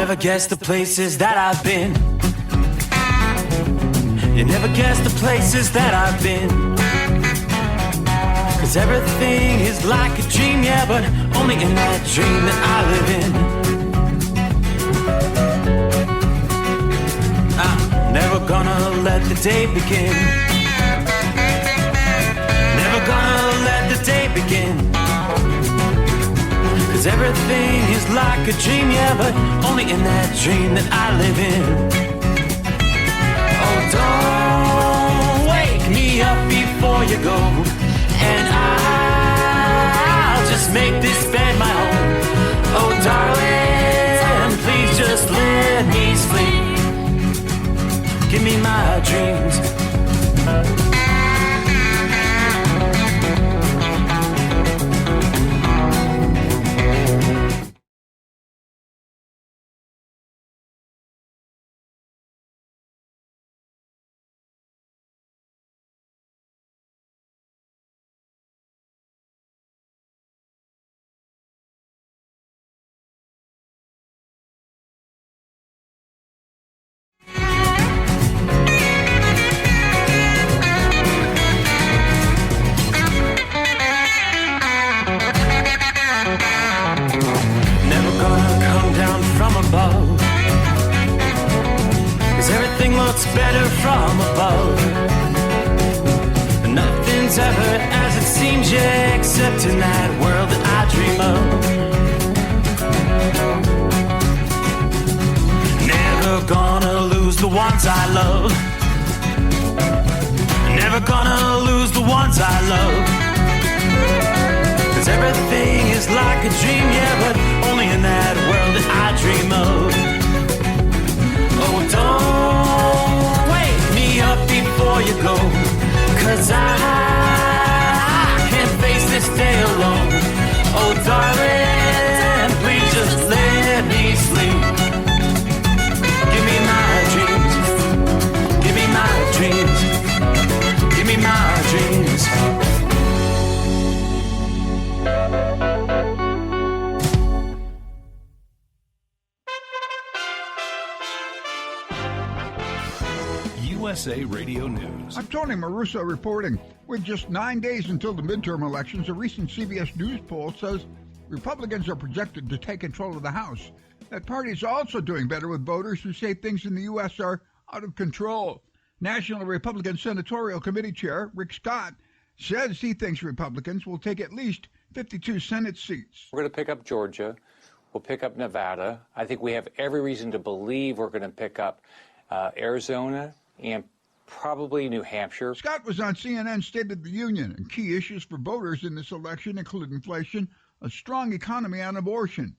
never guess the places that I've been. You never guess the places that I've been. 'Cause everything is like a dream, yeah, but only in that dream that I live in. I'm never gonna let the day begin. Never gonna let the day begin. 'Cause everything is like a dream, yeah, but only in that dream that I live in. Oh, don't wake me up before you go, and I'll just make this bed my home. Oh, darling, please just let me sleep. Give me my dreams. Better from above. Nothing's ever as it seems, yeah, except in that world that I dream of. Never gonna lose the ones I love. Never gonna lose the ones I love. 'Cause everything is like a dream, yeah, but only in that world that I dream of. Oh, don't wake me up before you go, 'cause I can't face this day alone. Oh, darling, please just let me sleep. Give me my dreams. Give me my dreams. Give me my dreams. USA Radio News. I'm Tony Maruso reporting. With just 9 days until the midterm elections, a recent CBS News poll says Republicans are projected to take control of the House. That party is also doing better with voters who say things in the U.S. are out of control. National Republican Senatorial Committee Chair Rick Scott says he thinks Republicans will take at least 52 Senate seats. We're going to pick up Georgia. We'll pick up Nevada. I think we have every reason to believe we're going to pick up Arizona and probably New Hampshire. Scott was on CNN's State of the Union, and key issues for voters in this election include inflation, a strong economy, and abortion.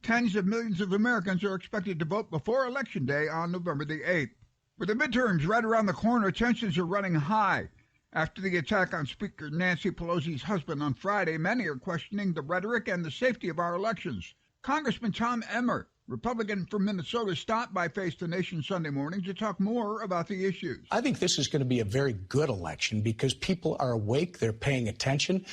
Tens of millions of Americans are expected to vote before Election Day on November the 8th. With the midterms right around the corner, tensions are running high. After the attack on Speaker Nancy Pelosi's husband on Friday, many are questioning the rhetoric and the safety of our elections. Congressman Tom Emmer, Republican from Minnesota, stopped by Face the Nation Sunday morning to talk more about the issues. I think this is going to be a very good election because people are awake, they're paying attention.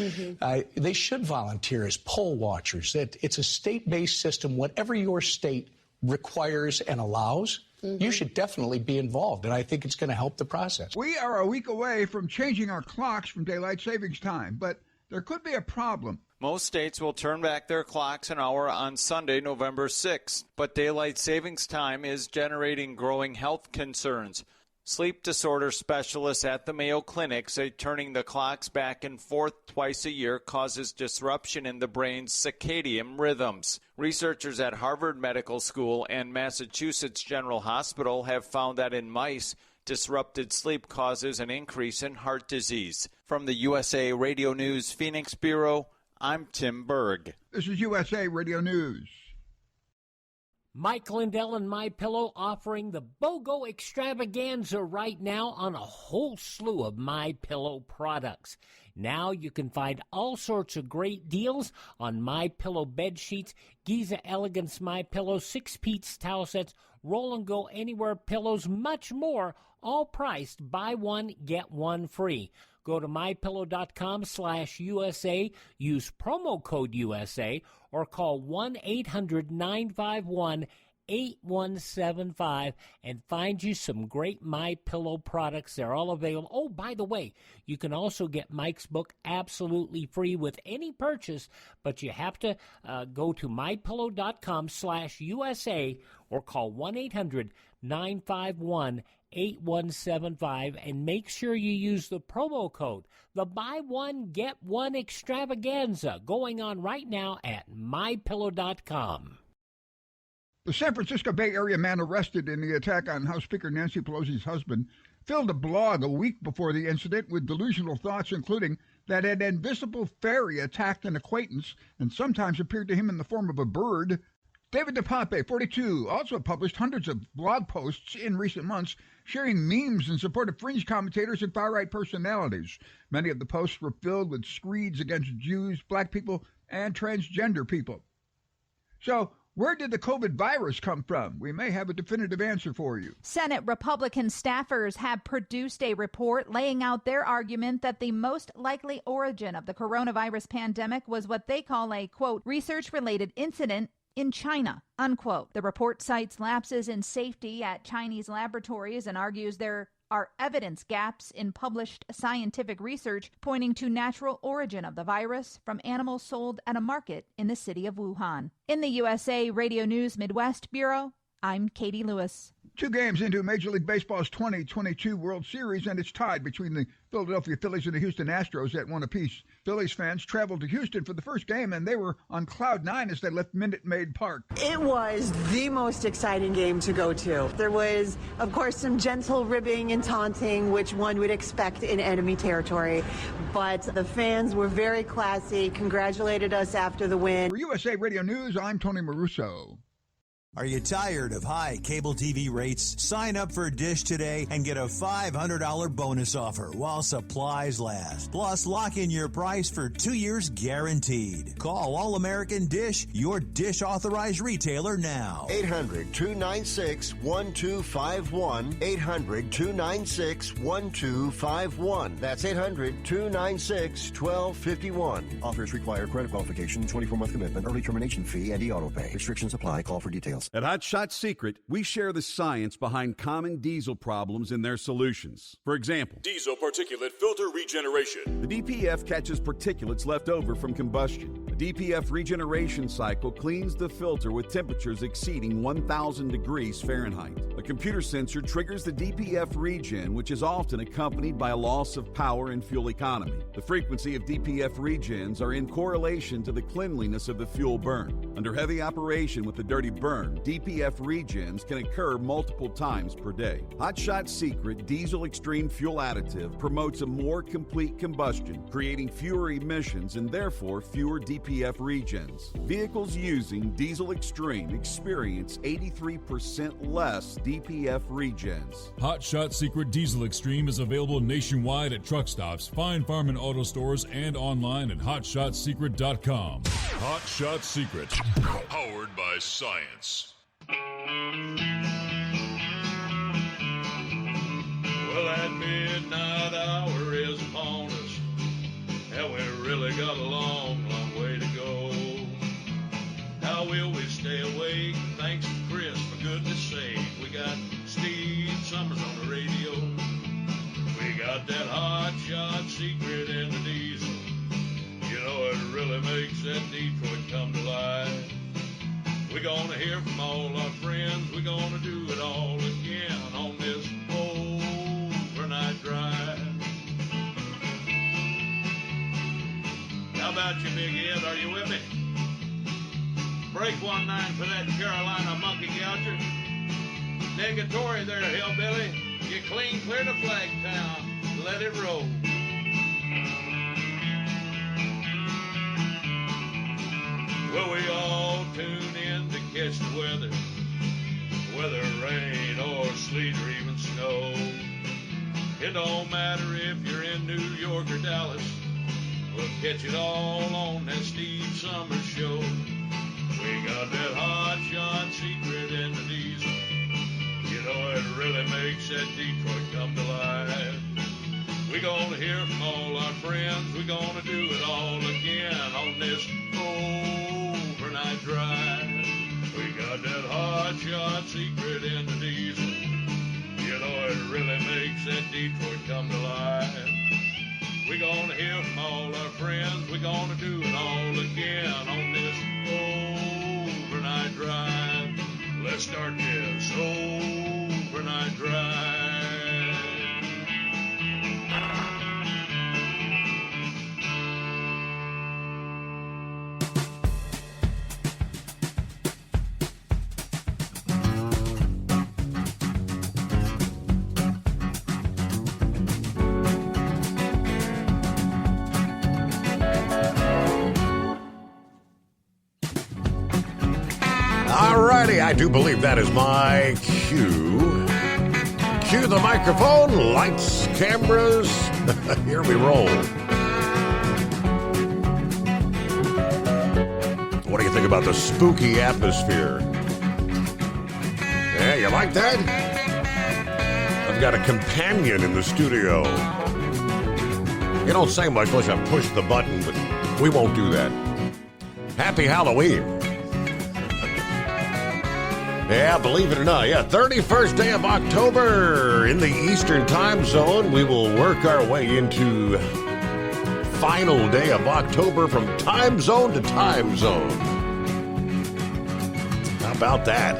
They should volunteer as poll watchers. It's a state-based system. Whatever your state requires and allows, you should definitely be involved, and I think it's going to help the process. We are a week away from changing our clocks from daylight savings time, but there could be a problem. Most states will turn back their clocks an hour on Sunday, November 6th, but daylight savings time is generating growing health concerns. Sleep disorder specialists at the Mayo Clinic say turning the clocks back and forth twice a year causes disruption in the brain's circadian rhythms. Researchers at Harvard Medical School and Massachusetts General Hospital have found that in mice, disrupted sleep causes an increase in heart disease. From the USA Radio News Phoenix Bureau, I'm Tim Berg. This is USA Radio News. Mike Lindell and MyPillow offering the BOGO extravaganza right now on a whole slew of MyPillow products. Now you can find all sorts of great deals on MyPillow bed sheets, Giza Elegance MyPillow, 6-piece towel sets, Roll and Go Anywhere pillows, much more, all priced buy one, get one free. Go to mypillow.com/USA, use promo code USA, or call 1-800-951 8175 and find you some great MyPillow products. They're all available. Oh, by the way, you can also get Mike's book absolutely free with any purchase, but you have to go to mypillow.com/USA or call 1-800-951-8175 and make sure you use the promo code, the Buy One, Get One Extravaganza, going on right now at mypillow.com. The San Francisco Bay Area man arrested in the attack on House Speaker Nancy Pelosi's husband filled a blog a week before the incident with delusional thoughts, including that an invisible fairy attacked an acquaintance and sometimes appeared to him in the form of a bird. David DePape, 42, also published hundreds of blog posts in recent months sharing memes in support of fringe commentators and far-right personalities. Many of the posts were filled with screeds against Jews, black people, and transgender people. So, where did the COVID virus come from? We may have a definitive answer for you. Senate Republican staffers have produced a report laying out their argument that the most likely origin of the coronavirus pandemic was what they call a, quote, research-related incident in China, unquote. The report cites lapses in safety at Chinese laboratories and argues there are evidence gaps in published scientific research pointing to natural origin of the virus from animals sold at a market in the city of Wuhan. In the USA Radio News Midwest Bureau, I'm Katie Lewis. 2 games into Major League Baseball's 2022 World Series, and it's tied between the Philadelphia Phillies and the Houston Astros at 1 apiece. Phillies fans traveled to Houston for the first game, and they were on cloud 9 as they left Minute Maid Park. It was the most exciting game to go to. There was, of course, some gentle ribbing and taunting, which one would expect in enemy territory. But the fans were very classy, congratulated us after the win. For USA Radio News, I'm Tony Maruso. Are you tired of high cable TV rates? Sign up for Dish today and get a $500 bonus offer while supplies last. Plus, lock in your price for 2 years guaranteed. Call All American Dish, your Dish authorized retailer now. 800-296-1251. 800-296-1251. That's 800-296-1251. Offers require credit qualification, 24-month commitment, early termination fee, and e-auto pay. Restrictions apply. Call for details. At Hot Shot Secret, we share the science behind common diesel problems and their solutions. For example, diesel particulate filter regeneration. The DPF catches particulates left over from combustion. The DPF regeneration cycle cleans the filter with temperatures exceeding 1,000 degrees Fahrenheit. A computer sensor triggers the DPF regen, which is often accompanied by a loss of power and fuel economy. The frequency of DPF regens are in correlation to the cleanliness of the fuel burn. Under heavy operation with the dirty burn, DPF regens can occur multiple times per day. Hot Shot Secret Diesel Extreme Fuel Additive promotes a more complete combustion, creating fewer emissions and therefore fewer DPF regens. Vehicles using Diesel Extreme experience 83% less DPF regens. Hot Shot Secret Diesel Extreme is available nationwide at truck stops, fine farm and auto stores, and online at hotshotsecret.com. Hot Shot Secret, powered by science. Well, that midnight hour is upon us, and we really got a long, long way to go. How will we stay awake? Thanks to Chris, for goodness sake. We got Steve Summers on the radio. We got that Hot Shot Secret in the diesel. You know, it really makes that Detroit come to life. We're gonna hear from all our friends. We're gonna do it all again on this overnight drive. How about you, Big Ed? Are you with me? Break 1-9 for that Carolina monkey gouger. Negatory there, hillbilly. You clean clear to Flagtown. Let it roll. Well, we all tune in to catch the weather, whether rain or sleet or even snow. It don't matter if you're in New York or Dallas, we'll catch it all on that Steve Summers show. We got that Hot Shot Secret in the diesel. You know, it really makes that Detroit come to life. We're gonna hear from all our friends. We're gonna do it all again on this overnight drive. We got that hot shot secret in the diesel. You know it really makes that Detroit come to life. We're gonna hear from all our friends. We're gonna do it all again on this overnight drive. Let's start this overnight drive. Alrighty, I do believe that is my cue. Cue the microphone, lights, cameras. Here we roll. What do you think about the spooky atmosphere? Yeah, you like that? I've got a companion in the studio. You don't say much unless I push the button, but we won't do that. Happy Halloween. Yeah, believe it or not, 31st day of October in the Eastern time zone. We will work our way into final day of October from time zone to time zone. How about that?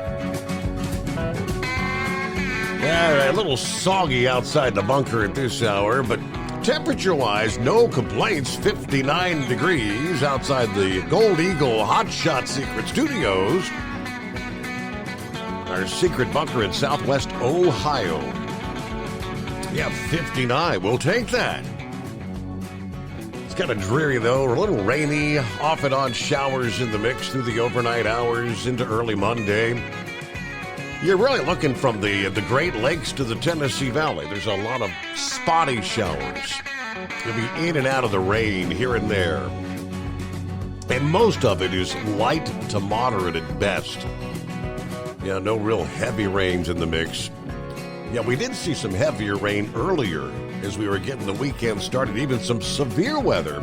Yeah, a little soggy outside the bunker at this hour, but temperature-wise, no complaints. 59 degrees outside the Gold Eagle Hot Shot Secret Studios. Our secret bunker in southwest Ohio. 59. We'll take that. It's kind of dreary, though. A little rainy, off and on showers in the mix through the overnight hours into early Monday. You're really looking from the Great Lakes to the Tennessee Valley. There's a lot of spotty showers. You'll be in and out of the rain here and there. And most of it is light to moderate at best. Yeah, no real heavy rains in the mix. Yeah, we did see some heavier rain earlier as we were getting the weekend started, even some severe weather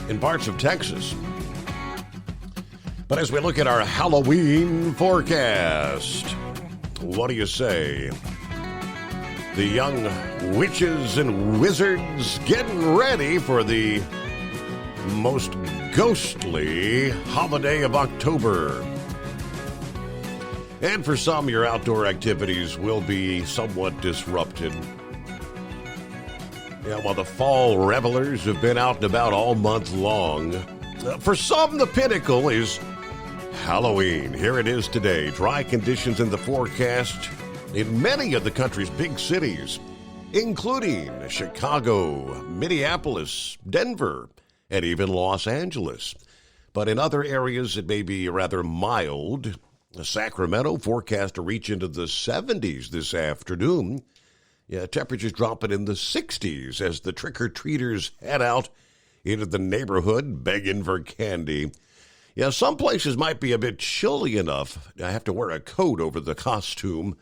in parts of Texas. But as we look at our Halloween forecast, what do you say? The young witches and wizards getting ready for the most ghostly holiday of October. And for some, your outdoor activities will be somewhat disrupted. Yeah, while the fall revelers have been out and about all month long, for some, the pinnacle is Halloween. Here it is today. Dry conditions in the forecast in many of the country's big cities, including Chicago, Minneapolis, Denver, and even Los Angeles. But in other areas, it may be rather mild. Sacramento forecast to reach into the 70s this afternoon. Yeah, temperatures dropping in the 60s as the trick-or-treaters head out into the neighborhood begging for candy. Yeah, some places might be a bit chilly enough. I have to wear a coat over the costume.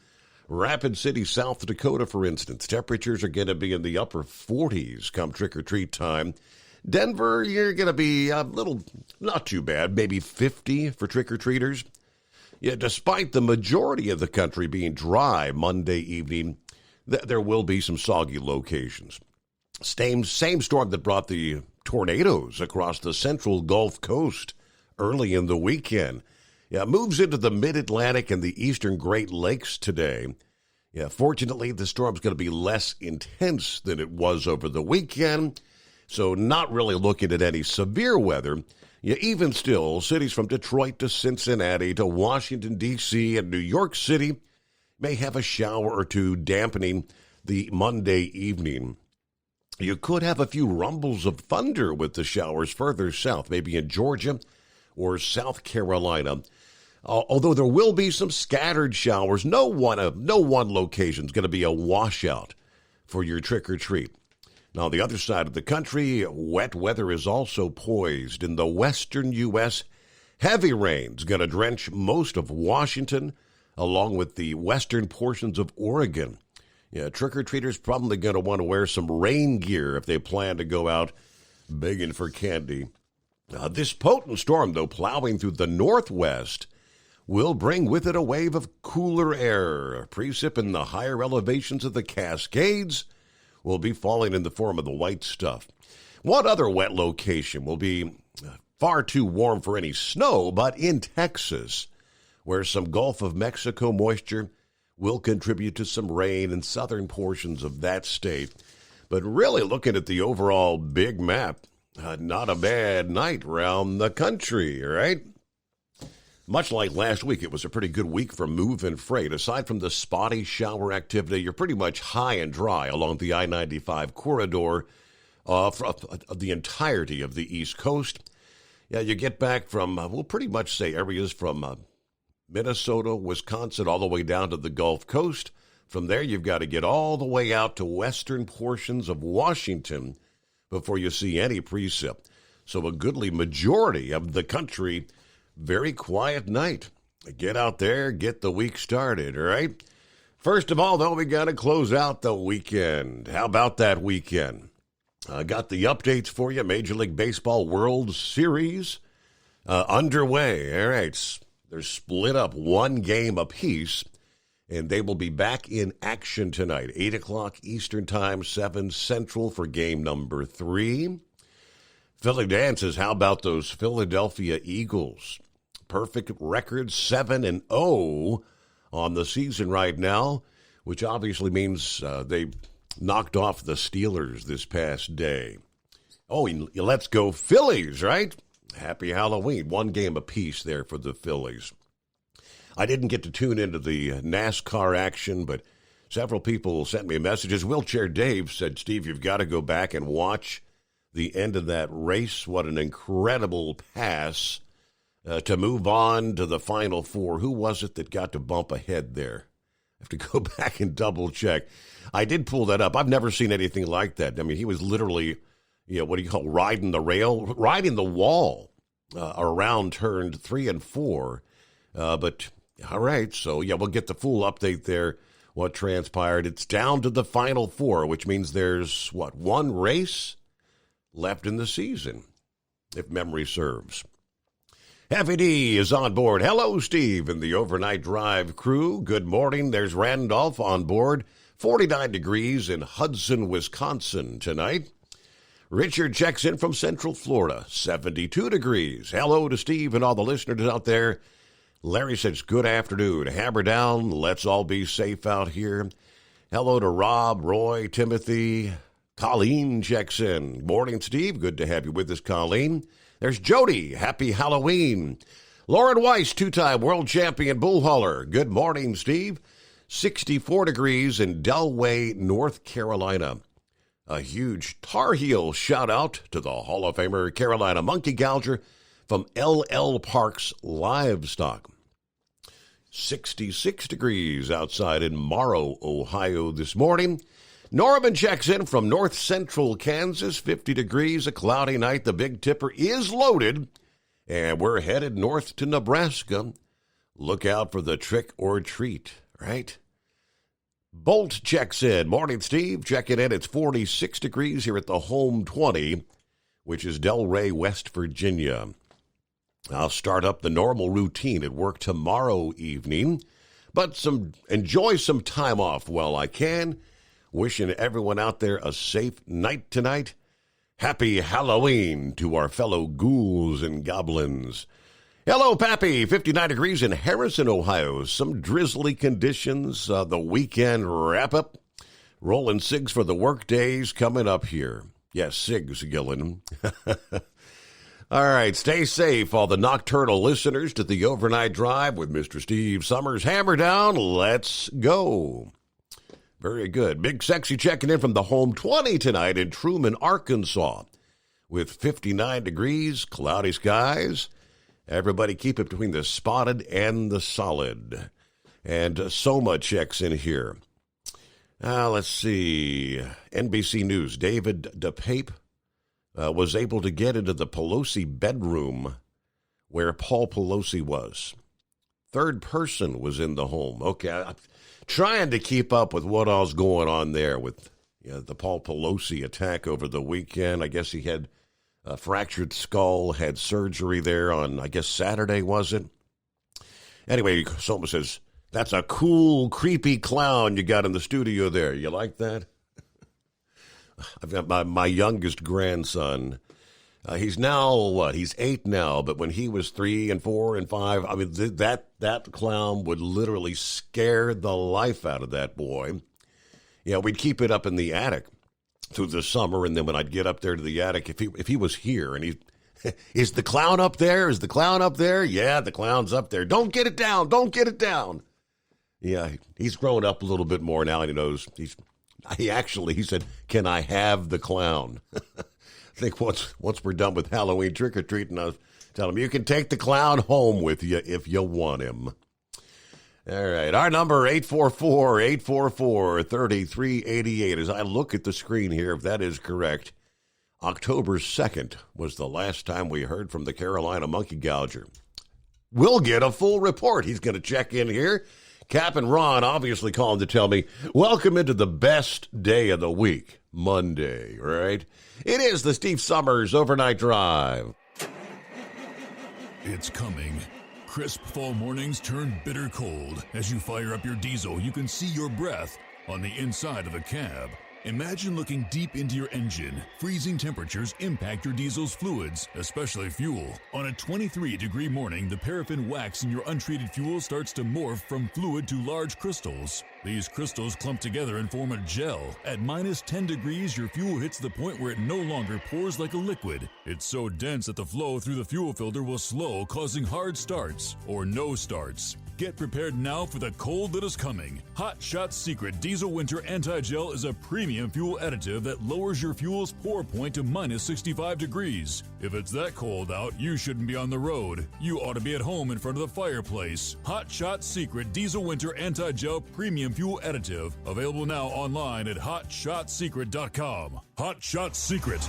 Rapid City, South Dakota, for instance, temperatures are going to be in the upper 40s come trick-or-treat time. Denver, you're going to be a little, not too bad, maybe 50 for trick-or-treaters. Yeah, despite the majority of the country being dry Monday evening, there will be some soggy locations. Same storm that brought the tornadoes across the central Gulf Coast early in the weekend. Yeah, moves into the mid-Atlantic and the eastern Great Lakes today. Yeah, fortunately, the storm's going to be less intense than it was over the weekend, so not really looking at any severe weather. Yeah, even still, cities from Detroit to Cincinnati to Washington, D.C. and New York City may have a shower or two dampening the Monday evening. You could have a few rumbles of thunder with the showers further south, maybe in Georgia or South Carolina. Although there will be some scattered showers, no one location is going to be a washout for your trick-or-treat. Now, on the other side of the country, wet weather is also poised. In the western U.S., heavy rain's going to drench most of Washington, along with the western portions of Oregon. Yeah, trick-or-treaters probably going to want to wear some rain gear if they plan to go out begging for candy. This potent storm, though, plowing through the northwest, will bring with it a wave of cooler air. Precip in the higher elevations of the Cascades will be falling in the form of the white stuff. One other wet location will be far too warm for any snow, but in Texas, where some Gulf of Mexico moisture will contribute to some rain in southern portions of that state. But really, looking at the overall big map, not a bad night around the country, right? Much like last week, it was a pretty good week for move and freight. Aside from the spotty shower activity, you're pretty much high and dry along the I-95 corridor for the entirety of the East Coast. Yeah, you get back from, we'll pretty much say areas from Minnesota, Wisconsin, all the way down to the Gulf Coast. From there, you've got to get all the way out to western portions of Washington before you see any precip. So a goodly majority of the country, very quiet night. Get out there, get the week started, all right? First of all, though, we got to close out the weekend. How about that weekend? I got the updates for you. Major League Baseball World Series underway. All right, they're split up one game apiece, and they will be back in action tonight, 8 o'clock Eastern Time, 7 Central for game number 3. Philly dances, how about those Philadelphia Eagles? Perfect record, 7-0 on the season right now, which obviously means they knocked off the Steelers this past day. Oh, let's go Phillies, right? Happy Halloween. One game apiece there for the Phillies. I didn't get to tune into the NASCAR action, but several people sent me messages. Wheelchair Dave said, Steve, you've got to go back and watch the end of that race. What an incredible pass to move on to the Final Four. Who was it that got to bump ahead there? I have to go back and double check. I did pull that up. I've never seen anything like that. I mean, he was literally, what do you call, riding the rail, riding the wall around turn 3 and 4. But all right, so we'll get the full update there, what transpired. It's down to the Final Four, which means there's, one race left in the season, if memory serves. Heavy D is on board. Hello, Steve, and the Overnight Drive crew. Good morning. There's Randolph on board. 49 degrees in Hudson, Wisconsin tonight. Richard checks in from Central Florida. 72 degrees. Hello to Steve and all the listeners out there. Larry says, good afternoon. Hammer down. Let's all be safe out here. Hello to Rob, Roy, Timothy. Colleen checks in. Morning, Steve. Good to have you with us, Colleen. There's Jody. Happy Halloween. Lauren Weiss, two-time world champion bull hauler. Good morning, Steve. 64 degrees in Delaware, North Carolina. A huge Tar Heel shout-out to the Hall of Famer Carolina Monkey Gouger from LL Parks Livestock. 66 degrees outside in Morrow, Ohio this morning. Norman checks in from north central Kansas, 50 degrees, a cloudy night. The Big Tipper is loaded, and we're headed north to Nebraska. Look out for the trick or treat, right? Bolt checks in. Morning, Steve. Checking in. It's 46 degrees here at the Home 20, which is Delray, West Virginia. I'll start up the normal routine at work tomorrow evening, but enjoy some time off while I can. Wishing everyone out there a safe night tonight. Happy Halloween to our fellow ghouls and goblins. Hello, Pappy. 59 degrees in Harrison, Ohio. Some drizzly conditions. The weekend wrap-up. Rolling cigs for the work days coming up here. Yes, cigs, Gillen. All right, stay safe, all the nocturnal listeners to the Overnight Drive with Mr. Steve Summers. Hammer down. Let's go. Very good. Big Sexy checking in from the Home 20 tonight in Truman, Arkansas, with 59 degrees, cloudy skies. Everybody keep it between the spotted and the solid. And Soma checks in here. Let's see. NBC News, David DePape was able to get into the Pelosi bedroom where Paul Pelosi was. Third person was in the home. Okay, I'm trying to keep up with what all's going on there with the Paul Pelosi attack over the weekend. I guess he had a fractured skull, had surgery there on, I guess, Saturday, was it? Anyway, someone says, that's a cool, creepy clown you got in the studio there. You like that? I've got my youngest grandson. He's now, what? He's 8 now, but when he was 3 and 4 and 5, I mean, that clown would literally scare the life out of that boy. Yeah, we'd keep it up in the attic through the summer, and then when I'd get up there to the attic, if he was here and he, is the clown up there? Is the clown up there? Yeah, the clown's up there. Don't get it down. Don't get it down. Yeah, he's grown up a little bit more now, and he knows he said, can I have the clown? I think once we're done with Halloween trick-or-treating, I'll tell him, you can take the clown home with you if you want him. All right, our number, 844-844-3388. As I look at the screen here, if that is correct, October 2nd was the last time we heard from the Carolina Monkey Gouger. We'll get a full report. He's going to check in here. Cap and Ron obviously calling to tell me, welcome into the best day of the week, Monday, right? It is the Steve Summers Overnight Drive. It's coming. Crisp fall mornings turn bitter cold. As you fire up your diesel, you can see your breath on the inside of the cab. Imagine looking deep into your engine. Freezing temperatures impact your diesel's fluids, especially fuel. On a 23-degree morning, the paraffin wax in your untreated fuel starts to morph from fluid to large crystals. These crystals clump together and form a gel. At minus 10 degrees, your fuel hits the point where it no longer pours like a liquid. It's so dense that the flow through the fuel filter will slow, causing hard starts or no starts. Get prepared now for the cold that is coming. Hot Shot Secret Diesel Winter Anti-Gel is a premium fuel additive that lowers your fuel's pour point to minus 65 degrees. If it's that cold out, you shouldn't be on the road. You ought to be at home in front of the fireplace. Hot Shot Secret Diesel Winter Anti-Gel Premium Fuel Additive. Available now online at HotShotSecret.com. Hot Shot Secret.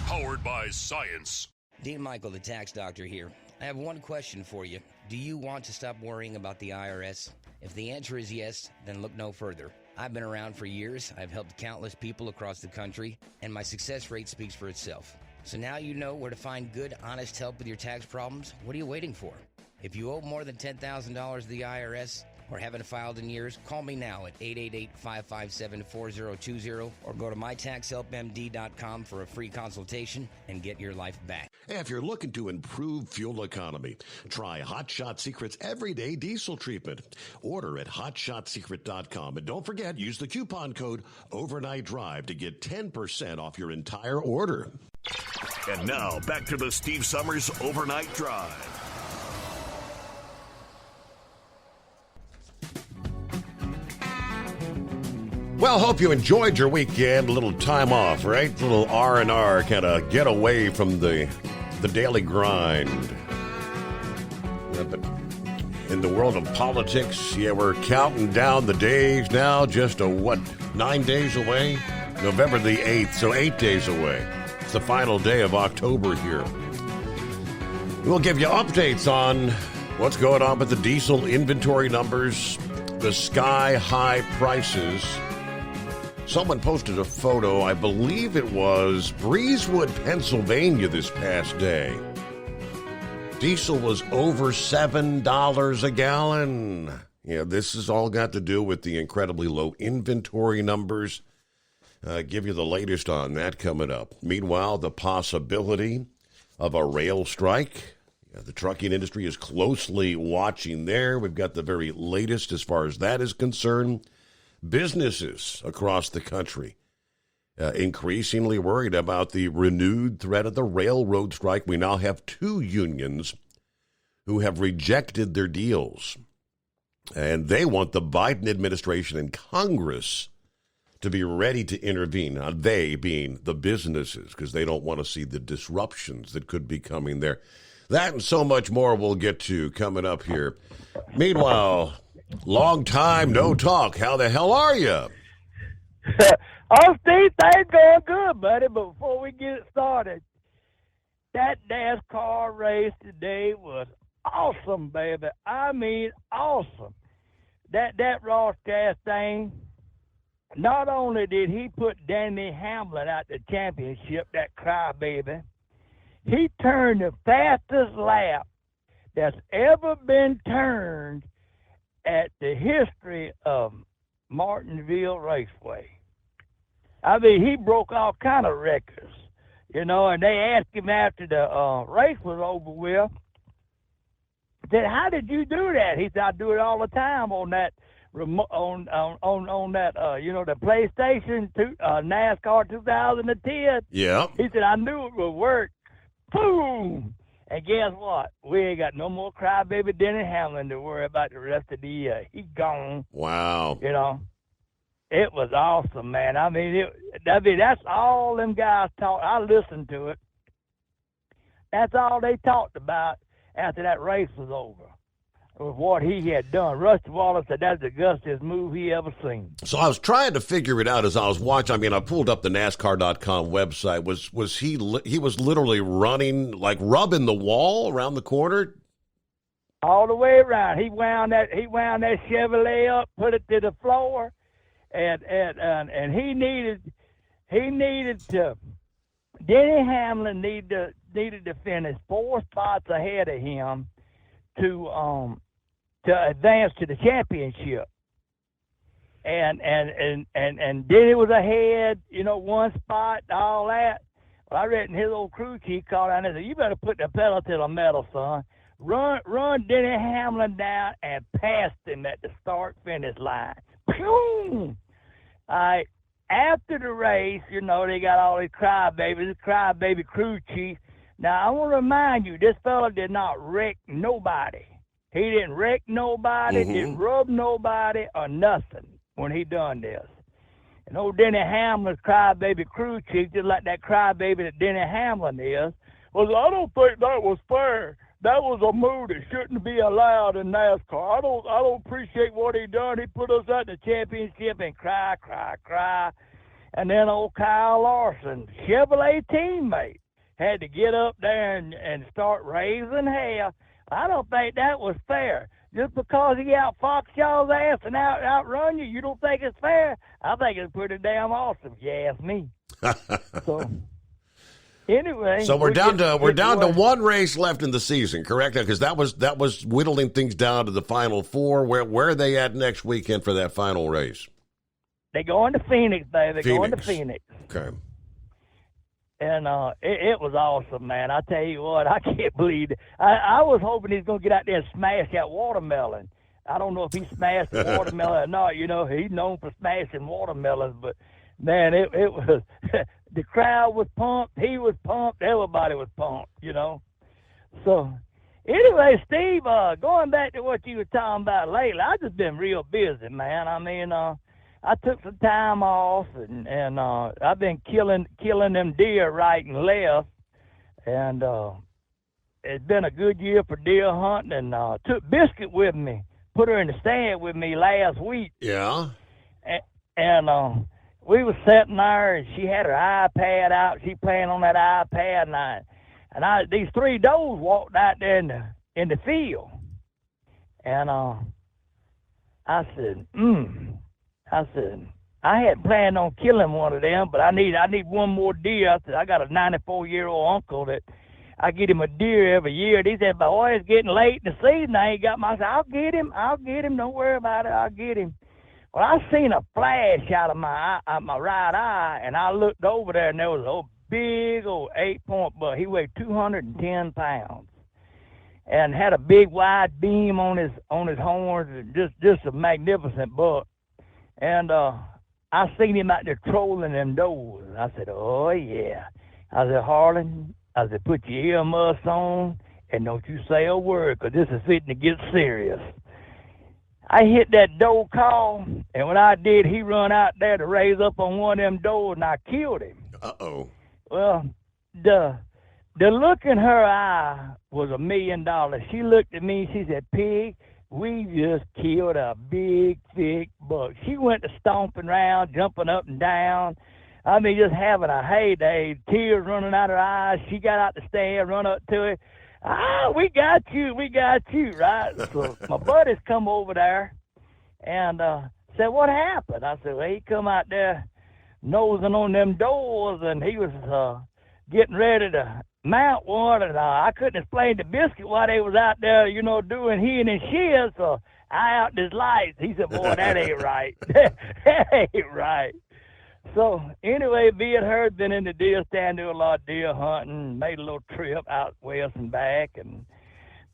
Powered by science. Dean Michael, the tax doctor here. I have one question for you. Do you want to stop worrying about the IRS? If the answer is yes, then look no further. I've been around for years. I've helped countless people across the country, and my success rate speaks for itself. So now you know where to find good, honest help with your tax problems. What are you waiting for? If you owe more than $10,000 to the IRS or haven't filed in years, call me now at 888-557-4020 or go to mytaxhelpmd.com for a free consultation and get your life back. If you're looking to improve fuel economy, try Hot Shot Secret's Everyday Diesel Treatment. Order at hotshotsecret.com. And don't forget, use the coupon code Overnight Drive to get 10% off your entire order. And now, back to the Steve Summers Overnight Drive. Well, hope you enjoyed your weekend. A little time off, right? A little R&R, kind of get away from the daily grind. Yeah, but in the world of politics, yeah, we're counting down the days now. Just 9 days away? November the 8th, so 8 days away. It's the final day of October here. We'll give you updates on what's going on with the diesel inventory numbers, the sky-high prices. Someone posted a photo, I believe it was Breezewood, Pennsylvania this past day. Diesel was over $7 a gallon. Yeah, this has all got to do with the incredibly low inventory numbers. Give you the latest on that coming up. Meanwhile, the possibility of a rail strike. Yeah, the trucking industry is closely watching there. We've got the very latest as far as that is concerned. Businesses across the country increasingly worried about the renewed threat of the railroad strike. We now have 2 unions who have rejected their deals, and they want the Biden administration and Congress to be ready to intervene. Now, they being the businesses, because they don't want to see the disruptions that could be coming there. That and so much more we'll get to coming up here. Meanwhile, long time no talk. How the hell are you? Oh, Steve, things going good, buddy. But before we get started, that NASCAR race today was awesome, baby. I mean, awesome. That Ross Chastain, not only did he put Denny Hamlin out the championship, that crybaby, he turned the fastest lap that's ever been turned at the history of Martinsville Raceway. I mean, he broke all kind of records, you know, and they asked him after the race was over with, said, how did you do that? He said, I do it all the time on that remote, on that, you know, the PlayStation NASCAR 2010. Yeah. He said, I knew it would work. Boom! And guess what? We ain't got no more crybaby Denny Hamlin to worry about the rest of the year. He gone. Wow. You know, it was awesome, man. I mean, that's all them guys talked. I listened to it. That's all they talked about after that race was over, with what he had done. Rusty Wallace said that's the gustiest move he ever seen. So I was trying to figure it out as I was watching. I mean, I pulled up the NASCAR.com website. Was he was literally running, like rubbing the wall around the corner? All the way around. He wound that Chevrolet up, put it to the floor, and he needed to. Denny Hamlin needed to finish 4 spots ahead of him to advance to the championship. And Denny was ahead, you know, 1 spot, all that. Well, I read in his old crew chief called out and said, you better put the pedal to the metal, son. Run Denny Hamlin down and pass him at the start-finish line. Boom! All right. After the race, you know, they got all these crybaby crew chief. Now, I want to remind you, this fella did not wreck nobody. He didn't wreck nobody, didn't rub nobody, or nothing when he done this. And old Denny Hamlin's crybaby crew chief, just like that crybaby that Denny Hamlin is, well, I don't think that was fair. That was a move that shouldn't be allowed in NASCAR. I don't appreciate what he done. He put us at the championship and cry. And then old Kyle Larson, Chevrolet teammate, had to get up there and start raising hell. I don't think that was fair. Just because he outfoxed y'all's ass and outrun you, you don't think it's fair? I think it's pretty damn awesome, if you ask me. So... Anyway, so we're down to one race left in the season, correct? Because that was whittling things down to the final 4. Where are they at next weekend for that final race? They going to Phoenix, baby. Going to Phoenix. Okay. And it was awesome, man. I tell you what, I can't believe it. I was hoping he's going to get out there and smash that watermelon. I don't know if he smashed the watermelon or not. You know, he's known for smashing watermelons, but man, it was. The crowd was pumped. He was pumped. Everybody was pumped, you know. So, anyway, Steve, going back to what you were talking about lately, I've just been real busy, man. I mean, I took some time off, and I've been killing them deer right and left. And it's been a good year for deer hunting. And took Biscuit with me, put her in the stand with me last week. Yeah. And we was sitting there, and she had her iPad out. She playing on that iPad, and these 3 does walked out there in the field, and I said, I had planned on killing one of them, but I need one more deer. I said, I got a 94-year-old uncle that I get him a deer every year. And he said, boy, it's getting late in the season. I ain't got my. I said, I'll get him. Don't worry about it. I'll get him. Well, I seen a flash out of my right eye, and I looked over there, and there was a big old 8-point buck. He weighed 210 pounds, and had a big wide beam on his horns, just a magnificent buck. And I seen him out there trolling them does. I said, oh yeah. I said, Harlan, I said, put your earmuffs on, and don't you say a word, 'cause this is fitting to get serious. I hit that doe call, and when I did, he run out there to raise up on one of them does, and I killed him. Uh-oh. Well, the look in her eye was $1 million. She looked at me, she said, Pig, we just killed a big, thick buck. She went to stomping around, jumping up and down. I mean, just having a heyday, tears running out her eyes. She got out the stand, run up to it. We got you, right? So my buddies come over there and said, what happened? I said, well, he come out there nosing on them doors, and he was getting ready to mount one, and I couldn't explain to Biscuit why they was out there, you know, doing he and his shiz, so I out his lights. He said, boy, that ain't right. That ain't right. So, anyway, me and her been in the deer stand, doing a lot of deer hunting, made a little trip out west and back, and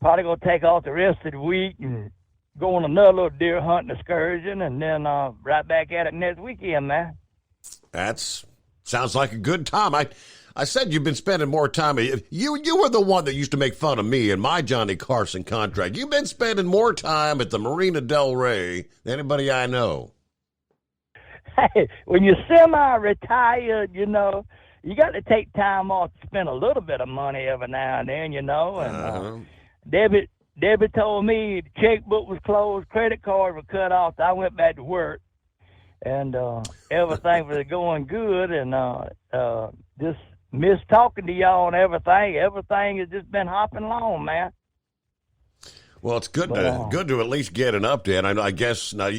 probably going to take off the rest of the week and go on another little deer hunting excursion, and then right back at it next weekend, man. Sounds like a good time. I said you've been spending more time. You were the one that used to make fun of me and my Johnny Carson contract. You've been spending more time at the Marina Del Rey than anybody I know. Hey, when you're semi-retired, you know, you got to take time off to spend a little bit of money every now and then, you know. And Debbie told me the checkbook was closed, credit card was cut off. So I went back to work, and everything was going good. And just miss talking to y'all and everything. Everything has just been hopping along, man. Well, it's good to at least get an update. I guess now.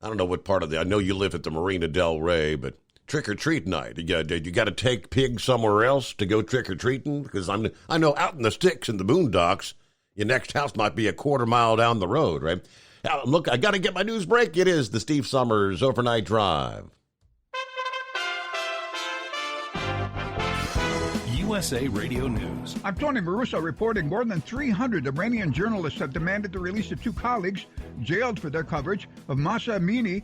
I don't know what part of I know you live at the Marina Del Rey, but trick-or-treat night. You got to take Pig somewhere else to go trick-or-treating? Because I know out in the sticks in the boondocks, your next house might be a quarter mile down the road, right? Now, look, I got to get my news break. It is the Steve Summers Overnight Drive. USA Radio News. I'm Tony Maruso reporting more than 300 Iranian journalists have demanded the release of two colleagues jailed for their coverage of Mahsa Amini,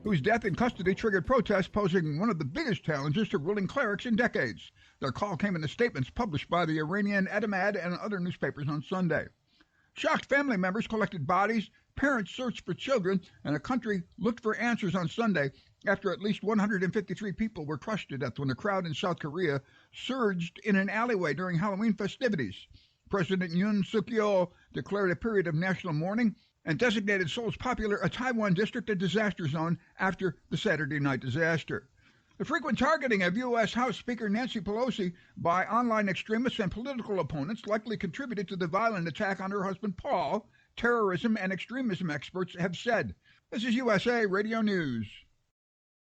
whose death in custody triggered protests, posing one of the biggest challenges to ruling clerics in decades. Their call came in the statements published by the Iranian Etemad and other newspapers on Sunday. Shocked family members collected bodies, parents searched for children, and a country looked for answers on Sunday after at least 153 people were crushed to death when a crowd in South Korea surged in an alleyway during Halloween festivities. President Yoon Suk-yeol declared a period of national mourning and designated Seoul's popular Itaewon district a disaster zone after the Saturday night disaster. The frequent targeting of U.S. House Speaker Nancy Pelosi by online extremists and political opponents likely contributed to the violent attack on her husband Paul, terrorism and extremism experts have said. This is USA Radio News.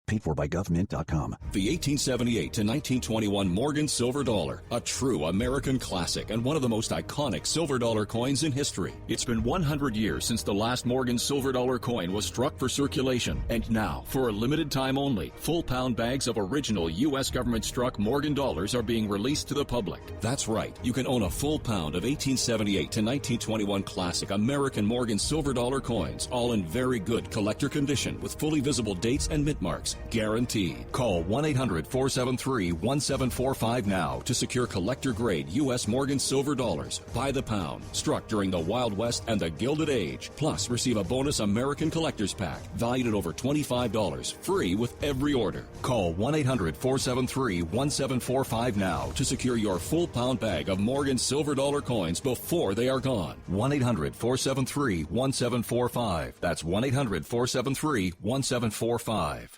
Paid for by government.com. The 1878 to 1921 Morgan Silver Dollar, a true American classic and one of the most iconic silver dollar coins in history. It's been 100 years since the last Morgan Silver Dollar coin was struck for circulation. And now, for a limited time only, full pound bags of original U.S. government struck Morgan dollars are being released to the public. That's right. You can own a full pound of 1878 to 1921 classic American Morgan Silver Dollar coins, all in very good collector condition with fully visible dates and mint marks. Guaranteed. Call 1-800-473-1745 now to secure collector-grade U.S. Morgan Silver Dollars by the pound, struck during the Wild West and the Gilded Age. Plus, receive a bonus American Collector's Pack valued at over $25, free with every order. Call 1-800-473-1745 now to secure your full pound bag of Morgan Silver Dollar coins before they are gone. 1-800-473-1745. That's 1-800-473-1745.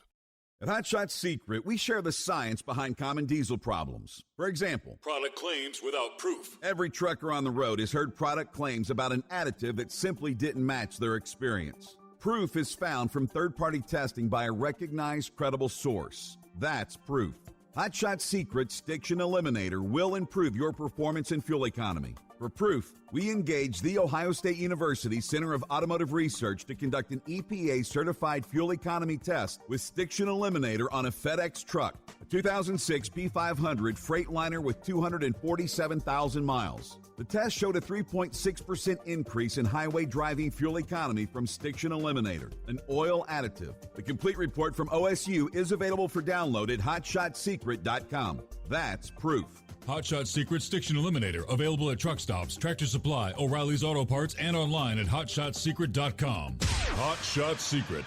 At Hot Shot Secret, we share the science behind common diesel problems. For example, product claims without proof. Every trucker on the road has heard product claims about an additive that simply didn't match their experience. Proof is found from third-party testing by a recognized, credible source. That's proof. Hot Shot Secret Stiction Eliminator will improve your performance and fuel economy. For proof, we engaged the Ohio State University Center of Automotive Research to conduct an EPA-certified fuel economy test with Stiction Eliminator on a FedEx truck, a 2006 P500 Freightliner with 247,000 miles. The test showed a 3.6% increase in highway driving fuel economy from Stiction Eliminator, an oil additive. The complete report from OSU is available for download at hotshotsecret.com. That's proof. Hot Shot Secret Stiction Eliminator, available at truck stops, Tractor Supply, O'Reilly's Auto Parts, and online at hotshotsecret.com. Hot Shot Secret,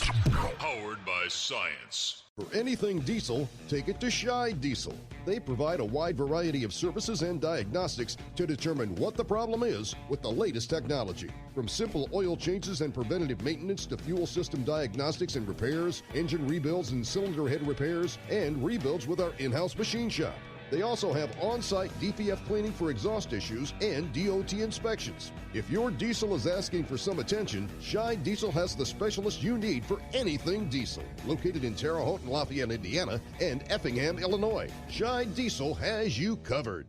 powered by science. For anything diesel, take it to Scheid Diesel. They provide a wide variety of services and diagnostics to determine what the problem is with the latest technology. From simple oil changes and preventative maintenance to fuel system diagnostics and repairs, engine rebuilds and cylinder head repairs, and rebuilds with our in-house machine shop. They also have on-site DPF cleaning for exhaust issues and DOT inspections. If your diesel is asking for some attention, Scheid Diesel has the specialist you need for anything diesel. Located in Terre Haute, Lafayette, Indiana, and Effingham, Illinois, Scheid Diesel has you covered.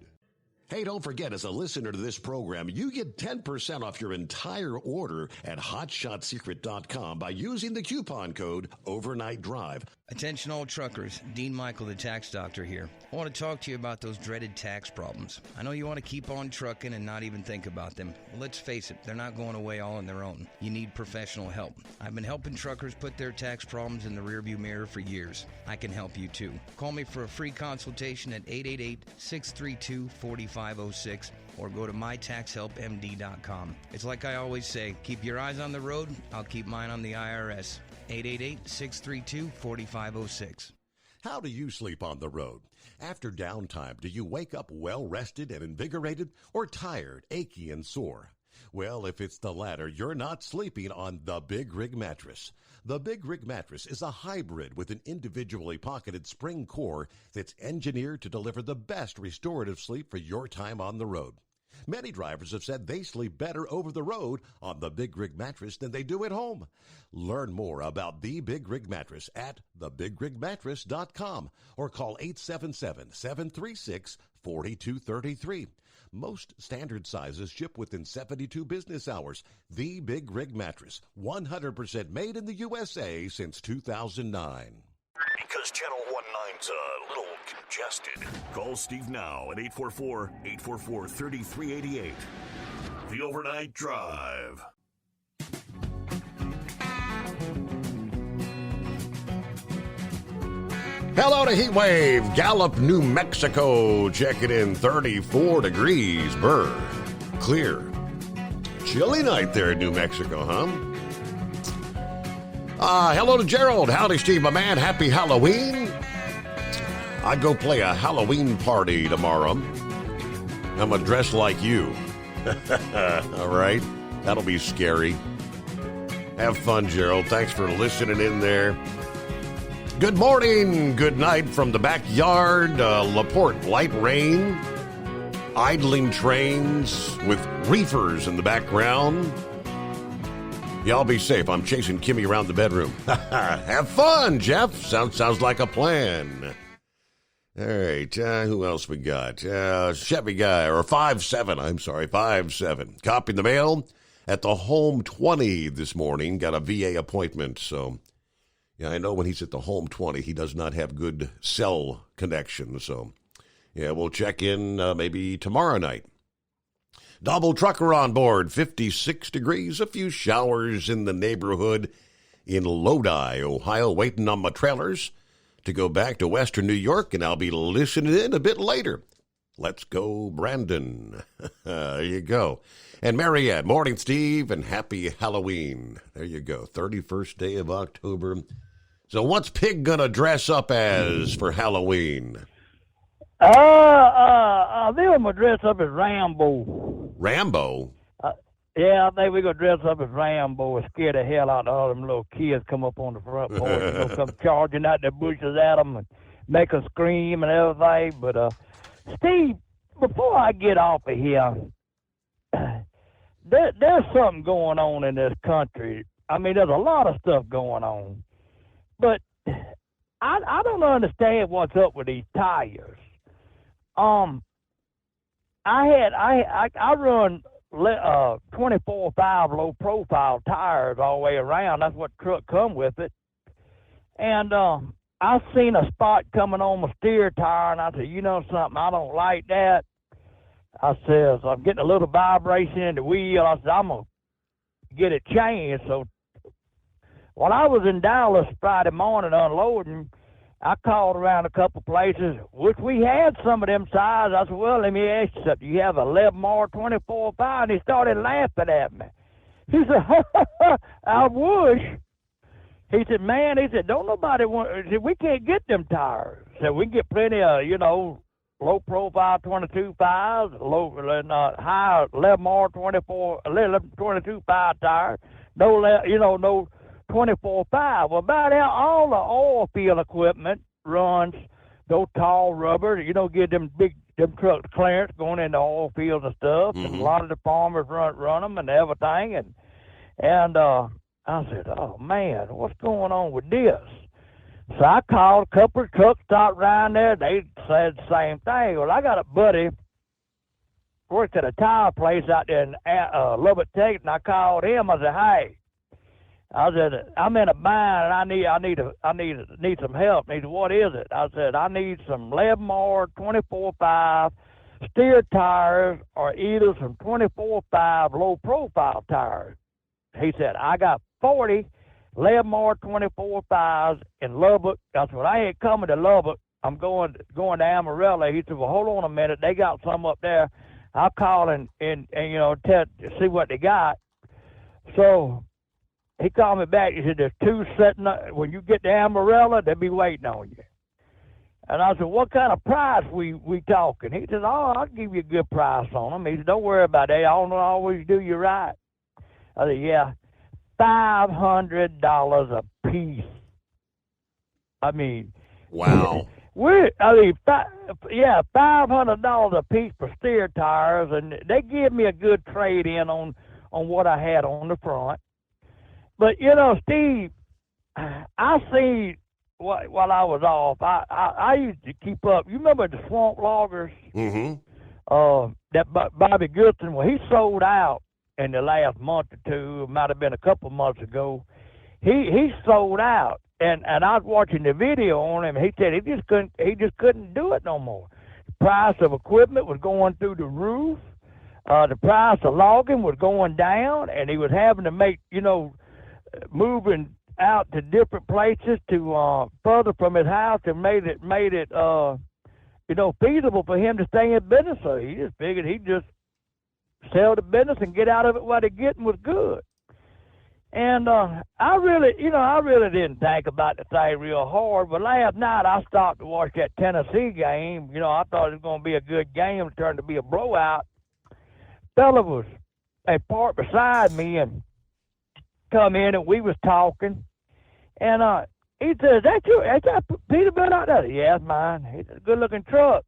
Hey, don't forget, as a listener to this program, you get 10% off your entire order at hotshotsecret.com by using the coupon code Overnight Drive. Attention all truckers, Dean Michael, the tax doctor here. I want to talk to you about those dreaded tax problems. I know you want to keep on trucking and not even think about them. Well, let's face it, they're not going away all on their own. You need professional help. I've been helping truckers put their tax problems in the rearview mirror for years. I can help you too. Call me for a free consultation at 888-632-4506 or go to mytaxhelpmd.com. It's like I always say, keep your eyes on the road, I'll keep mine on the IRS. 888-632-4506. How do you sleep on the road? After downtime, do you wake up well-rested and invigorated or tired, achy, and sore? Well, if it's the latter, you're not sleeping on the Big Rig Mattress. The Big Rig Mattress is a hybrid with an individually pocketed spring core that's engineered to deliver the best restorative sleep for your time on the road. Many drivers have said they sleep better over the road on the Big Rig Mattress than they do at home. Learn more about the Big Rig Mattress at thebigrigmattress.com or call 877-736-4233. Most standard sizes ship within 72 business hours. The Big Rig Mattress, 100% made in the USA since 2009. Because Channel 19's a little congested. Call Steve now at 844-844-3388. The Overnight Drive. Hello to Heatwave, Gallup, New Mexico. Check it in, 34 degrees, Burr. Clear. Chilly night there in New Mexico, huh? Hello to Gerald. Howdy, Steve, my man. Happy Halloween. I go play a Halloween party tomorrow. I'm going to dress like you. All right? That'll be scary. Have fun, Gerald. Thanks for listening in there. Good morning, good night from the backyard. LaPorte, light rain, idling trains with reefers in the background. Y'all be safe. I'm chasing Kimmy around the bedroom. Have fun, Jeff. Sounds like a plan. All right, who else we got? Chevy guy, or 5-7, I'm sorry, 5-7. Copying the mail at the Home 20 this morning. Got a VA appointment, so... Yeah, I know when he's at the Home 20, he does not have good cell connection. So, yeah, we'll check in maybe tomorrow night. Double trucker on board, 56 degrees, a few showers in the neighborhood in Lodi, Ohio, waiting on my trailers to go back to Western New York, and I'll be listening in a bit later. Let's go, Brandon. There you go. And Mariette, morning, Steve, and happy Halloween. There you go, 31st day of October. So what's Pig going to dress up as for Halloween? I think I'm going to dress up as Rambo. Rambo? Yeah, I think we're going to dress up as Rambo and scare the hell out of all them little kids come up on the front porch, come charging out the bushes at them and make them scream and everything. But, Steve, before I get off of here, there's something going on in this country. I mean, there's a lot of stuff going on. But I don't understand what's up with these tires. I run 24/5 low profile tires all the way around. That's what truck come with it. And I seen a spot coming on my steer tire, and I said, you know something, I don't like that. I says, I'm getting a little vibration in the wheel. I said, I'm going to get it changed. So while I was in Dallas Friday morning unloading, I called around a couple places, which we had some of them tires. I said, well, let me ask you something. You have a Lebmar 24/5? And he started laughing at me. He said, I wish. He said, man, don't nobody want, he said, we can't get them tires. He said, we can get plenty of, low profile 22.5s, high Lebmar 22.5 tires, no 24/5. Well, about now, all the oil field equipment runs those tall rubbers. Get them trucks clearance going into oil fields and stuff. Mm-hmm. And a lot of the farmers run them and everything. And I said, oh man, what's going on with this? So I called a couple of truck stops around there. They said the same thing. Well, I got a buddy worked at a tire place out there in Lubbock, Texas, and I called him. I said, "Hey," I said, "I'm in a bind, and I need some help." And he said, "What is it?" I said, "I need some Lebmar 24.5 steer tires, or either some 24.5 low profile tires." He said, "I got 40 Lebmar 24.5s in Lubbock." I said, "Well, I ain't coming to Lubbock. I'm going to Amarillo." He said, "Well, hold on a minute. They got some up there. I'll call and see what they got." So he called me back. He said, "There's two sitting up. When you get to Amarillo, they'll be waiting on you." And I said, "What kind of price we talking?" He said, "Oh, I'll give you a good price on them." He said, "Don't worry about it. They always do you right." I said, "Yeah, $500 a piece." I mean, wow. $500 a piece for steer tires, and they give me a good trade in on what I had on the front. But Steve, I see while I was off, I used to keep up. You remember the Swamp Loggers? Mm-hmm. That Bobby Goodson, well, he sold out in the last month or two. It might have been a couple months ago. He sold out, and I was watching the video on him. He said he just couldn't do it no more. The price of equipment was going through the roof. The price of logging was going down, and he was having to make moving out to different places to further from his house, and made it feasible for him to stay in business. So he just figured he'd just sell the business and get out of it what they're getting was good. And I really didn't think about the thing real hard. But last night I stopped to watch that Tennessee game. I thought it was going to be a good game. It turned to be a blowout. Fella was parked beside me and come in, and we was talking. And he said, "Is that Peterbilt out there?" "Yeah, it's mine." He said, "Good looking truck."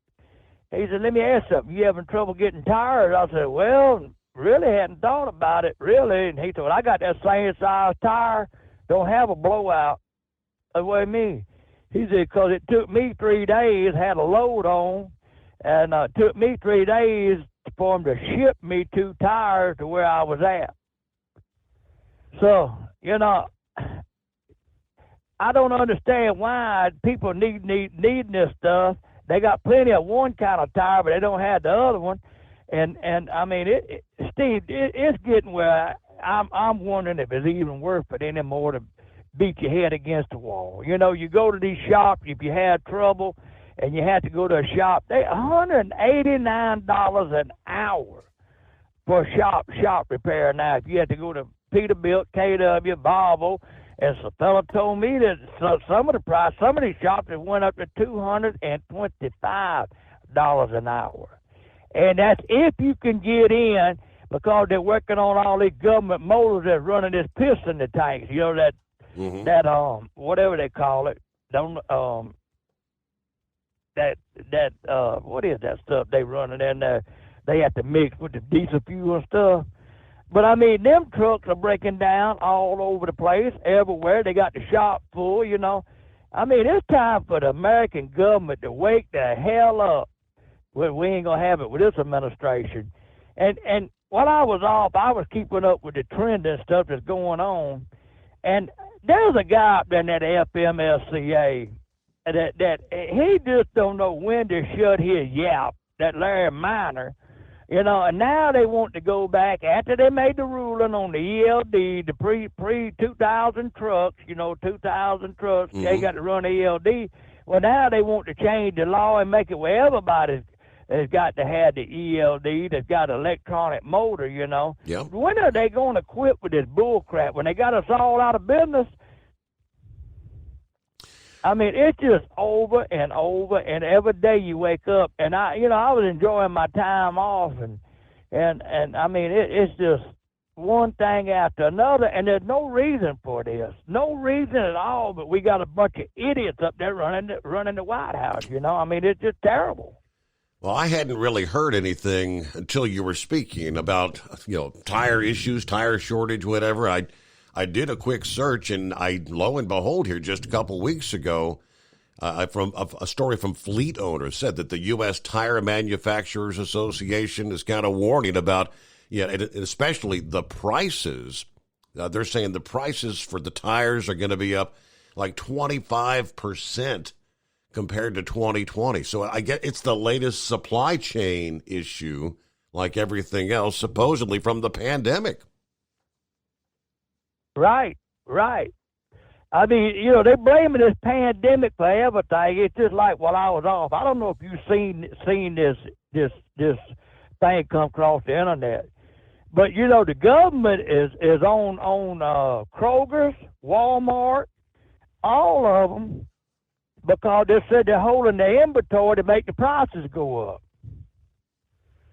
He said, "Let me ask you something. You having trouble getting tires?" I said, "Well, really hadn't thought about it, really." And he said, "Well, I got that same size tire. Don't have a blowout." I said, "What do you mean?" He said, "Because it took me 3 days, had a load on, and it took me 3 days for them to ship me 2 tires to where I was at." So, I don't understand why people need this stuff. They got plenty of one kind of tire, but they don't have the other one. And I mean, Steve, it's getting where I'm wondering if it's even worth it anymore to beat your head against the wall. You go to these shops, if you had trouble and you had to go to a shop, they $189 an hour for shop repair now. If you had to go to Peterbilt, KW, Volvo, and the fellow told me that some of these shops have went up to $225 an hour. And that's if you can get in, because they're working on all these government motors that's running this piss in the tanks. That whatever they call it. What is that stuff they running in there? They have to mix with the diesel fuel and stuff. But I mean, them trucks are breaking down all over the place, everywhere. They got the shop full, I mean, it's time for the American government to wake the hell up. Well, we ain't gonna have it with this administration. And while I was off, I was keeping up with the trend and stuff that's going on. And there's a guy up there in that FMSCA that he just don't know when to shut his yap. That Larry Minor. And now they want to go back after they made the ruling on the ELD, the pre-2000 trucks, 2000 trucks, they got to run ELD. Well, now they want to change the law and make it where everybody has got to have the ELD that's got an electronic motor, Yep. When are they going to quit with this bull crap? When they got us all out of business? I mean, it's just over and over, and every day you wake up, and I was enjoying my time off, and I mean, it's just one thing after another, and there's no reason for this, no reason at all. But we got a bunch of idiots up there running the White House. I mean, it's just terrible. Well, I hadn't really heard anything until you were speaking about tire issues, tire shortage, whatever. I did a quick search, and lo and behold, here just a couple weeks ago, From a story from fleet owners said that the U.S. Tire Manufacturers Association is kind of warning about, especially the prices. They're saying the prices for the tires are going to be up like 25% compared to 2020. So I get it's the latest supply chain issue, like everything else, supposedly from the pandemic. Right. I mean, they're blaming this pandemic for everything. It's just like while I was off. I don't know if you've seen this thing come across the internet, but the government is on Kroger's, Walmart, all of them, because they said they're holding their inventory to make the prices go up.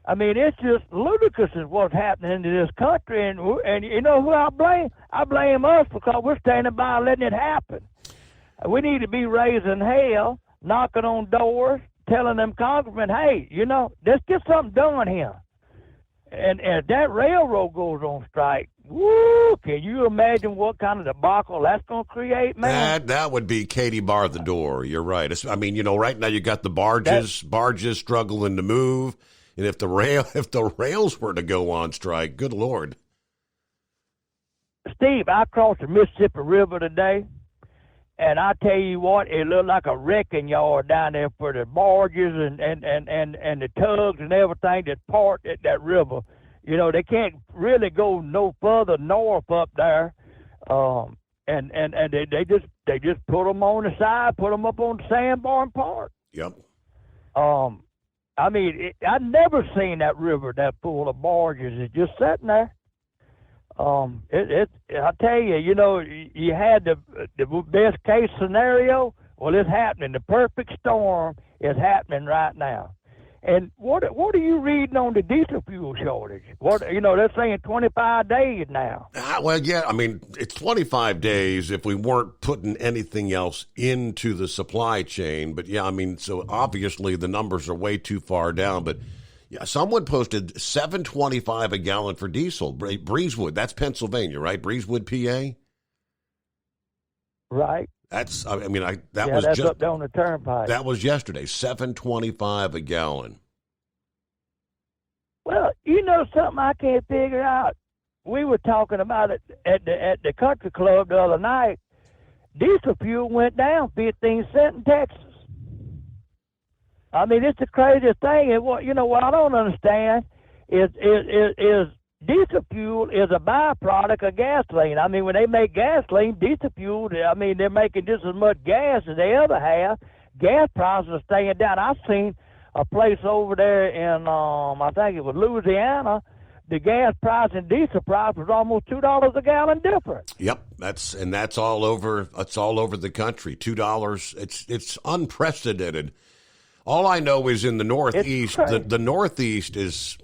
I mean, it's just ludicrous is what's happening in this country, and you know who I blame? I blame us because we're standing by letting it happen. We need to be raising hell, knocking on doors, telling them congressmen, hey, let's get something done here. And if that railroad goes on strike, woo, can you imagine what kind of debacle that's going to create, man? That would be Katie bar the door. You're right. I mean, right now you got the barges struggling to move. And if the rails were to go on strike, good Lord. Steve, I crossed the Mississippi River today, and I tell you what, it looked like a wrecking yard down there for the barges and the tugs and everything that part at that river. They can't really go no further north up there, and they just put them on the side, put them up on the sandbar and park. Yep. I mean, I've never seen that river that full of barges. It's just sitting there. I tell you, you had the best case scenario. Well, it's happening. The perfect storm is happening right now. And what are you reading on the diesel fuel shortage? They're saying 25 days now. Well, yeah, I mean, it's 25 days if we weren't putting anything else into the supply chain. But yeah, I mean, so obviously the numbers are way too far down. But yeah, someone posted $7.25 a gallon for diesel. Breezewood, that's Pennsylvania, right? Breezewood, PA. Right. That's was that's just up there on the turnpike. That was yesterday, $7.25 a gallon. Well, something I can't figure out. We were talking about it at the country club the other night. Diesel fuel went down 15 cents in Texas. I mean, it's the craziest thing. And what I don't understand is diesel fuel is a byproduct of gasoline. I mean, when they make gasoline, diesel fuel, I mean, they're making just as much gas as they ever have. Gas prices are staying down. I've seen a place over there in, I think it was Louisiana, the gas price and diesel price was almost $2 a gallon difference. Yep, that's all over. It's all over the country. $2. It's unprecedented. All I know is in the Northeast, the Northeast is.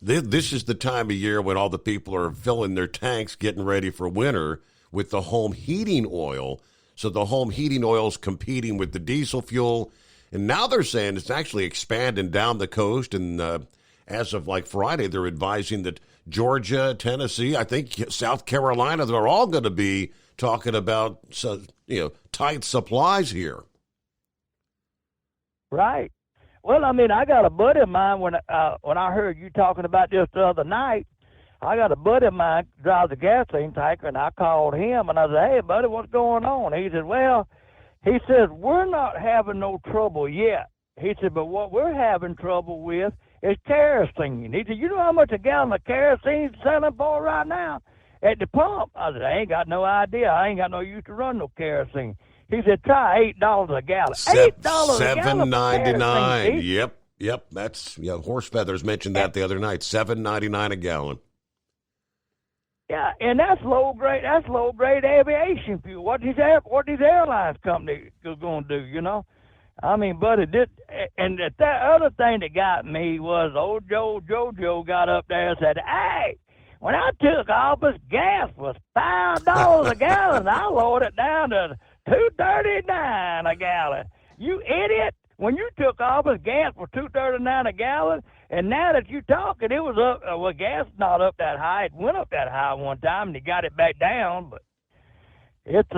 This is the time of year when all the people are filling their tanks, getting ready for winter with the home heating oil. So the home heating oil is competing with the diesel fuel. And now they're saying it's actually expanding down the coast. And as of like Friday, they're advising that Georgia, Tennessee, I think South Carolina, they're all going to be talking about tight supplies here. Right. Well, I mean, I got a buddy of mine when I heard you talking about this the other night. I got a buddy of mine drives a gasoline tanker, and I called him and I said, "Hey, buddy, what's going on?" He said, "Well," he says, "we're not having no trouble yet." He said, "But what we're having trouble with is kerosene." He said, "You know how much a gallon of kerosene is selling for right now at the pump?" I said, "I ain't got no idea. I ain't got no use to run no kerosene." He said, "Try $8 a gallon." $8 a gallon. $7.99. Yep. That's Horse Feathers mentioned that the other night. $7.99 a gallon. Yeah, and that's low grade. That's low grade aviation fuel. What these airlines company is going to do? I mean, but it did. And that other thing that got me was old Jojo got up there and said, "Hey, when I took office, gas was $5 a gallon. I lowered it down to $2.39 a gallon." You idiot! When you took office, gas was $2.39 a gallon, and now that you're talking, it was up. Well, gas is not up that high. It went up that high one time, and he got it back down. But it's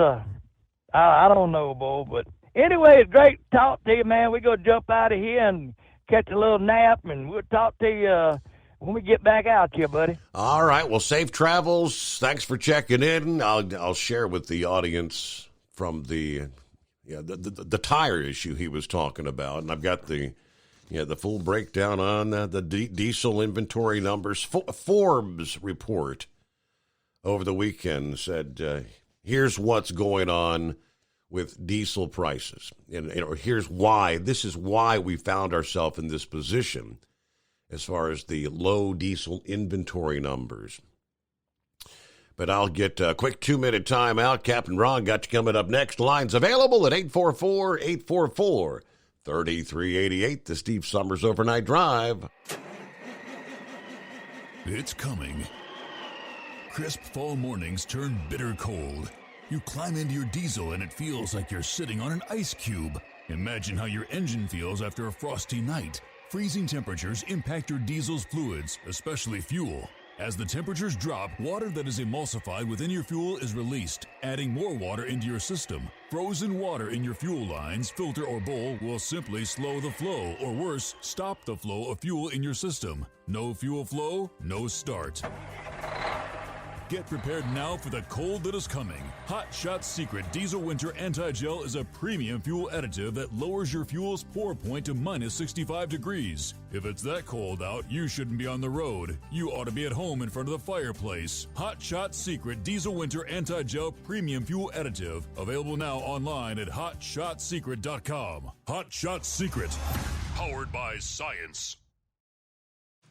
I don't know, Bo. But Anyway, it's great to talk to you, man. We're going to jump out of here and catch a little nap, and we'll talk to you when we get back out here, buddy. All right. Well, safe travels. Thanks for checking in. I'll share with the audience from the tire issue he was talking about, and I've got the full breakdown on the diesel inventory numbers. Forbes report over the weekend said, here's what's going on with diesel prices. And here's why. This is why we found ourselves in this position as far as the low diesel inventory numbers. But I'll get a quick 2-minute timeout. Captain Ron got you coming up next. Lines available at 844-844-3388. The Steve Summers Overnight Drive. It's coming. Crisp fall mornings turn bitter cold. You climb into your diesel and it feels like you're sitting on an ice cube. Imagine how your engine feels after a frosty night. Freezing temperatures impact your diesel's fluids, especially fuel. As the temperatures drop, water that is emulsified within your fuel is released, adding more water into your system. Frozen water in your fuel lines, filter, or bowl will simply slow the flow, or worse, stop the flow of fuel in your system. No fuel flow, no start. Get prepared now for the cold that is coming. Hot Shot Secret Diesel Winter Anti-Gel is a premium fuel additive that lowers your fuel's pour point to minus 65 degrees. If it's that cold out, you shouldn't be on the road. You ought to be at home in front of the fireplace. Hot Shot Secret Diesel Winter Anti-Gel Premium Fuel Additive. Available now online at HotShotSecret.com. Hot Shot Secret. Powered by science.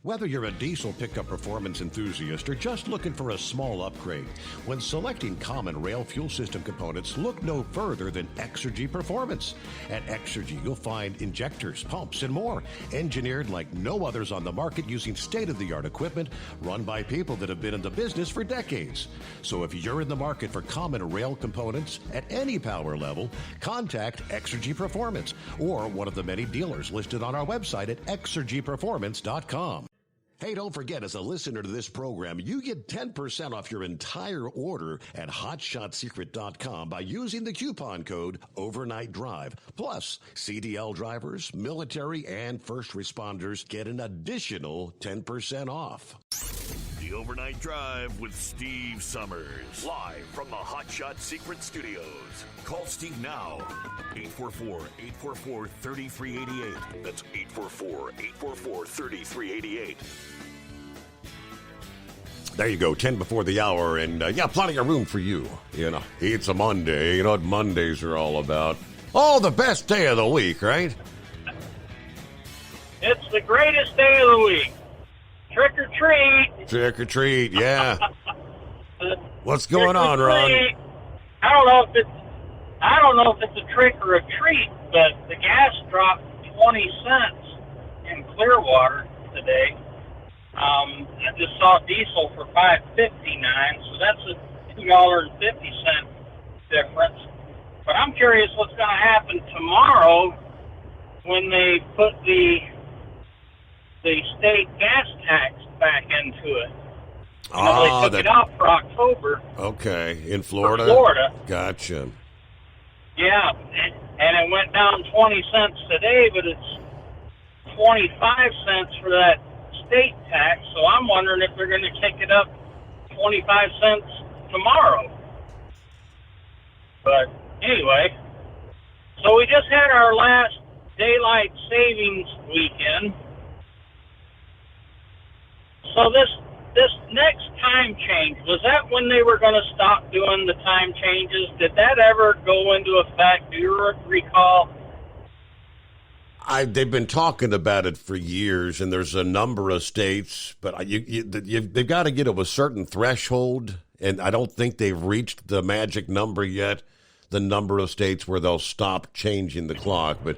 Whether you're a diesel pickup performance enthusiast or just looking for a small upgrade, when selecting common rail fuel system components, look no further than Exergy Performance. At Exergy, you'll find injectors, pumps, and more, engineered like no others on the market using state-of-the-art equipment run by people that have been in the business for decades. So if you're in the market for common rail components at any power level, contact Exergy Performance or one of the many dealers listed on our website at exergyperformance.com. Hey, don't forget, as a listener to this program, you get 10% off your entire order at HotShotSecret.com by using the coupon code Overnight Drive. Plus, CDL drivers, military, and first responders get an additional 10% off. The Overnight Drive with Steve Summers. Live from the Hot Shot Secret Studios. Call Steve now. 844-844-3388. That's 844-844-3388. There you go, 10 before the hour, and plenty of room for you. You know, it's a Monday. You know what Mondays are all about. Oh, the best day of the week, right? It's the greatest day of the week. Trick or treat. Trick or treat, yeah. What's going on, Ron? I don't know if it's a trick or a treat, but the gas dropped 20 cents in Clearwater today. I just saw diesel for $5.59, so that's a $2.50 difference. But I'm curious what's going to happen tomorrow when they put the state gas tax back into it. They took it out for October. Okay, in Florida? For Florida. Gotcha. Yeah, and it went down 20 cents today, but it's 25 cents for that state tax, so I'm wondering if they're going to kick it up 25 cents tomorrow. But anyway, so we just had our last daylight savings weekend. So this next time change, was that when they were going to stop doing the time changes? Did that ever go into effect? Do you recall? They've been talking about it for years, and there's a number of states, but they've got to get to a certain threshold, and I don't think they've reached the magic number yet, the number of states where they'll stop changing the clock. But,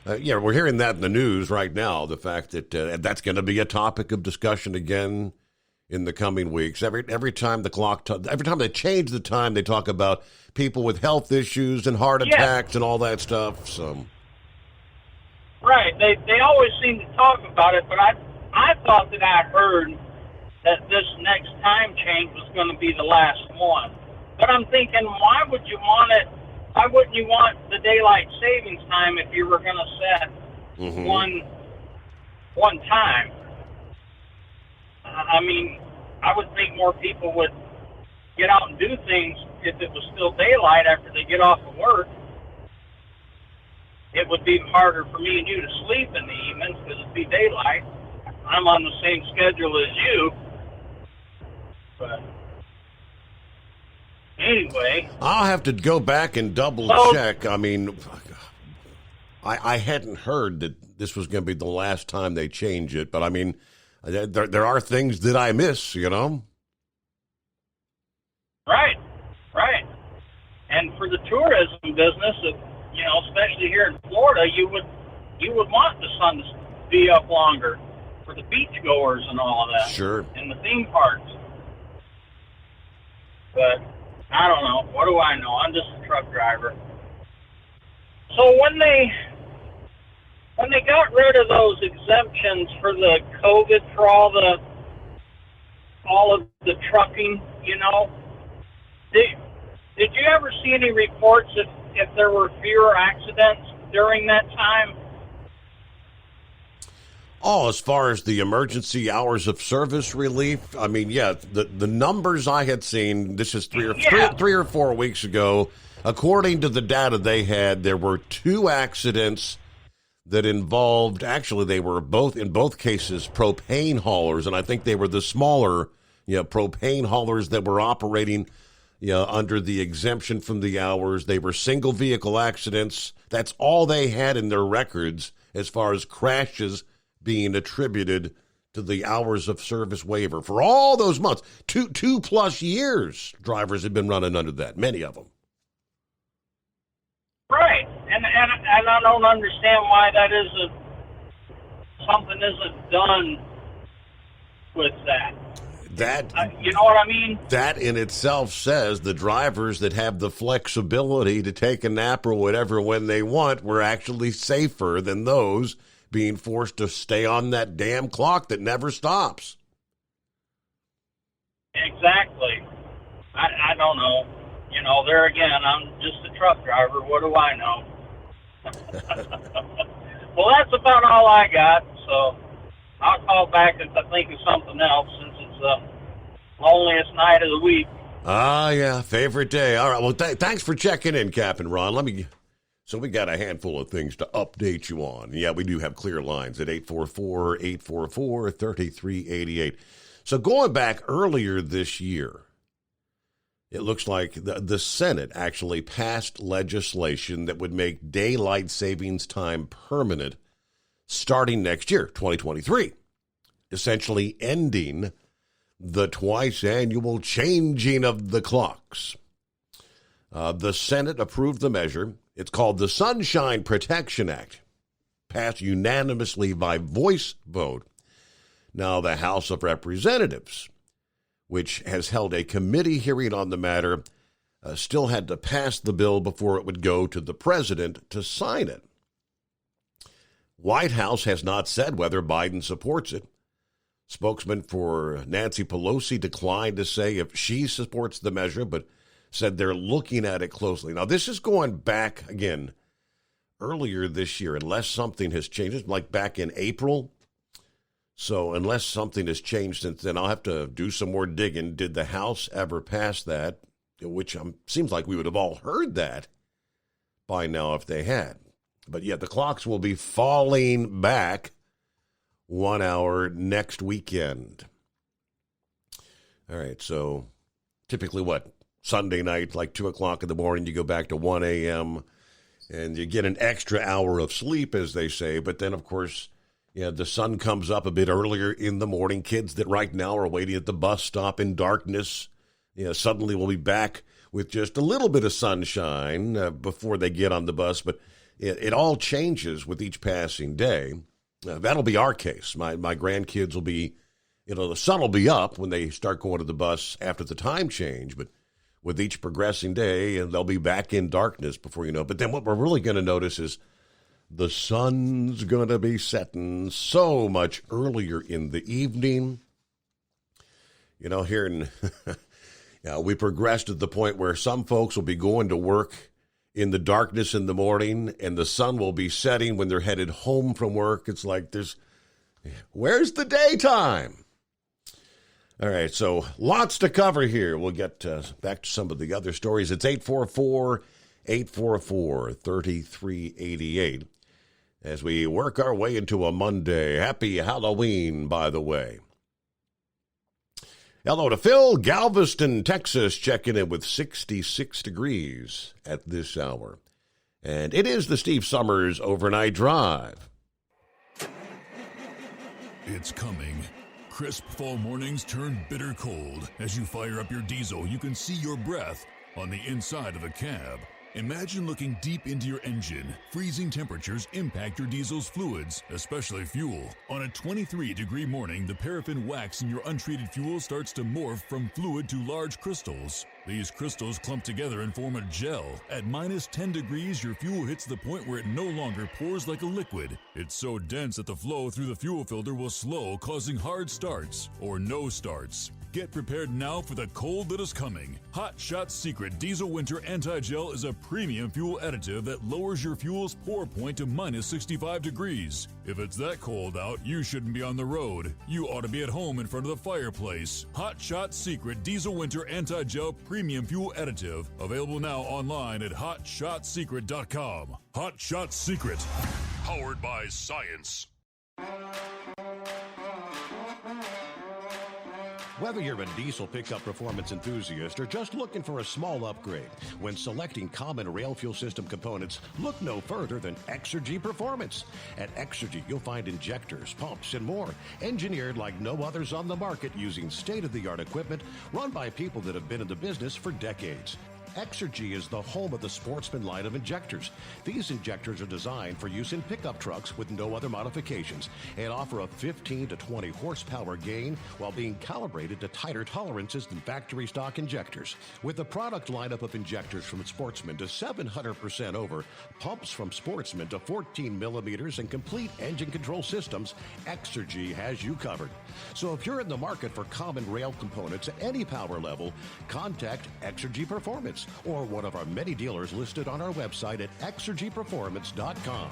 we're hearing that in the news right now, the fact that that's going to be a topic of discussion again in the coming weeks. Every time every time they change the time, they talk about people with health issues and heart attacks and all that stuff, so... Right. They always seem to talk about it, but I thought that I heard that this next time change was going to be the last one. But I'm thinking, why would you want it? Why wouldn't you want the daylight savings time if you were going to set one time. I mean, I would think more people would get out and do things if it was still daylight after they get off of work. It would be harder for me and you to sleep in the evenings because it'd be daylight. I'm on the same schedule as you. But anyway. I'll have to go back and double check. I mean, I hadn't heard that this was going to be the last time they change it, but I mean, there are things that I miss, you know? Right. And for the tourism business, you know, especially here in Florida, you would want the sun to be up longer for the beachgoers and all of that. Sure. And the theme parks. But I don't know. What do I know? I'm just a truck driver. So when they got rid of those exemptions for the COVID, for all of the trucking, you know, did you ever see any reports if there were fewer accidents during that time? Oh, as far as the emergency hours of service relief, I mean, yeah, the numbers I had seen, this is three or 4 weeks ago, according to the data they had, there were 2 accidents that involved, actually they were in both cases propane haulers, and I think they were the smaller propane haulers that were operating under the exemption from the hours. They were single vehicle accidents. That's all they had in their records as far as crashes being attributed to the hours of service waiver. For all those months, 2+ years, drivers had been running under that, many of them. Right, and I don't understand why something isn't done with that. You know what I mean? That in itself says the drivers that have the flexibility to take a nap or whatever when they want were actually safer than those being forced to stay on that damn clock that never stops. Exactly. I don't know. You know, there again, I'm just a truck driver. What do I know? Well, that's about all I got, so I'll call back if I think of something else, since it's the loneliest night of the week. Ah, yeah, favorite day. All right, well, thanks for checking in, Captain Ron. So we got a handful of things to update you on. Yeah, we do have clear lines at 844-844-3388. So going back earlier this year, it looks like the Senate actually passed legislation that would make daylight savings time permanent starting next year, 2023, essentially ending the twice annual changing of the clocks. The Senate approved the measure. It's called the Sunshine Protection Act, passed unanimously by voice vote. Now, the House of Representatives, which has held a committee hearing on the matter, still had to pass the bill before it would go to the president to sign it. White House has not said whether Biden supports it. Spokesman for Nancy Pelosi declined to say if she supports the measure, but said they're looking at it closely. Now, this is going back, again, earlier this year, unless something has changed, like back in April. So unless something has changed since then, I'll have to do some more digging. Did the House ever pass that? Which seems like we would have all heard that by now if they had. But yeah, the clocks will be falling back 1 hour next weekend. All right, so typically Sunday night, like 2 o'clock in the morning, you go back to 1 a.m. and you get an extra hour of sleep, as they say. But then, of course, the sun comes up a bit earlier in the morning. Kids that right now are waiting at the bus stop in darkness, suddenly will be back with just a little bit of sunshine before they get on the bus. But it all changes with each passing day. That'll be our case. My grandkids will be, the sun will be up when they start going to the bus after the time change. But with each progressing day, and they'll be back in darkness before you know it. But then what we're really going to notice is the sun's going to be setting so much earlier in the evening. Here in, we progressed to the point where some folks will be going to work in the darkness in the morning, and the sun will be setting when they're headed home from work. It's like where's the daytime? All right, so lots to cover here. We'll get back to some of the other stories. It's 844-844-3388 as we work our way into a Monday. Happy Halloween, by the way. Hello to Phil, Galveston, Texas, checking in with 66 degrees at this hour. And it is the Steve Summers Overnight Drive. It's coming. Crisp fall mornings turn bitter cold. As you fire up your diesel, you can see your breath on the inside of the cab. Imagine looking deep into your engine. Freezing temperatures impact your diesel's fluids, especially fuel. On a 23-degree morning, the paraffin wax in your untreated fuel starts to morph from fluid to large crystals. These crystals clump together and form a gel. At minus 10 degrees, your fuel hits the point where it no longer pours like a liquid. It's so dense that the flow through the fuel filter will slow, causing hard starts or no starts. Get prepared now for the cold that is coming. Hot Shot Secret Diesel Winter Anti-Gel is a premium fuel additive that lowers your fuel's pour point to minus 65 degrees. If it's that cold out, you shouldn't be on the road. You ought to be at home in front of the fireplace. Hot Shot Secret Diesel Winter Anti-Gel Premium Fuel Additive. Available now online at HotShotSecret.com. Hot Shot Secret. Powered by science. Whether you're a diesel pickup performance enthusiast or just looking for a small upgrade, when selecting common rail fuel system components, look no further than Exergy Performance. At Exergy, you'll find injectors, pumps, and more, engineered like no others on the market using state-of-the-art equipment run by people that have been in the business for decades. Exergy is the home of the Sportsman line of injectors. These injectors are designed for use in pickup trucks with no other modifications and offer a 15 to 20 horsepower gain while being calibrated to tighter tolerances than factory stock injectors. With a product lineup of injectors from Sportsman to 700% over, pumps from Sportsman to 14 millimeters, and complete engine control systems, Exergy has you covered. So if you're in the market for common rail components at any power level, contact Exergy Performance or one of our many dealers listed on our website at exergyperformance.com.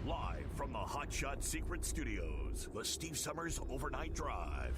Live from the Hot Shot Secret Studios, the Steve Summers Overnight Drive.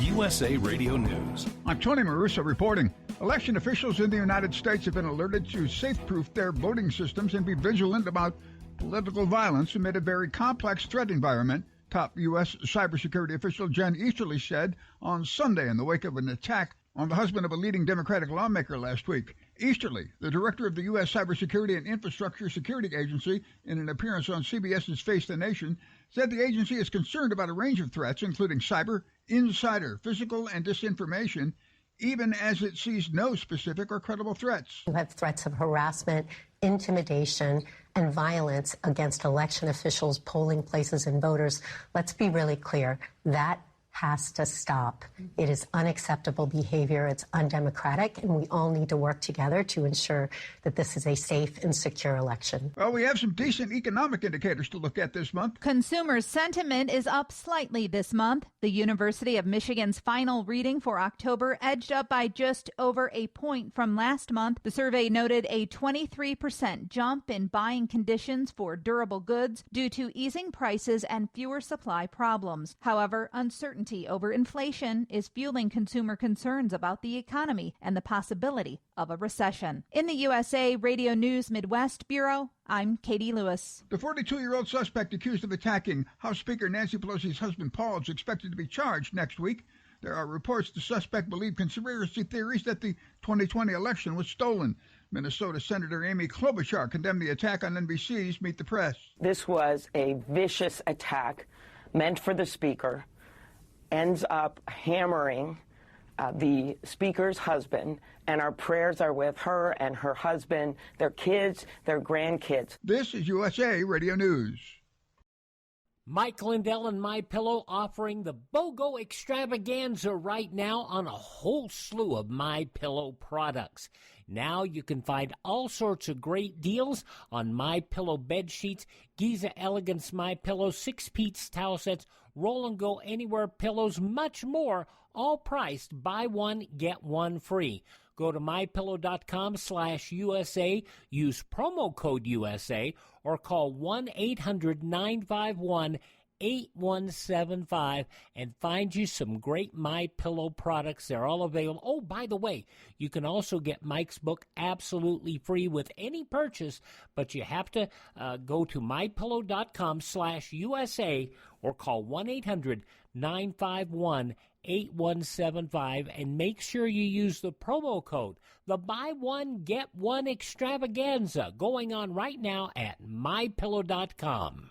USA Radio News. I'm Tony Marusa reporting. Election officials in the United States have been alerted to safe-proof their voting systems and be vigilant about political violence amid a very complex threat environment, top U.S. cybersecurity official Jen Easterly said on Sunday in the wake of an attack on the husband of a leading Democratic lawmaker last week. Easterly, the director of the U.S. Cybersecurity and Infrastructure Security Agency, in an appearance on CBS's Face the Nation, said the agency is concerned about a range of threats, including cyber, insider, physical, and disinformation, even as it sees no specific or credible threats. You have threats of harassment, intimidation, and violence against election officials, polling places, and voters. Let's be really clear. That has to stop. It is unacceptable behavior. It's undemocratic, and we all need to work together to ensure that this is a safe and secure election. Well, we have some decent economic indicators to look at this month. Consumer sentiment is up slightly this month. The University of Michigan's final reading for October edged up by just over a point from last month. The survey noted a 23% jump in buying conditions for durable goods due to easing prices and fewer supply problems. However, uncertainty over inflation is fueling consumer concerns about the economy and the possibility of a recession. In the USA Radio News Midwest Bureau, I'm Katie Lewis. The 42-year-old suspect accused of attacking House Speaker Nancy Pelosi's husband Paul is expected to be charged next week. There are reports the suspect believed conspiracy theories that the 2020 election was stolen. Minnesota Senator Amy Klobuchar condemned the attack on NBC's Meet the Press. This was a vicious attack meant for the speaker, ends up hammering the speaker's husband, and our prayers are with her and her husband, their kids, their grandkids. This is USA Radio News. Mike Lindell and MyPillow offering the BOGO extravaganza right now on a whole slew of MyPillow products. Now you can find all sorts of great deals on MyPillow bed sheets, Giza Elegance MyPillow, 6-piece towel sets, Roll and Go Anywhere pillows, much more, all priced buy one, get one free. Go to mypillow.com/USA, use promo code USA, or call 1-800-951-8175 and find you some great MyPillow products. They're all available. Oh, by the way, you can also get Mike's book absolutely free with any purchase, but you have to go to mypillow.com/USA or call 1-800-951-8175 and make sure you use the promo code. The buy one, get one extravaganza going on right now at mypillow.com.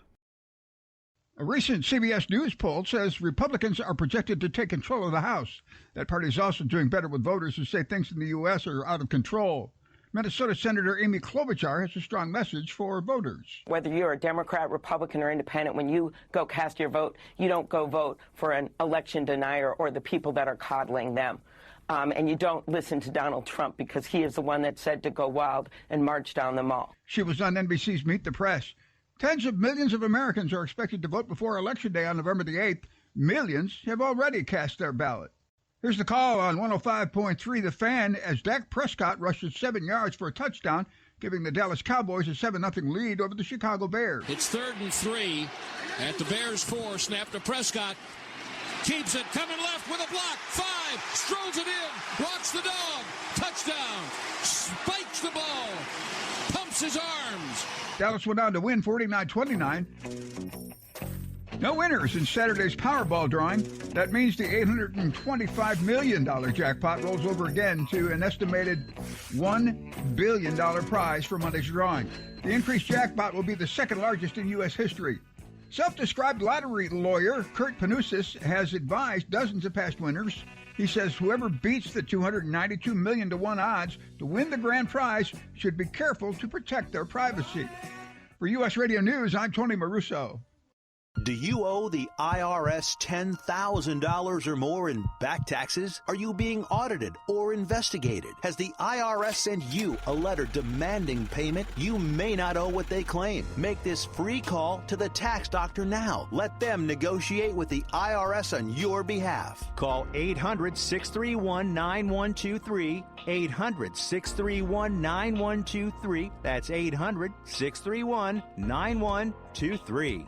A recent CBS News poll says Republicans are projected to take control of the House. That party is also doing better with voters who say things in the U.S. are out of control. Minnesota Senator Amy Klobuchar has a strong message for voters. Whether you're a Democrat, Republican, or independent, when you go cast your vote, you don't go vote for an election denier or the people that are coddling them. And you don't listen to Donald Trump because he is the one that said to go wild and march down the mall. She was on NBC's Meet the Press. Tens of millions of Americans are expected to vote before Election Day on November the 8th. Millions have already cast their ballot. Here's the call on 105.3 The Fan as Dak Prescott rushes 7 yards for a touchdown, giving the Dallas Cowboys a 7-0 lead over the Chicago Bears. It's 3rd and 3 at the Bears 4. Snap to Prescott. Keeps it, coming left with a block. 5, strolls it in, walks the dog. Touchdown, spikes the ball, pumps his arms. Dallas went on to win 49-29. No winners in Saturday's Powerball drawing. That means the $825 million jackpot rolls over again to an estimated $1 billion prize for Monday's drawing. The increased jackpot will be the second largest in U.S. history. Self-described lottery lawyer Kurt Panousis has advised dozens of past winners. He says whoever beats the $292 million to 1 odds to win the grand prize should be careful to protect their privacy. For U.S. Radio News, I'm Tony Maruso. Do you owe the IRS $10,000 or more in back taxes? Are you being audited or investigated? Has the IRS sent you a letter demanding payment? You may not owe what they claim. Make this free call to the tax doctor now. Let them negotiate with the IRS on your behalf. Call 800-631-9123. 800-631-9123. That's 800-631-9123.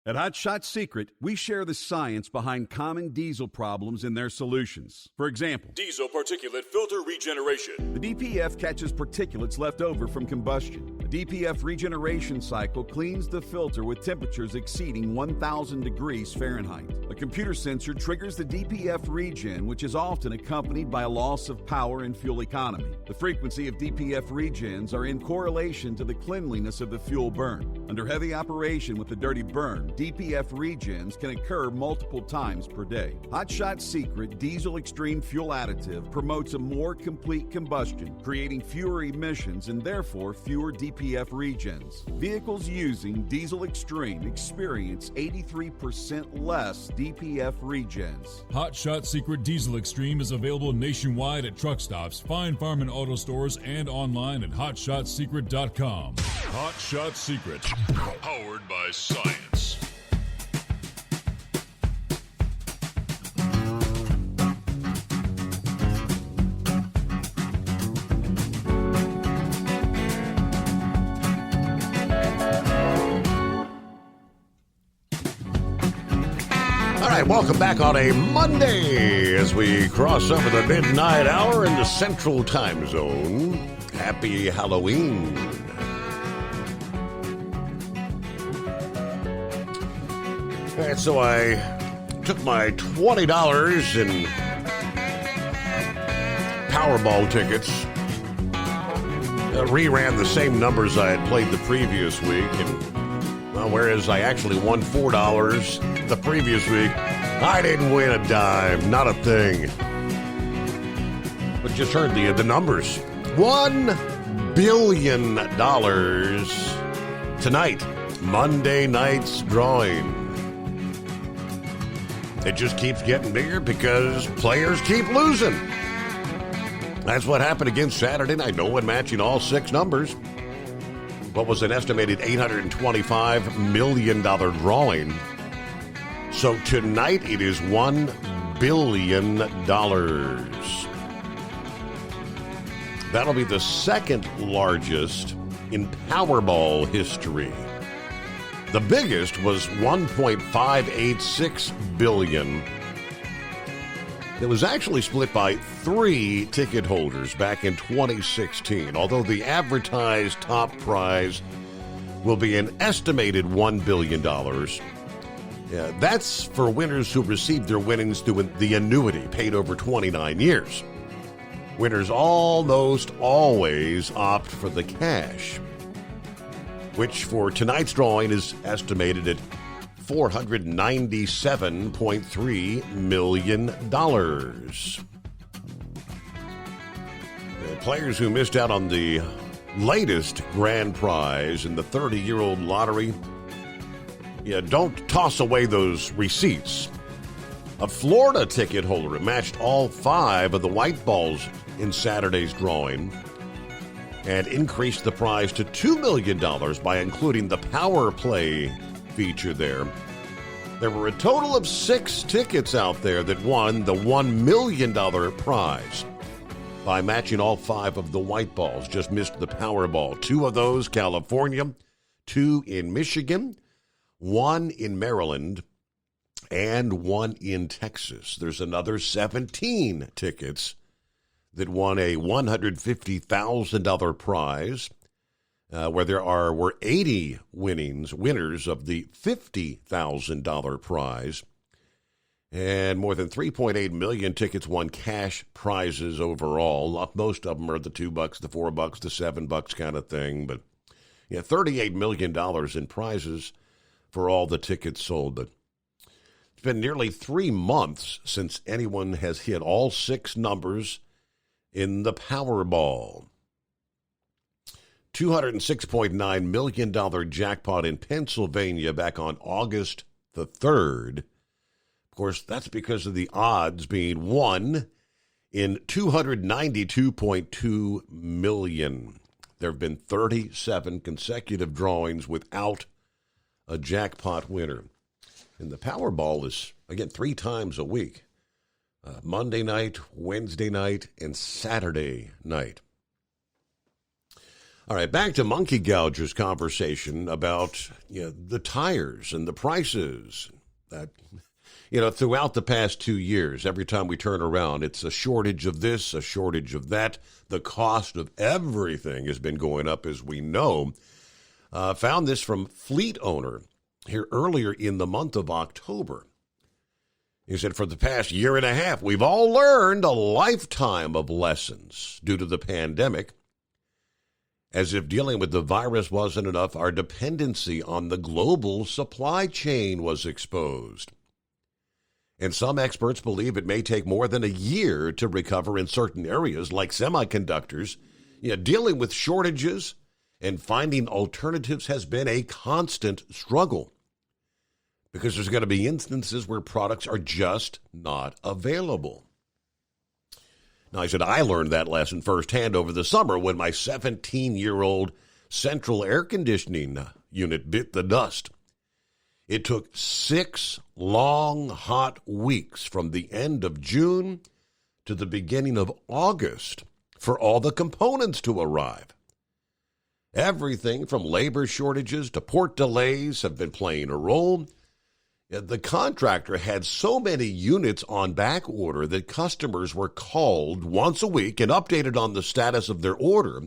At Hot Shot Secret, we share the science behind common diesel problems and their solutions. For example, diesel particulate filter regeneration. The DPF catches particulates left over from combustion. The DPF regeneration cycle cleans the filter with temperatures exceeding 1,000 degrees Fahrenheit. A computer sensor triggers the DPF regen, which is often accompanied by a loss of power and fuel economy. The frequency of DPF regens are in correlation to the cleanliness of the fuel burn. Under heavy operation with the dirty burn, DPF regens can occur multiple times per day. Hot Shot Secret Diesel Extreme Fuel Additive promotes a more complete combustion, creating fewer emissions and therefore fewer DPF regens. Vehicles using Diesel Extreme experience 83% less DPF regens. Hot Shot Secret Diesel Extreme is available nationwide at truck stops, Fine Farm and auto stores, and online at hotshotsecret.com. Hot Shot Secret, powered by science. All right, welcome back on a Monday as we cross over the midnight hour in the Central Time Zone. Happy Halloween. And so I took my $20 in Powerball tickets, reran the same numbers I had played the previous week, and well, whereas I actually won $4 the previous week, I didn't win a dime, not a thing. But just heard the numbers. $1 billion tonight, Monday night's drawing. It just keeps getting bigger because players keep losing. That's what happened again Saturday night. No one matching all 6 numbers. What was an estimated $825 million drawing. So tonight it is $1 billion. That'll be the second largest in Powerball history. The biggest was $1.586 billion. It was actually split by 3 ticket holders back in 2016, although the advertised top prize will be an estimated $1 billion. That's for winners who received their winnings through the annuity paid over 29 years. Winners almost always opt for the cash, which for tonight's drawing is estimated at $497.3 million. Players who missed out on the latest grand prize in the 30-year-old lottery, don't toss away those receipts. A Florida ticket holder matched all 5 of the white balls in Saturday's drawing and increased the prize to $2 million by including the power play feature there. There were a total of 6 tickets out there that won the $1 million prize by matching all 5 of the white balls. Just missed the Powerball. 2 of those, California, 2 in Michigan, 1 in Maryland, and 1 in Texas. There's another 17 tickets that won a $150,000 prize, where there were 80 winners of the $50,000 prize, and more than 3.8 million tickets won cash prizes overall. Most of them are the $2, the $4, the $7 kind of thing, but $38 million in prizes for all the tickets sold. But it's been nearly 3 months since anyone has hit all 6 numbers in the Powerball. $206.9 million jackpot in Pennsylvania back on August the 3rd. Of course, that's because of the odds being 1 in 292.2 million. There have been 37 consecutive drawings without a jackpot winner. And the Powerball is, again, 3 times a week. Monday night, Wednesday night, and Saturday night. All right, back to Monkey Gouger's conversation about the tires and the prices. Throughout the past 2 years, every time we turn around, it's a shortage of this, a shortage of that. The cost of everything has been going up, as we know. Found this from Fleet Owner here earlier in the month of October. He said, for the past year and a half, we've all learned a lifetime of lessons due to the pandemic. As if dealing with the virus wasn't enough, our dependency on the global supply chain was exposed. And some experts believe it may take more than a year to recover in certain areas, like semiconductors. Dealing with shortages and finding alternatives has been a constant struggle, because there's going to be instances where products are just not available. Now, I said I learned that lesson firsthand over the summer when my 17-year-old central air conditioning unit bit the dust. It took 6 long, hot weeks from the end of June to the beginning of August for all the components to arrive. Everything from labor shortages to port delays have been playing a role. The contractor had so many units on back order that customers were called once a week and updated on the status of their order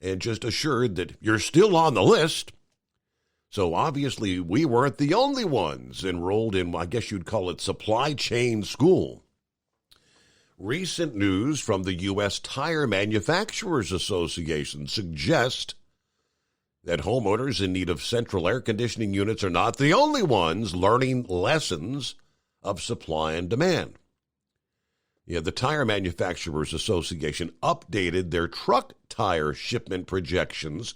and just assured that you're still on the list. So obviously we weren't the only ones enrolled in, I guess you'd call it, supply chain school. Recent news from the U.S. Tire Manufacturers Association suggests that homeowners in need of central air conditioning units are not the only ones learning lessons of supply and demand. The Tire Manufacturers Association updated their truck tire shipment projections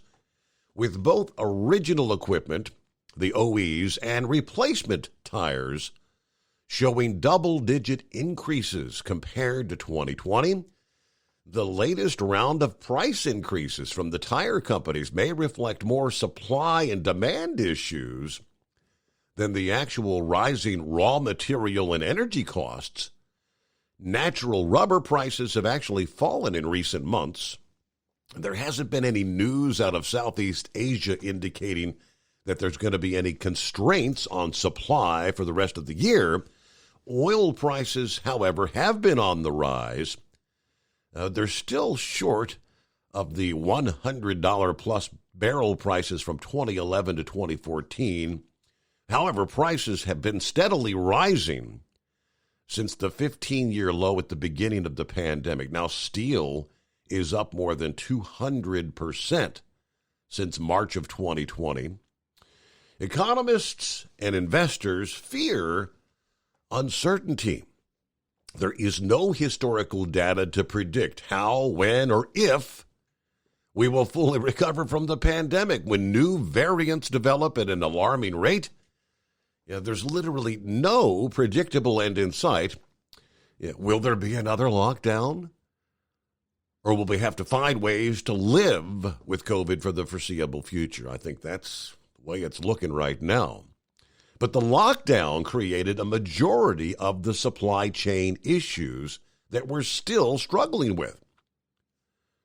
with both original equipment, the OEs, and replacement tires, showing double-digit increases compared to 2020. the latest round of price increases from the tire companies may reflect more supply and demand issues than the actual rising raw material and energy costs. Natural rubber prices have actually fallen in recent months. There hasn't been any news out of Southeast Asia indicating that there's going to be any constraints on supply for the rest of the year. Oil prices, however, have been on the rise. They're still short of the $100 plus barrel prices from 2011 to 2014. However, prices have been steadily rising since the 15-year low at the beginning of the pandemic. Now, steel is up more than 200% since March of 2020. Economists and investors fear uncertainty. There is no historical data to predict how, when, or if we will fully recover from the pandemic. When new variants develop at an alarming rate, there's literally no predictable end in sight. Will there be another lockdown? Or will we have to find ways to live with COVID for the foreseeable future? I think that's the way it's looking right now. But the lockdown created a majority of the supply chain issues that we're still struggling with.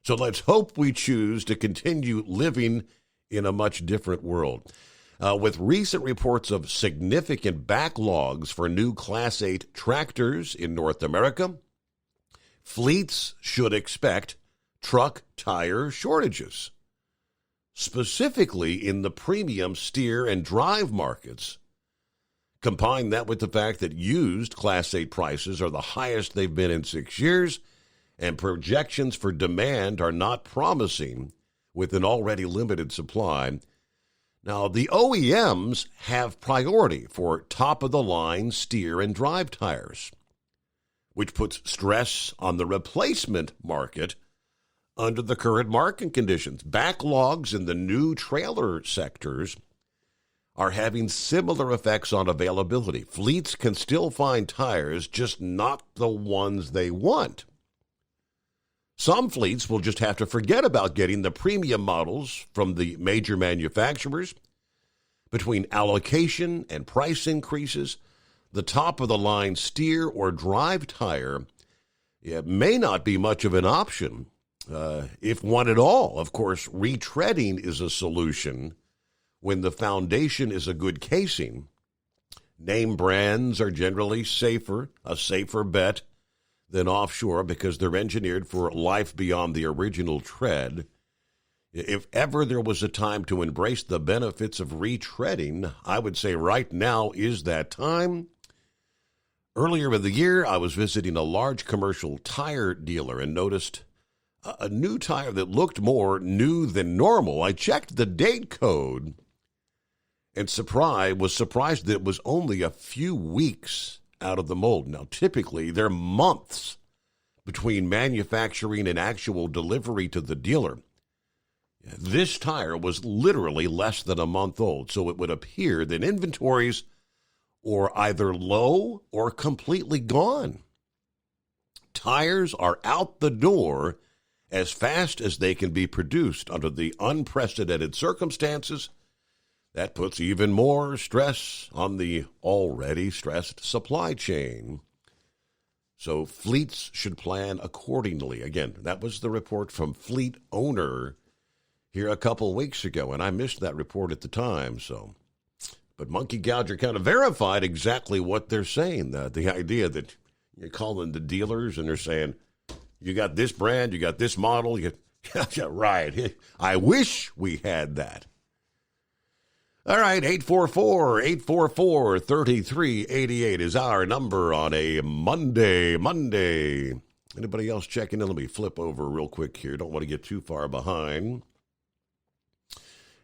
So let's hope we choose to continue living in a much different world. With recent reports of significant backlogs for new Class 8 tractors in North America, fleets should expect truck tire shortages, specifically in the premium steer and drive markets. Combine that with the fact that used Class 8 prices are the highest they've been in 6 years, and projections for demand are not promising with an already limited supply. Now, the OEMs have priority for top-of-the-line steer and drive tires, which puts stress on the replacement market under the current market conditions. Backlogs in the new trailer sectors are having similar effects on availability. Fleets can still find tires, just not the ones they want. Some fleets will just have to forget about getting the premium models from the major manufacturers. Between allocation and price increases, the top-of-the-line steer or drive tire may not be much of an option, if one at all. Of course, retreading is a solution when the foundation is a good casing. Name brands are generally a safer bet than offshore because they're engineered for life beyond the original tread. If ever there was a time to embrace the benefits of retreading, I would say right now is that time. Earlier in the year, I was visiting a large commercial tire dealer and noticed a new tire that looked more new than normal. I checked the date code and was surprised that it was only a few weeks out of the mold. Now, typically, there are months between manufacturing and actual delivery to the dealer. This tire was literally less than a month old, so it would appear that inventories are either low or completely gone. Tires are out the door as fast as they can be produced under the unprecedented circumstances. That puts even more stress on the already stressed supply chain. So fleets should plan accordingly. Again, that was the report from Fleet Owner here a couple weeks ago, and I missed that report at the time. But Monkey Gouger kind of verified exactly what they're saying, the idea that you're calling the dealers and they're saying, you got this brand, you got this model. Right. I wish we had that. All right, 844-844-3388 is our number on a Monday. Anybody else checking in? Let me flip over real quick here. Don't want to get too far behind.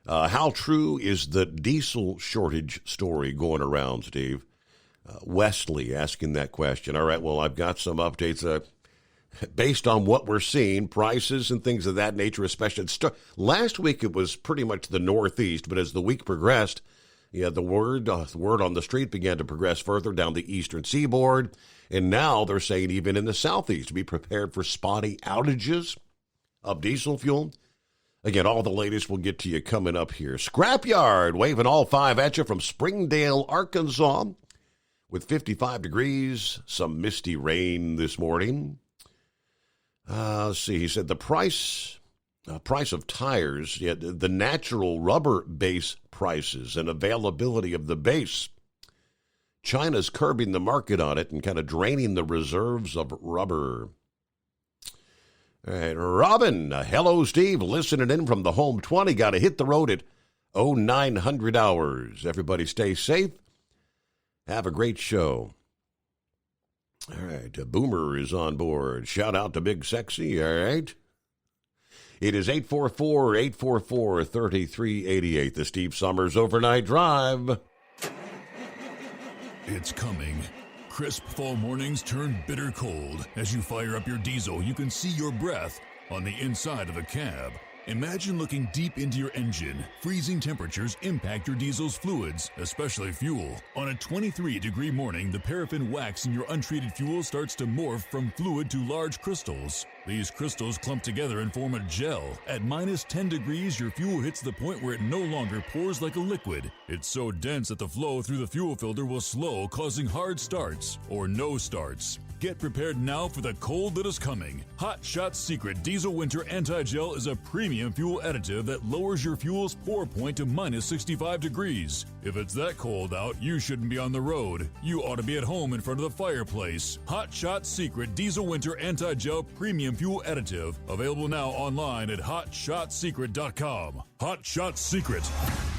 How true is the diesel shortage story going around, Steve? Wesley asking that question. All right, well, I've got some updates. Based on what we're seeing, prices and things of that nature, especially last week it was pretty much the Northeast, but as the week progressed, Yeah, the word on the street began to progress further down the eastern seaboard, and now they're saying even in the southeast to be prepared for spotty outages of diesel fuel. Again, all the latest we'll get to you coming up here. Scrapyard waving all five at you from Springdale, Arkansas, with 55 degrees, some misty rain this morning. Let's see, he said the price of tires, the natural rubber base prices and availability of the base. China's curbing the market on it and kind of draining the reserves of rubber. All right, Robin, hello, Steve, listening in from the home 20. Got to hit the road at 0900 hours. Everybody stay safe. Have a great show. All right, Boomer is on board. Shout out to Big Sexy, all right? It is 844-844-3388, the Steve Summers Overnight Drive. It's coming. Crisp fall mornings turn bitter cold. As you fire up your diesel, you can see your breath on the inside of the cab. Imagine looking deep into your engine. Freezing temperatures impact your diesel's fluids, especially fuel. On a 23-degree morning, the paraffin wax in your untreated fuel starts to morph from fluid to large crystals. These crystals clump together and form a gel. At minus 10 degrees, your fuel hits the point where it no longer pours like a liquid. It's so dense that the flow through the fuel filter will slow, causing hard starts or no starts. Get prepared now for the cold that is coming. Hot Shot Secret Diesel Winter Anti-Gel is a premium fuel additive that lowers your fuel's pour point to minus 65 degrees. If it's that cold out, you shouldn't be on the road. You ought to be at home in front of the fireplace. Hot Shot Secret Diesel Winter Anti-Gel Premium Fuel Additive. Available now online at HotShotSecret.com. Hot Shot Secret.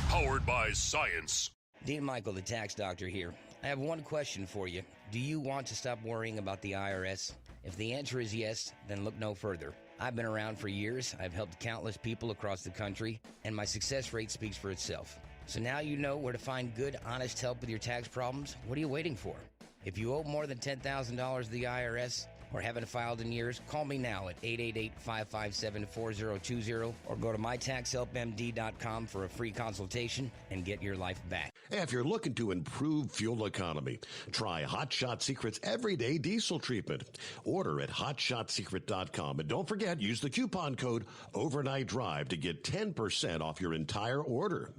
Powered by science. Dean Michael, the tax doctor here. I have one question for you. Do you want to stop worrying about the IRS? If the answer is yes, then look no further. I've been around for years. I've helped countless people across the country, and my success rate speaks for itself. So now you know where to find good, honest help with your tax problems. What are you waiting for? If you owe more than $10,000 to the IRS or haven't filed in years, call me now at 888-557-4020 or go to mytaxhelpmd.com for a free consultation and get your life back. If you're looking to improve fuel economy, try Hot Shot Secret's Everyday Diesel Treatment. Order at hotshotsecret.com. And don't forget, use the coupon code Overnight Drive to get 10% off your entire order.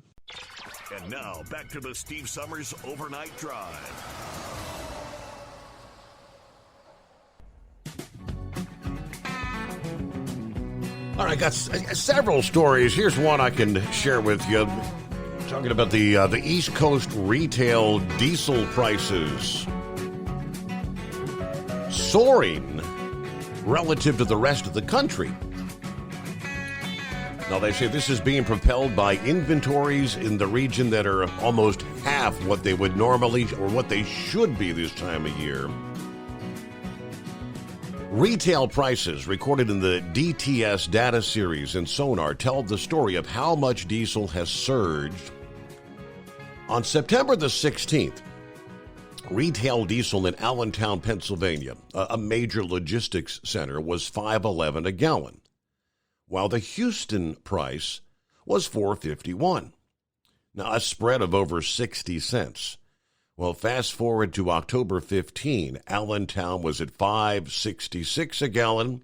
And now, back to the Steve Summers Overnight Drive. All right, got several stories. Here's one I can share with you. Talking about the East Coast retail diesel prices soaring relative to the rest of the country. Now, they say this is being propelled by inventories in the region that are almost half what they would normally or what they should be this time of year. Retail prices recorded in the DTS data series in Sonar tell the story of how much diesel has surged. On September the 16th, retail diesel in Allentown, Pennsylvania, a major logistics center, was $5.11 a gallon, while the Houston price was $4.51. Now, a spread of over 60 cents. Well, fast forward to October 15, Allentown was at $5.66 a gallon.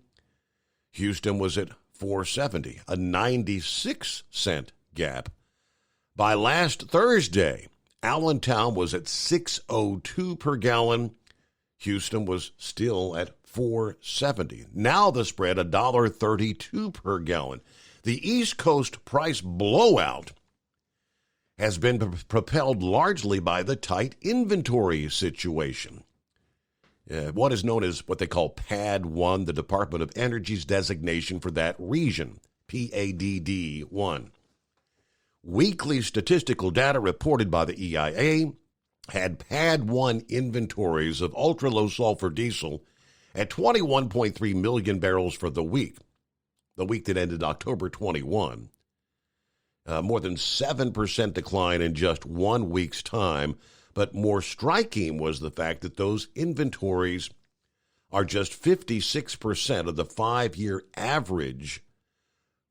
Houston was at $4.70, a 96-cent gap. By last Thursday, Allentown was at $6.02 per gallon. Houston was still at $4.70. Now the spread, $1.32 per gallon. The East Coast price blowout has been propelled largely by the tight inventory situation. What is known as what they call PADD 1, the Department of Energy's designation for that region, PADD 1. Weekly statistical data reported by the EIA had PADD 1 inventories of ultra-low sulfur diesel at 21.3 million barrels for the week that ended October 21. More than 7% decline in just 1 week's time. But more striking was the fact that those inventories are just 56% of the 5-year average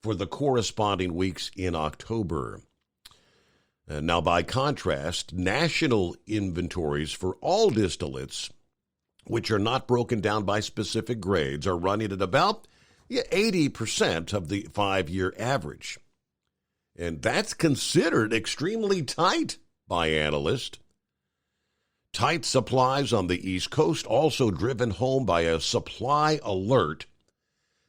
for the corresponding weeks in October. Now, by contrast, national inventories for all distillates, which are not broken down by specific grades, are running at about 80% of the 5-year average. And that's considered extremely tight by analysts. Tight supplies on the East Coast, also driven home by a supply alert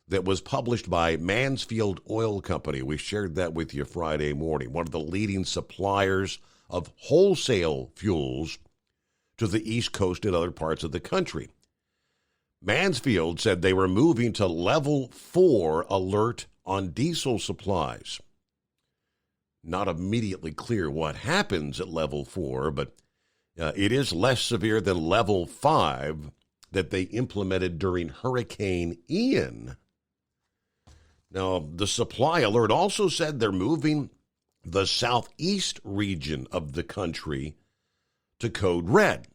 that was published by Mansfield Oil Company. We shared that with you Friday morning, one of the leading suppliers of wholesale fuels to the East Coast and other parts of the country. Mansfield said they were moving to level 4 alert on diesel supplies. Not immediately clear what happens at level 4, but it is less severe than level 5 that they implemented during Hurricane Ian. Now, the supply alert also said they're moving the southeast region of the country to Code Red.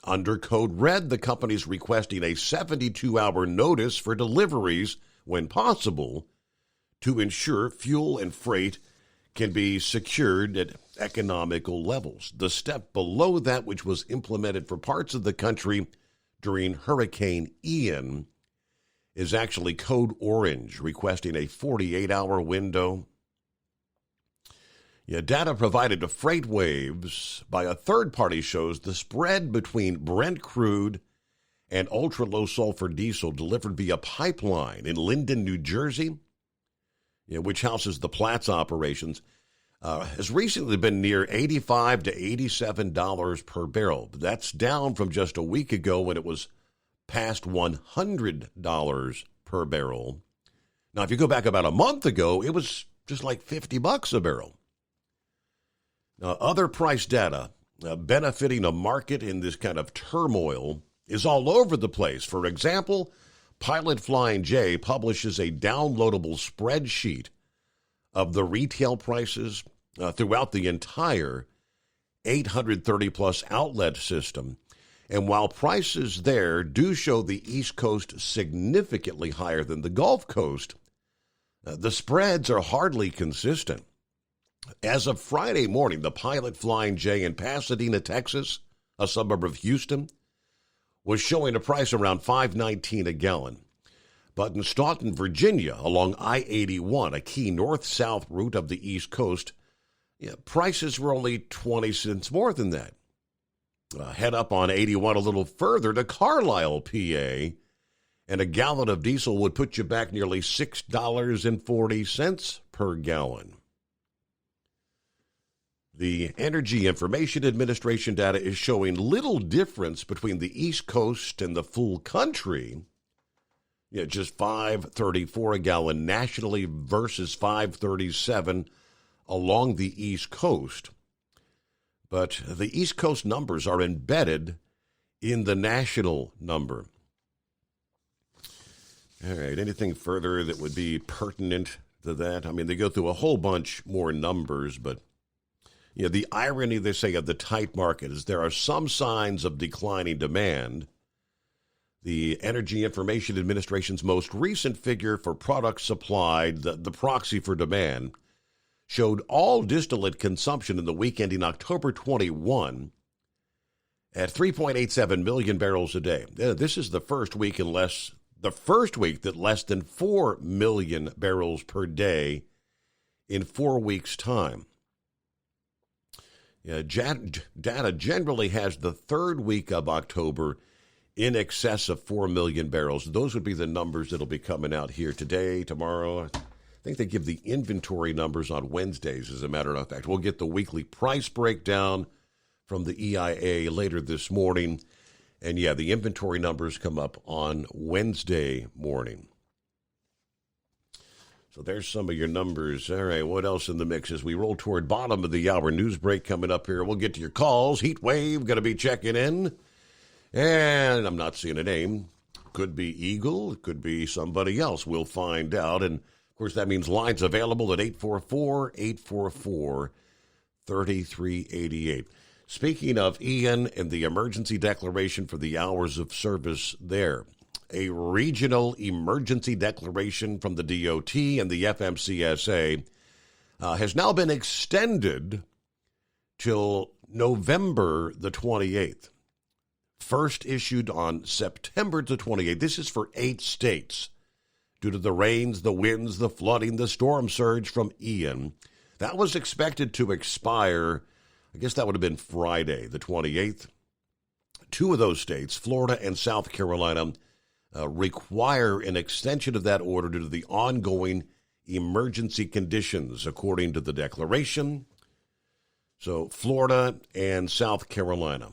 Under Code Red, the company's requesting a 72-hour notice for deliveries when possible to ensure fuel and freight can be secured at economical levels. The step below that, which was implemented for parts of the country during Hurricane Ian, is actually Code Orange, requesting a 48-hour window. Data provided to FreightWaves by a third party shows the spread between Brent crude and ultra-low sulfur diesel delivered via pipeline in Linden, New Jersey, which houses the Platts operations, has recently been near $85 to $87 per barrel. That's down from just a week ago when it was past $100 per barrel. Now, if you go back about a month ago, it was just like $50 a barrel. Now, other price data benefiting a market in this kind of turmoil is all over the place. For example, Pilot Flying J publishes a downloadable spreadsheet of the retail prices throughout the entire 830-plus outlet system. And while prices there do show the East Coast significantly higher than the Gulf Coast, the spreads are hardly consistent. As of Friday morning, the Pilot Flying J in Pasadena, Texas, a suburb of Houston, was showing a price around $5.19 a gallon. But in Staunton, Virginia, along I-81, a key north-south route of the East Coast, prices were only 20 cents more than that. Head up on 81 a little further to Carlisle, PA, and a gallon of diesel would put you back nearly $6.40 per gallon. The Energy Information Administration data is showing little difference between the East Coast and the full country. Just $5.34 a gallon nationally versus $5.37 along the East Coast. But the East Coast numbers are embedded in the national number. All right, anything further that would be pertinent to that? I mean, they go through a whole bunch more numbers, but the irony, they say, of the tight market is there are some signs of declining demand. The Energy Information Administration's most recent figure for products supplied, the proxy for demand, showed all distillate consumption in the week ending October 21 at 3.87 million barrels a day. This is the first week that less than 4 million barrels per day in 4 weeks' time. Data generally has the third week of October in excess of 4 million barrels. Those would be the numbers that'll be coming out here today, tomorrow. I think they give the inventory numbers on Wednesdays, as a matter of fact. We'll get the weekly price breakdown from the EIA later this morning. And, the inventory numbers come up on Wednesday morning. So there's some of your numbers. All right, what else in the mix as we roll toward bottom of the hour? News break coming up here. We'll get to your calls. Heat Wave going to be checking in. And I'm not seeing a name. Could be Eagle. It could be somebody else. We'll find out. And, of course, that means lines available at 844-844-3388. Speaking of Ian and the emergency declaration for the hours of service there, a regional emergency declaration from the DOT and the FMCSA has now been extended till November the 28th. First issued on September the 28th. This is for 8 states. Due to the rains, the winds, the flooding, the storm surge from Ian, that was expected to expire, I guess that would have been Friday, the 28th. 2 of those states, Florida and South Carolina, require an extension of that order due to the ongoing emergency conditions, according to the declaration. So Florida and South Carolina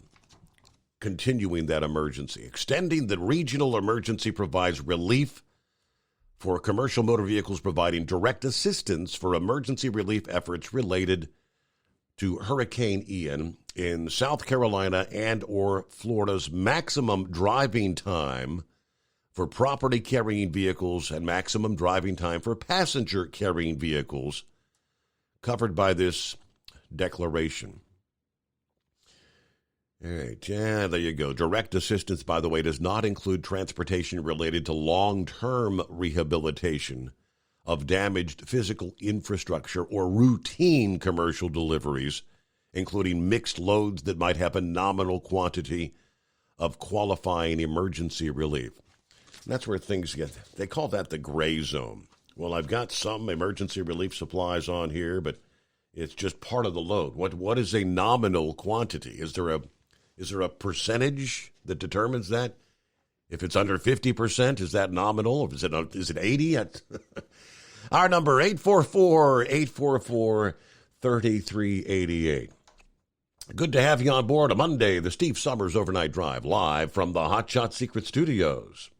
continuing that emergency. Extending the regional emergency provides relief for commercial motor vehicles providing direct assistance for emergency relief efforts related to Hurricane Ian in South Carolina and or Florida's maximum driving time for property carrying vehicles and maximum driving time for passenger carrying vehicles covered by this declaration. All right, yeah, there you go. Direct assistance, by the way, does not include transportation related to long-term rehabilitation of damaged physical infrastructure or routine commercial deliveries, including mixed loads that might have a nominal quantity of qualifying emergency relief. And that's where things get, they call that the gray zone. Well, I've got some emergency relief supplies on here, but it's just part of the load. What is a nominal quantity? Is there a percentage that determines that? If it's under 50%, is that nominal? Or is it 80? Our number, 844-3388. Good to have you on board a Monday, the Steve Summers Overnight Drive, live from the Hot Shot Secret Studios.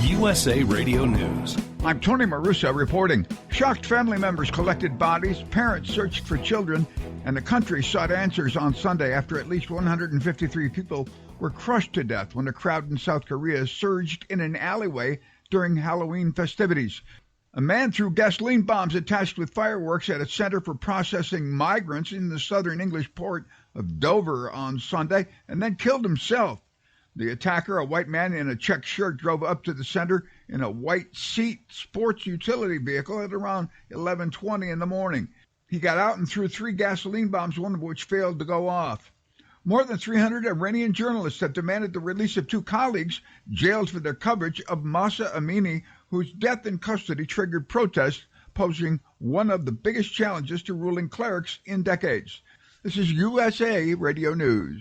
USA Radio News. I'm Tony Marusa reporting. Shocked family members collected bodies, parents searched for children, and the country sought answers on Sunday after at least 153 people were crushed to death when a crowd in South Korea surged in an alleyway during Halloween festivities. A man threw gasoline bombs attached with fireworks at a center for processing migrants in the southern English port of Dover on Sunday and then killed himself. The attacker, a white man in a checked shirt, drove up to the center in a white seat sports utility vehicle at around 11:20 in the morning. He got out and threw 3 gasoline bombs, one of which failed to go off. More than 300 Iranian journalists have demanded the release of 2 colleagues jailed for their coverage of Mahsa Amini, whose death in custody triggered protests, posing one of the biggest challenges to ruling clerics in decades. This is USA Radio News.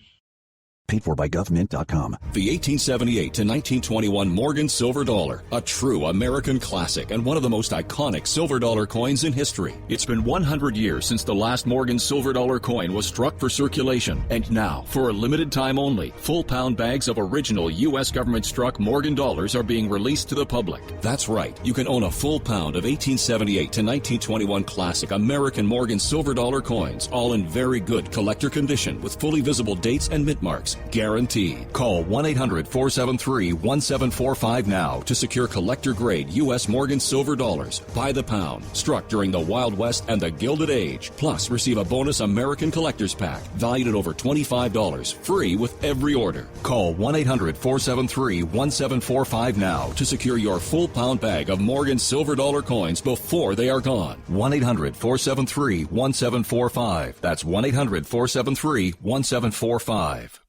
Paid for by government.com. The 1878 to 1921 Morgan Silver Dollar, a true American classic and one of the most iconic silver dollar coins in history. It's been 100 years since the last Morgan Silver Dollar coin was struck for circulation. And now, for a limited time only, full pound bags of original U.S. government struck Morgan dollars are being released to the public. That's right. You can own a full pound of 1878 to 1921 classic American Morgan Silver Dollar coins, all in very good collector condition with fully visible dates and mint marks. Guaranteed. Call 1-800-473-1745 now to secure collector-grade U.S. Morgan Silver Dollars by the pound, struck during the Wild West and the Gilded Age. Plus, receive a bonus American Collector's Pack valued at over $25, free with every order. Call 1-800-473-1745 now to secure your full pound bag of Morgan Silver Dollar coins before they are gone. 1-800-473-1745. That's 1-800-473-1745.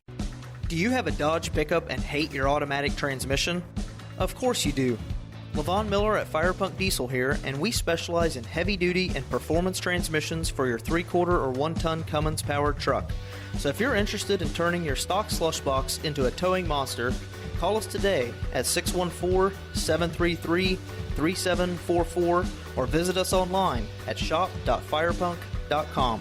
Do you have a Dodge pickup and hate your automatic transmission? Of course you do. LaVon Miller at Firepunk Diesel here, and we specialize in heavy-duty and performance transmissions for your 3-quarter or 1-ton Cummins-powered truck. So if you're interested in turning your stock slush box into a towing monster, call us today at 614-733-3744 or visit us online at shop.firepunk.com.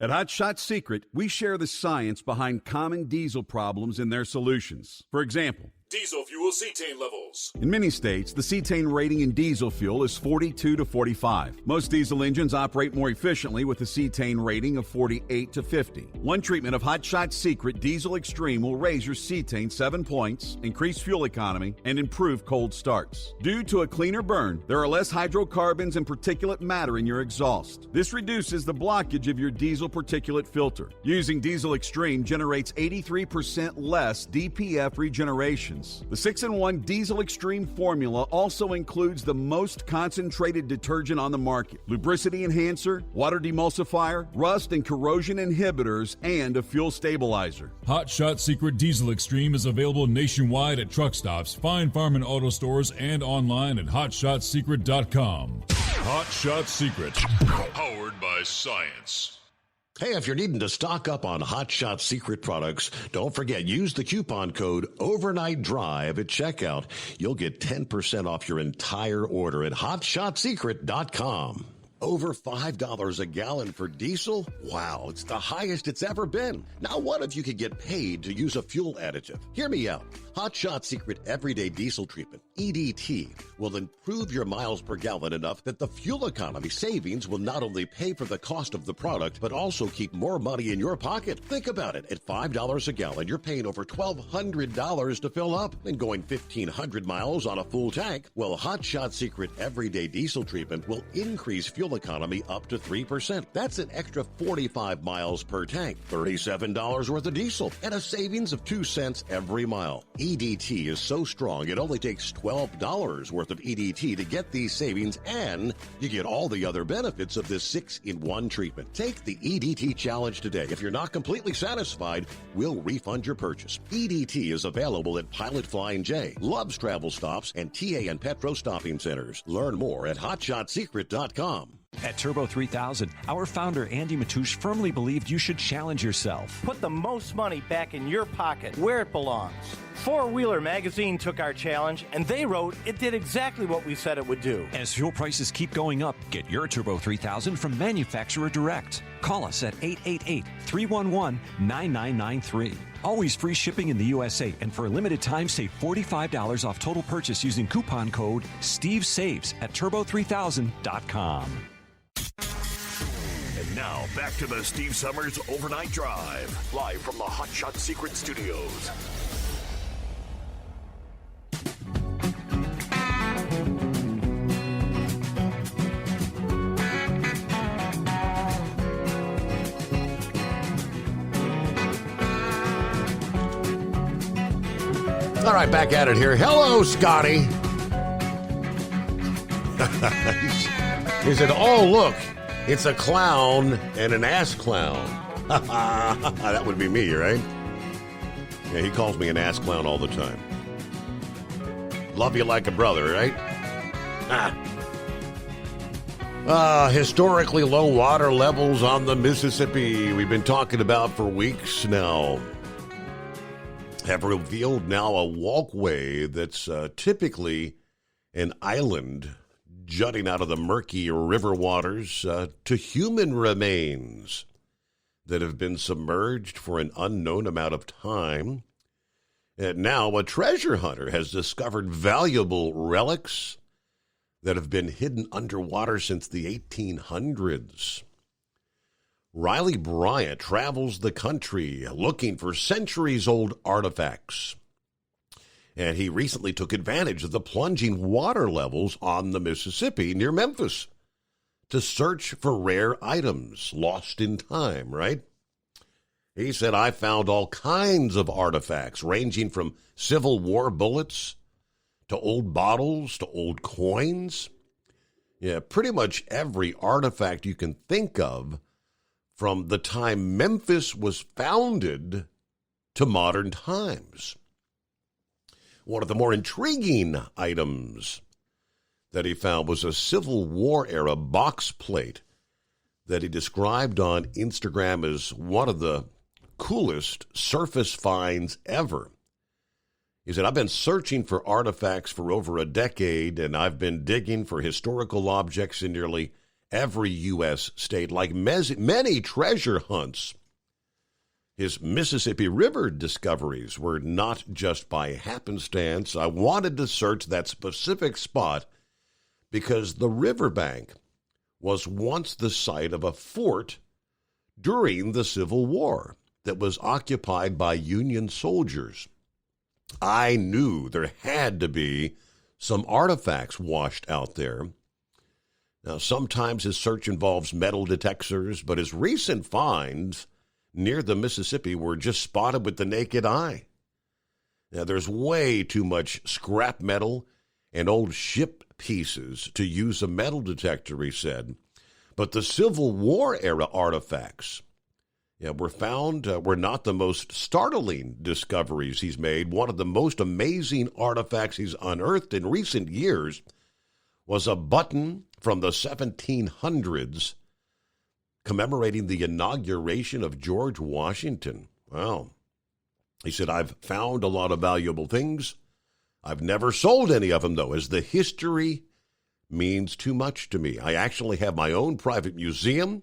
At Hot Shot Secret, we share the science behind common diesel problems and their solutions. For example, Diesel fuel cetane levels. in many states, the cetane rating in diesel fuel is 42 to 45. Most diesel engines operate more efficiently with a cetane rating of 48 to 50. One treatment of Hot Shot Secret Diesel Extreme will raise your cetane 7 points, increase fuel economy, and improve cold starts. Due to a cleaner burn, there are less hydrocarbons and particulate matter in your exhaust. This reduces the blockage of your diesel particulate filter. Using Diesel Extreme generates 83% less DPF regeneration emissions. The 6-in-1 Diesel Extreme formula also includes the most concentrated detergent on the market, lubricity enhancer, water demulsifier, rust and corrosion inhibitors, and a fuel stabilizer. Hot Shot Secret Diesel Extreme is available nationwide at truck stops, fine farm and auto stores, and online at hotshotsecret.com. Hot Shot Secret, powered by science. Hey, if you're needing to stock up on Hot Shot Secret products, don't forget, use the coupon code OVERNIGHTDRIVE at checkout. You'll get 10% off your entire order at hotshotsecret.com. Over $5 a gallon for diesel? Wow, it's the highest it's ever been. Now, what if you could get paid to use a fuel additive? Hear me out. Hot Shot Secret Everyday Diesel Treatment, EDT, will improve your miles per gallon enough that the fuel economy savings will not only pay for the cost of the product, but also keep more money in your pocket. Think about it. At $5 a gallon, you're paying over $1,200 to fill up and going 1,500 miles on a full tank. Well, Hot Shot Secret Everyday Diesel Treatment will increase fuel economy up to 3%. That's an extra 45 miles per tank, $37 worth of diesel, and a savings of 2 cents every mile. EDT is so strong, it only takes $12 worth of EDT to get these savings, and you get all the other benefits of this 6-in-1 treatment. Take the EDT challenge today. If you're not completely satisfied, we'll refund your purchase. EDT is available at Pilot Flying J, Love's Travel Stops, and TA and Petro Stopping Centers. Learn more at hotshotsecret.com. At Turbo 3000, our founder Andy Matouche firmly believed you should challenge yourself. Put the most money back in your pocket, where it belongs. Four Wheeler Magazine took our challenge, and they wrote it did exactly what we said it would do. As fuel prices keep going up, get your Turbo 3000 from manufacturer direct. Call us at 888-311-9993. Always free shipping in the USA, and for a limited time, save $45 off total purchase using coupon code STEVESAVES at turbo3000.com. And now, back to the Steve Summers Overnight Drive, live from the Hot Shot Secret Studios. All right, back at it here. Hello, Scotty. He said, oh, look, it's a clown and an ass clown. That would be me, right? Yeah, he calls me an ass clown all the time. Love you like a brother, right? Historically low water levels on the Mississippi, we've been talking about for weeks now, have revealed now a walkway that's typically an island jutting out of the murky river waters to human remains that have been submerged for an unknown amount of time. And now a treasure hunter has discovered valuable relics that have been hidden underwater since the 1800s. Riley Bryant travels the country looking for centuries-old artifacts. And he recently took advantage of the plunging water levels on the Mississippi near Memphis to search for rare items lost in time, right? He said, I found all kinds of artifacts ranging from Civil War bullets to old bottles to old coins. Yeah, pretty much every artifact you can think of from the time Memphis was founded to modern times. One of the more intriguing items that he found was a Civil War era box plate that he described on Instagram as one of the coolest surface finds ever. He said, I've been searching for artifacts for over a decade, and I've been digging for historical objects in nearly every U.S. state, like many treasure hunts. His Mississippi River discoveries were not just by happenstance. I wanted to search that specific spot because the riverbank was once the site of a fort during the Civil War that was occupied by Union soldiers. I knew there had to be some artifacts washed out there. Now, sometimes his search involves metal detectors, but his recent finds near the Mississippi were just spotted with the naked eye. Now, there's way too much scrap metal and old ship pieces to use a metal detector, he said. But the Civil War era artifacts were found, were not the most startling discoveries he's made. One of the most amazing artifacts he's unearthed in recent years was a button from the 1700s commemorating the inauguration of George Washington. Wow. He said, I've found a lot of valuable things. I've never sold any of them, though, as the history means too much to me. I actually have my own private museum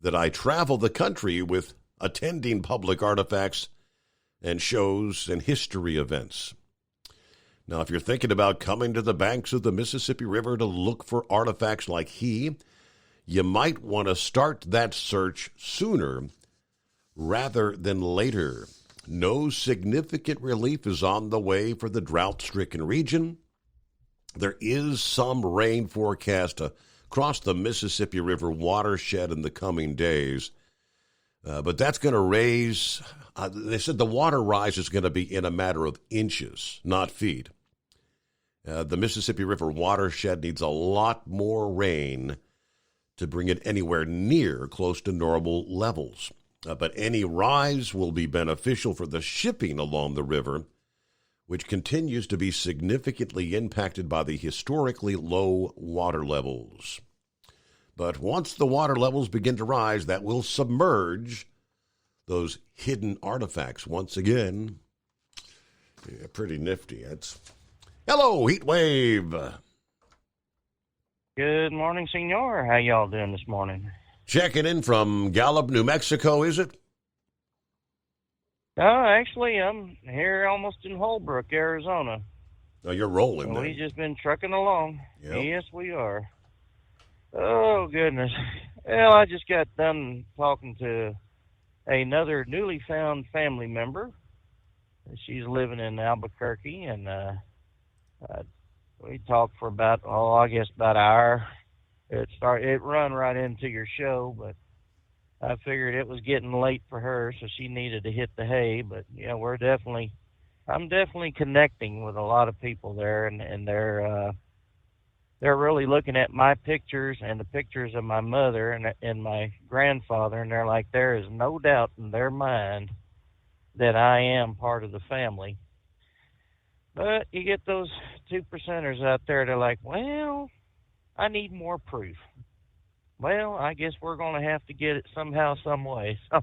that I travel the country with, attending public artifacts and shows and history events. Now, if you're thinking about coming to the banks of the Mississippi River to look for artifacts like he, you might want to start that search sooner rather than later. No significant relief is on the way for the drought-stricken region. There is some rain forecast across the Mississippi River watershed in the coming days, but that's going to raise, they said the water rise is going to be in a matter of inches, not feet. The Mississippi River watershed needs a lot more rain to bring it anywhere near close to normal levels. But any rise will be beneficial for the shipping along the river, which continues to be significantly impacted by the historically low water levels. But once the water levels begin to rise, that will submerge those hidden artifacts once again. Yeah, pretty nifty. Hello, Heat Wave. Good morning, senor. How y'all doing this morning? Checking in from Gallup, New Mexico, is it? Actually, I'm here almost in Holbrook, Arizona. Oh, you're rolling, man. We've just been trucking along. Yep. Yes, we are. Oh, goodness. Well, I just got done talking to another newly found family member. She's living in Albuquerque, and we talked for about an hour. It run right into your show, but I figured it was getting late for her, so she needed to hit the hay. But yeah, I'm definitely connecting with a lot of people there, and they're really looking at my pictures and the pictures of my mother and my grandfather, and they're like, there is no doubt in their mind that I am part of the family. But you get those 2%ers out there, they're like, well, I need more proof. Well, I guess we're going to have to get it somehow, some way. So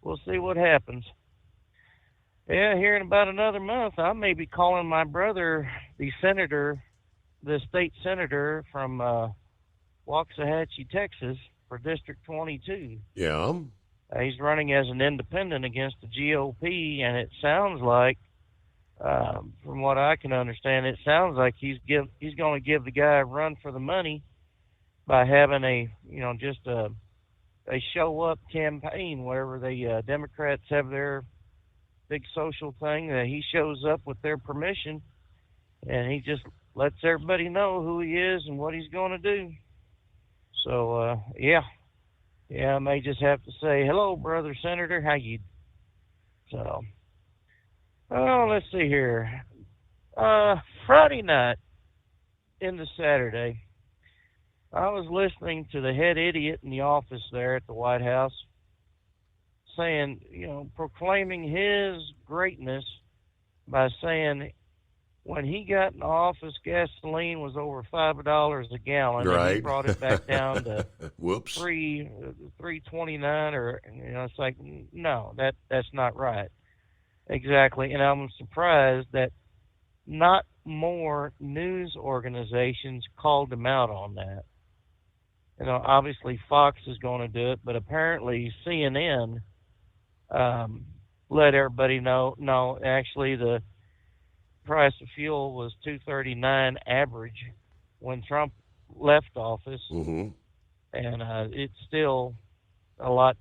we'll see what happens. Yeah, here in about another month, I may be calling my brother, the state senator from Waxahachie, Texas, for District 22. Yeah. He's running as an independent against the GOP, and it sounds like, from what I can understand, it sounds like he's going to give the guy a run for the money by having a show up campaign wherever the Democrats have their big social thing. He shows up with their permission, and he just lets everybody know who he is and what he's going to do. So yeah, I may just have to say, hello, brother senator, how you? So. Oh, let's see here. Friday night into Saturday, I was listening to the head idiot in the office there at the White House saying, proclaiming his greatness by saying when he got in office, gasoline was over $5 a gallon. Right. And he brought it back down to Whoops. $3.29, or it's like, no, that's not right. Exactly, and I'm surprised that not more news organizations called him out on that. Obviously Fox is going to do it, but apparently CNN let everybody know, no, actually the price of fuel was $2.39 average when Trump left office, and it's still a lot.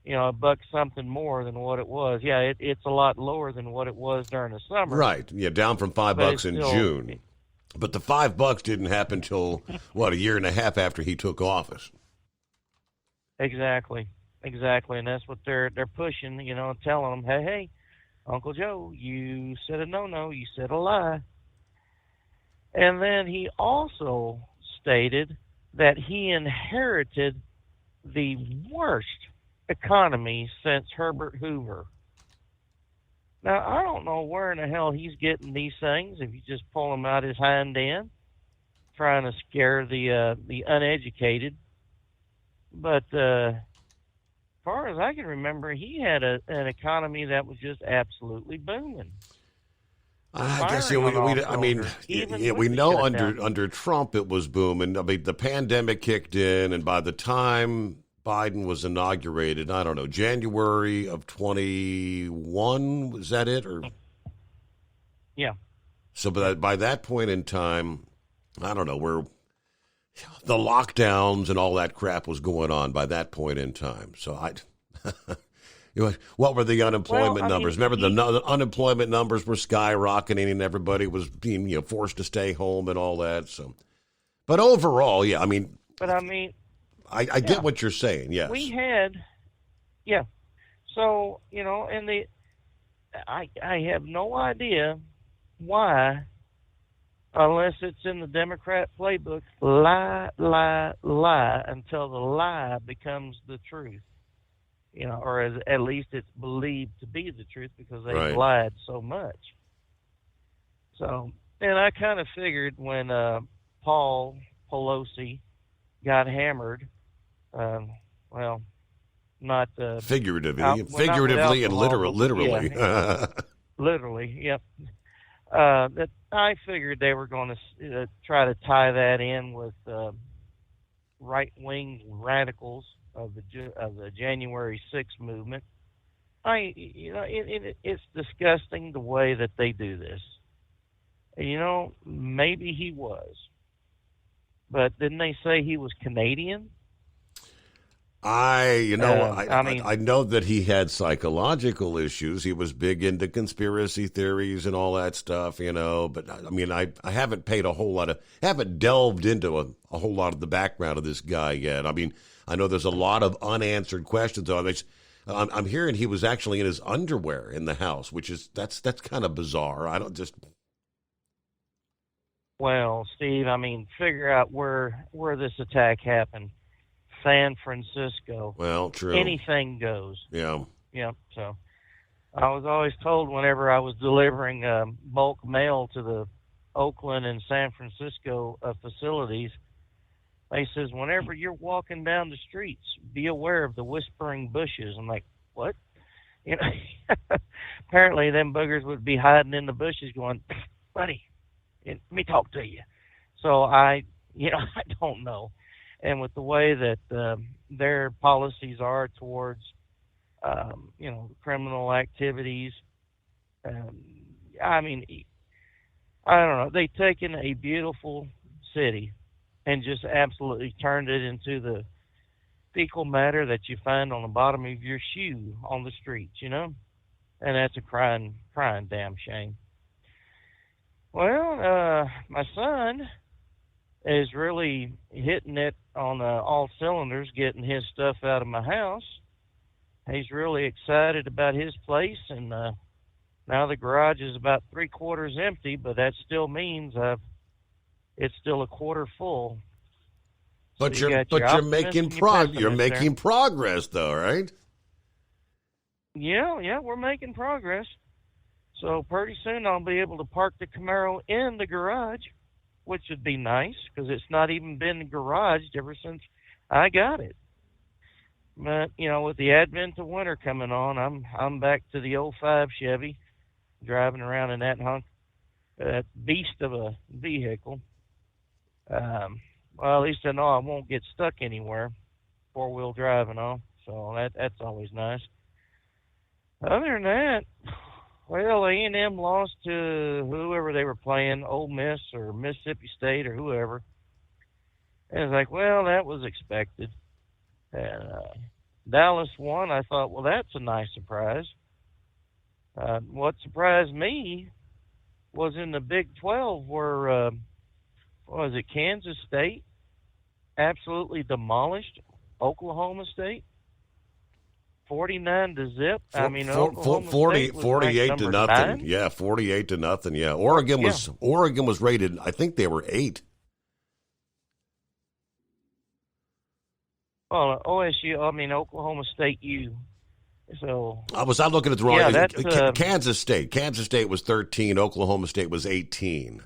A buck something more than what it was. Yeah, it's a lot lower than what it was during the summer. Right. Yeah, down from $5 in June. But the $5 didn't happen till a year and a half after he took office. Exactly, and that's what they're pushing. Telling them, hey, Uncle Joe, you said a no-no, you said a lie. And then he also stated that he inherited the worst economy since Herbert Hoover. Now, I don't know where in the hell he's getting these things, if you just pull them out his hind end, trying to scare the uneducated. But as far as I can remember, he had an economy that was just absolutely booming. I guess we know under Trump it was booming. I mean, the pandemic kicked in, and by the time Biden was inaugurated, I don't know, January of 21, was that it? Or yeah. So by that point in time, I don't know, where the lockdowns and all that crap was going on by that point in time. So what were the unemployment numbers? Remember, the unemployment numbers were skyrocketing, and everybody was being forced to stay home and all that. So, but overall, yeah, I mean, I get what you're saying. Yes, we had, yeah. So and I have no idea why, unless it's in the Democrat playbook, lie until the lie becomes the truth. Or at least it's believed to be the truth because they've lied so much. So, and I kind of figured when Paul Pelosi got hammered, not figuratively and literally. Yeah, literally, yep. That I figured they were going to try to tie that in with right-wing radicals of the January 6th movement. It's disgusting the way that they do this. And, maybe he was, but didn't they say he was Canadian? I know that he had psychological issues. He was big into conspiracy theories and all that stuff, but I haven't haven't delved into a whole lot of the background of this guy yet. I mean, I know there's a lot of unanswered questions on this. I'm hearing he was actually in his underwear in the house, that's kind of bizarre. Well, Steve, figure out where this attack happened. San Francisco. Well, true. Anything goes. Yeah. Yeah. So I was always told whenever I was delivering bulk mail to the Oakland and San Francisco facilities, they says, whenever you're walking down the streets, be aware of the whispering bushes. I'm like, what? Apparently them boogers would be hiding in the bushes going, buddy, let me talk to you. So I don't know. And with the way that their policies are towards, criminal activities, I don't know. They've taken a beautiful city and just absolutely turned it into the fecal matter that you find on the bottom of your shoe on the streets, And that's a crying damn shame. Well, my son is really hitting it on all cylinders, getting his stuff out of my house. He's really excited about his place, and now the garage is about 3/4 empty, but that still means it's still a quarter full. But So you're making progress, though, right? Yeah, we're making progress. So pretty soon I'll be able to park the Camaro in the garage, which would be nice because it's not even been garaged ever since I got it. But with the advent of winter coming on, I'm back to the 05 Chevy, driving around in that beast of a vehicle. Well, at least I know I won't get stuck anywhere, 4-wheel drive and all. So that's always nice. Other than that, well, A&M lost to whoever they were playing, Ole Miss or Mississippi State or whoever. And it's like, well, that was expected. And Dallas won. I thought, well, that's a nice surprise. What surprised me was in the Big 12 where, Kansas State absolutely demolished Oklahoma State 49-0. I mean, 48 to nothing. 9. Yeah, 48 to nothing. Yeah, Oregon was rated. I think they were 8. Well, OSU. I mean, Oklahoma State U. So I was not looking at the wrong. Yeah, that's, Kansas State. Kansas State was 13. Oklahoma State was 18.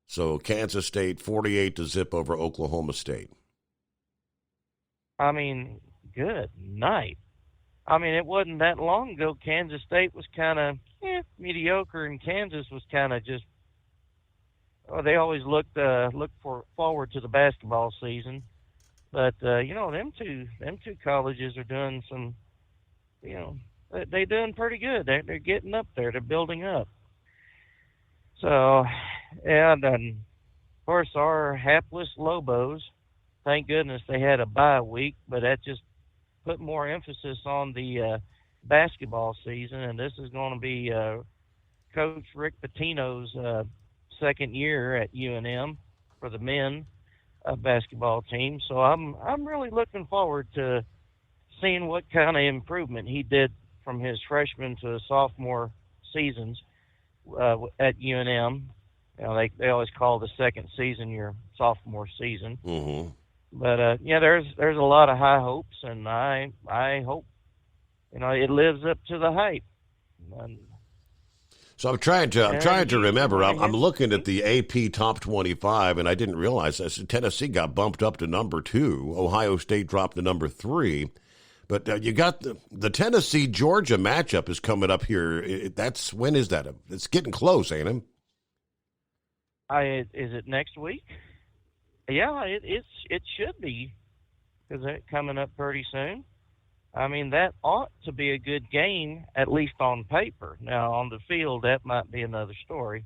So Kansas State 48 to zip over Oklahoma State. I mean, good night. I mean, it wasn't that long ago. Kansas State was kind of mediocre, and Kansas was kind of just. Oh, they always looked forward to the basketball season, but them two colleges are doing some. They're doing pretty good. They're getting up there. They're building up. So, and of course, our hapless Lobos, thank goodness they had a bye week, but that just put more emphasis on the basketball season. And this is going to be Coach Rick Pitino's second year at UNM for the men basketball team. So I'm really looking forward to seeing what kind of improvement he did from his freshman to sophomore seasons at UNM. They always call the second season your sophomore season. Mm-hmm. But there's a lot of high hopes, and I hope it lives up to the hype. And, so I'm trying to remember. I'm looking at the AP Top 25, and I didn't realize that Tennessee got bumped up to number 2. Ohio State dropped to number 3. But you got the Tennessee-Georgia matchup is coming up here. When is that? It's getting close, ain't it? Is it next week? Yeah, it should be, because it's coming up pretty soon. I mean, that ought to be a good game, at least on paper. Now, on the field, that might be another story.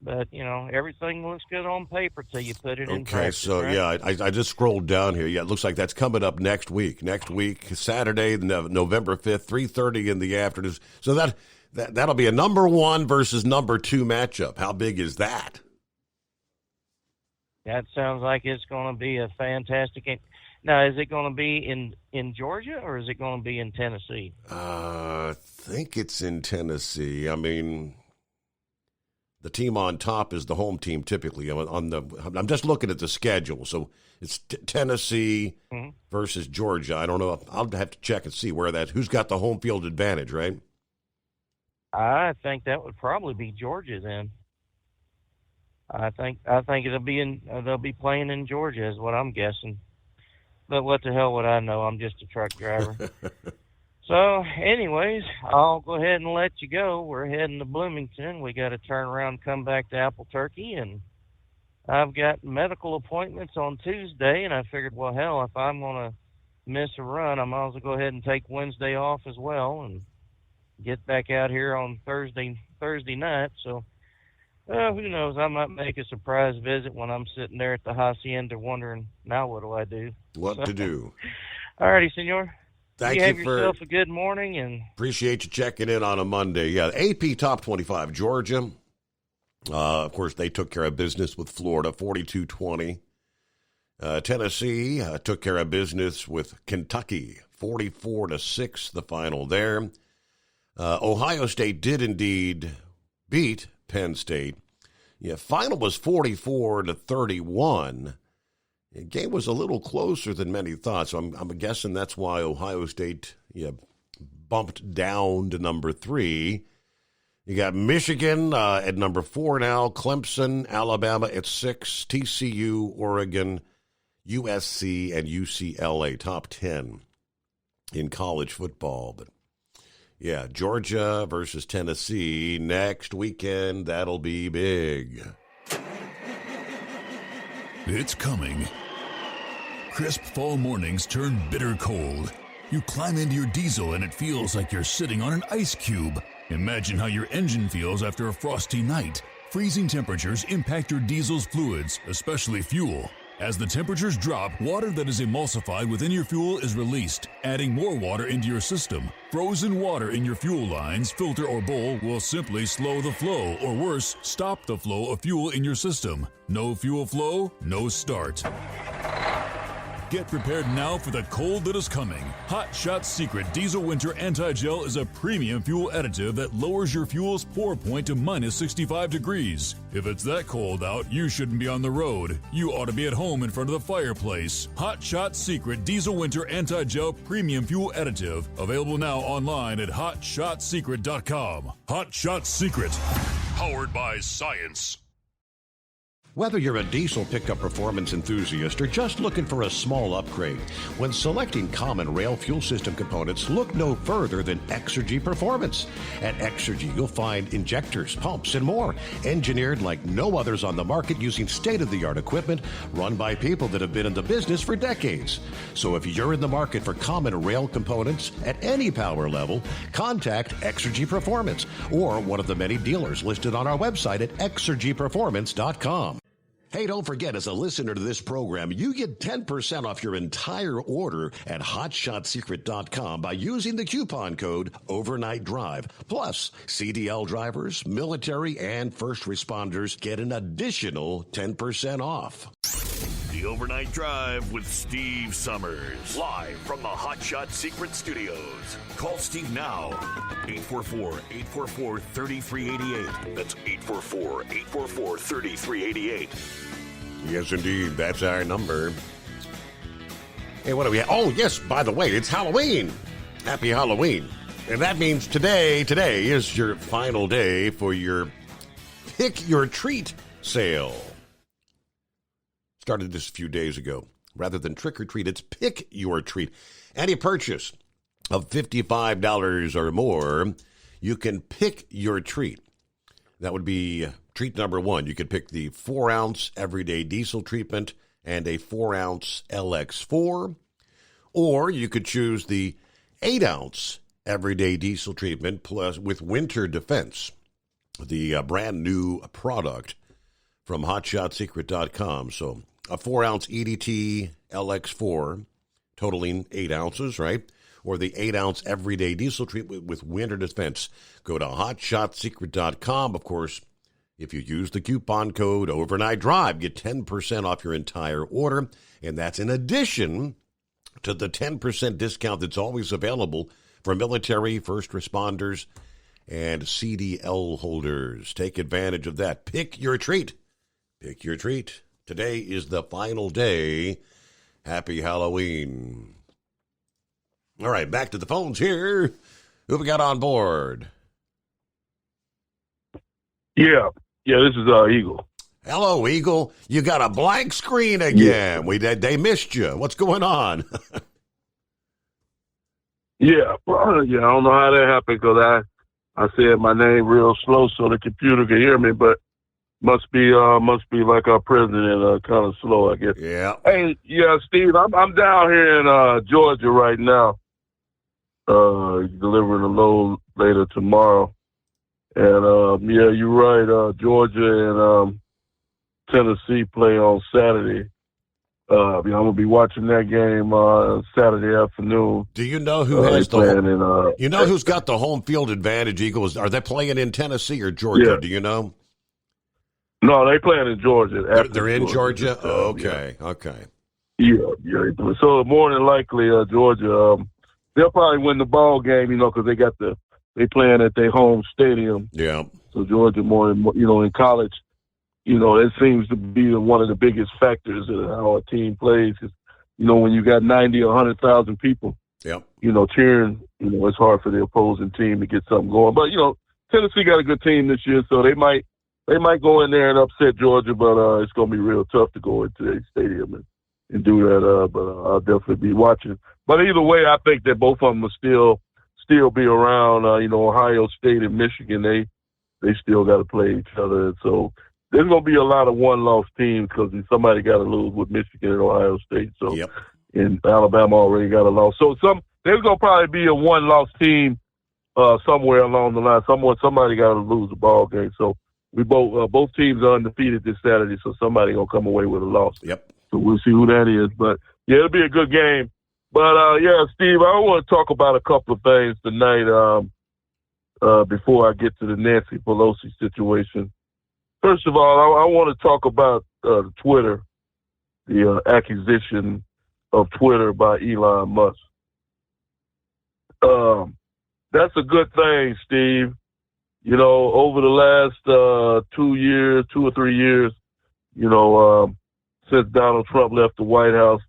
But, everything looks good on paper till you put it in practice. Okay, so, right? yeah, I just scrolled down here. Yeah, it looks like that's coming up next week. Next week, Saturday, November 5th, 3:30 in the afternoon. So that'll be a number 1 versus number 2 matchup. How big is that? That sounds like it's going to be a fantastic game. Now, is it going to be in Georgia, or is it going to be in Tennessee? I think it's in Tennessee. I mean, the team on top is the home team typically. I'm just looking at the schedule. So it's Tennessee versus Georgia. I don't know. I'll have to check and see who's got the home field advantage, right? I think that would probably be Georgia then. I think they'll be playing in Georgia is what I'm guessing. But what the hell would I know? I'm just a truck driver. So, anyways, I'll go ahead and let you go. We're heading to Bloomington. We got to turn around and come back to Apple Turkey, and I've got medical appointments on Tuesday, and I figured, well, hell, if I'm going to miss a run, I might as well go ahead and take Wednesday off as well and get back out here on Thursday night. So, who knows? I might make a surprise visit when I'm sitting there at the Hacienda wondering, now what do I do? What to do? All righty, senor. Thank you you have for yourself a good morning, and appreciate you checking in on a Monday. Yeah, AP Top 25, Georgia. Of course, they took care of business with Florida, 42-20. Tennessee took care of business with Kentucky, 44-6. The final there. Ohio State did indeed beat Penn State. Yeah, final was 44-31. The game was a little closer than many thought, so I'm guessing that's why Ohio State bumped down to number 3. You got Michigan at number 4 now, Clemson, Alabama at 6, TCU, Oregon, USC, and UCLA, top 10 in college football. But yeah, Georgia versus Tennessee next weekend. That'll be big. It's coming. Crisp fall mornings turn bitter cold. You climb into your diesel and it feels like you're sitting on an ice cube. Imagine how your engine feels after a frosty night. Freezing temperatures impact your diesel's fluids, especially fuel. As the temperatures drop, water that is emulsified within your fuel is released, adding more water into your system. Frozen water in your fuel lines, filter, or bowl will simply slow the flow, or worse, stop the flow of fuel in your system. No fuel flow, no start. Get prepared now for the cold that is coming. Hot Shot Secret Diesel Winter Anti-Gel is a premium fuel additive that lowers your fuel's pour point to minus 65 degrees. If it's that cold out, you shouldn't be on the road. You ought to be at home in front of the fireplace. Hot Shot Secret Diesel Winter Anti-Gel Premium Fuel Additive. Available now online at hotshotsecret.com. Hot Shot Secret. Powered by science. Whether you're a diesel pickup performance enthusiast or just looking for a small upgrade, when selecting common rail fuel system components, look no further than Exergy Performance. At Exergy, you'll find injectors, pumps, and more, engineered like no others on the market using state-of-the-art equipment run by people that have been in the business for decades. So if you're in the market for common rail components at any power level, contact Exergy Performance or one of the many dealers listed on our website at exergyperformance.com. Hey, don't forget, as a listener to this program, you get 10% off your entire order at hotshotsecret.com by using the coupon code Overnight Drive. Plus, CDL drivers, military, and first responders get an additional 10% off. The Overnight Drive with Steve Summers. Live from the Hot Shot Secret Studios. Call Steve now. 844-844-3388. That's 844-844-3388. Yes, indeed. That's our number. Hey, what do we have? Oh, yes, by the way, it's Halloween. Happy Halloween. And that means today is your final day for your Pick Your Treat sale. Started this a few days ago. Rather than trick or treat, it's Pick Your Treat. Any purchase of $55 or more, you can pick your treat. That would be treat number one. You could pick the 4-ounce everyday diesel treatment and a 4-ounce LX4. Or you could choose the 8-ounce everyday diesel treatment plus with Winter Defense, the brand new product from hotshotsecret.com. So a 4-ounce EDT LX4 totaling 8 ounces, right? Or the 8-ounce everyday diesel treatment with Winter Defense. Go to hotshotsecret.com. Of course, if you use the coupon code Overnight Drive, get 10% off your entire order. And that's in addition to the 10% discount that's always available for military, first responders, and CDL holders. Take advantage of that. Pick your treat. Pick your treat. Today is the final day. Happy Halloween. All right, back to the phones here. Who we got on board? Yeah, this is Eagle. Hello, Eagle. You got a blank screen again. Yeah. They missed you. What's going on? Yeah, I don't know how that happened because I said my name real slow so the computer could hear me, but must be like our president, kind of slow, I guess. Yeah. Hey, yeah, Steve, I'm down here in Georgia right now. Delivering a load later tomorrow. And, yeah, you're right. Georgia and Tennessee play on Saturday. I'm going to be watching that game Saturday afternoon. Do you know who has you know who's got the home field advantage, Eagles? Are they playing in Tennessee or Georgia? Yeah. Do you know? No, they playing in Georgia. They're in Georgia? Oh, okay, yeah. Okay. Yeah. So more than likely, Georgia, they'll probably win the ball game, because they playing at their home stadium. Yeah. So Georgia more, in college, it seems to be one of the biggest factors in how a team plays. Cause, when you got 90 or 100,000 people, yep. Cheering, it's hard for the opposing team to get something going. But, Tennessee got a good team this year, so they might go in there and upset Georgia, but it's going to be real tough to go into their stadium and do that. But I'll definitely be watching. But either way, I think that both of them will still be around. Ohio State and Michigan, they still got to play each other. And so there's going to be a lot of one-loss teams because somebody got to lose with Michigan and Ohio State. So, yep. And Alabama already got a loss. So there's going to probably be a one-loss team somewhere along the line. Somebody got to lose the ball game. So we both teams are undefeated this Saturday. So somebody gonna come away with a loss. Yep. So we'll see who that is. But yeah, it'll be a good game. But yeah, Steve, I want to talk about a couple of things tonight. Before I get to the Nancy Pelosi situation. First of all, I want to talk about Twitter, the acquisition of Twitter by Elon Musk. That's a good thing, Steve. You know, over the last 2 or 3 years, you know, since Donald Trump left the White House,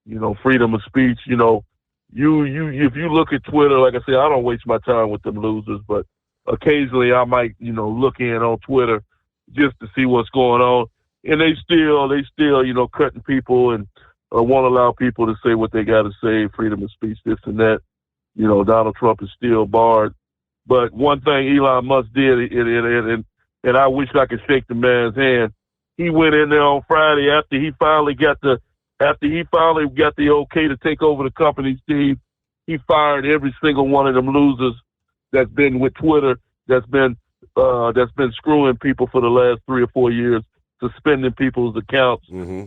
you know, freedom of speech, you know, if you look at Twitter, like I said, I don't waste my time with them losers, but occasionally I might, you know, look in on Twitter just to see what's going on. And they still, you know, cutting people and won't allow people to say what they got to say, freedom of speech, this and that. You know, Donald Trump is still barred. But one thing Elon Musk did, and I wish I could shake the man's hand, he went in there on Friday after he finally got the okay to take over the company, Steve. He fired every single one of them losers that's been with Twitter, that's been screwing people for the last 3 or 4 years, suspending people's accounts. Mm-hmm.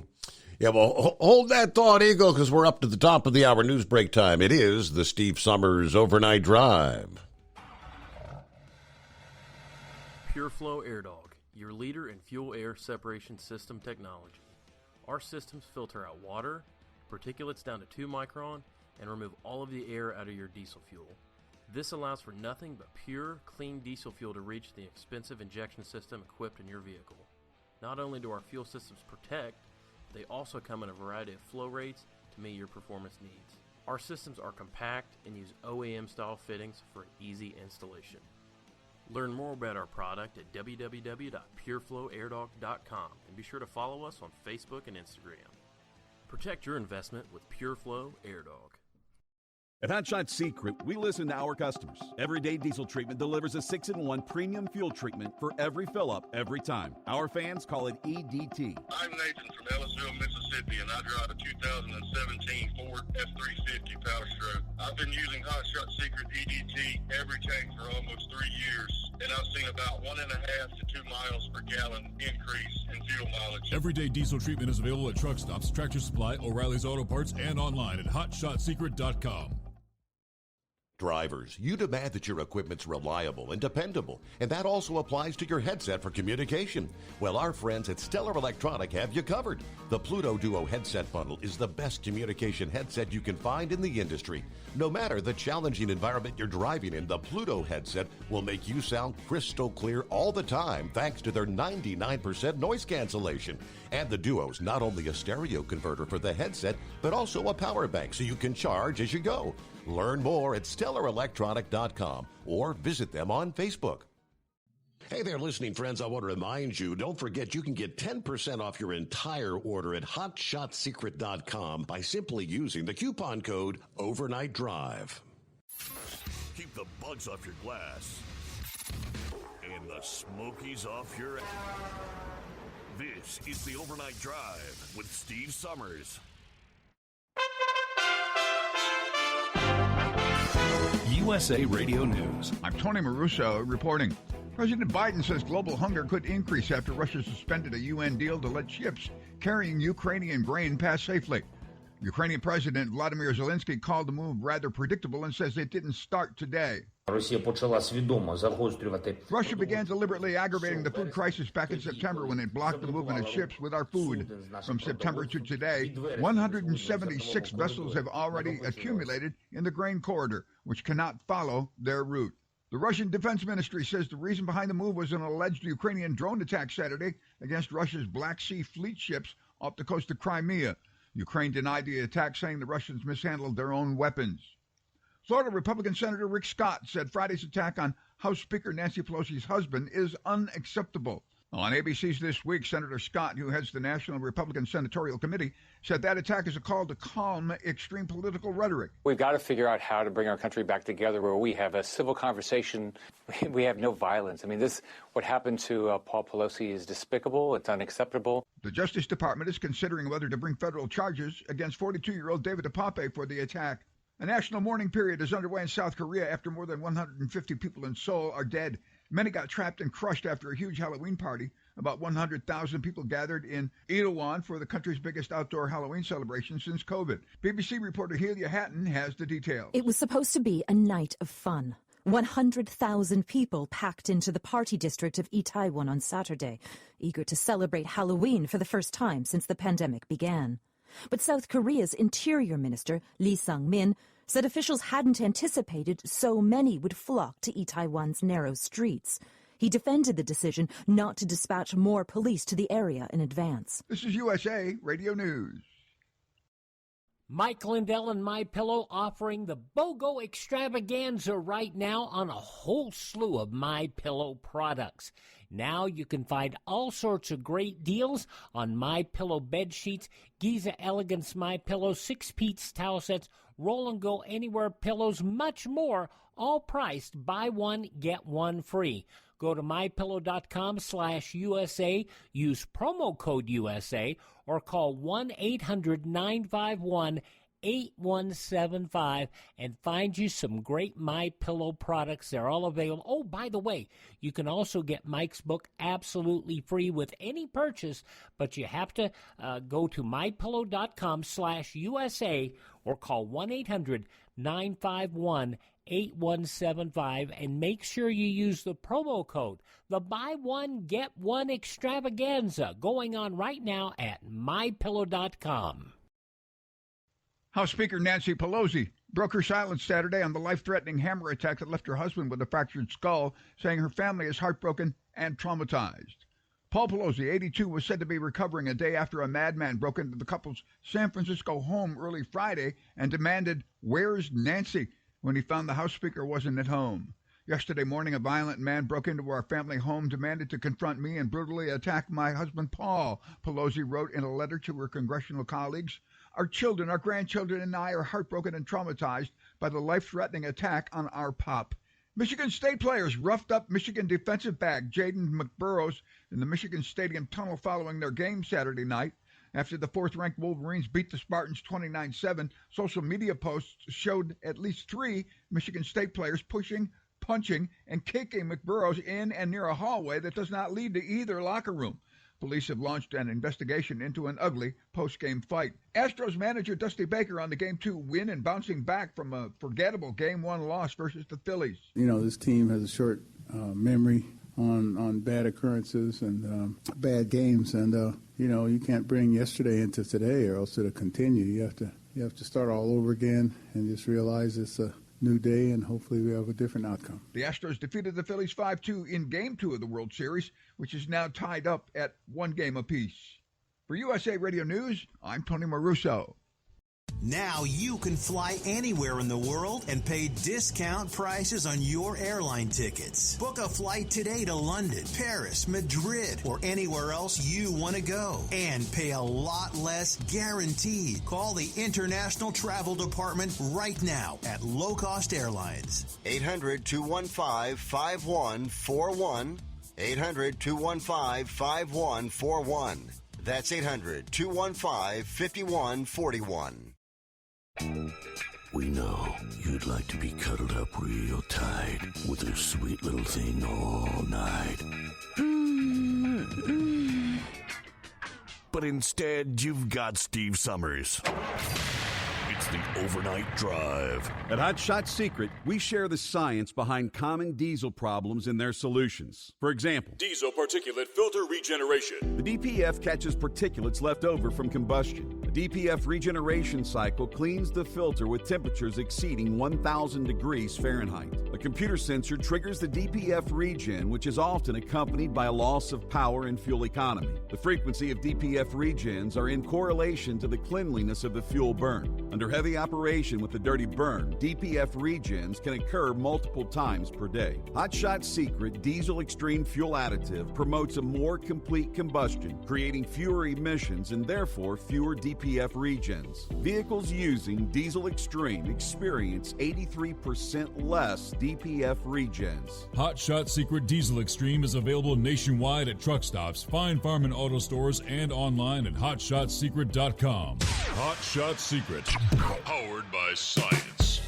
Yeah, well, hold that thought, Eagle, because we're up to the top of the hour news break time. It is the Steve Summers Overnight Drive. PureFlow AirDog, your leader in fuel air separation system technology. Our systems filter out water, particulates down to 2 micron, and remove all of the air out of your diesel fuel. This allows for nothing but pure, clean diesel fuel to reach the expensive injection system equipped in your vehicle. Not only do our fuel systems protect, they also come in a variety of flow rates to meet your performance needs. Our systems are compact and use OEM-style fittings for easy installation. Learn more about our product at www.pureflowairdog.com and be sure to follow us on Facebook and Instagram. Protect your investment with PureFlow AirDog. At Hot Shot Secret, we listen to our customers. Everyday Diesel Treatment delivers a 6-in-1 premium fuel treatment for every fill-up, every time. Our fans call it EDT. I'm Nathan from Ellisville, Mississippi, and I drive a 2017 Ford F-350 Power Stroke. I've been using Hot Shot Secret EDT every tank for almost 3 years, and I've seen about 1.5 to 2 miles per gallon increase in fuel mileage. Everyday Diesel Treatment is available at truck stops, Tractor Supply, O'Reilly's Auto Parts, and online at HotShotSecret.com. Drivers, you demand that your equipment's reliable and dependable, and that also applies to your headset for communication. Well, our friends at Stellar Electronic have you covered. The Pluto Duo headset bundle is the best communication headset you can find in the industry. No matter the challenging environment you're driving in, the Pluto headset will make you sound crystal clear all the time thanks to their 99% noise cancellation. And the Duo's not only a stereo converter for the headset, but also a power bank so you can charge as you go. Learn more at StellarElectronic.com or visit them on Facebook. Hey there, listening friends. I want to remind you, don't forget you can get 10% off your entire order at HotShotSecret.com by simply using the coupon code Overnight Drive. Keep the bugs off your glass and the smokies off your ass. This is the Overnight Drive with Steve Summers. USA Radio News. I'm Tony Maruso reporting. President Biden says global hunger could increase after Russia suspended a UN deal to let ships carrying Ukrainian grain pass safely. Ukrainian President Vladimir Zelensky called the move rather predictable and says it didn't start today. Russia began deliberately aggravating the food crisis back in September when it blocked the movement of ships with our food. From September to today, 176 vessels have already accumulated in the grain corridor, which cannot follow their route. The Russian Defense Ministry says the reason behind the move was an alleged Ukrainian drone attack Saturday against Russia's Black Sea Fleet ships off the coast of Crimea. Ukraine denied the attack, saying the Russians mishandled their own weapons. Florida Republican Senator Rick Scott said Friday's attack on House Speaker Nancy Pelosi's husband is unacceptable. On ABC's This Week, Senator Scott, who heads the National Republican Senatorial Committee, said that attack is a call to calm extreme political rhetoric. We've got to figure out how to bring our country back together where we have a civil conversation. We have no violence. I mean, what happened to Paul Pelosi is despicable. It's unacceptable. The Justice Department is considering whether to bring federal charges against 42-year-old David DePape for the attack. A national mourning period is underway in South Korea after more than 150 people in Seoul are dead. Many got trapped and crushed after a huge Halloween party. About 100,000 people gathered in Itaewon for the country's biggest outdoor Halloween celebration since COVID. BBC reporter Helia Hatton has the details. It was supposed to be a night of fun. 100,000 people packed into the party district of Itaewon on Saturday, eager to celebrate Halloween for the first time since the pandemic began. But South Korea's Interior Minister, Lee Sang-min, said officials hadn't anticipated so many would flock to Itaewon's narrow streets. He defended the decision not to dispatch more police to the area in advance. This is USA Radio News. Mike Lindell and MyPillow offering the BOGO extravaganza right now on a whole slew of MyPillow products. Now you can find all sorts of great deals on MyPillow bed sheets, Giza Elegance MyPillow, 6-piece towel sets, Roll and Go Anywhere pillows, much more, all priced buy one, get one free. Go to mypillow.com/USA, use promo code USA, or call 1-800-951-8175 and find you some great MyPillow products. They're all available. Oh, by the way, you can also get Mike's book absolutely free with any purchase, but you have to go to mypillow.com/USA or call 1-800-951-8175 and make sure you use the promo code, the buy one, get one extravaganza, going on right now at mypillow.com. House Speaker Nancy Pelosi broke her silence Saturday on the life-threatening hammer attack that left her husband with a fractured skull, saying her family is heartbroken and traumatized. Paul Pelosi, 82, was said to be recovering a day after a madman broke into the couple's San Francisco home early Friday and demanded, "Where's Nancy?" when he found the House Speaker wasn't at home. Yesterday morning, a violent man broke into our family home, demanded to confront me, and brutally attack my husband, Paul, Pelosi wrote in a letter to her congressional colleagues. Our children, our grandchildren, and I are heartbroken and traumatized by the life-threatening attack on our pop. Michigan State players roughed up Michigan defensive back Jaden McBurrows in the Michigan Stadium tunnel following their game Saturday night. After the fourth-ranked Wolverines beat the Spartans 29-7, social media posts showed at least 3 Michigan State players pushing, punching, and kicking McBurrows in and near a hallway that does not lead to either locker room. Police have launched an investigation into an ugly post-game fight. Astros manager Dusty Baker on the Game 2 win and bouncing back from a forgettable Game 1 loss versus the Phillies. You know, this team has a short memory on bad occurrences and bad games, and you know, you can't bring yesterday into today or else it'll continue. You have to start all over again and just realize it's a new day, and hopefully we have a different outcome. The Astros defeated the Phillies 5-2 in Game 2 of the World Series, which is now tied up at 1 game apiece. For USA Radio News, I'm Tony Maruso. Now you can fly anywhere in the world and pay discount prices on your airline tickets. Book a flight today to London, Paris, Madrid, or anywhere else you want to go. And pay a lot less guaranteed. Call the International Travel Department right now at Low Cost Airlines. 800-215-5141. 800-215-5141. That's 800-215-5141. We know you'd like to be cuddled up real tight with a sweet little thing all night. But instead, you've got Steve Summers. It's the Overnight Drive. At Hot Shot Secret, we share the science behind common diesel problems and their solutions. For example, Diesel particulate filter regeneration. the DPF catches particulates left over from combustion. The DPF regeneration cycle cleans the filter with temperatures exceeding 1,000 degrees Fahrenheit. A computer sensor triggers the DPF regen, which is often accompanied by a loss of power and fuel economy. The frequency of DPF regens are in correlation to the cleanliness of the fuel burn. Under heavy operation with the dirty burn, DPF regens can occur multiple times per day. Hot Shot Secret Diesel Extreme Fuel Additive promotes a more complete combustion, creating fewer emissions and therefore fewer DPF regens. Vehicles using Diesel Extreme experience 83% less DPF regens. Hot Shot Secret Diesel Extreme is available nationwide at truck stops, Fine Farm and auto stores, and online at hotshotsecret.com. Hot Shot Secret, powered by science.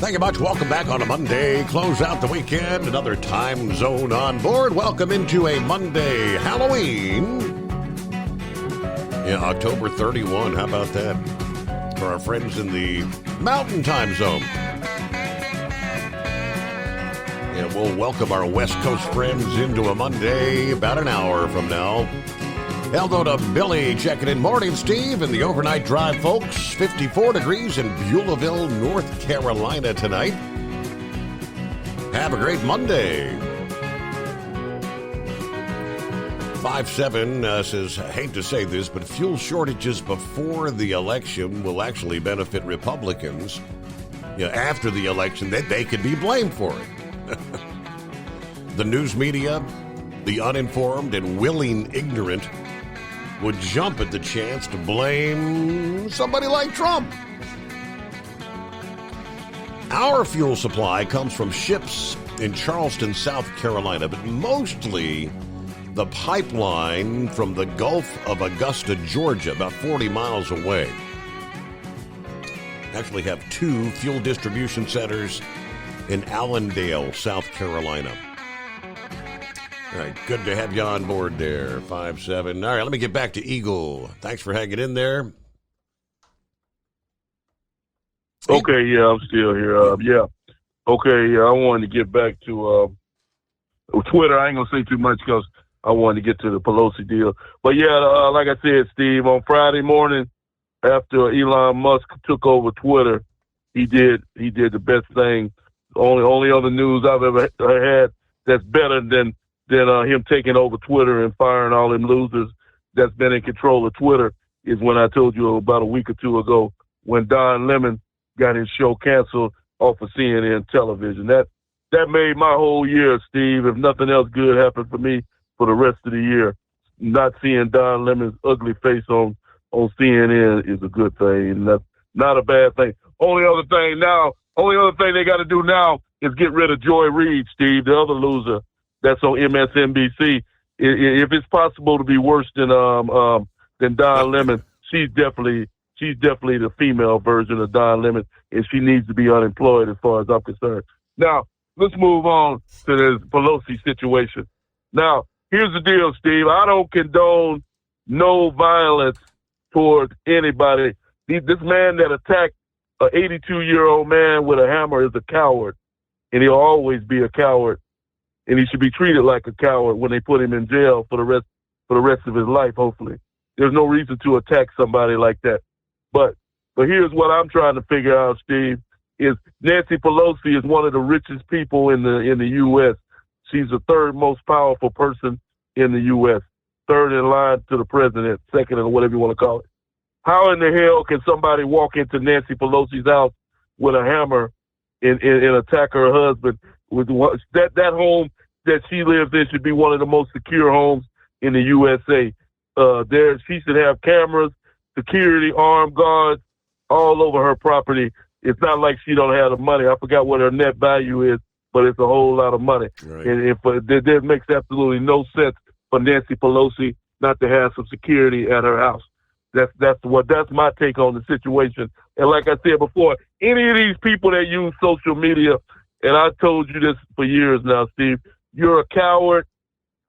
Thank you much. Welcome back on a Monday. Close out the weekend. Another time zone on board. Welcome into a Monday Halloween. Yeah, October 31. How about that? For our friends in the Mountain Time Zone. Yeah, we'll welcome our West Coast friends into a Monday about an hour from now. Hello to Billy checking in. Morning, Steve, and the overnight drive, folks. 54 degrees in Beulahville, North Carolina tonight. Have a great Monday. 5-7 says, I hate to say this, but fuel shortages before the election will actually benefit Republicans. You know, after the election, they could be blamed for it. The news media, the uninformed and willing ignorant, would jump at the chance to blame somebody like Trump. Our fuel supply comes from ships in Charleston, South Carolina, but mostly the pipeline from the Gulf of Augusta, Georgia, about 40 miles away. Actually have 2 fuel distribution centers in Allendale, South Carolina. All right, good to have you on board there, 5-7. All right, let me get back to Eagle. Thanks for hanging in there. Okay, yeah, I'm still here. Okay, I wanted to get back to Twitter. I ain't going to say too much because I wanted to get to the Pelosi deal. But, yeah, like I said, Steve, on Friday morning after Elon Musk took over Twitter, he did the best thing. Only other news I've ever had that's better than him taking over Twitter and firing all them losers that's been in control of Twitter is when I told you about a week or two ago when Don Lemon got his show canceled off of CNN television. That made my whole year, Steve. If nothing else good happened for me for the rest of the year, not seeing Don Lemon's ugly face on CNN is a good thing, and that's not a bad thing. Only other thing they got to do now is get rid of Joy Reid, Steve, the other loser that's on MSNBC. If it's possible to be worse than Don Lemon, she's definitely the female version of Don Lemon, and she needs to be unemployed as far as I'm concerned. Now, let's move on to this Pelosi situation. Now, here's the deal, Steve. I don't condone no violence towards anybody. This man that attacked an 82-year-old man with a hammer is a coward, and he'll always be a coward. And he should be treated like a coward when they put him in jail for the rest of his life, hopefully. There's no reason to attack somebody like that. But here's what I'm trying to figure out, Steve, is Nancy Pelosi is one of the richest people in the U.S. She's the third most powerful person in the U.S., third in line to the president, second or whatever you want to call it. How in the hell can somebody walk into Nancy Pelosi's house with a hammer and attack her husband? With that home that she lives in should be one of the most secure homes in the USA. She should have cameras, security, armed guards all over her property. It's not like she don't have the money. I forgot what her net value is, but it's a whole lot of money. Right. And it makes absolutely no sense for Nancy Pelosi not to have some security at her house. That's my take on the situation. And like I said before, any of these people that use social media, and I've told you this for years now, Steve, you're a coward.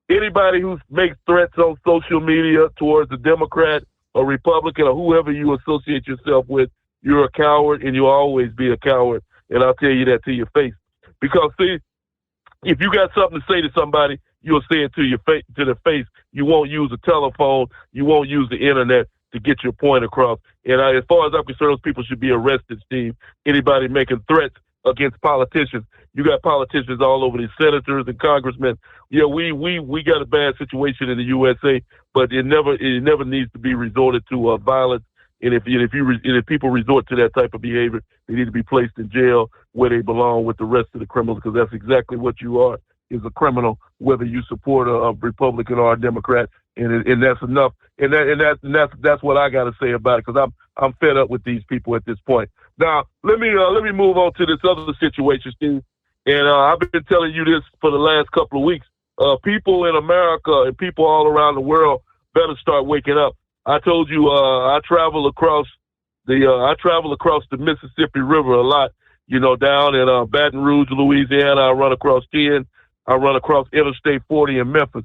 Anybody who makes threats on social media towards a Democrat or Republican or whoever you associate yourself with, you're a coward and you'll always be a coward. And I'll tell you that to your face. Because, see, if you got something to say to somebody, you'll say it to their face. You won't use a telephone. You won't use the internet to get your point across. And as far as I'm concerned, those people should be arrested, Steve. Anybody making threats against politicians. You got politicians all over, these senators and congressmen. Yeah, we got a bad situation in the USA, but it never needs to be resorted to violence. And if people resort to that type of behavior, they need to be placed in jail where they belong with the rest of the criminals, because that's exactly what you are, is a criminal, whether you support a Republican or a Democrat. And that's enough. And that's what I got to say about it, because I'm fed up with these people at this point. Now, let me move on to this other situation, Steve. And I've been telling you this for the last couple of weeks. People in America and people all around the world better start waking up. I told you I travel across the Mississippi River a lot, down in Baton Rouge, Louisiana. I run across 10. I run across Interstate 40 in Memphis.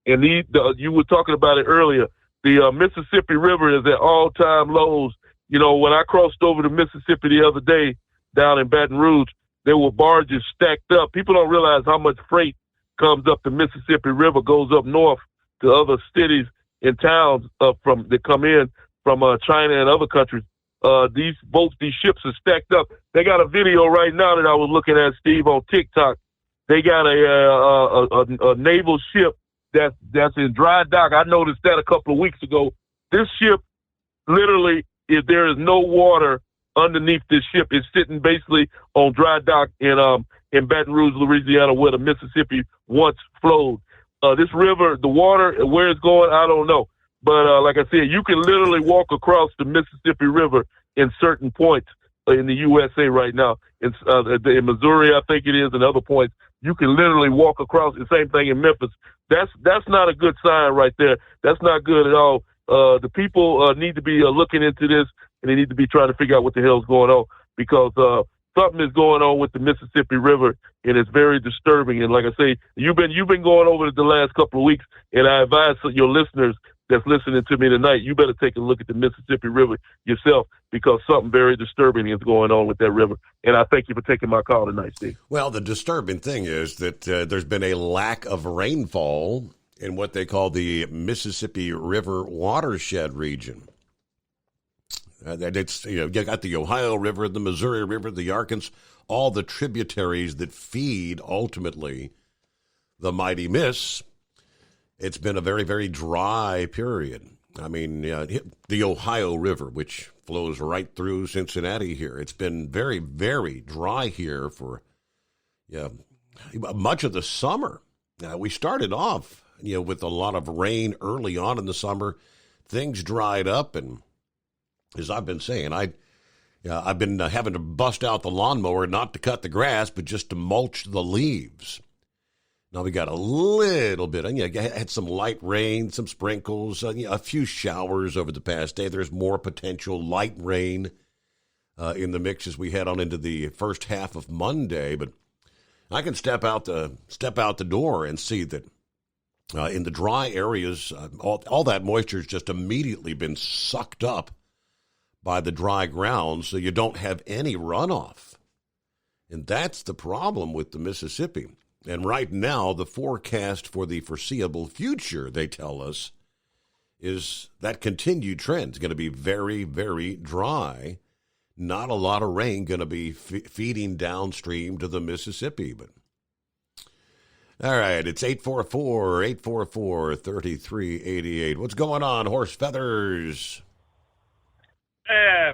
And you were talking about it earlier. The Mississippi River is at all-time lows. When I crossed over the Mississippi the other day down in Baton Rouge, there were barges stacked up. People don't realize how much freight comes up the Mississippi River, goes up north to other cities and towns that come in from China and other countries. These ships are stacked up. They got a video right now that I was looking at, Steve, on TikTok. They got a naval ship that's in dry dock. I noticed that a couple of weeks ago. This ship, literally, if there is no water underneath this ship, it's sitting basically on dry dock in Baton Rouge, Louisiana, where the Mississippi once flowed. This river, the water, where it's going, I don't know. But like I said, you can literally walk across the Mississippi River in certain points in the USA right now. In Missouri, I think it is, and other points. You can literally walk across. The same thing in Memphis. That's not a good sign right there. That's not good at all. The people need to be looking into this, and they need to be trying to figure out what the hell's going on, because something is going on with the Mississippi River, and it's very disturbing. And like I say, you've been going over it the last couple of weeks, and I advise your listeners that's listening to me tonight, you better take a look at the Mississippi River yourself, because something very disturbing is going on with that river. And I thank you for taking my call tonight, Steve. Well, the disturbing thing is that there's been a lack of rainfall in what they call the Mississippi River watershed region. It's, you got the Ohio River, the Missouri River, the Arkansas, all the tributaries that feed ultimately the mighty Miss. It's been a very, very dry period. I mean, the Ohio River, which flows right through Cincinnati here, it's been very, very dry here for much of the summer. We started off, with a lot of rain early on in the summer. Things dried up, and as I've been saying, I've been having to bust out the lawnmower, not to cut the grass, but just to mulch the leaves. Now we got a little bit, had some light rain, some sprinkles, a few showers over the past day. There's more potential light rain in the mix as we head on into the first half of Monday. But I can step out the door and see that in the dry areas, all that moisture has just immediately been sucked up by the dry ground, so you don't have any runoff. And that's the problem with the Mississippi. And right now, the forecast for the foreseeable future, they tell us, is that continued trend. It's going to be very, very dry. Not a lot of rain going to be feeding downstream to the Mississippi. But all right, it's 844-3388. What's going on, Horse Feathers?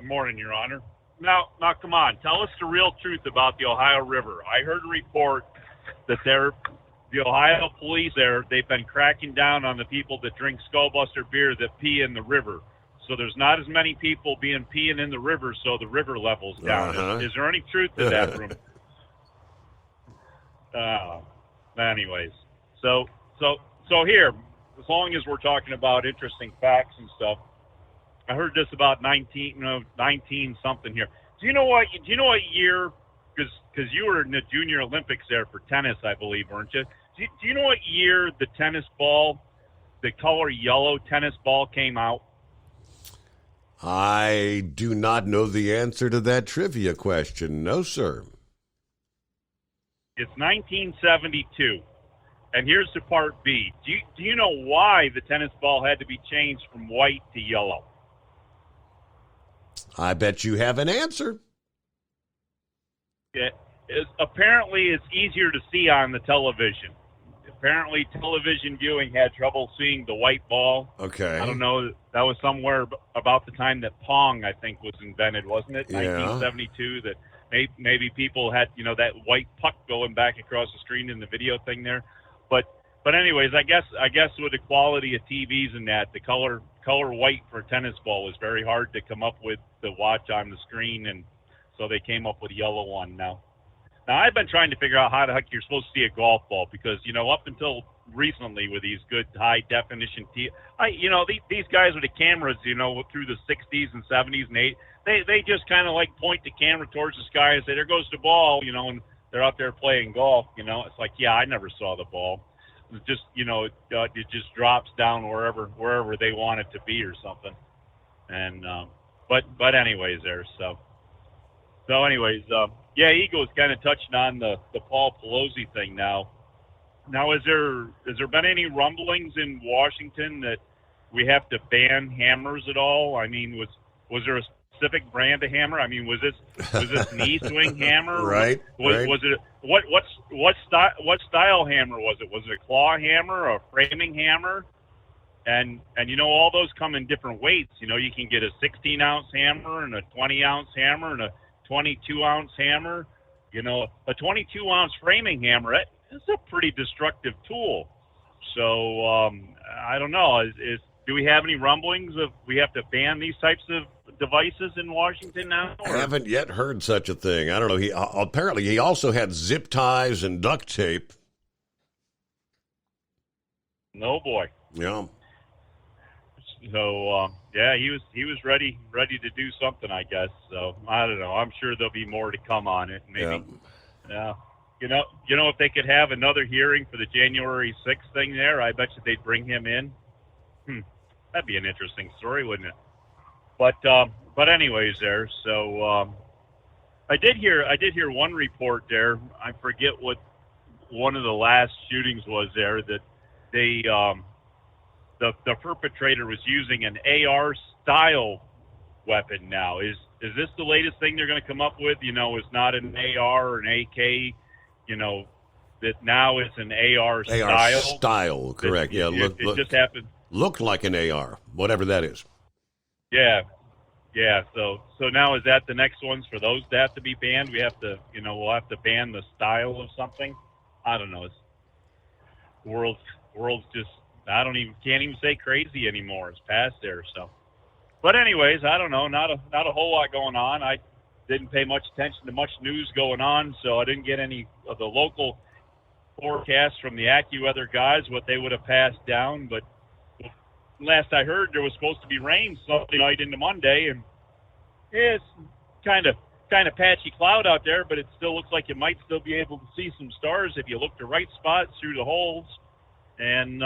Morning, Your Honor. Now, come on. Tell us the real truth about the Ohio River. I heard a report that the Ohio police they've been cracking down on the people that drink Skullbuster beer that pee in the river. So there's not as many people peeing in the river, so the river level's down. Uh-huh. Is there any truth to that? Anyways, so here, as long as we're talking about interesting facts and stuff, I heard this about 19 something here. Do you know what year? Because you were in the Junior Olympics there for tennis, I believe, weren't you? Do you know what year the tennis ball, the color yellow tennis ball, came out? I do not know the answer to that trivia question. No, sir. It's 1972. And here's the part B. Do you know why the tennis ball had to be changed from white to yellow? I bet you have an answer. Apparently, it's easier to see on the television. Apparently, television viewing had trouble seeing the white ball. Okay. I don't know. That was somewhere about the time that Pong, I think, was invented, wasn't it? Yeah. 1972. That maybe people had, that white puck going back across the screen in the video thing there. But anyways, I guess with the quality of TVs and that, the color white for a tennis ball was very hard to come up with to watch on the screen, and so they came up with a yellow one now. Now, I've been trying to figure out how the heck you're supposed to see a golf ball because, up until recently with these good high definition these guys with the cameras, through the 60s and 70s and 80s, they just kind of like point the camera towards the sky and say, there goes the ball, and they're out there playing golf. It's like, yeah, I never saw the ball. It's just, it just drops down wherever they want it to be or something. And but anyways, so anyways, Eagles kind of touched on the Paul Pelosi thing now. Now, has there been any rumblings in Washington that we have to ban hammers at all? I mean, was there a specific brand of hammer? I mean, was this an East Wing hammer? Right. Was it what style hammer was it? Was it a claw hammer or a framing hammer? And all those come in different weights. You can get a 16-ounce hammer and a 20-ounce hammer and a 22-ounce hammer. A 22-ounce framing hammer, it's a pretty destructive tool. So I don't know. Do we have any rumblings of we have to ban these types of devices in Washington now? I haven't yet heard such a thing. I don't know. Apparently he also had zip ties and duct tape. No boy. Yeah. So he was ready to do something, I guess. So I don't know. I'm sure there'll be more to come on it. Maybe. Yeah. If they could have another hearing for the January 6th thing there, I bet you they'd bring him in. That'd be an interesting story, wouldn't it? But anyways, there. So I did hear one report there. I forget what one of the last shootings was there, that they the perpetrator was using an AR style weapon. Now is this the latest thing they're going to come up with? It's not an AR or an AK. That now it's an AR style. AR style, correct? It just happened. Looked like an AR, whatever that is. Yeah. So now is that the next ones for those to have to be banned? We have to, we'll have to ban the style of something. I don't know. It's world's just can't even say crazy anymore. It's past there. So, but anyways, I don't know. Not a whole lot going on. I didn't pay much attention to much news going on, so I didn't get any of the local forecasts from the AccuWeather guys, what they would have passed down. But last I heard, there was supposed to be rain Sunday night into Monday, and it's kind of patchy cloud out there, but it still looks like you might still be able to see some stars if you look the right spots through the holes. And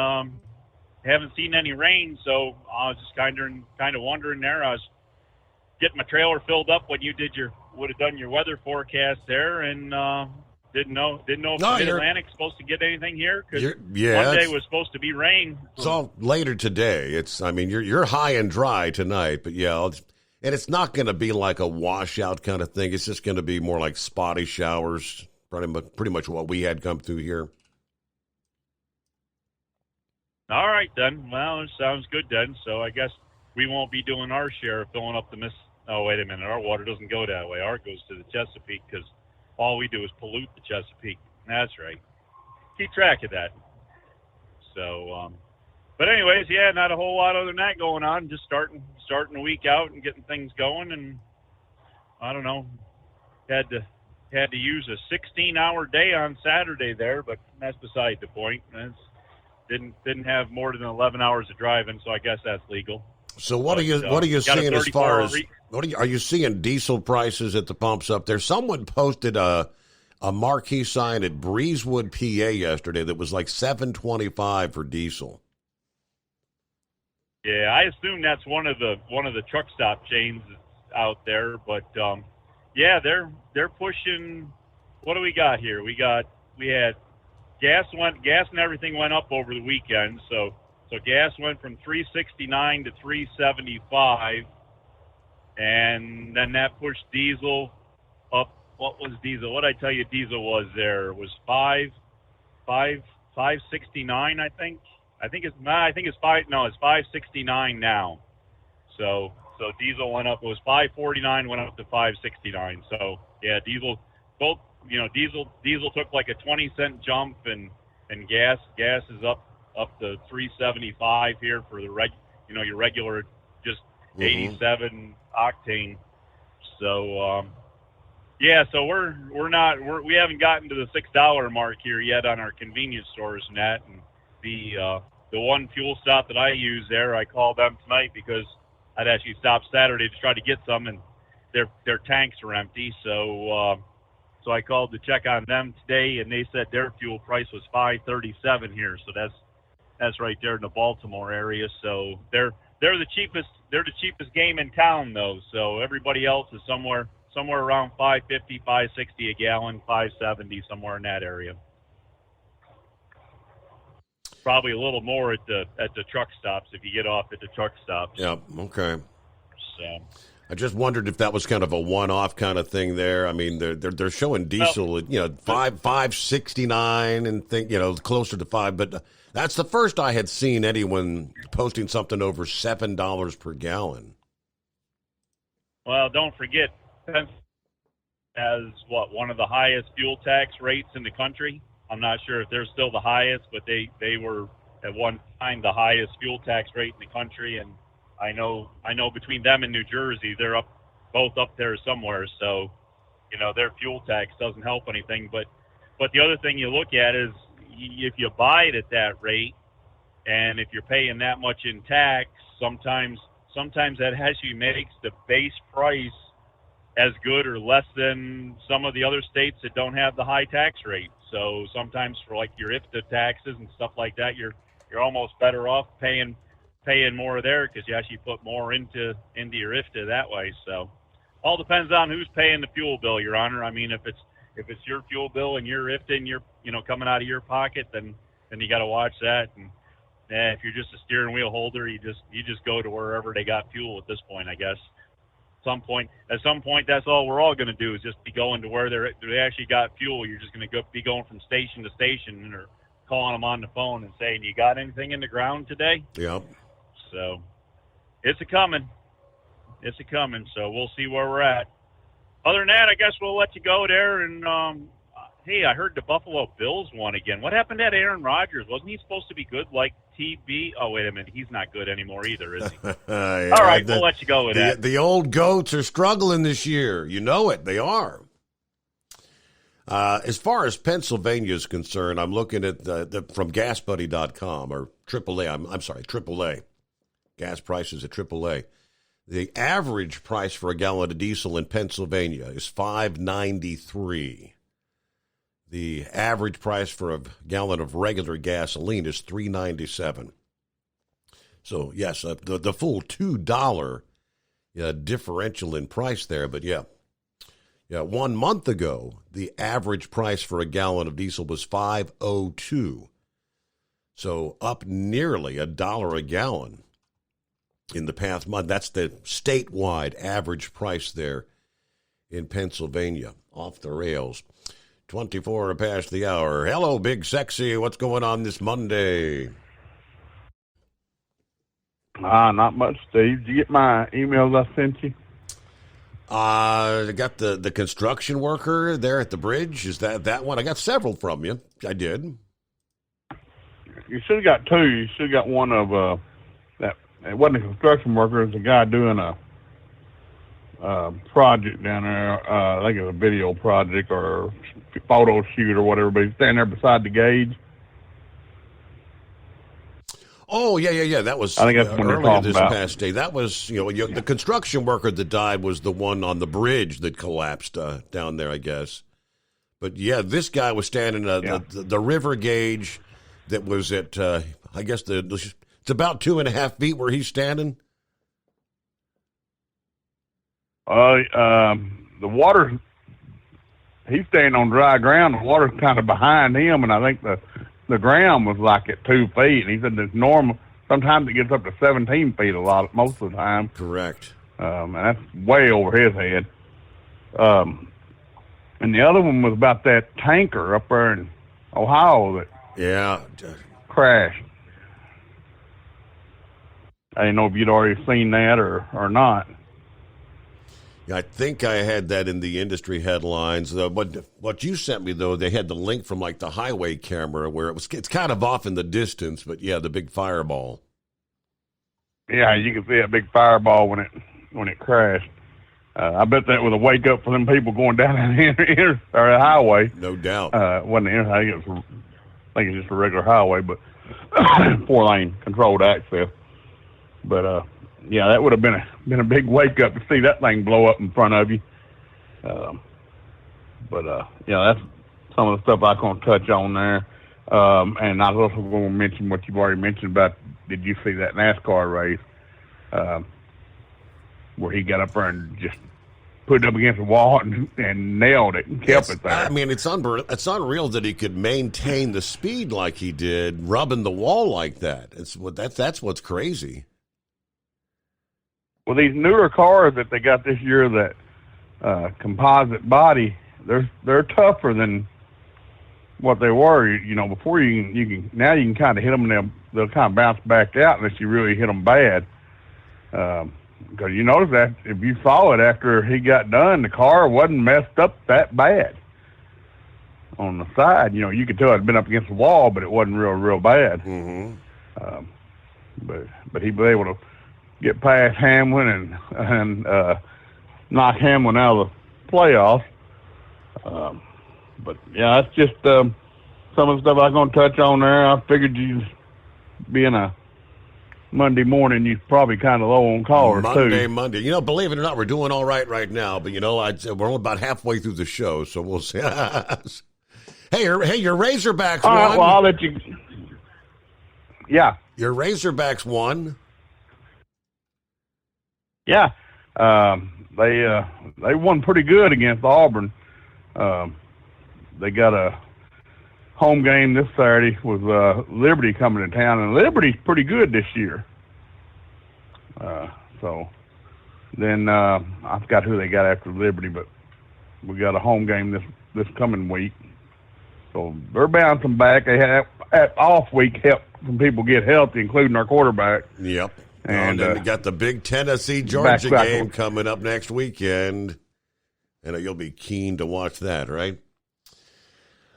haven't seen any rain, so I was just kind of wondering there. I was getting my trailer filled up when you would have done your weather forecast there, and didn't know if the Mid-Atlantic's supposed to get anything here, because Monday was supposed to be rain. It's all later today. You're high and dry tonight, but and it's not going to be like a washout kind of thing. It's just going to be more like spotty showers, pretty much what we had come through here. All right, then. Well, it sounds good then. So I guess we won't be doing our share of filling up the Oh, wait a minute. Our water doesn't go that way. Ours goes to the Chesapeake, because all we do is pollute the Chesapeake. That's right. Keep track of that. So, but anyways, not a whole lot other than that going on. Just starting the week out and getting things going. And I don't know, had to use a 16-hour day on Saturday there, but that's beside the point. Didn't have more than 11 hours of driving, so I guess that's legal. So what are you seeing as far as are you seeing diesel prices at the pumps up there? Someone posted a marquee sign at Breezewood, PA yesterday that was like $7.25 for diesel. Yeah, I assume that's one of the truck stop chains out there, but they're pushing. What do we got here? We had gas and everything went up over the weekend, so gas went from $3.69 to $3.75, and then that pushed diesel up. What was diesel? What did I tell you diesel was there? It was $5.69, I think. I think it's $5.69 now. So diesel went up. It was $5.49, went up to $5.69. So yeah, diesel diesel took like a 20-cent jump, and gas is up to $3.75 here for the your regular just 87 octane. So so we haven't gotten to the $6 mark here yet on our convenience stores and that, and the one fuel stop that I use there, I called them tonight because I'd actually stopped Saturday to try to get some, and their tanks are empty. So I called to check on them today, and they said their fuel price was $5.37 here. So that's right there in the Baltimore area. So they're the cheapest. They're the cheapest game in town, though. So everybody else is somewhere around $5.50, $5.60 a gallon, $5.70, somewhere in that area. Probably a little more at the truck stops if you get off at the truck stops. Yeah. Okay. So I just wondered if that was kind of a one-off kind of thing there. I mean, they're showing diesel at $5.69 and think closer to $5, but that's the first I had seen anyone posting something over $7 per gallon. Well, don't forget, Pennsylvania has one of the highest fuel tax rates in the country. I'm not sure if they're still the highest, but they were at one time the highest fuel tax rate in the country, and I know between them and New Jersey, they're both up there somewhere. So, their fuel tax doesn't help anything. But the other thing you look at is if you buy it at that rate, and if you're paying that much in tax, sometimes that actually makes the base price as good or less than some of the other states that don't have the high tax rate. So sometimes for like your IFTA taxes and stuff like that, you're almost better off paying more there because you actually put more into your IFTA that way. So all depends on who's paying the fuel bill, Your Honor. I mean, if it's your fuel bill and your IFTA and you're coming out of your pocket, then you got to watch that. And if you're just a steering wheel holder, you just go to wherever they got fuel at this point, I guess. At some point, that's all we're all going to do is just be going to where they actually got fuel. You're just going to be going from station to station or calling them on the phone and saying, "You got anything in the ground today?" Yep. So it's a coming. So we'll see where we're at. Other than that, I guess we'll let you go there. And hey, I heard the Buffalo Bills won again. What happened to Aaron Rodgers? Wasn't he supposed to be good like TB? Oh, wait a minute. He's not good anymore either, is he? Yeah, all right, we'll let you go with that. The old goats are struggling this year. You know it. They are. As far as Pennsylvania is concerned, I'm looking at from GasBuddy.com or AAA. I'm sorry, AAA. Gas prices at AAA. The average price for a gallon of diesel in Pennsylvania is $5.93. The average price for a gallon of regular gasoline is $3.97. So, yes, the full $2 differential in price there. But, yeah, 1 month ago, the average price for a gallon of diesel was $5.02. So up nearly $1 a gallon in the past month. That's the statewide average price there in Pennsylvania. Off the rails. 24 past the hour. Hello, Big Sexy. What's going on this Monday? Not much, Steve. Did you get my emails I sent you? I got the construction worker there at the bridge. Is that one? I got several from you. I did. You should have got two. You should have got one of that. It wasn't a construction worker. It was a guy doing a project down there. I think it was a video project or photo shoot or whatever, but he's standing there beside the gauge. Oh, yeah. That was I think that's what earlier this about. Past day. That was, the construction worker that died was the one on the bridge that collapsed down there, I guess. But, yeah, this guy was standing the river gauge that was at, I guess, it's about 2.5 feet where he's standing. The water, he's standing on dry ground. The water's kind of behind him, and I think the ground was like at 2 feet. And he said it's normal. Sometimes it gets up to 17 feet most of the time. Correct. And that's way over his head. And the other one was about that tanker up there in Ohio that crashed. I didn't know if you'd already seen that or not. I think I had that in the industry headlines. What you sent me, though, they had the link from like the highway camera where it's kind of off in the distance, but yeah, the big fireball. Yeah, you can see a big fireball when it crashed. I bet that was a wake up for them people going down the highway. No doubt. Wasn't the interstate. I think it's just a regular highway, but 4-lane controlled access. But yeah, that would have been a big wake up to see that thing blow up in front of you. But yeah, that's some of the stuff I'm going to touch on there. And I was also going to mention what you've already mentioned about, did you see that NASCAR race where he got up there and just put it up against the wall and nailed it and kept it there? I mean, it's unreal that he could maintain the speed like he did, rubbing the wall like that. That's what's crazy. Well, these newer cars that they got this year, that composite body, they're tougher than what they were. You know, before you can now you can kind of hit them and they'll kind of bounce back out unless you really hit them bad. Because you notice that if you saw it after he got done, the car wasn't messed up that bad. On the side, you know, you could tell it had been up against the wall, but it wasn't real bad. Mm-hmm. But he was able to get past Hamlin and knock Hamlin out of the playoffs. But yeah, that's just some of the stuff I'm going to touch on there. I figured you, being a Monday morning, you're probably kind of low on callers too. Monday. You know, believe it or not, we're doing all right now. But you know, we're only about halfway through the show, so we'll see. Hey, your Razorbacks all won. Right, well, I'll let you. Yeah, your Razorbacks won. Yeah, they won pretty good against Auburn. They got a home game this Saturday with Liberty coming to town, and Liberty's pretty good this year. So then I forgot who they got after Liberty, but we got a home game this coming week. So they're bouncing back. They had that off week help some people get healthy, including our quarterback. Yep. And then we got the big Tennessee-Georgia game coming up next weekend. And you'll be keen to watch that, right?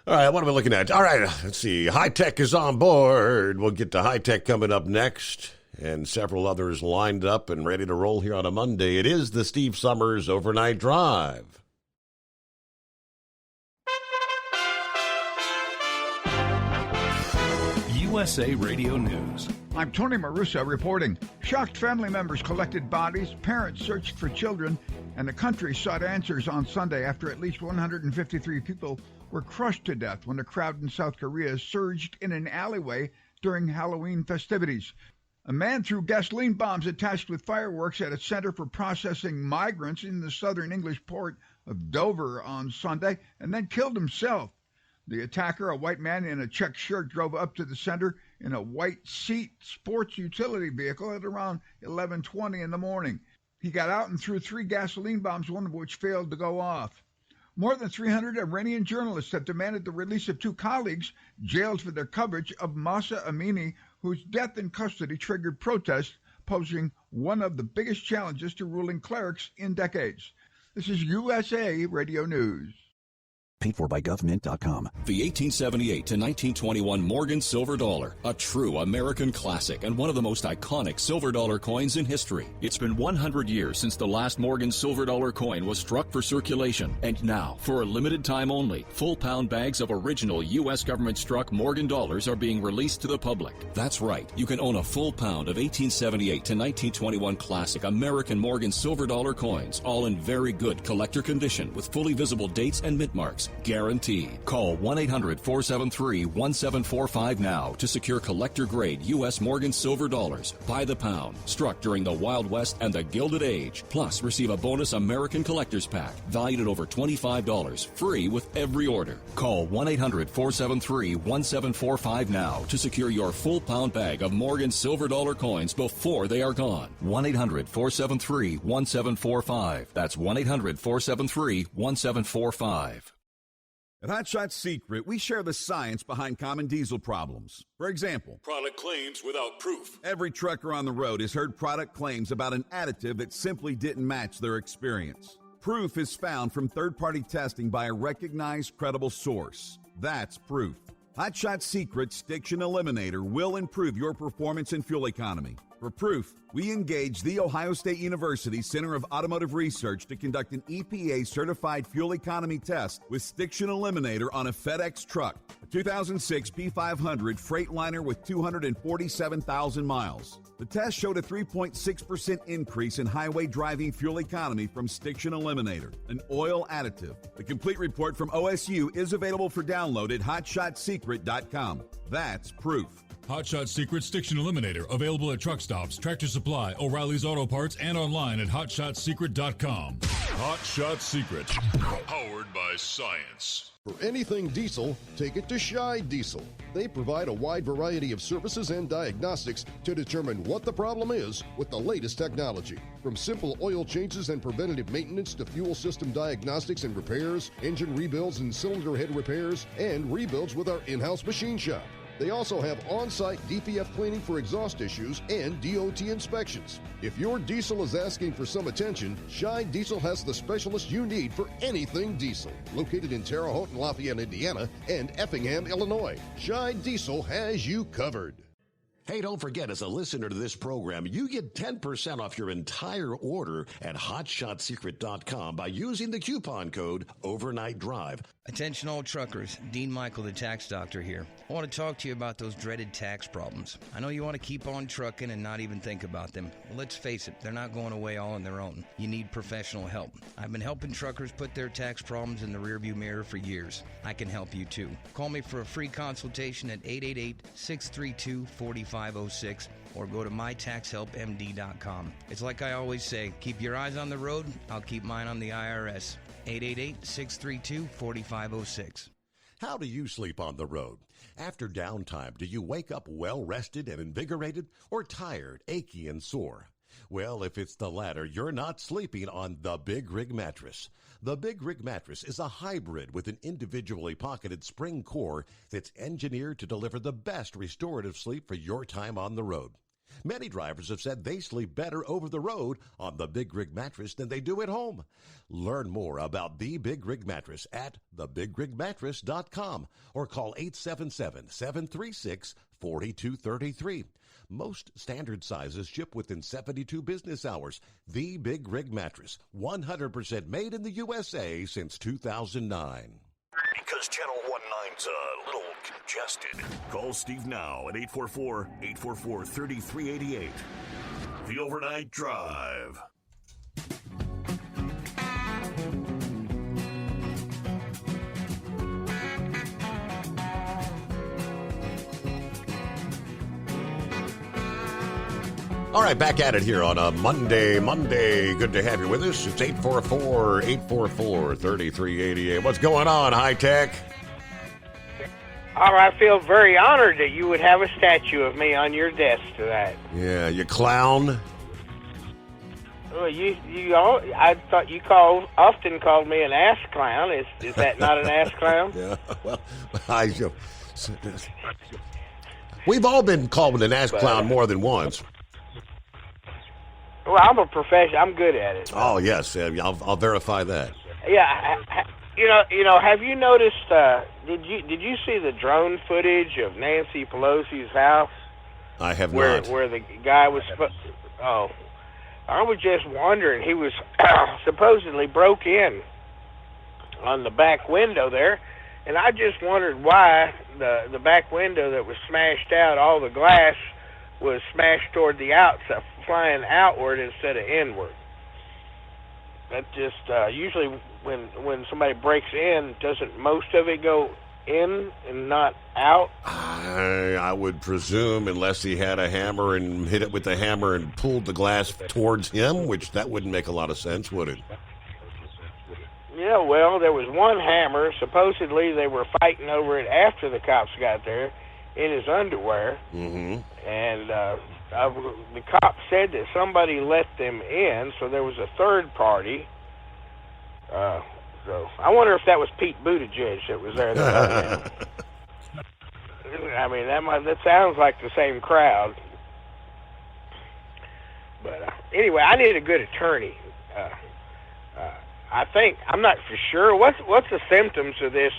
All right, what are we looking at? All right, let's see. High Tech is on board. We'll get to High Tech coming up next, and several others lined up and ready to roll here on a Monday. It is the Steve Summers Overnight Drive. USA Radio News. I'm Tony Marusa reporting. Shocked family members collected bodies, parents searched for children, and the country sought answers on Sunday after at least 153 people were crushed to death when a crowd in South Korea surged in an alleyway during Halloween festivities. A man threw gasoline bombs attached with fireworks at a center for processing migrants in the southern English port of Dover on Sunday and then killed himself. The attacker, a white man in a checked shirt, drove up to the center in a white seat sports utility vehicle at around 11:20 in the morning. He got out and threw 3 gasoline bombs, one of which failed to go off. More than 300 Iranian journalists have demanded the release of 2 colleagues jailed for their coverage of Mahsa Amini, whose death in custody triggered protests, posing one of the biggest challenges to ruling clerics in decades. This is USA Radio News. Paid for by government.com. The 1878 to 1921 Morgan Silver Dollar, a true American classic and one of the most iconic silver dollar coins in history. It's been 100 years since the last Morgan Silver Dollar coin was struck for circulation. And now, for a limited time only, full pound bags of original U.S. government struck Morgan dollars are being released to the public. That's right, you can own a full pound of 1878 to 1921 classic American Morgan Silver Dollar coins, all in very good collector condition with fully visible dates and mint marks. Guaranteed. Call 1-800-473-1745 now to secure collector-grade U.S. Morgan Silver Dollars by the pound, struck during the Wild West and the Gilded Age. Plus, receive a bonus American Collector's Pack valued at over $25, free with every order. Call 1-800-473-1745 now to secure your full pound bag of Morgan Silver Dollar coins before they are gone. 1-800-473-1745. That's 1-800-473-1745. At Hot Shot Secret, we share the science behind common diesel problems. For example, product claims without proof. Every trucker on the road has heard product claims about an additive that simply didn't match their experience. Proof is found from third-party testing by a recognized, credible source. That's proof. Hot Shot Secret Stiction Eliminator will improve your performance and fuel economy. For proof, we engaged The Ohio State University Center of Automotive Research to conduct an EPA-certified fuel economy test with Stiction Eliminator on a FedEx truck, a 2006 P500 Freightliner with 247,000 miles. The test showed a 3.6% increase in highway driving fuel economy from Stiction Eliminator, an oil additive. The complete report from OSU is available for download at HotShotSecret.com. That's proof. Hot Shot Secret Stiction Eliminator, available at truck stops, Tractor Supply, O'Reilly's Auto Parts, and online at HotShotSecret.com. Hot Shot Secret, powered by science. For anything diesel, take it to Scheid Diesel. They provide a wide variety of services and diagnostics to determine what the problem is with the latest technology. From simple oil changes and preventative maintenance to fuel system diagnostics and repairs, engine rebuilds and cylinder head repairs, and rebuilds with our in-house machine shop. They also have on-site DPF cleaning for exhaust issues and DOT inspections. If your diesel is asking for some attention, Scheid Diesel has the specialist you need for anything diesel. Located in Terre Haute and Lafayette, Indiana, and Effingham, Illinois, Scheid Diesel has you covered. Hey, don't forget, as a listener to this program, you get 10% off your entire order at HotShotSecret.com by using the coupon code Overnight Drive. Attention all truckers, Dean Michael, the tax doctor here. I want to talk to you about those dreaded tax problems. I know you want to keep on trucking and not even think about them. Well, let's face it, they're not going away all on their own. You need professional help. I've been helping truckers put their tax problems in the rearview mirror for years. I can help you too. Call me for a free consultation at 888-632-4506 or go to mytaxhelpmd.com. It's like I always say, keep your eyes on the road, I'll keep mine on the IRS. 888-632-4506. How do you sleep on the road? After downtime, do you wake up well-rested and invigorated or tired, achy, and sore? Well, if it's the latter, you're not sleeping on the Big Rig Mattress. The Big Rig Mattress is a hybrid with an individually pocketed spring core that's engineered to deliver the best restorative sleep for your time on the road. Many drivers have said they sleep better over the road on the Big Rig Mattress than they do at home. Learn more about the Big Rig Mattress at thebigrigmattress.com or call 877-736-4233. Most standard sizes ship within 72 business hours. The Big Rig Mattress, 100% made in the USA since 2009. Because Channel 19's a little congested. Call Steve now at 844-844-3388. The Overnight Drive. All right, back at it here on a Monday. Good to have you with us. It's 844-844-3388. What's going on, High Tech? I feel very honored that you would have a statue of me on your desk tonight. Yeah, you clown. Well, I thought you often called me an ass clown. Is that not an ass clown? Yeah, well, we've all been called an ass clown more than once. Well, I'm a professional. I'm good at it. Oh, yes. I'll verify that. Yeah. You know. Have you noticed? Did you see the drone footage of Nancy Pelosi's house? I have not. Where the guy was. I was just wondering. He was supposedly broke in on the back window there, and I just wondered why the back window that was smashed out, all the glass was smashed toward the outside, flying outward instead of inward. That just usually when somebody breaks in, doesn't most of it go in and not out? I would presume, unless he had a hammer and hit it with the hammer and pulled the glass towards him, which that wouldn't make a lot of sense, would it? Yeah, well, there was one hammer. Supposedly they were fighting over it after the cops got there in his underwear. Mm-hmm. And the cop said that somebody let them in, so there was a third party. So I wonder if that was Pete Buttigieg that was there. I mean, that sounds like the same crowd. But anyway, I need a good attorney. I think I'm not for sure. What's the symptoms of this?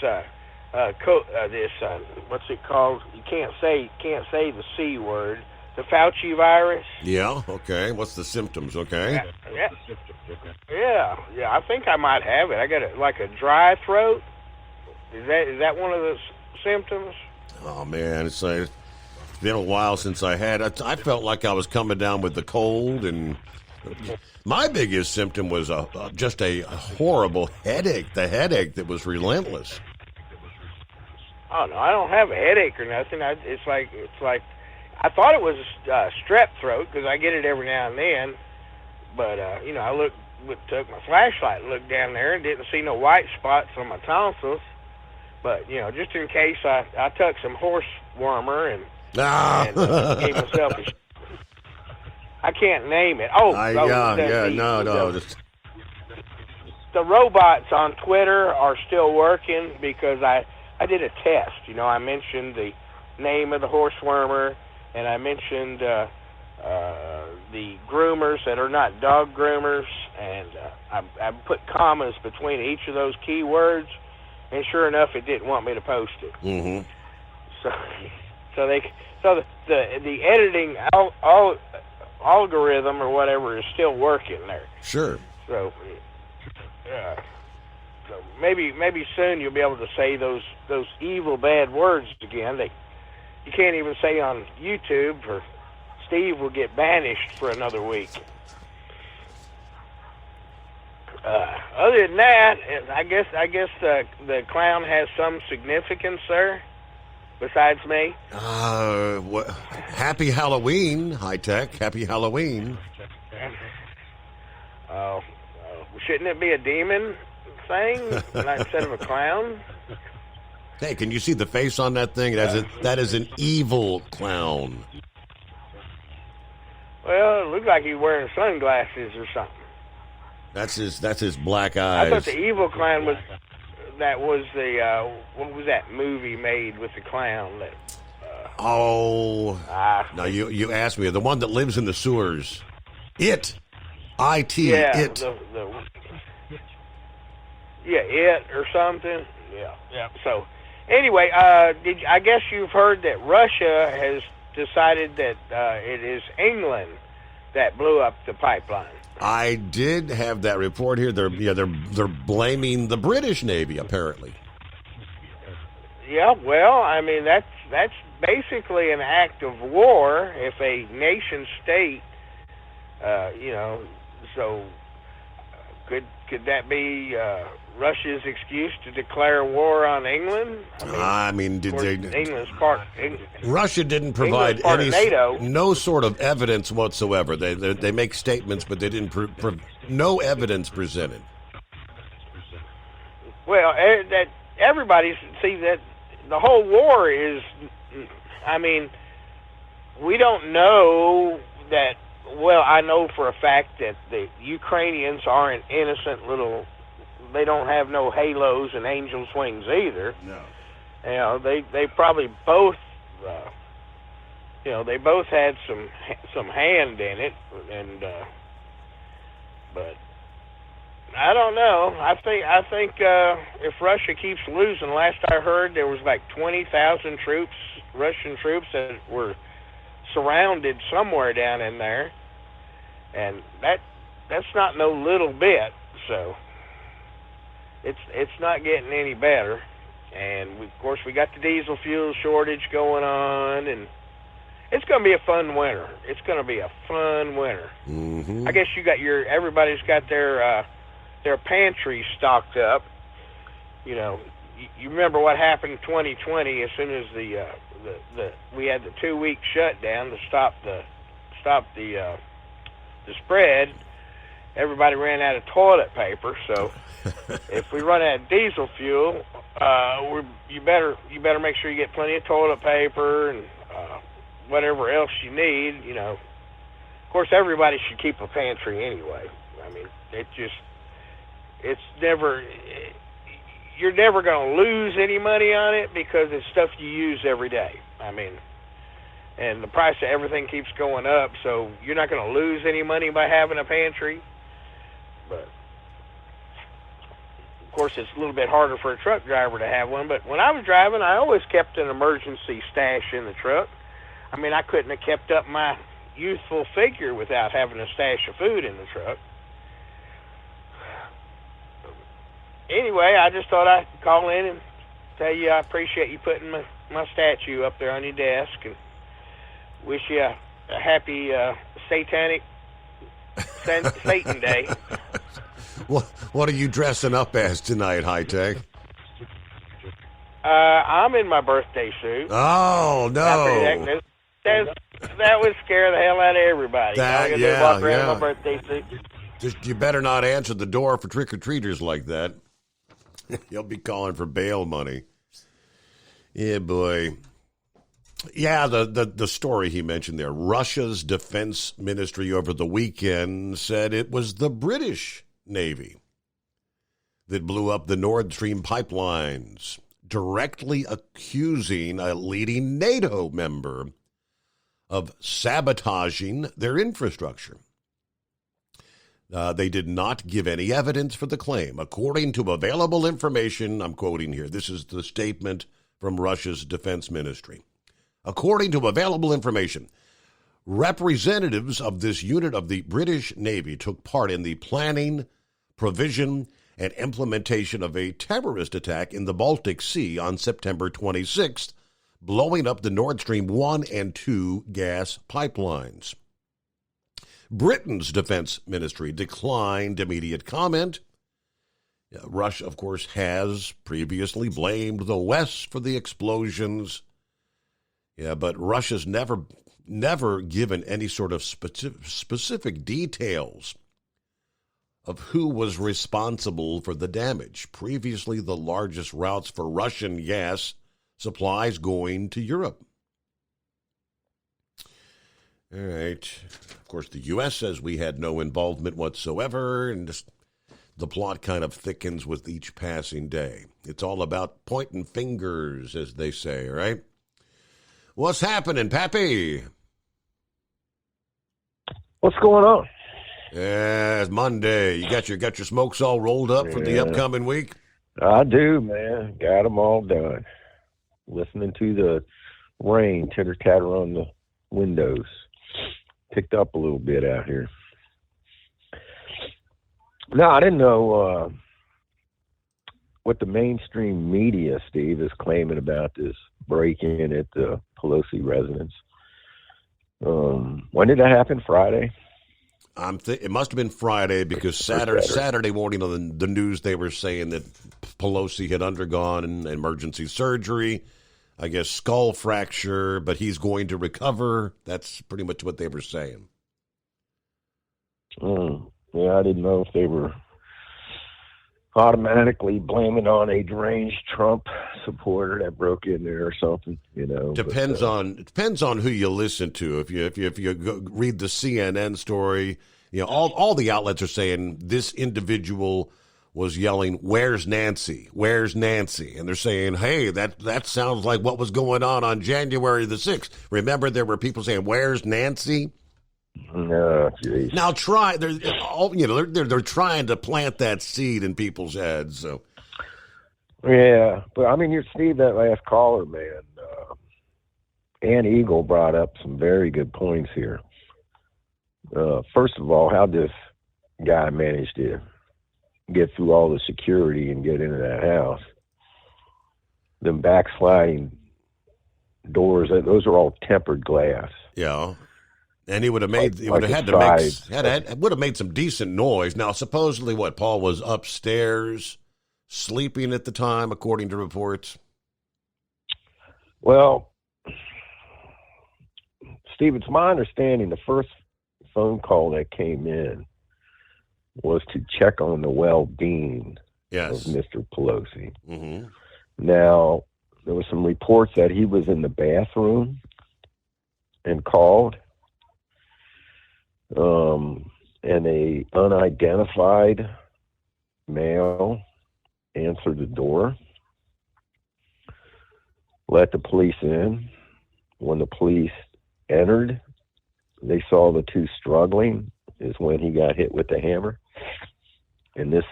What's it called? You can't say the C word. the Fauci virus. Yeah, okay. What's the symptoms, okay? Yeah. I think I might have it. I got a dry throat. Is that one of the symptoms? Oh, man, it's been a while since I had it. I felt like I was coming down with the cold, and my biggest symptom was just a horrible headache, the headache that was relentless. Oh, no, I don't have a headache or nothing. It's like I thought it was strep throat because I get it every now and then. But, I took my flashlight and looked down there and didn't see no white spots on my tonsils. But, just in case, I took some horse warmer and gave myself I can't name it. The robots on Twitter are still working because I did a test. I mentioned the name of the horse wormer, and I mentioned the groomers that are not dog groomers, and I put commas between each of those keywords, and sure enough, it didn't want me to post it. Mm-hmm. So the editing algorithm or whatever is still working there. Sure. So maybe soon you'll be able to say those evil bad words again. You can't even say on YouTube, or Steve will get banished for another week. Other than that, I guess the clown has some significance there, besides me. Happy Halloween, High Tech. Happy Halloween. Shouldn't it be a demon thing instead of a clown? Hey, can you see the face on that thing? That is an evil clown. Well, it looked like he's wearing sunglasses or something. That's his black eyes. I thought the evil clown was the what was that movie made with the clown? No, you asked me. The one that lives in the sewers. It. I-T. Yeah, it. It or something. Yeah. So, anyway, I guess you've heard that Russia has decided that it is England that blew up the pipeline. I did have that report here. They're blaming the British Navy, apparently. Yeah, well, I mean that's basically an act of war if a nation state, so could that be Russia's excuse to declare war on England? I mean did they? England's part. Russia didn't provide any NATO. No sort of evidence whatsoever. They make statements, but they didn't no evidence presented. Well, that everybody see that the whole war is. I mean, we don't know that. Well, I know for a fact that the Ukrainians aren't innocent little. They don't have no halos and angels' wings either. No. They probably both. They both had some hand in it, and but I don't know. I think if Russia keeps losing, last I heard there was like 20,000 Russian troops that were surrounded somewhere down in there, and that's not no little bit. So it's not getting any better, and of course we got the diesel fuel shortage going on, and it's going to be a fun winter. It's going to be a fun winter. Mm-hmm. I guess everybody's got their pantry stocked up. You remember what happened in 2020 as soon as we had the 2-week shutdown to stop the spread. Everybody ran out of toilet paper, so if we run out of diesel fuel, you better make sure you get plenty of toilet paper and whatever else you need. Of course, everybody should keep a pantry anyway. I mean, you're never going to lose any money on it because it's stuff you use every day. I mean, and the price of everything keeps going up, so you're not going to lose any money by having a pantry. But of course, it's a little bit harder for a truck driver to have one. But when I was driving, I always kept an emergency stash in the truck. I mean, I couldn't have kept up my youthful figure without having a stash of food in the truck. Anyway, I just thought I'd call in and tell you I appreciate you putting my statue up there on your desk, and wish you a happy satanic Satan Day. What are you dressing up as tonight, High Tech? I'm in my birthday suit. Oh, no. That would scare the hell out of everybody. Walk around in my birthday suit. You better not answer the door for trick-or-treaters like that. You'll be calling for bail money. Yeah, boy. Yeah, the story he mentioned there. Russia's defense ministry over the weekend said it was the British Navy that blew up the Nord Stream pipelines, directly accusing a leading NATO member of sabotaging their infrastructure. They did not give any evidence for the claim. According to available information, I'm quoting here, this is the statement from Russia's defense ministry. According to available information, representatives of this unit of the British Navy took part in the planning, provision, and implementation of a terrorist attack in the Baltic Sea on September 26th, blowing up the Nord Stream 1 and 2 gas pipelines. Britain's defense ministry declined immediate comment. Russia, of course, has previously blamed the West for the explosions. Yeah, but Russia's never given any sort of specific details of who was responsible for the damage. Previously, the largest routes for Russian gas supplies going to Europe. All right. Of course, the U.S. says we had no involvement whatsoever, and just the plot kind of thickens with each passing day. It's all about pointing fingers, as they say, right? What's happening, Pappy? What's going on? Yeah, it's Monday. You got your smokes all rolled up for the upcoming week? I do, man. Got them all done. Listening to the rain titter-tatter on the windows. Picked up a little bit out here. No, I didn't know what the mainstream media, Steve, is claiming about this break-in at the Pelosi residence. When did that happen? Friday? It must have been Friday, because Saturday morning on the news they were saying that Pelosi had undergone an emergency surgery, I guess skull fracture, but he's going to recover. That's pretty much what they were saying. Yeah, I didn't know if they were automatically blaming on a deranged Trump supporter that broke in there or something. Depends on who you listen to. If you go read the CNN story, all the outlets are saying this individual was yelling, "Where's Nancy? Where's Nancy?" And they're saying, "Hey, that sounds like what was going on January the 6th. Remember, there were people saying, 'Where's Nancy?'" No, geez. Now they're trying to plant that seed in people's heads. So, yeah, but I mean, Steve, that last caller, man, Ann Eagle brought up some very good points here. First of all, how this guy managed to get through all the security and get into that house. Them backsliding doors, those are all tempered glass. Yeah. And he would have made some decent noise. Now, supposedly, Paul was upstairs sleeping at the time, according to reports. Well, Steve, it's my understanding the first phone call that came in was to check on the well-being of Mr. Pelosi. Mm-hmm. Now, there were some reports that he was in the bathroom and called. And a unidentified male answered the door, let the police in. When the police entered, they saw the two struggling, is when he got hit with the hammer. And this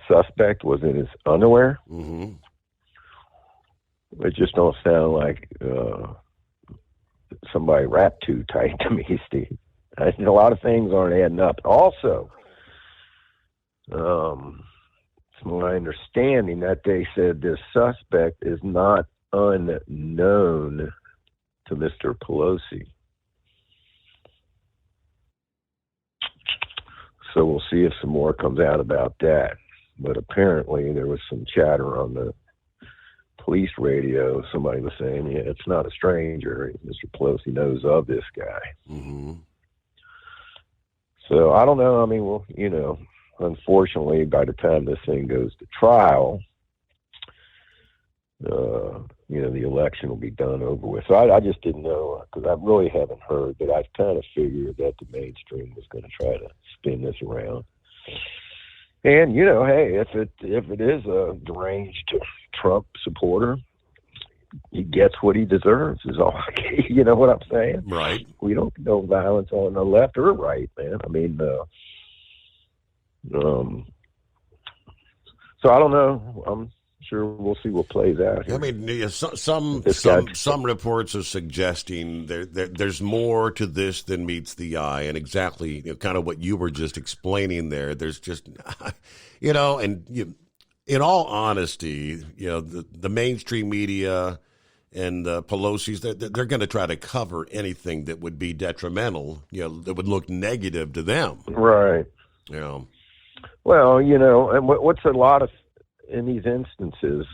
suspect was in his underwear. Mm-hmm. It just don't sound like somebody wrapped too tight to me, Steve. A lot of things aren't adding up. Also, it's my understanding that they said this suspect is not unknown to Mr. Pelosi. So we'll see if some more comes out about that. But apparently there was some chatter on the police radio. Somebody was saying, yeah, it's not a stranger. Mr. Pelosi knows of this guy. Mm-hmm. So I don't know. I mean, well, you know, unfortunately, by the time this thing goes to trial, you know, the election will be done over with. So I just didn't know, because I really haven't heard, but I kind of figured that the mainstream was going to try to spin this around. And, you know, hey, if it is a deranged Trump supporter, he gets what he deserves, is all. You know what I'm saying? Right. We don't condone violence on the left or right, man. I mean, so I don't know. I'm sure we'll see what plays out here. I mean, yeah, some reports are suggesting there's more to this than meets the eye, and exactly, you know, kind of what you were just explaining there. There's just, you know, and in all honesty, you know, the mainstream media and Pelosi's, they're going to try to cover anything that would be detrimental, you know, that would look negative to them. Right. You know. Well, you know, and what's a lot of, in these instances,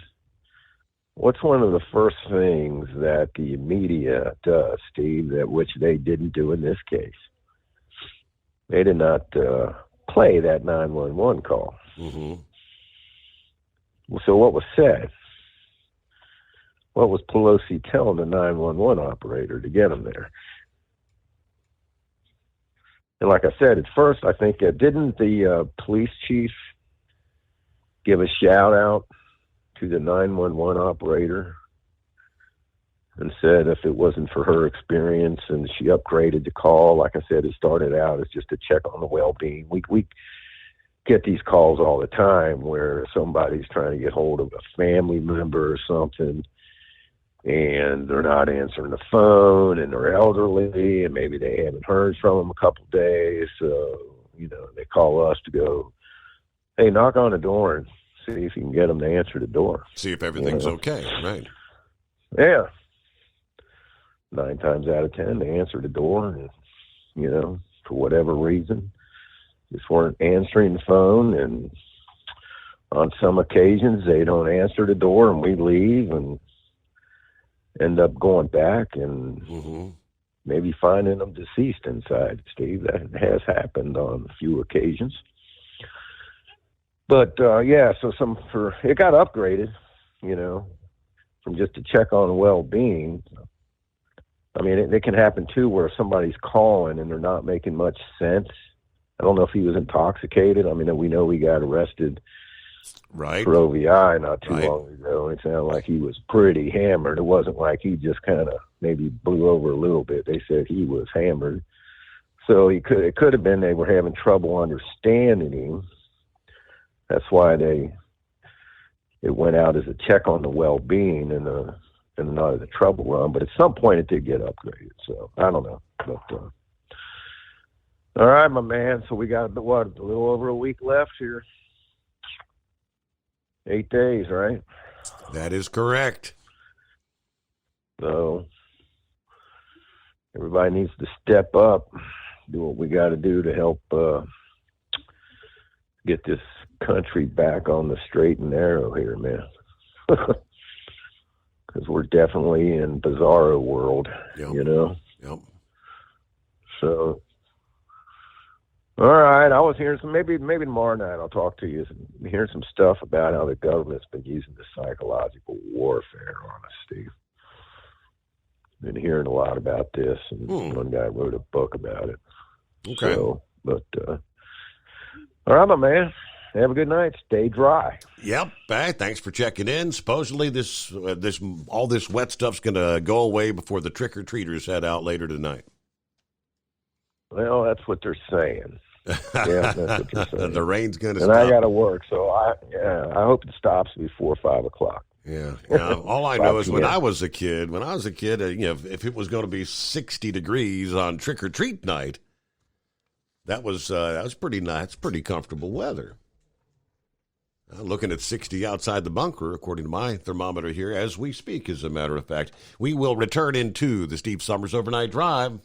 what's one of the first things that the media does, Steve, that which they didn't do in this case? They did not play that 911 call. Mm-hmm. So what was said? What was Pelosi telling the 911 operator to get him there? And like I said, at first, I think, didn't the police chief give a shout out to the 911 operator and said if it wasn't for her experience and she upgraded the call, like I said, it started out as just to check on the well-being. We get these calls all the time where somebody's trying to get hold of a family member or something, and they're not answering the phone, and they're elderly, and maybe they haven't heard from them a couple of days. So, you know, they call us to go, hey, knock on the door and see if you can get them to answer the door. See if everything's okay, right? Yeah. 9 times out of 10, they answer the door, and, you know, for whatever reason, just weren't answering the phone, and on some occasions they don't answer the door, and we leave and end up going back and maybe finding them deceased inside, Steve. That has happened on a few occasions. But, yeah, so it got upgraded, you know, from just to check on well-being. I mean, it can happen, too, where somebody's calling and they're not making much sense. I don't know if he was intoxicated. I mean, we know he got arrested for OVI not too long ago. It sounded like he was pretty hammered. It wasn't like he just kind of maybe blew over a little bit. They said he was hammered. So it could have been they were having trouble understanding him. That's why it went out as a check on the well-being and not as a trouble run. But at some point it did get upgraded. So I don't know. But all right, my man. So we got a little over a week left here. 8 days, right? That is correct. So everybody needs to step up, do what we got to do to help get this country back on the straight and narrow here, man. Because we're definitely in bizarro world, you know? Yep. So, all right, I was hearing maybe tomorrow night I'll talk to you, hear some stuff about how the government's been using the psychological warfare on us, Steve. Been hearing a lot about this, and one guy wrote a book about it. Okay. So, but, all right, my man. Have a good night. Stay dry. Yep. Thanks for checking in. Supposedly all this wet stuff's going to go away before the trick-or-treaters head out later tonight. Well, that's what they're saying. Yeah, that's what they're saying. The rain's going to stop. And I got to work, so I hope it stops before 5 o'clock. Yeah. All I know is when I was a kid, if it was going to be 60 degrees on trick or treat night, that was pretty nice, pretty comfortable weather. Looking at 60 outside the bunker, according to my thermometer here, as we speak, as a matter of fact. We will return into the Steve Summers Overnight Drive.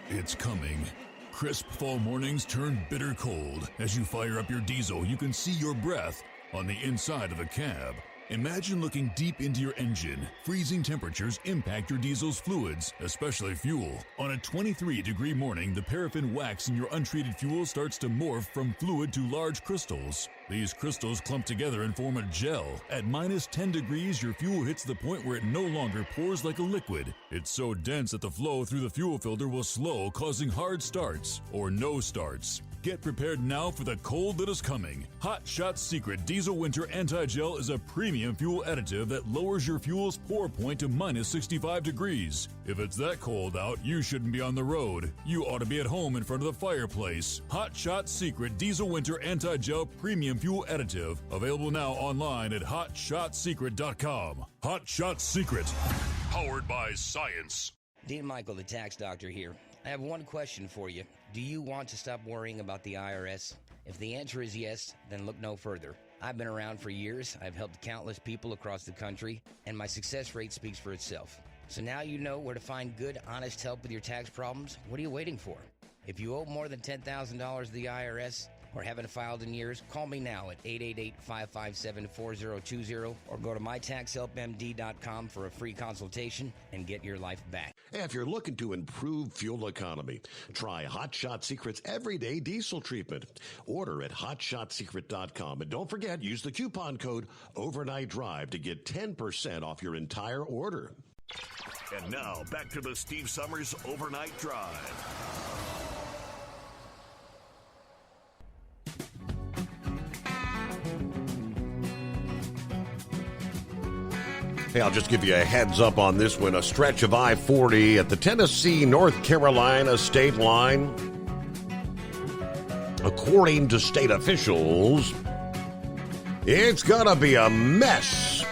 It's coming. Crisp fall mornings turn bitter cold. As you fire up your diesel, you can see your breath on the inside of the cab. Imagine looking deep into your engine. Freezing temperatures impact your diesel's fluids, especially fuel. On a 23-degree morning, the paraffin wax in your untreated fuel starts to morph from fluid to large crystals. These crystals clump together and form a gel. At minus 10 degrees, your fuel hits the point where it no longer pours like a liquid. It's so dense that the flow through the fuel filter will slow, causing hard starts or no starts. Get prepared now for the cold that is coming. Hot Shot Secret Diesel Winter Anti-Gel is a premium fuel additive that lowers your fuel's pour point to minus 65 degrees. If it's that cold out, you shouldn't be on the road. You ought to be at home in front of the fireplace. Hot Shot Secret Diesel Winter Anti-Gel Premium Fuel Additive. Available now online at HotShotSecret.com. Hot Shot Secret. Powered by science. Dean Michael, the tax doctor here. I have one question for you. Do you want to stop worrying about the IRS? If the answer is yes, then look no further. I've been around for years. I've helped countless people across the country, and my success rate speaks for itself. So now you know where to find good, honest help with your tax problems. What are you waiting for? If you owe more than $10,000 to the IRS or haven't filed in years, call me now at 888-557-4020 or go to mytaxhelpmd.com for a free consultation and get your life back. If you're looking to improve fuel economy, try Hot Shot Secret's Everyday Diesel Treatment. Order at hotshotsecret.com. And don't forget, use the coupon code Overnight Drive to get 10% off your entire order. And now, back to the Steve Summers Overnight Drive. Hey, I'll just give you a heads up on this one. A stretch of I-40 at the Tennessee-North Carolina state line. According to state officials, it's going to be a mess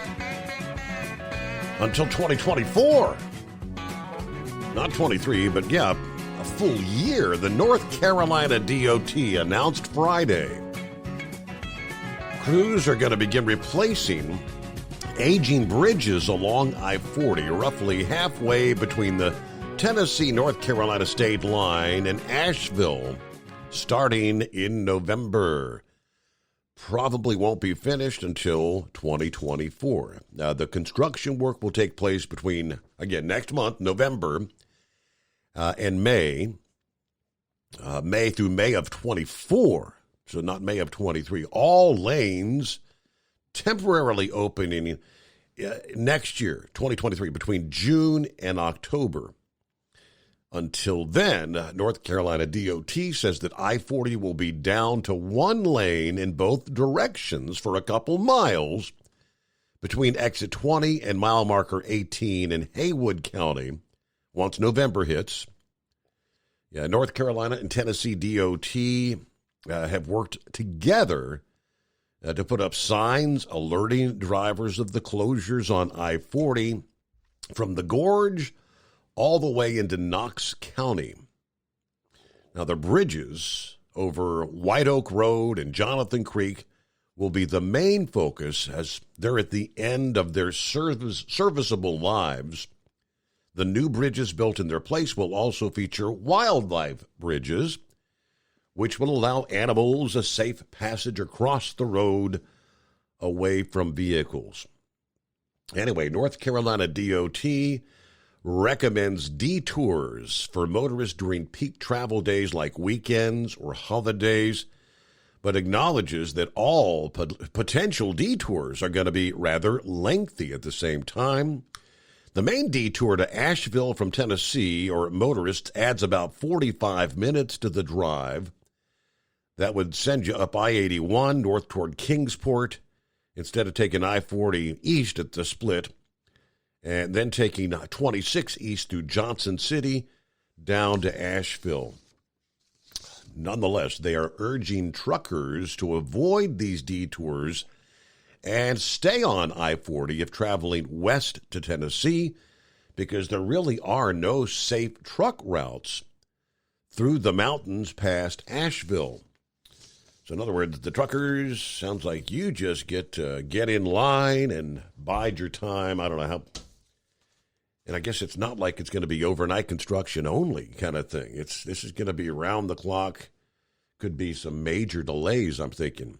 until 2024. Not 23, but yeah, a full year. The North Carolina DOT announced Friday. Crews are going to begin replacing aging bridges along I-40, roughly halfway between the Tennessee-North Carolina state line and Asheville, starting in November. Probably won't be finished until 2024. Now, the construction work will take place between, again, next month, November, and May through May of 24, so not May of 23. All lanes temporarily opening next year, 2023, between June and October. Until then, North Carolina DOT says that I-40 will be down to one lane in both directions for a couple miles between exit 20 and mile marker 18 in Haywood County once November hits. North Carolina and Tennessee DOT have worked together to put up signs alerting drivers of the closures on I-40 from the gorge all the way into Knox County. Now, the bridges over White Oak Road and Jonathan Creek will be the main focus as they're at the end of their serviceable lives. The new bridges built in their place will also feature wildlife bridges, which will allow animals a safe passage across the road away from vehicles. Anyway, North Carolina DOT recommends detours for motorists during peak travel days like weekends or holidays, but acknowledges that all potential detours are going to be rather lengthy at the same time. The main detour to Asheville from Tennessee, or motorists, adds about 45 minutes to the drive. That would send you up I-81 north toward Kingsport instead of taking I-40 east at the split and then taking 26 east through Johnson City down to Asheville. Nonetheless, they are urging truckers to avoid these detours And stay on I-40 if traveling west to Tennessee, because there really are no safe truck routes through the mountains past Asheville. So in other words, the truckers, sounds like you just get to get in line and bide your time. I don't know how. And I guess it's not like it's going to be overnight construction only kind of thing. This is going to be around the clock. Could be some major delays, I'm thinking,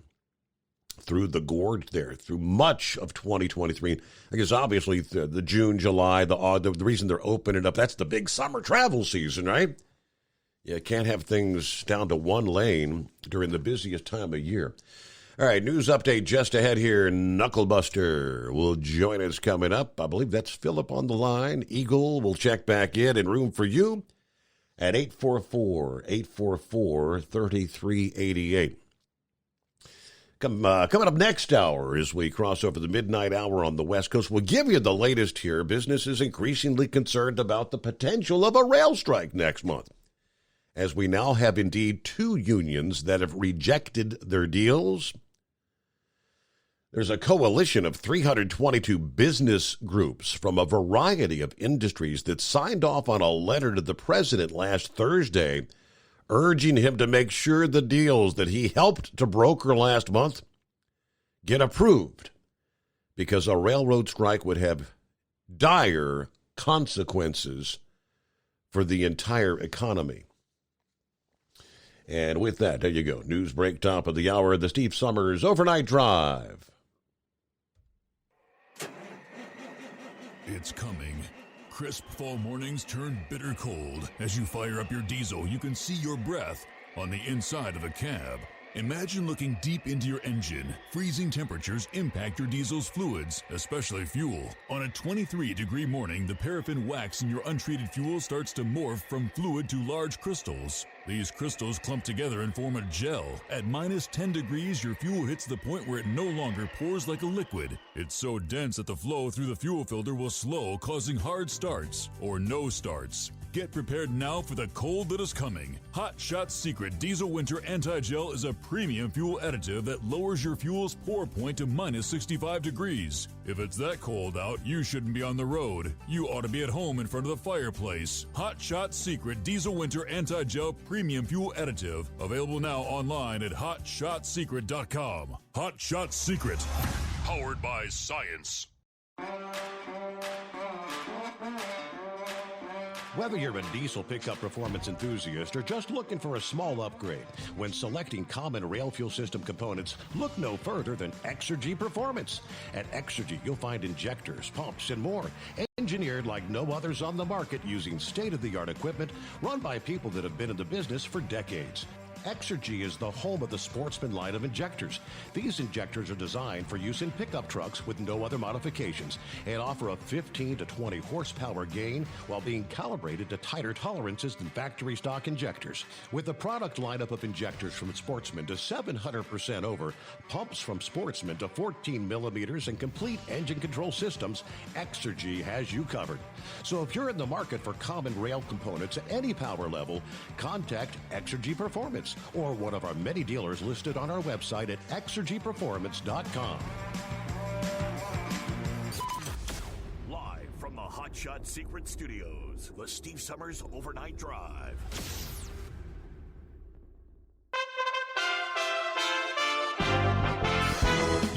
through the gorge there, through much of 2023. I guess obviously the June, July, the reason they're opening up, that's the big summer travel season, right? You can't have things down to one lane during the busiest time of year. All right, news update just ahead here. Knucklebuster will join us coming up. I believe that's Philip on the line. Eagle will check back in room for you at 844-844-3388. Coming up next hour as we cross over the midnight hour on the West Coast, we'll give you the latest here. Business is increasingly concerned about the potential of a rail strike next month, as we now have indeed 2 unions that have rejected their deals. There's a coalition of 322 business groups from a variety of industries that signed off on a letter to the president last Thursday, urging him to make sure the deals that he helped to broker last month get approved, because a railroad strike would have dire consequences for the entire economy. And with that, there you go. News break, top of the hour, the Steve Summers Overnight Drive. It's coming. Crisp fall mornings turn bitter cold. As you fire up your diesel, you can see your breath on the inside of a cab. Imagine looking deep into your engine. Freezing temperatures impact your diesel's fluids, especially fuel. On a 23-degree morning, the paraffin wax in your untreated fuel starts to morph from fluid to large crystals. These crystals clump together and form a gel. At minus 10 degrees, your fuel hits the point where it no longer pours like a liquid. It's so dense that the flow through the fuel filter will slow, causing hard starts or no starts. Get prepared now for the cold that is coming. Hot Shot Secret Diesel Winter Anti-Gel is a premium fuel additive that lowers your fuel's pour point to minus 65 degrees. If it's that cold out, you shouldn't be on the road. You ought to be at home in front of the fireplace. Hot Shot Secret Diesel Winter Anti-Gel Premium Fuel Additive. Available now online at HotShotSecret.com. Hot Shot Secret. Powered by science. Whether you're a diesel pickup performance enthusiast or just looking for a small upgrade, when selecting common rail fuel system components, look no further than Exergy Performance. At Exergy, you'll find injectors, pumps, and more, engineered like no others on the market using state-of-the-art equipment run by people that have been in the business for decades. Exergy is the home of the Sportsman line of injectors. These injectors are designed for use in pickup trucks with no other modifications and offer a 15 to 20 horsepower gain while being calibrated to tighter tolerances than factory stock injectors. With a product lineup of injectors from Sportsman to 700% over, pumps from Sportsman to 14 millimeters, and complete engine control systems, Exergy has you covered. So if you're in the market for common rail components at any power level, contact Exergy Performance or one of our many dealers listed on our website at exergyperformance.com. Live from the Hot Shot Secret Studios, the Steve Summers Overnight Drive.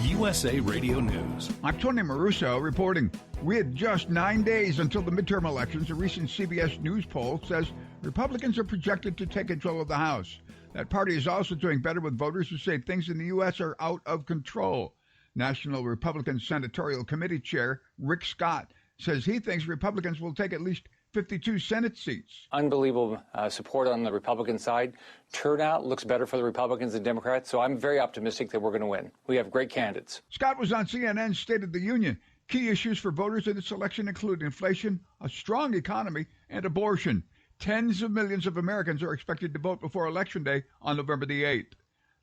USA Radio News. I'm Tony Maruso reporting. We had just 9 days until the midterm elections. A recent CBS News poll says Republicans are projected to take control of the House. That party is also doing better with voters who say things in the U.S. are out of control. National Republican Senatorial Committee Chair Rick Scott says he thinks Republicans will take at least 52 Senate seats. Unbelievable support on the Republican side. Turnout looks better for the Republicans than Democrats, so I'm very optimistic that we're going to win. We have great candidates. Scott was on CNN's State of the Union. Key issues for voters in this election include inflation, a strong economy, and abortion. Tens of millions of Americans are expected to vote before Election Day on November the 8th.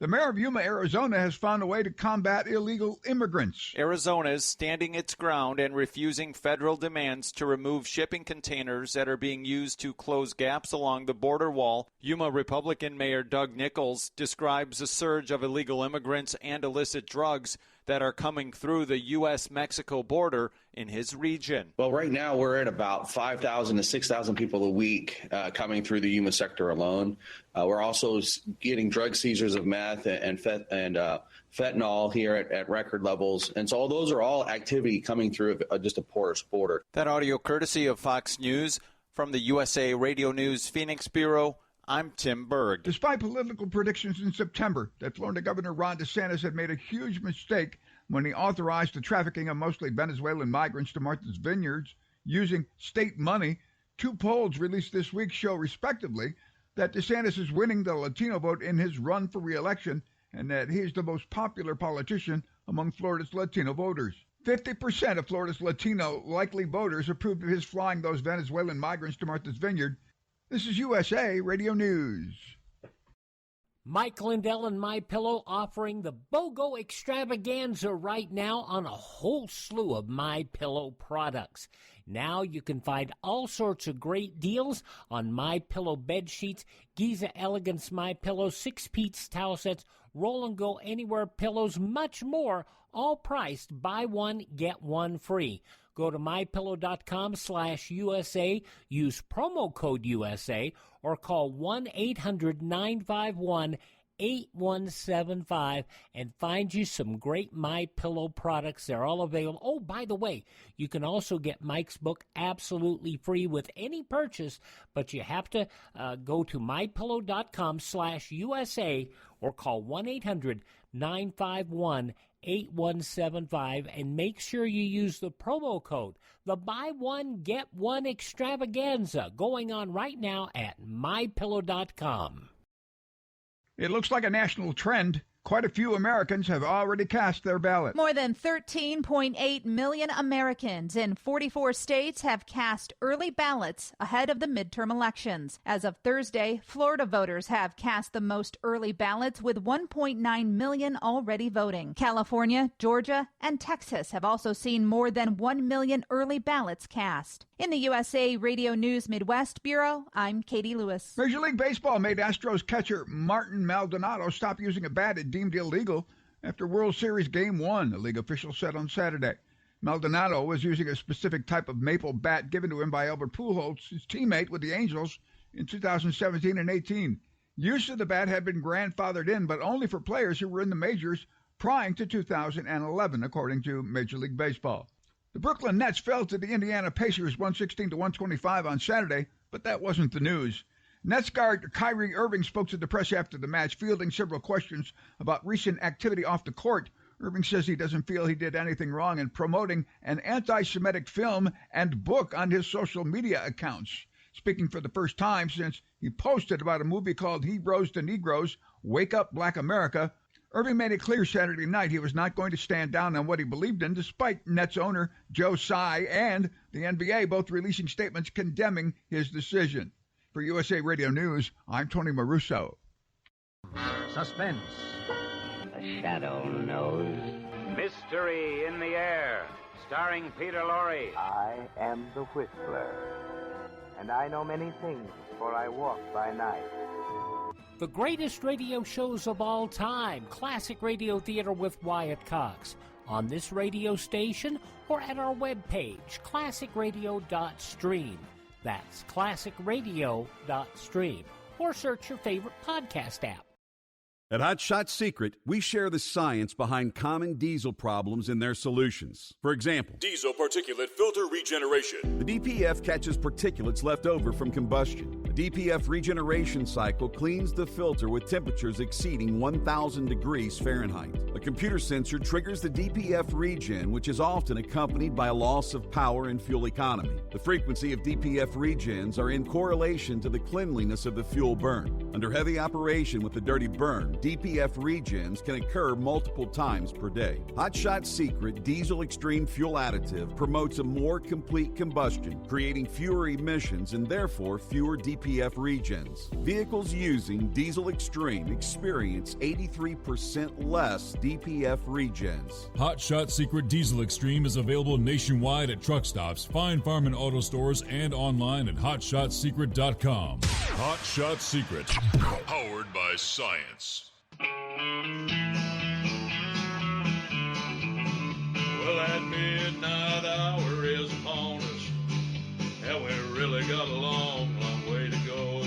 The mayor of Yuma, Arizona, has found a way to combat illegal immigrants. Arizona is standing its ground and refusing federal demands to remove shipping containers that are being used to close gaps along the border wall. Yuma Republican Mayor Doug Nichols describes a surge of illegal immigrants and illicit drugs that are coming through the U.S.-Mexico border in his region. Well, right now we're at about 5,000 to 6,000 people a week coming through the Yuma sector alone. We're also getting drug seizures of meth and fentanyl here at record levels. And so all those are all activity coming through just a porous border. That audio courtesy of Fox News. From the USA Radio News Phoenix Bureau, I'm Tim Berg. Despite political predictions in September that Florida Governor Ron DeSantis had made a huge mistake when he authorized the trafficking of mostly Venezuelan migrants to Martha's Vineyards using state money, two polls released this week show respectively that DeSantis is winning the Latino vote in his run for re-election and that he is the most popular politician among Florida's Latino voters. 50% of Florida's Latino likely voters approved of his flying those Venezuelan migrants to Martha's Vineyard. This is USA Radio News. Mike Lindell and MyPillow offering the BOGO extravaganza right now on a whole slew of MyPillow products. Now you can find all sorts of great deals on MyPillow bed sheets, Giza Elegance MyPillow, 6-piece towel sets, Roll and Go Anywhere pillows, much more, all priced buy one, get one free. Go to mypillow.com/USA, use promo code USA, or call 1-800-951-8175 and find you some great MyPillow products. They're all available. Oh, by the way, you can also get Mike's book absolutely free with any purchase, but you have to go to mypillow.com/USA or call 1-800-951-8175 and make sure you use the promo code. The buy one, get one extravaganza going on right now at mypillow.com. It looks like a national trend. Quite a few Americans have already cast their ballot. More than 13.8 million Americans in 44 states have cast early ballots ahead of the midterm elections. As of Thursday, Florida voters have cast the most early ballots with 1.9 million already voting. California, Georgia, and Texas have also seen more than 1 million early ballots cast. In the USA Radio News Midwest Bureau, I'm Katie Lewis. Major League Baseball made Astros catcher Martin Maldonado stop using a bat it deemed illegal after World Series Game 1, a league official said on Saturday. Maldonado was using a specific type of maple bat given to him by Albert Pujols, his teammate with the Angels in 2017 and 18. Use of the bat had been grandfathered in, but only for players who were in the majors prior to 2011, according to Major League Baseball. The Brooklyn Nets fell to the Indiana Pacers 116-125 on Saturday, but that wasn't the news. Nets guard Kyrie Irving spoke to the press after the match, fielding several questions about recent activity off the court. Irving says he doesn't feel he did anything wrong in promoting an anti-Semitic film and book on his social media accounts. Speaking for the first time since he posted about a movie called Heroes to Negroes, Wake Up Black America, Irving made it clear Saturday night he was not going to stand down on what he believed in, despite Nets owner Joe Tsai and the NBA both releasing statements condemning his decision. For USA Radio News, I'm Tony Maruso. Suspense. The Shadow knows. Mystery in the Air, starring Peter Lorre. I am the Whistler, and I know many things, for I walk by night. The greatest radio shows of all time, Classic Radio Theater with Wyatt Cox, on this radio station or at our webpage, classicradio.stream. That's classicradio.stream. Or search your favorite podcast app. At Hot Shot Secret, we share the science behind common diesel problems and their solutions. For example, diesel particulate filter regeneration. The DPF catches particulates left over from combustion. The DPF regeneration cycle cleans the filter with temperatures exceeding 1,000 degrees Fahrenheit. A computer sensor triggers the DPF regen, which is often accompanied by a loss of power and fuel economy. The frequency of DPF regens are in correlation to the cleanliness of the fuel burn. Under heavy operation with the dirty burn, DPF regens can occur multiple times per day. Hot Shot Secret Diesel Extreme Fuel Additive promotes a more complete combustion, creating fewer emissions and therefore fewer DPF regens. Vehicles using Diesel Extreme experience 83% less DPF regens. Hot Shot Secret Diesel Extreme is available nationwide at truck stops, Fine Farm and Auto Stores, and online at hotshotsecret.com. Hot Shot Secret, powered by science. got a long, long way to go.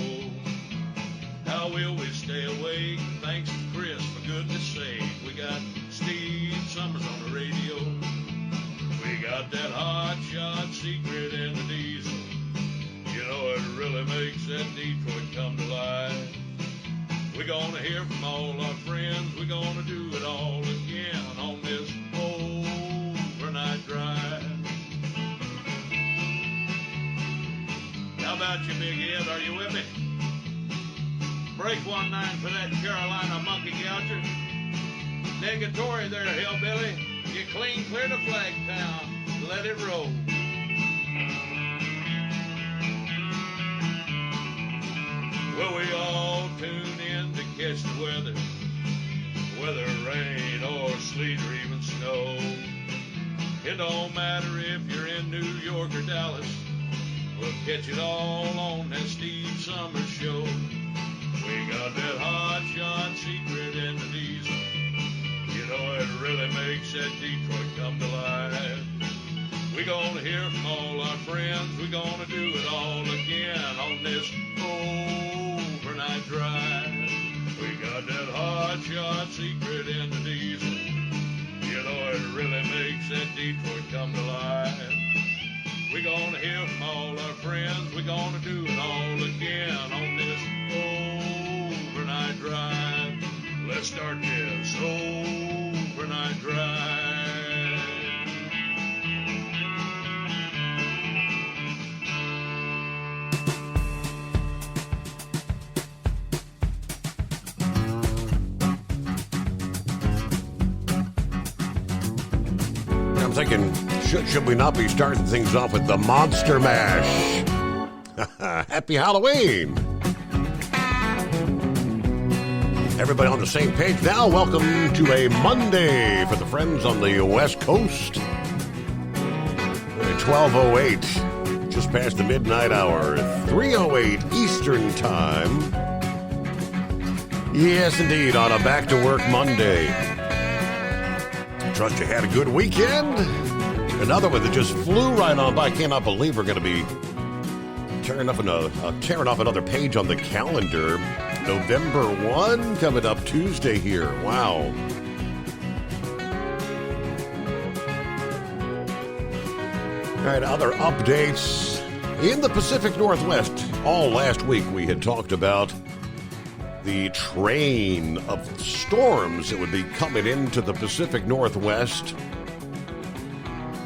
How will we stay awake? Thanks to Chris, for goodness sake. We got Steve Summers on the radio. We got that hot shot secret in the diesel. You know, it really makes that Detroit come to life. We're gonna hear from all our friends. We're gonna do it all again on this overnight drive. How about you, Big Ed? Are you with me? Break 1-9 for that Carolina monkey gouger. Negatory there, hillbilly. You clean clear to Flagtown. Let it roll. Well, we all tune in to catch the weather. Whether rain or sleet or even snow. It don't matter if you're in New York or Dallas. We'll catch it all on that Steve Summers show. We got that hot shot secret in the diesel. You know, it really makes that Detroit come to life. We're gonna hear from all our friends. We're gonna do it all again on this overnight drive. We got that hot shot secret in the diesel. You know, it really makes that Detroit come to life. We're gonna hear from all our friends. We're gonna do it all again on this overnight drive. Let's start this overnight drive. I'm thinking, should we not be starting things off with the Monster Mash? Happy Halloween! Everybody on the same page now. Welcome to a Monday for the friends on the West Coast. 12:08, just past the midnight hour, 3:08 Eastern Time. Yes, indeed, on a back-to-work Monday. Trust you had a good weekend. Another one that just flew right on by. I cannot believe we're going to be tearing off another page on the calendar. November 1 coming up Tuesday here. Wow. All right, other updates. In the Pacific Northwest, all last week we had talked about the train of storms that would be coming into the Pacific Northwest.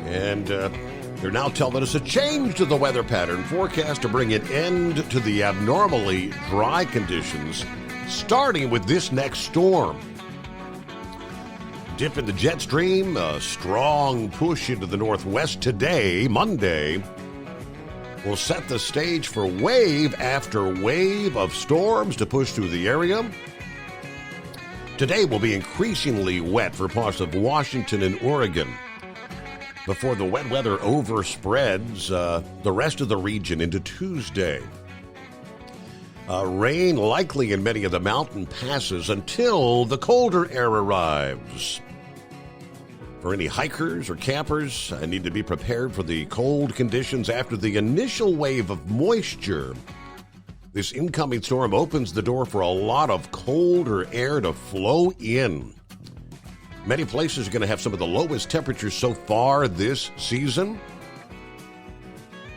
And they're now telling us a change to the weather pattern forecast to bring an end to the abnormally dry conditions, starting with this next storm. Dip in the jet stream, a strong push into the northwest today, Monday, will set the stage for wave after wave of storms to push through the area. Today will be increasingly wet for parts of Washington and Oregon, before the wet weather overspreads the rest of the region into Tuesday. Rain likely in many of the mountain passes until the colder air arrives. For any hikers or campers, I need to be prepared for the cold conditions after the initial wave of moisture. This incoming storm opens the door for a lot of colder air to flow in. Many places are going to have some of the lowest temperatures so far this season.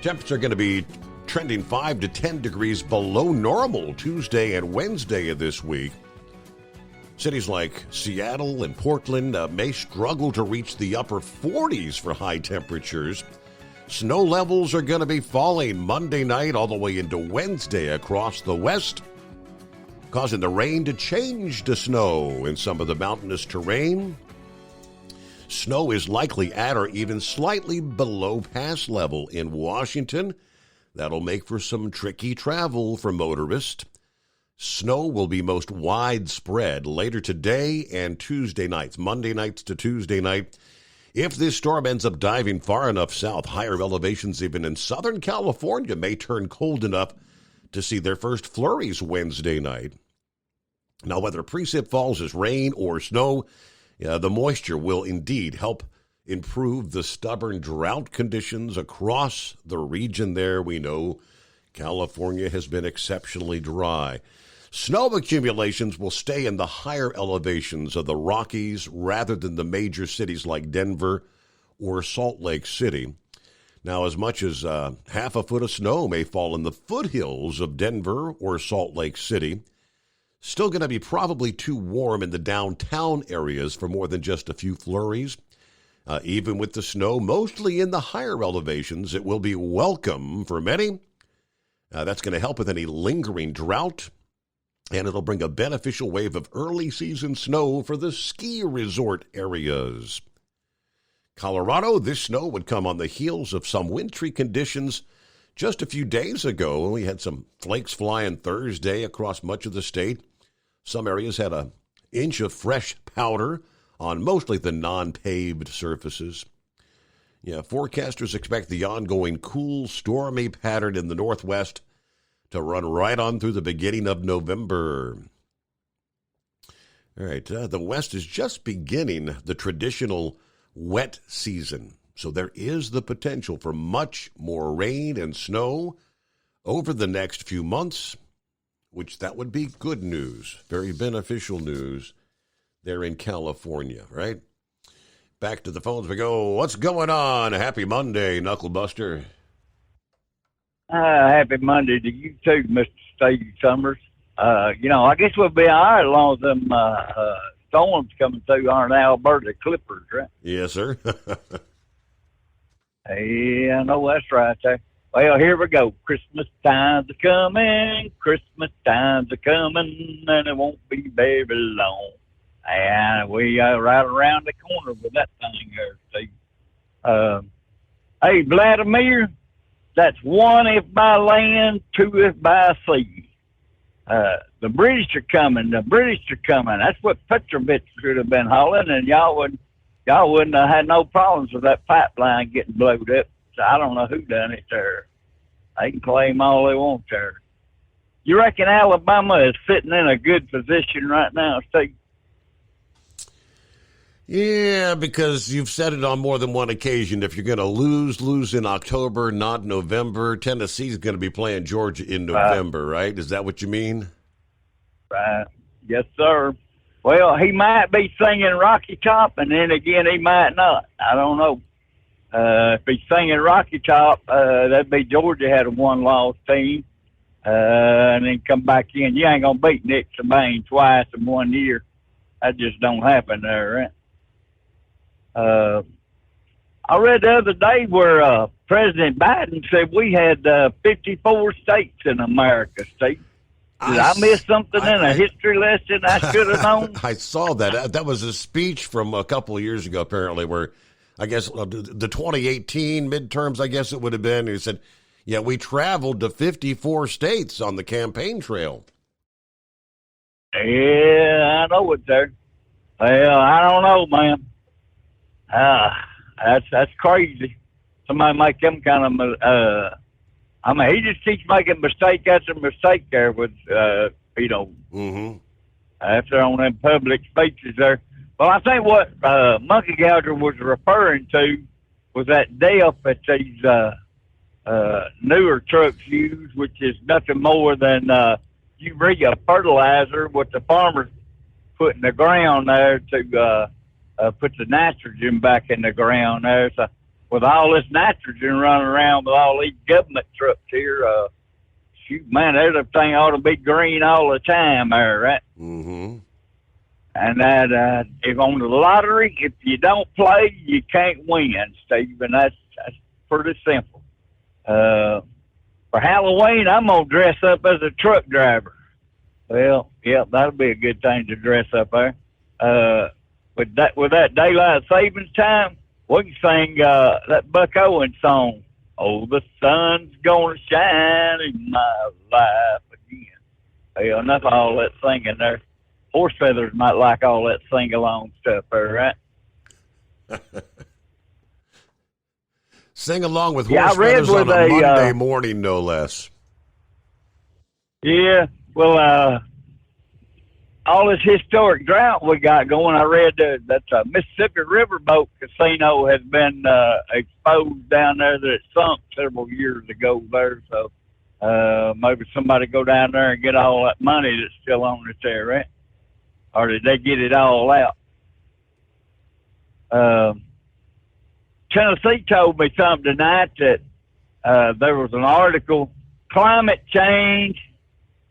Temps are going to be trending 5 to 10 degrees below normal Tuesday and Wednesday of this week. Cities like Seattle and Portland may struggle to reach the upper 40s for high temperatures. Snow levels are going to be falling Monday night all the way into Wednesday across the west, causing the rain to change to snow in some of the mountainous terrain. Snow is likely at or even slightly below pass level in Washington. That'll make for some tricky travel for motorists. Snow will be most widespread later today and Tuesday nights, Monday nights to Tuesday night. If this storm ends up diving far enough south, higher elevations even in Southern California may turn cold enough to see their first flurries Wednesday night. Now, whether precip falls as rain or snow, the moisture will indeed help improve the stubborn drought conditions across the region there. We know California has been exceptionally dry. Snow accumulations will stay in the higher elevations of the Rockies rather than the major cities like Denver or Salt Lake City. Now, as much as half a foot of snow may fall in the foothills of Denver or Salt Lake City. Still going to be probably too warm in the downtown areas for more than just a few flurries. Even with the snow mostly in the higher elevations, it will be welcome for many. That's going to help with any lingering drought, and it'll bring a beneficial wave of early season snow for the ski resort areas. Colorado, this snow would come on the heels of some wintry conditions just a few days ago. We had some flakes flying Thursday across much of the state. Some areas had an inch of fresh powder on mostly the non-paved surfaces. Yeah, forecasters expect the ongoing cool, stormy pattern in the northwest to run right on through the beginning of November. All right, the West is just beginning the traditional wet season, so there is the potential for much more rain and snow over the next few months, which that would be good news, very beneficial news there in California, right? Back to the phones we go. What's going on? Happy Monday, Knucklebuster. Happy Monday to you too, Mr. Steve Summers. I guess we'll be all right as long as them storms coming through aren't Alberta Clippers, right? Yes, sir. Yeah, I know that's right there. Well, here we go. Christmas time's a-coming, Christmas time's a-coming, and it won't be very long. And we are right around the corner with that thing there, Steve. Hey, Vladimir, that's one if by land, two if by sea. The British are coming. The British are coming. That's what Petrovich should have been hauling, and y'all wouldn't have had no problems with that pipeline getting blowed up. So I don't know who done it there. They can claim all they want there. You reckon Alabama is sitting in a good position right now, Steve? Yeah, because you've said it on more than one occasion. If you're going to lose in October, not November. Tennessee's going to be playing Georgia in November, right? Is that what you mean? Right. Yes, sir. Well, he might be singing Rocky Top, and then again, he might not. I don't know. If he's singing Rocky Top, that'd be Georgia had a one-loss team, and then come back in. You ain't going to beat Nick Saban twice in 1 year. That just don't happen there, right? I read the other day where President Biden said we had 54 states in America, Steve. Did I miss something in a history lesson I should have known? I saw that. That was a speech from a couple of years ago, apparently, where I guess the 2018 midterms, I guess it would have been. He said, yeah, we traveled to 54 states on the campaign trail. Yeah, I know it there. Well, I don't know, man. That's crazy. Somebody make them kind of he just keeps making mistake after mistake there with after on them public speeches there. Well, I think what Monkey Gouger was referring to was that DEF that these newer trucks use, which is nothing more than urea fertilizer, what the farmers put in the ground there to put the nitrogen back in the ground there. So with all this nitrogen running around with all these government trucks here, shoot, man, everything ought to be green all the time there, right? Mm-hmm. And that if on the lottery, if you don't play, you can't win, Steve. And that's pretty simple. For Halloween, I'm going to dress up as a truck driver. Well, yeah, that'll be a good thing to dress up there. With that daylight savings time, we can sing that Buck Owens song, "Oh, the sun's gonna shine in my life again." Well, enough of all that singing there. Horse feathers might like all that sing-along stuff there, right? Sing along with horse feathers on a Monday morning, no less. Yeah, well, all this historic drought we got going, I read that Mississippi Riverboat Casino has been exposed down there, that it sunk several years ago there. So Maybe somebody go down there and get all that money that's still on it there, right? Or did they get it all out? Tennessee told me something tonight that there was an article, climate change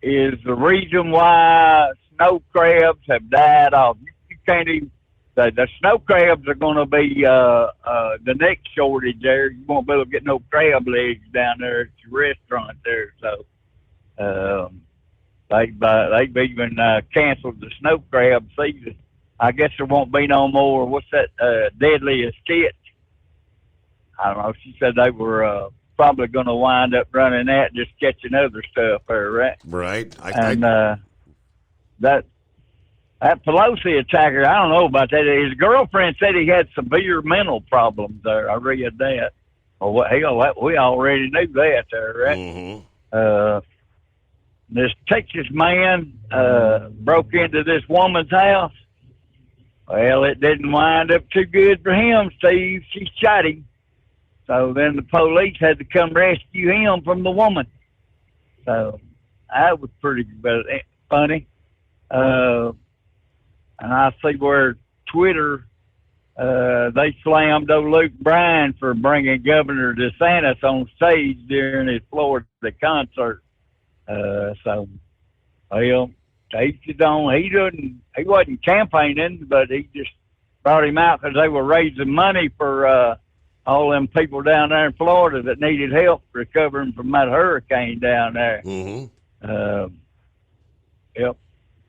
is the reason why snow crabs have died off. You can't even, the snow crabs are going to be the next shortage there. You won't be able to get no crab legs down there at your restaurant there. So they've even canceled the snow crab season. I guess there won't be no more. What's that? Deadliest Catch. I don't know. She said they were probably going to wind up running that, just catching other stuff there, right? Right. That Pelosi attacker, I don't know about that. His girlfriend said he had severe mental problems there. I read that. Well, hell, we already knew that there, right? Mm-hmm. This Texas man broke into this woman's house. Well, it didn't wind up too good for him, Steve. She shot him. So then the police had to come rescue him from the woman. So that was pretty funny. And I see where Twitter, they slammed old Luke Bryan for bringing Governor DeSantis on stage during his Florida concert. So, well, he wasn't campaigning, but he just brought him out because they were raising money for all them people down there in Florida that needed help recovering from that hurricane down there. Mm-hmm. Yep.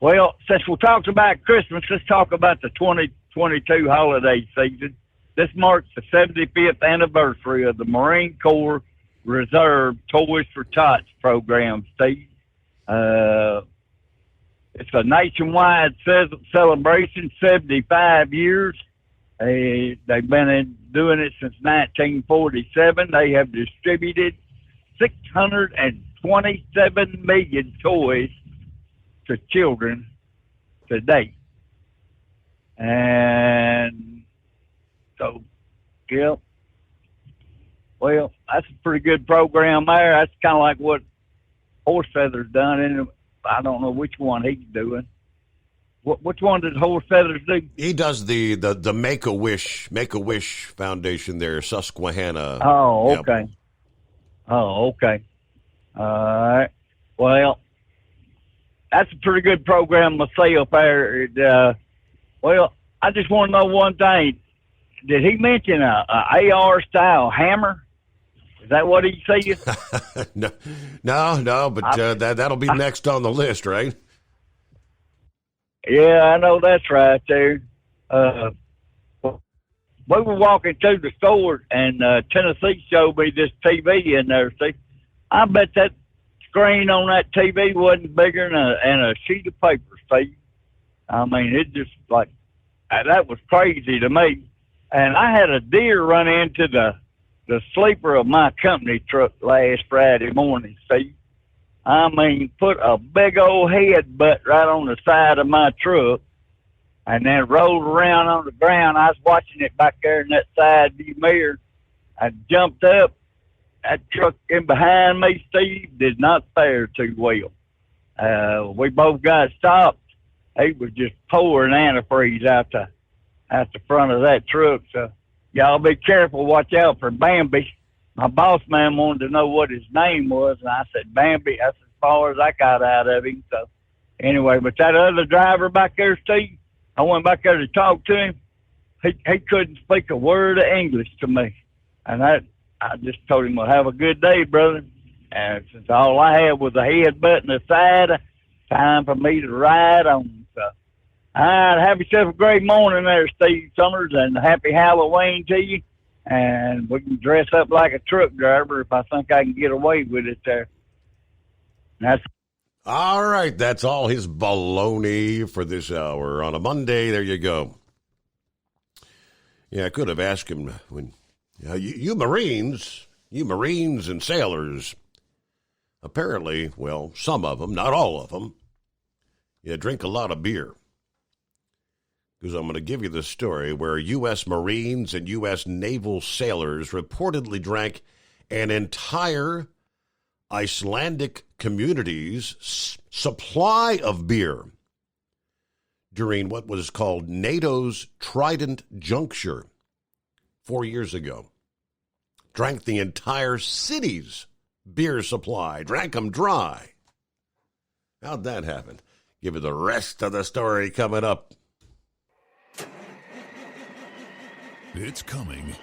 Well, since we talked about Christmas, let's talk about the 2022 holiday season. This marks the 75th anniversary of the Marine Corps Reserve Toys for Tots program, Steve. It's a nationwide celebration, 75 years. They've been doing it since 1947. They have distributed 627 million toys to children to date. And so, yeah, well, that's a pretty good program there. That's kind of like what Horse Feather's done, and I don't know which one he's doing. Which one does Horse Feathers do? He does the Make-A-Wish Foundation there, Susquehanna. Oh, okay. Yep. Oh, okay. All right. Well, that's a pretty good program myself there. Well, I just want to know one thing. Did he mention a AR-style hammer? Is that what he said? No, but that'll be next on the list, right? Yeah, I know that's right there. We were walking through the store, and Tennessee showed me this TV in there. See, I bet that screen on that TV wasn't bigger than a sheet of paper, Steve. I mean, it just like, that was crazy to me. And I had a deer run into the sleeper of my company truck last Friday morning, Steve. I mean, put a big old headbutt right on the side of my truck and then rolled around on the ground. I was watching it back there in that side view mirror. I jumped up. That truck in behind me, Steve, did not fare too well. We both got stopped. He was just pouring antifreeze out the front of that truck. So y'all be careful. Watch out for Bambi. My boss man wanted to know what his name was, and I said, Bambi. That's as far as I got out of him. So anyway, but that other driver back there, Steve, I went back there to talk to him. He couldn't speak a word of English to me. And I just told him, well, have a good day, brother. And since all I had was a headbutt in the side, time for me to ride on. So, all right, have yourself a great morning there, Steve Summers, and happy Halloween to you. And we can dress up like a truck driver if I think I can get away with it there. That's all right. That's all his baloney for this hour on a Monday. There you go. Yeah, I could have asked him when you Marines and sailors. Apparently, well, some of them, not all of them, drink a lot of beer. Because I'm going to give you the story where U.S. Marines and U.S. naval sailors reportedly drank an entire Icelandic communities' supply of beer during what was called NATO's Trident Juncture 4 years ago. Drank the entire city's beer supply, drank them dry. How'd that happen? Give you the rest of the story coming up. It's coming.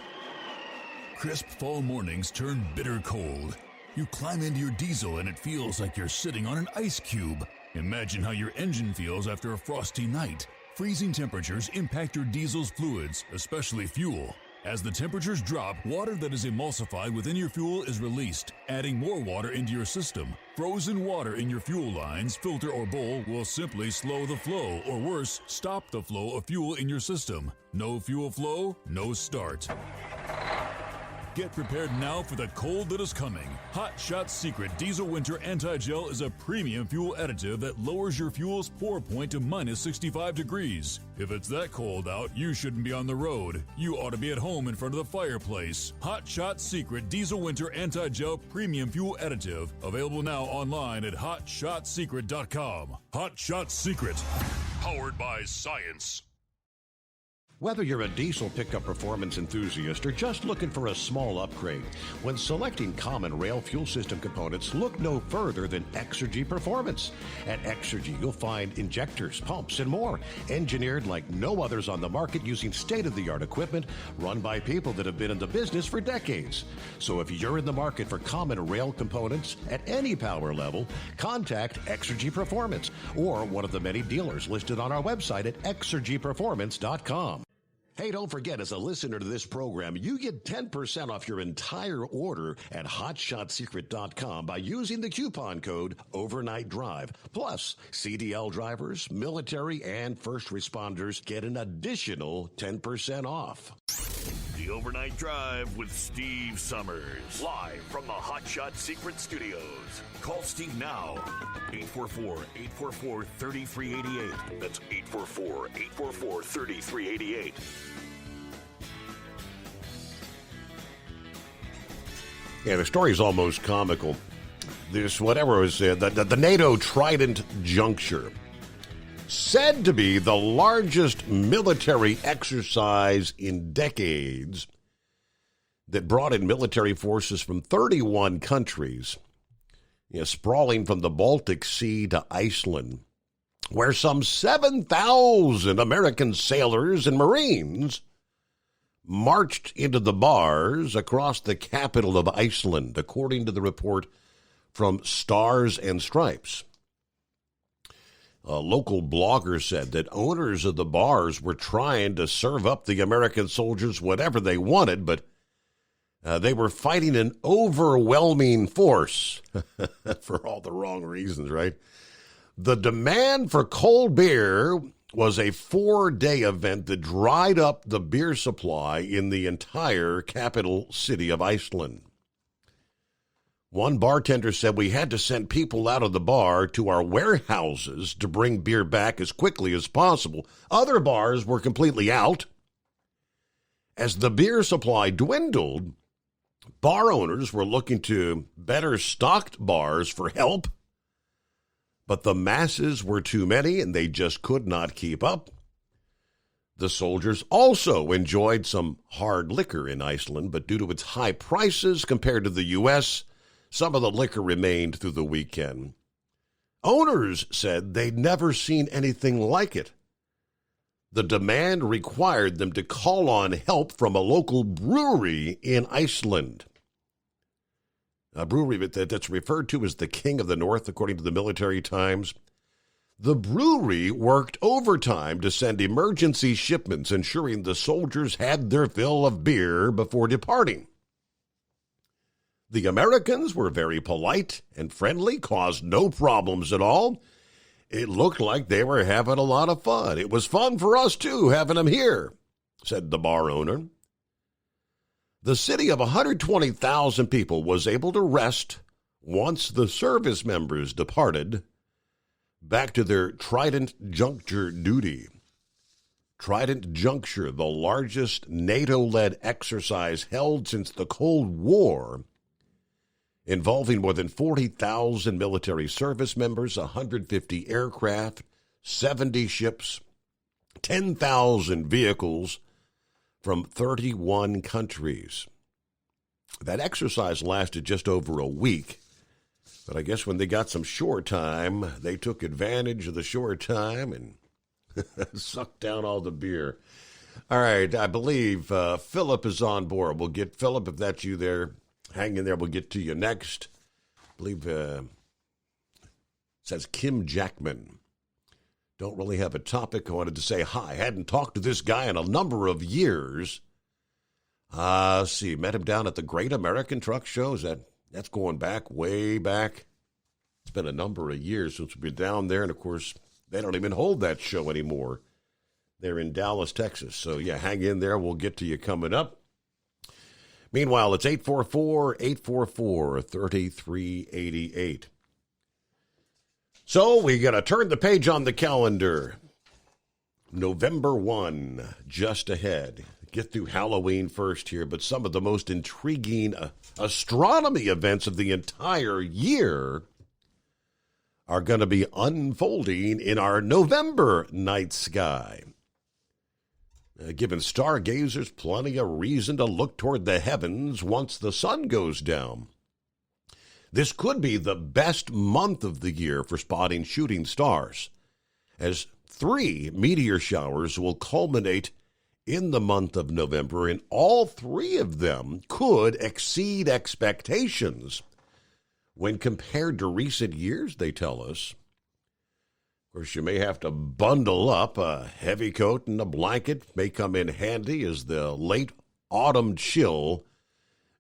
Crisp fall mornings turn bitter cold. You climb into your diesel and it feels like you're sitting on an ice cube. Imagine how your engine feels after a frosty night. Freezing temperatures impact your diesel's fluids, especially fuel. As the temperatures drop, water that is emulsified within your fuel is released, adding more water into your system. Frozen water in your fuel lines, filter, or bowl will simply slow the flow, or worse, stop the flow of fuel in your system. No fuel flow, no start. Get prepared now for the cold that is coming. Hot Shot Secret Diesel Winter Anti-Gel is a premium fuel additive that lowers your fuel's pour point to minus 65 degrees. If it's that cold out, you shouldn't be on the road. You ought to be at home in front of the fireplace. Hot Shot Secret Diesel Winter Anti-Gel Premium Fuel Additive. Available now online at HotShotSecret.com. Hot Shot Secret. Powered by science. Whether you're a diesel pickup performance enthusiast or just looking for a small upgrade, when selecting common rail fuel system components, look no further than Exergy Performance. At Exergy, you'll find injectors, pumps, and more, engineered like no others on the market using state-of-the-art equipment run by people that have been in the business for decades. So if you're in the market for common rail components at any power level, contact Exergy Performance or one of the many dealers listed on our website at exergyperformance.com. Hey, don't forget, as a listener to this program, you get 10% off your entire order at HotShotSecret.com by using the coupon code Overnight Drive. Plus, CDL drivers, military, and first responders get an additional 10% off. The Overnight Drive with Steve Summers. Live from the Hot Shot Secret Studios. Call Steve now. 844-844-3388. That's 844-844-3388. Yeah, the story's almost comical. This, whatever was said, the NATO Trident Juncture, said to be the largest military exercise in decades that brought in military forces from 31 countries, sprawling from the Baltic Sea to Iceland, where some 7,000 American sailors and Marines marched into the bars across the capital of Iceland, according to the report from Stars and Stripes. A local blogger said that owners of the bars were trying to serve up the American soldiers whatever they wanted, but they were fighting an overwhelming force for all the wrong reasons, right? The demand for cold beer was a 4-day event that dried up the beer supply in the entire capital city of Iceland. One bartender said, "We had to send people out of the bar to our warehouses to bring beer back as quickly as possible. Other bars were completely out." As the beer supply dwindled, bar owners were looking to better stocked bars for help, but the masses were too many and they just could not keep up. The soldiers also enjoyed some hard liquor in Iceland, but due to its high prices compared to the U.S., some of the liquor remained through the weekend. Owners said they'd never seen anything like it. The demand required them to call on help from a local brewery in Iceland. A brewery that's referred to as the King of the North, according to the Military Times. The brewery worked overtime to send emergency shipments, ensuring the soldiers had their fill of beer before departing. The Americans were very polite and friendly, caused no problems at all. It looked like they were having a lot of fun. It was fun for us, too, having them here, said the bar owner. The city of 120,000 people was able to rest once the service members departed back to their Trident Juncture duty. Trident Juncture, the largest NATO-led exercise held since the Cold War, involving more than 40,000 military service members, 150 aircraft, 70 ships, 10,000 vehicles from 31 countries. That exercise lasted just over a week, but I guess when they got some shore time, they took advantage of the shore time and sucked down all the beer. All right, I believe Philip is on board. We'll get Philip, if that's you there. Hang in there. We'll get to you next. I believe it says Kim Jackman. Don't really have a topic. I wanted to say hi. Hadn't talked to this guy in a number of years. See, met him down at the Great American Truck Show. That's going back, way back. It's been a number of years since we've been down there. And, of course, they don't even hold that show anymore. They're in Dallas, Texas. So, yeah, hang in there. We'll get to you coming up. Meanwhile, it's 844-844-3388. So we got to turn the page on the calendar. November 1, just ahead. Get through Halloween first here, but some of the most intriguing astronomy events of the entire year are going to be unfolding in our November night sky. Giving stargazers plenty of reason to look toward the heavens once the sun goes down. This could be the best month of the year for spotting shooting stars, as 3 meteor showers will culminate in the month of November, and all 3 of them could exceed expectations when compared to recent years, they tell us. Of course, you may have to bundle up. A heavy coat and a blanket may come in handy as the late autumn chill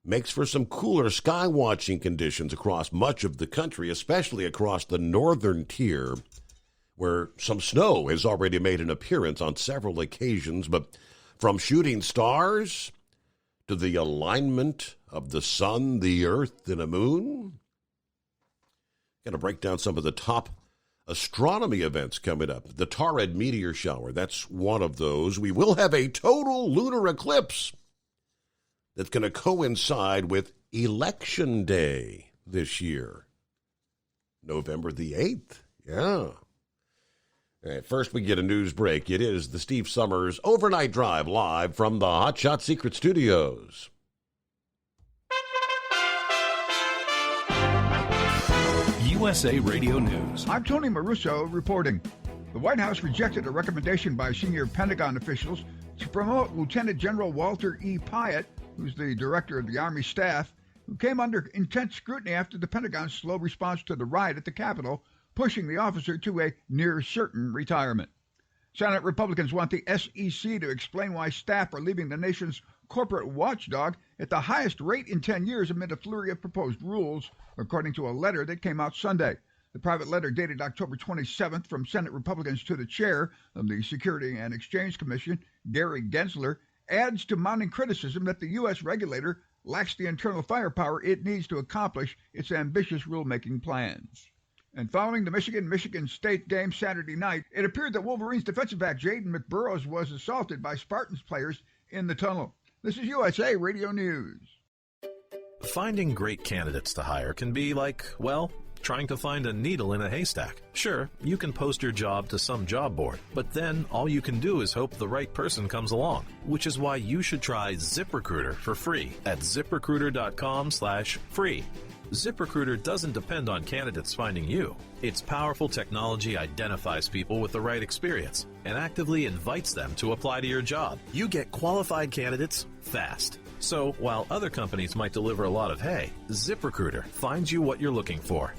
makes for some cooler sky watching conditions across much of the country, especially across the northern tier, where some snow has already made an appearance on several occasions. But from shooting stars to the alignment of the sun, the earth, and the moon, going to break down some of the top astronomy events coming up. The Taurid meteor shower, that's one of those. We will have a total lunar eclipse that's going to coincide with Election Day this year, November the 8th. Yeah. All right, first we get a news break. It is the Steve Summers Overnight Drive live from the Hot Shot Secret Studios. USA Radio News. I'm Tony Maruso reporting. The White House rejected a recommendation by senior Pentagon officials to promote Lieutenant General Walter E. Pyatt, who's the director of the Army staff, who came under intense scrutiny after the Pentagon's slow response to the riot at the Capitol, pushing the officer to a near-certain retirement. Senate Republicans want the SEC to explain why staff are leaving the nation's corporate watchdog at the highest rate in 10 years amid a flurry of proposed rules, according to a letter that came out Sunday. The private letter dated October 27th from Senate Republicans to the chair of the Security and Exchange Commission, Gary Gensler, adds to mounting criticism that the U.S. regulator lacks the internal firepower it needs to accomplish its ambitious rulemaking plans. And following the Michigan State game Saturday night, it appeared that Wolverines defensive back Jaden McBurrows was assaulted by Spartans players in the tunnel. This is USA Radio News. Finding great candidates to hire can be like, well, trying to find a needle in a haystack. Sure, you can post your job to some job board, but then all you can do is hope the right person comes along, which is why you should try ZipRecruiter for free at ZipRecruiter.com/free. ZipRecruiter doesn't depend on candidates finding you. Its powerful technology identifies people with the right experience and actively invites them to apply to your job. You get qualified candidates fast. So while other companies might deliver a lot of hay, ZipRecruiter finds you what you're looking for.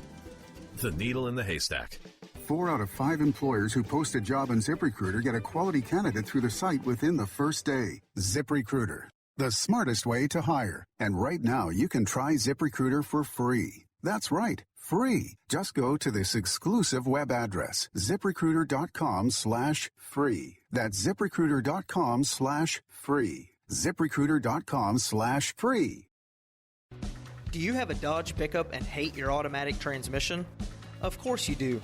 The needle in the haystack. 4 out of 5 employers who post a job on ZipRecruiter get a quality candidate through the site within the first day. ZipRecruiter, the smartest way to hire. And right now, you can try ZipRecruiter for free. That's right, free. Just go to this exclusive web address, ZipRecruiter.com/free. That's ZipRecruiter.com/free. ZipRecruiter.com/free. Do you have a Dodge pickup and hate your automatic transmission? Of course you do.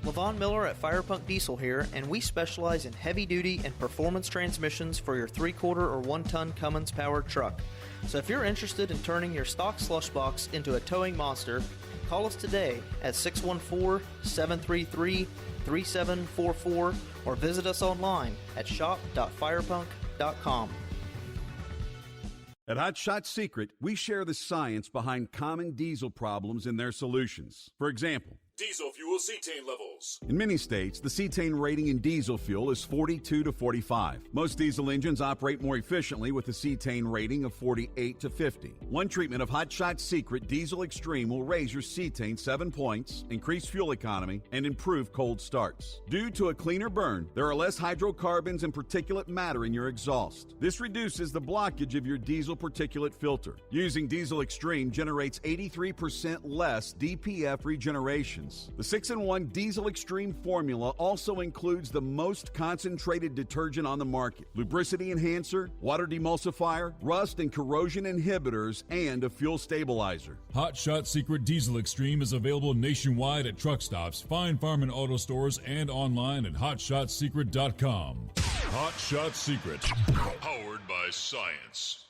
LaVon Miller at Firepunk Diesel here, and we specialize in heavy-duty and performance transmissions for your 3/4 or 1-ton Cummins-powered truck. So if you're interested in turning your stock slush box into a towing monster, call us today at 614-733-3744 or visit us online at shop.firepunk.com. At Hot Shot Secret, we share the science behind common diesel problems and their solutions. For example, Diesel fuel cetane levels. in many states, the cetane rating in diesel fuel is 42 to 45. Most diesel engines operate more efficiently with a cetane rating of 48 to 50. One treatment of Hot Shot Secret Diesel Extreme will raise your cetane 7 points, increase fuel economy, and improve cold starts. Due to a cleaner burn, there are less hydrocarbons and particulate matter in your exhaust. This reduces the blockage of your diesel particulate filter. Using Diesel Extreme generates 83% less DPF regeneration. The 6-in-1 Diesel Extreme formula also includes the most concentrated detergent on the market, lubricity enhancer, water demulsifier, rust and corrosion inhibitors, and a fuel stabilizer. Hot Shot Secret Diesel Extreme is available nationwide at truck stops, Fine Farm and auto stores, and online at hotshotsecret.com. Hot Shot Secret, powered by science.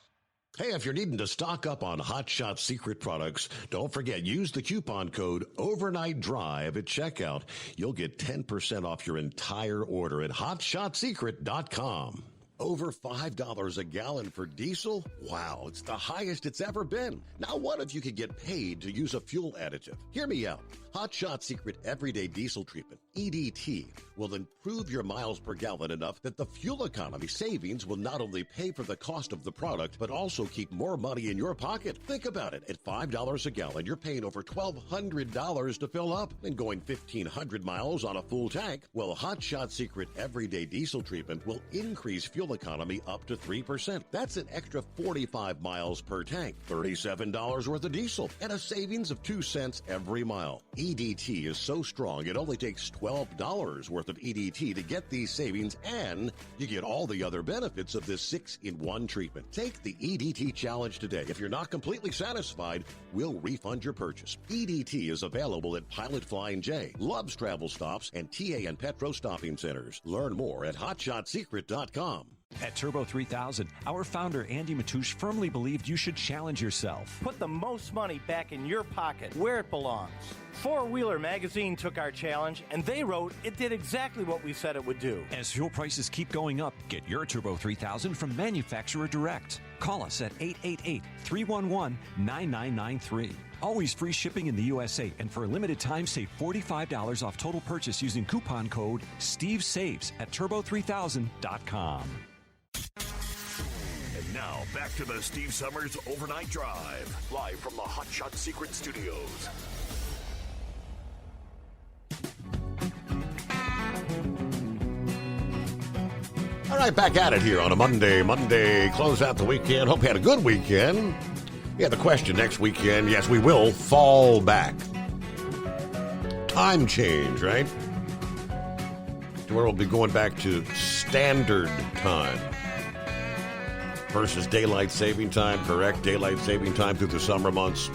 Hey, if you're needing to stock up on Hot Shot Secret products, don't forget, use the coupon code Overnight Drive at checkout. You'll get 10% off your entire order at hotshotsecret.com. Over $5 a gallon for diesel? Wow, it's the highest it's ever been. Now what if you could get paid to use a fuel additive? Hear me out. Hot Shot Secret Everyday Diesel Treatment, EDT, will improve your miles per gallon enough that the fuel economy savings will not only pay for the cost of the product, but also keep more money in your pocket. Think about it. At $5 a gallon, you're paying over $1,200 to fill up and going 1,500 miles on a full tank. Well, Hot Shot Secret Everyday Diesel Treatment will increase fuel economy up to 3%. That's an extra 45 miles per tank, $37 worth of diesel, and a savings of 2 cents every mile. EDT is so strong, it only takes $12 worth of EDT to get these savings, and you get all the other benefits of this 6-in-1 treatment. Take the EDT challenge today. If you're not completely satisfied, we'll refund your purchase. EDT is available at Pilot Flying J, Love's Travel Stops, and TA and Petro Stopping Centers. Learn more at hotshotsecret.com. At Turbo 3000, our founder Andy Matouche firmly believed you should challenge yourself. Put the most money back in your pocket, where it belongs. Four Wheeler Magazine took our challenge, and they wrote it did exactly what we said it would do. As fuel prices keep going up, get your Turbo 3000 from manufacturer direct. Call us at 888-311-9993. Always free shipping in the USA, and for a limited time, save $45 off total purchase using coupon code SteveSaves at turbo3000.com. And now, back to the Steve Summers Overnight Drive, live from the Hot Shot Secret Studios. All right, back at it here on a Monday, close out the weekend. Hope you had a good weekend. Yeah, the question next weekend, yes, we will fall back. Time change, right? To where we'll be going back to standard time versus daylight saving time, correct? Daylight saving time through the summer months.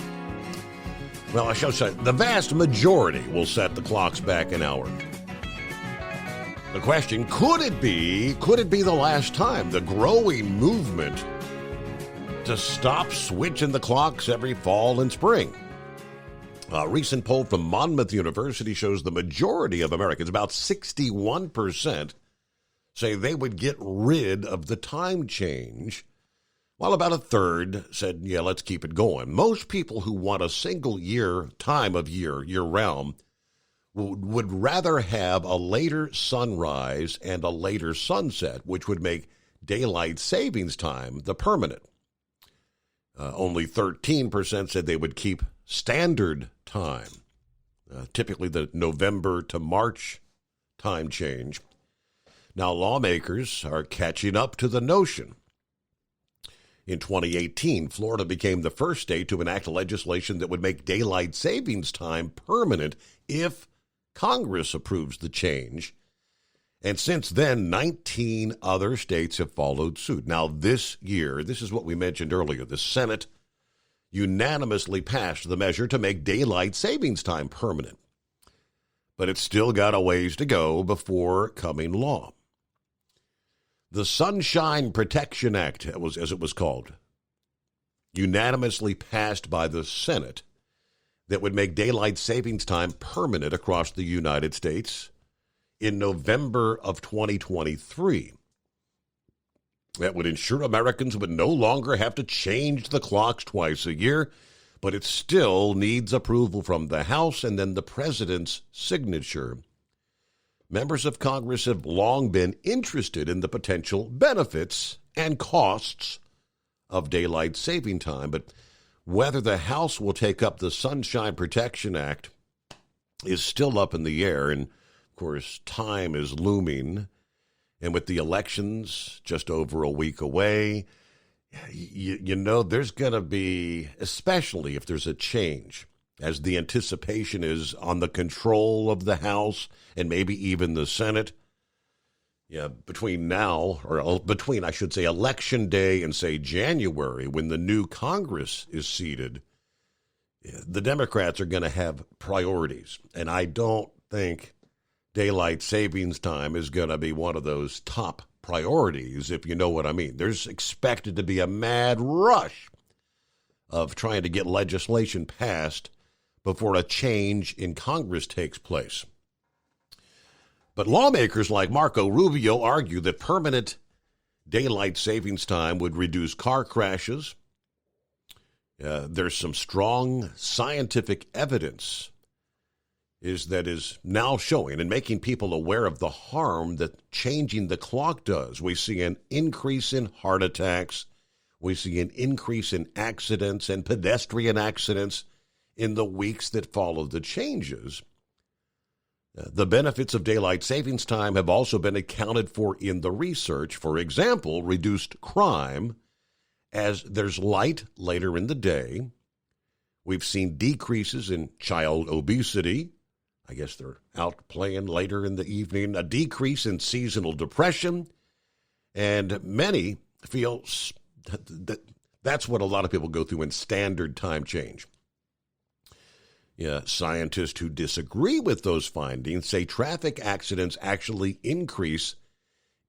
Well, I shall say, the vast majority will set the clocks back an hour. The question, could it be the last time? The growing movement to stop switching the clocks every fall and spring. A recent poll from Monmouth University shows the majority of Americans, about 61%, say they would get rid of the time change, while about a third said, yeah, let's keep it going. Most people who want a single time of year-round, would rather have a later sunrise and a later sunset, which would make daylight savings time the permanent. Only 13% said they would keep standard time, typically the November to March time change. Now, lawmakers are catching up to the notion. In 2018, Florida became the first state to enact legislation that would make daylight savings time permanent if Congress approves the change. And since then, 19 other states have followed suit. Now, this year, this is what we mentioned earlier, the Senate unanimously passed the measure to make daylight savings time permanent. but it's still got a ways to go before coming law. The Sunshine Protection Act, as it was called, unanimously passed by the Senate, that would make daylight savings time permanent across the United States in November of 2023. That would ensure Americans would no longer have to change the clocks twice a year, but it still needs approval from the House and then the president's signature. Members of Congress have long been interested in the potential benefits and costs of daylight saving time, but whether the House will take up the Sunshine Protection Act is still up in the air, and of course, time is looming. And with the elections just over a week away, you know there's going to be, especially if there's a change, as the anticipation is on the control of the House and maybe even the Senate. Between I should say, Election Day and, say, January, when the new Congress is seated, the Democrats are going to have priorities. And I don't think daylight savings time is going to be one of those top priorities, if you know what I mean. There's expected to be a mad rush of trying to get legislation passed before a change in Congress takes place. But lawmakers like Marco Rubio argue that permanent daylight savings time would reduce car crashes. There's some strong scientific evidence is now showing and making people aware of the harm that changing the clock does. We see an increase in heart attacks. We see an increase in accidents and pedestrian accidents in the weeks that follow the changes. The benefits of daylight savings time have also been accounted for in the research. For example, reduced crime as there's light later in the day. We've seen decreases in child obesity. I guess they're out playing later in the evening. A decrease in seasonal depression. And many feel that's what a lot of people go through in standard time change. Scientists who disagree with those findings say traffic accidents actually increase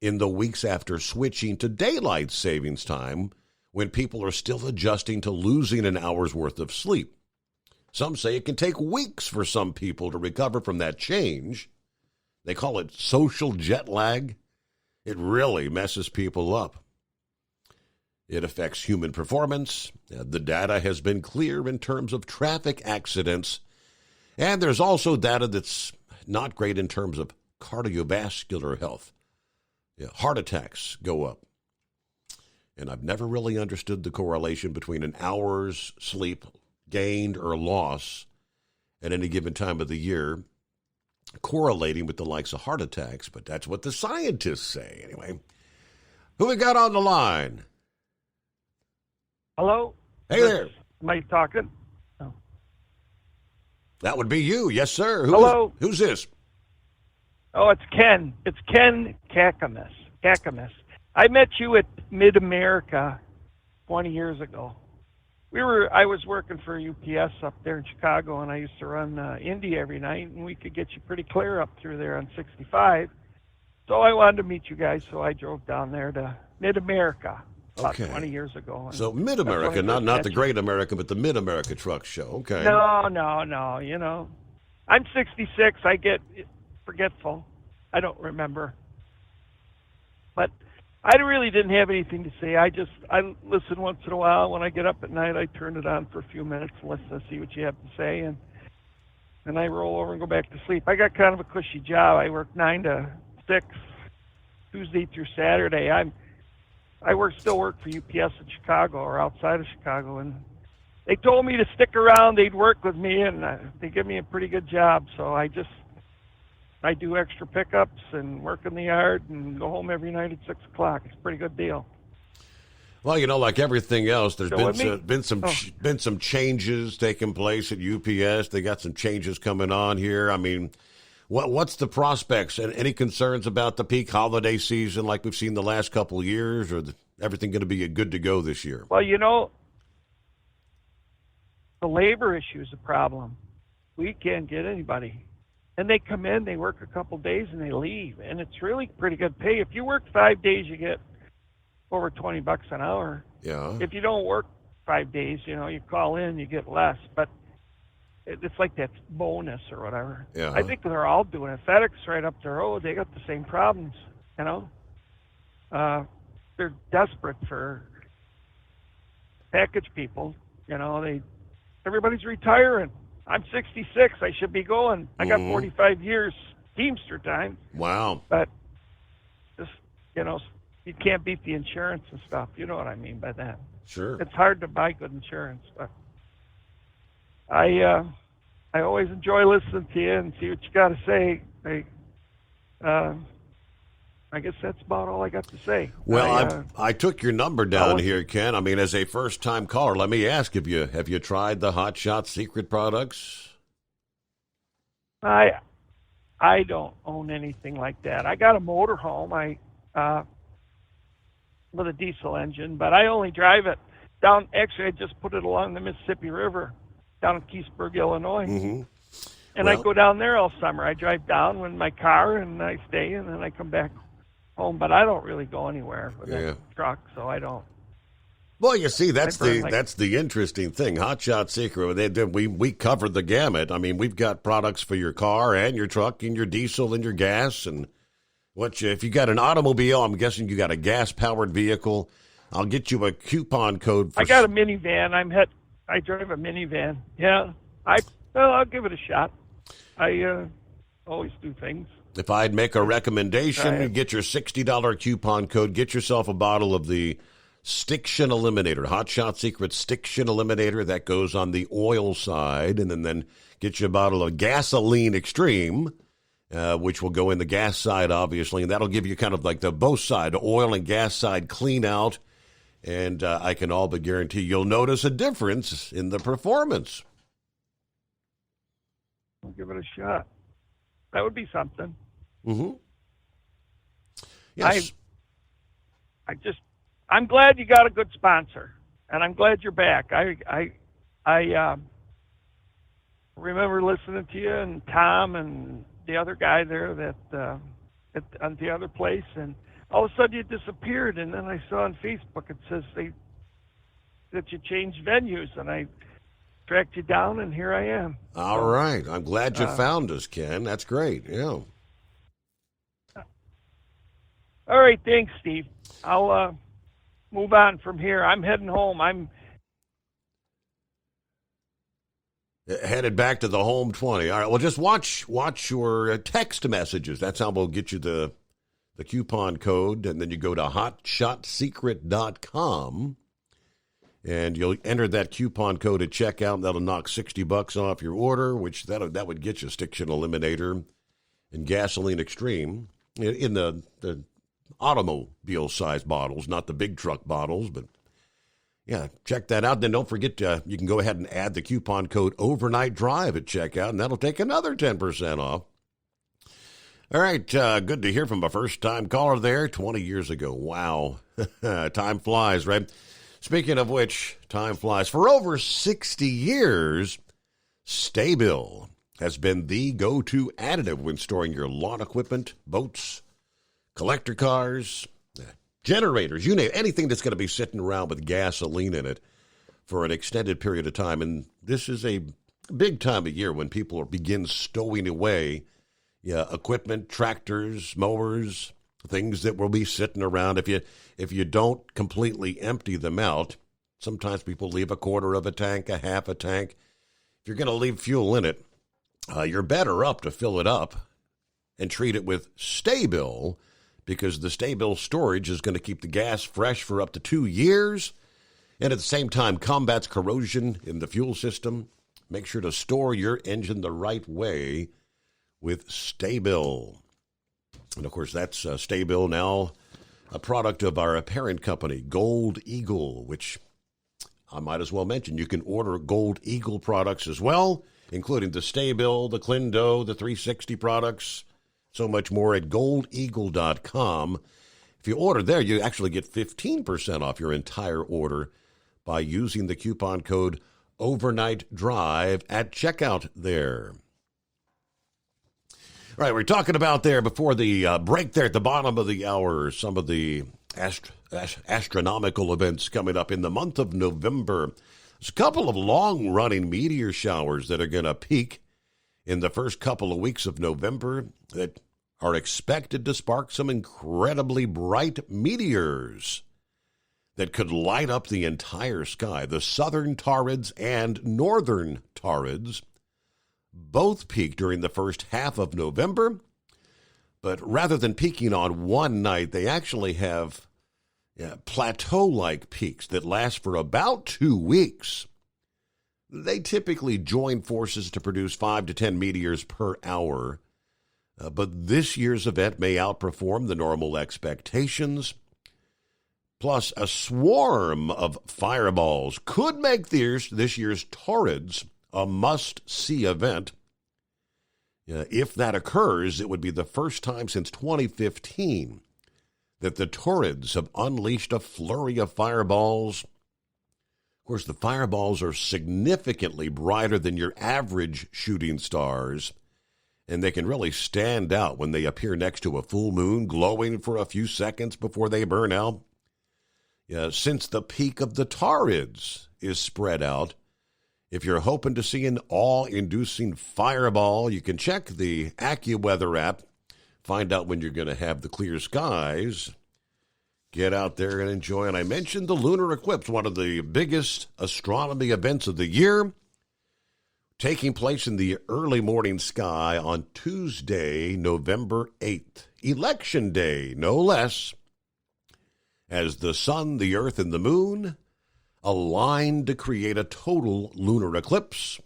in the weeks after switching to daylight savings time, when people are still adjusting to losing an hour's worth of sleep. Some say it can take weeks for some people to recover from that change. They call it social jet lag. It really messes people up. It affects human performance. The data has been clear in terms of traffic accidents. And there's also data that's not great in terms of cardiovascular health. Heart attacks go up. And I've never really understood the correlation between an hour's sleep gained or lost at any given time of the year correlating with the likes of heart attacks, but that's what the scientists say. Anyway, who we got on the line? Hello? Hey there. Am I talking? Oh. That would be you. Yes, sir. Hello? Who's this? Oh, it's Ken. It's Ken Kakamas. I met you at Mid-America 20 years ago. I was working for UPS up there in Chicago, and I used to run Indy every night, and we could get you pretty clear up through there on 65. So I wanted to meet you guys, so I drove down there to Mid-America about 20 years ago. So Mid-America, not the Great America, but the Mid-America Truck Show. Okay. No. You know, I'm 66. I get forgetful. I don't remember. But I really didn't have anything to say. I listen once in a while. When I get up at night, I turn it on for a few minutes and listen to see what you have to say, and I roll over and go back to sleep. I got kind of a cushy job. I work 9 to 6, Tuesday through Saturday. I still work for UPS in Chicago or outside of Chicago, and they told me to stick around. They'd work with me, and they give me a pretty good job. So I do extra pickups and work in the yard and go home every night at 6 o'clock. It's a pretty good deal. Well, you know, like everything else, there's been some changes taking place at UPS. They got some changes coming on here. I mean, what's the prospects and any concerns about the peak holiday season like we've seen the last couple of years, or everything going to be good to go this year? Well, you know, the labor issue is a problem. We can't get anybody. and they come in, they work a couple days, and they leave, and it's really pretty good pay. If you work 5 days, you get over $20 an hour. Yeah. If you don't work 5 days, you call in, you get less, but it's like that bonus or whatever. Yeah. I think they're all doing it. FedEx right up the road, they got the same problems, they're desperate for package people. Everybody's retiring. I'm 66. I should be going. I got 45 years Teamster time. Wow. But just, you can't beat the insurance and stuff. You know what I mean by that. Sure. It's hard to buy good insurance, but I always enjoy listening to you and see what you got to say. I guess that's about all I got to say. Well, I took your number down here, Ken. I mean, as a first-time caller, let me ask: have you tried the Hot Shot Secret products? I don't own anything like that. I got a motorhome. With a diesel engine, but I only drive it down. Actually, I just put it along the Mississippi River down in Keithsburg, Illinois. Mm-hmm. And I go down there all summer. I drive down with my car and I stay, and then I come back home. But I don't really go anywhere with that truck, so I don't. Well, you see, that's the interesting thing. Hot Shot Secret, we covered the gamut. I mean, we've got products for your car and your truck and your diesel and your gas. And if you got an automobile, I'm guessing you got a gas-powered vehicle, I'll get you a coupon code. I got a minivan. I drive a minivan. Yeah, I'll give it a shot. I always do things. If I'd make a recommendation, you get your $60 coupon code, get yourself a bottle of the Stiction Eliminator, Hot Shot Secret Stiction Eliminator. That goes on the oil side, and then get you a bottle of Gasoline Extreme, which will go in the gas side, obviously, and that'll give you kind of like the both side, oil and gas side clean out, and I can all but guarantee you'll notice a difference in the performance. I'll give it a shot. That would be something. Mm-hmm. Yes. I'm glad you got a good sponsor, and I'm glad you're back. I remember listening to you and Tom and the other guy there that at the other place, and all of a sudden you disappeared, and then I saw on Facebook it says that you changed venues, and I tracked you down, and here I am. All right. I'm glad you found us, Ken. That's great. Yeah. All right. Thanks, Steve. I'll move on from here. I'm heading home. I'm headed back to the home 20. All right. Well, just watch your text messages. That's how we'll get you the coupon code, and then you go to hotshotsecret.com. And you'll enter that coupon code at checkout, and that'll knock $60 off your order, which that would get you Stiction Eliminator and Gasoline Extreme in the automobile-sized bottles, not the big truck bottles. But, yeah, check that out. Then don't forget, you can go ahead and add the coupon code Overnight Drive at checkout, and that'll take another 10% off. All right, good to hear from a first-time caller there 20 years ago. Wow. Time flies, right? Speaking of which, time flies. For over 60 years, Sta-Bil has been the go-to additive when storing your lawn equipment, boats, collector cars, generators, you name anything that's going to be sitting around with gasoline in it for an extended period of time. And this is a big time of year when people begin stowing away equipment, tractors, mowers, things that will be sitting around. If you don't completely empty them out, sometimes people leave a quarter of a tank, a half a tank. If you're going to leave fuel in it, you're better up to fill it up and treat it with Sta-Bil, because the Sta-Bil storage is going to keep the gas fresh for up to 2 years, and at the same time combats corrosion in the fuel system. Make sure to store your engine the right way with Sta-Bil. And, of course, that's Sta-Bil now, a product of our parent company, Gold Eagle, which I might as well mention. You can order Gold Eagle products as well, including the Sta-Bil, the Clindo, the 360 products, so much more at goldeagle.com. If you order there, you actually get 15% off your entire order by using the coupon code Overnight Drive at checkout there. All right, we're talking about there before the break there at the bottom of the hour, some of the astronomical events coming up in the month of November. There's a couple of long-running meteor showers that are going to peak in the first couple of weeks of November that are expected to spark some incredibly bright meteors that could light up the entire sky. The southern Taurids and northern Taurids both peak during the first half of November, but rather than peaking on one night, they actually have plateau-like peaks that last for about 2 weeks. They typically join forces to produce 5 to 10 meteors per hour, but this year's event may outperform the normal expectations. Plus, a swarm of fireballs could make this year's Taurids a must-see event. If that occurs, it would be the first time since 2015 that the Taurids have unleashed a flurry of fireballs. Of course, the fireballs are significantly brighter than your average shooting stars, and they can really stand out when they appear next to a full moon, glowing for a few seconds before they burn out. Since the peak of the Taurids is spread out, if you're hoping to see an awe-inducing fireball, you can check the AccuWeather app, find out when you're going to have the clear skies, get out there and enjoy. And I mentioned the lunar eclipse, one of the biggest astronomy events of the year, taking place in the early morning sky on Tuesday, November 8th. Election Day, no less, as the sun, the earth, and the moon aligned to create a total lunar eclipse.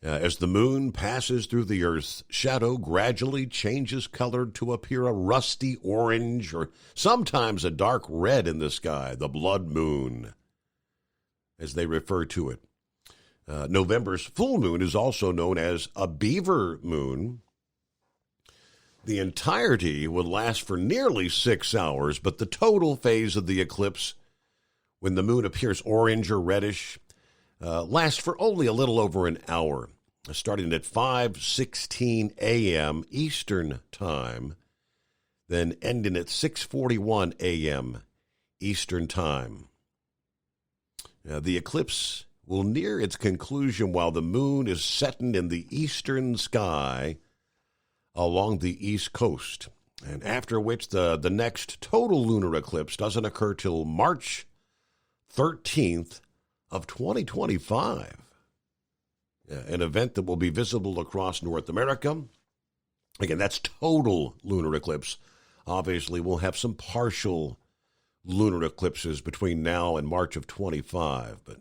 As the moon passes through the Earth's shadow, gradually changes color to appear a rusty orange or sometimes a dark red in the sky, the blood moon, as they refer to it. November's full moon is also known as a beaver moon. The entirety will last for nearly 6 hours, but the total phase of the eclipse, when the moon appears orange or reddish, lasts for only a little over an hour, starting at 5:16 a.m. Eastern Time, then ending at 6:41 a.m. Eastern Time. The eclipse will near its conclusion while the moon is setting in the eastern sky along the east coast, and after which the next total lunar eclipse doesn't occur till March 13th of 2025. An event that will be visible across North America. Again, that's total lunar eclipse. Obviously, we'll have some partial lunar eclipses between now and March of 25. But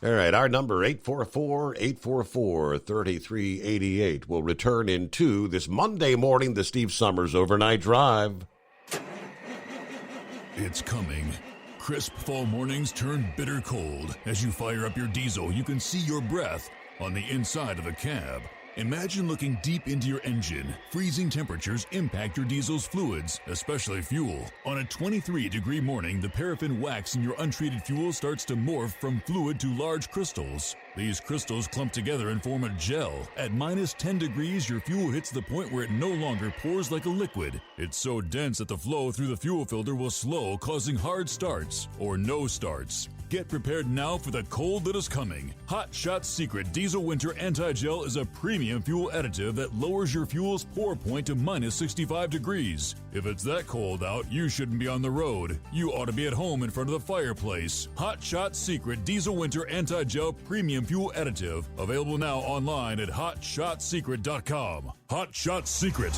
all right, our number 844-844-3388 will return into this Monday morning, the Steve Summers Overnight Drive. It's coming. Crisp fall mornings turn bitter cold. As you fire up your diesel, you can see your breath on the inside of the cab. Imagine looking deep into your engine. Freezing temperatures impact your diesel's fluids, especially fuel. On a 23-degree morning, the paraffin wax in your untreated fuel starts to morph from fluid to large crystals. These crystals clump together and form a gel. At minus 10 degrees, your fuel hits the point where it no longer pours like a liquid. It's so dense that the flow through the fuel filter will slow, causing hard starts or no starts. Get prepared now for the cold that is coming. Hot Shot Secret Diesel Winter Anti-Gel is a premium fuel additive that lowers your fuel's pour point to minus 65 degrees. If it's that cold out, you shouldn't be on the road. You ought to be at home in front of the fireplace. Hot Shot Secret Diesel Winter Anti-Gel Premium Fuel Additive. Available now online at HotShotSecret.com. Hot Shot Secret.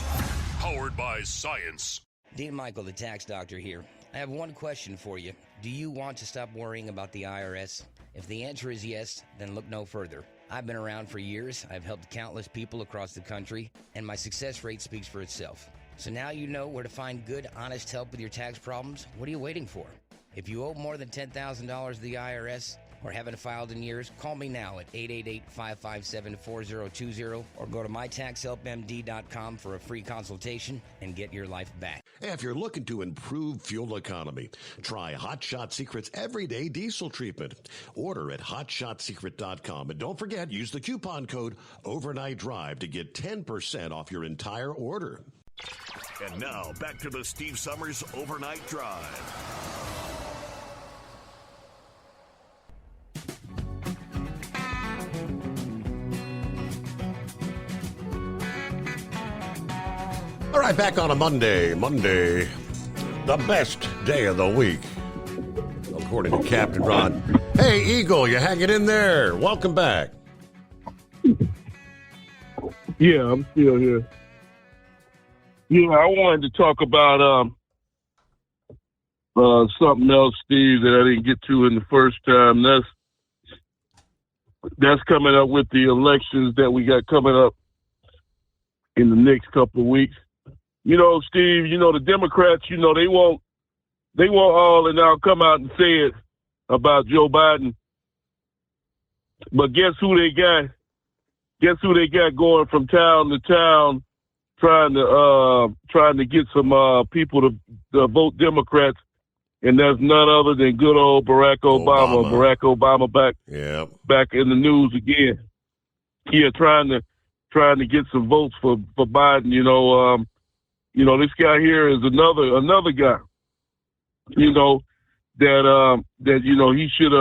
Powered by science. Dean Michael, the tax doctor here. I have one question for you. Do you want to stop worrying about the IRS? If the answer is yes, then look no further. I've been around for years. I've helped countless people across the country, and my success rate speaks for itself. So now you know where to find good, honest help with your tax problems. What are you waiting for? If you owe more than $10,000 to the IRS, or haven't filed in years, call me now at 888-557-4020 or go to mytaxhelpmd.com for a free consultation and get your life back. If you're looking to improve fuel economy, try Hot Shot Secret's Everyday Diesel Treatment. Order at hotshotsecret.com. And don't forget, use the coupon code Overnight Drive to get 10% off your entire order. And now, back to the Steve Summers Overnight Drive. All right, back on a Monday, the best day of the week, according to Captain Ron. Hey, Eagle, you hanging in there? Welcome back. Yeah, I'm still here. Yeah, I wanted to talk about something else, Steve, that I didn't get to in the first time. That's coming up with the elections that we got coming up in the next couple of weeks. You know, Steve, the Democrats, they won't all and now come out and say it about Joe Biden. But guess who they got? Guess who they got going from town to town trying to get some people to vote Democrats, and that's none other than good old Barack Obama. Barack Obama back in the news again. Yeah, trying to get some votes for Biden. This guy here is another guy. That he should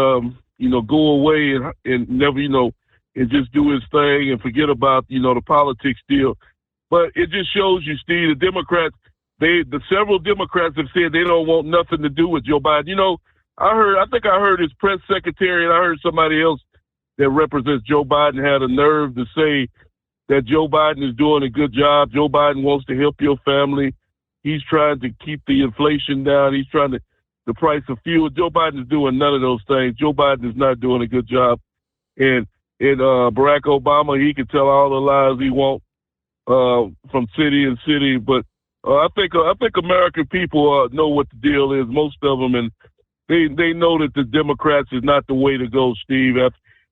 go away and never and just do his thing and forget about the politics deal. But it just shows you, Steve, the Democrats, the several Democrats have said they don't want nothing to do with Joe Biden. I think I heard his press secretary and I heard somebody else that represents Joe Biden had a nerve to say that Joe Biden is doing a good job. Joe Biden wants to help your family. He's trying to keep the inflation down. He's trying to the price of fuel. Joe Biden is doing none of those things. Joe Biden is not doing a good job. And Barack Obama, he can tell all the lies he wants from city and city. But I think American people know what the deal is, most of them, and they know that the Democrats is not the way to go, Steve.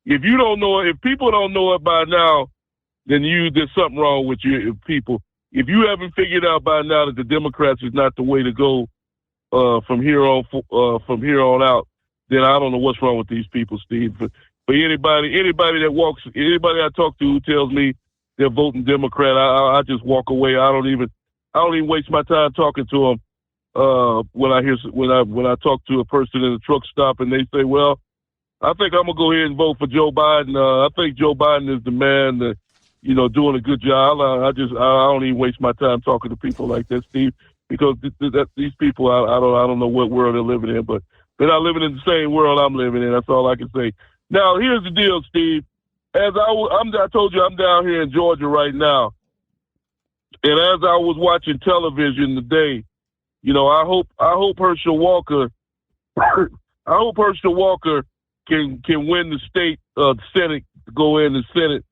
If you don't know it, if people don't know it by now, then there's something wrong with you people. If you haven't figured out by now that the Democrats is not the way to go from here on out, then I don't know what's wrong with these people, Steve. But anybody I talk to who tells me they're voting Democrat, I just walk away. I don't even waste my time talking to them. When I talk to a person in a truck stop and they say, well, I think I'm gonna go ahead and vote for Joe Biden. I think Joe Biden is the man that, doing a good job. I don't even waste my time talking to people like that, Steve, because these people, I don't know what world they're living in, but they're not living in the same world I'm living in. That's all I can say. Now, here's the deal, Steve. I told you I'm down here in Georgia right now, and as I was watching television today, I hope Herschel Walker, can win the state Senate, go in the Senate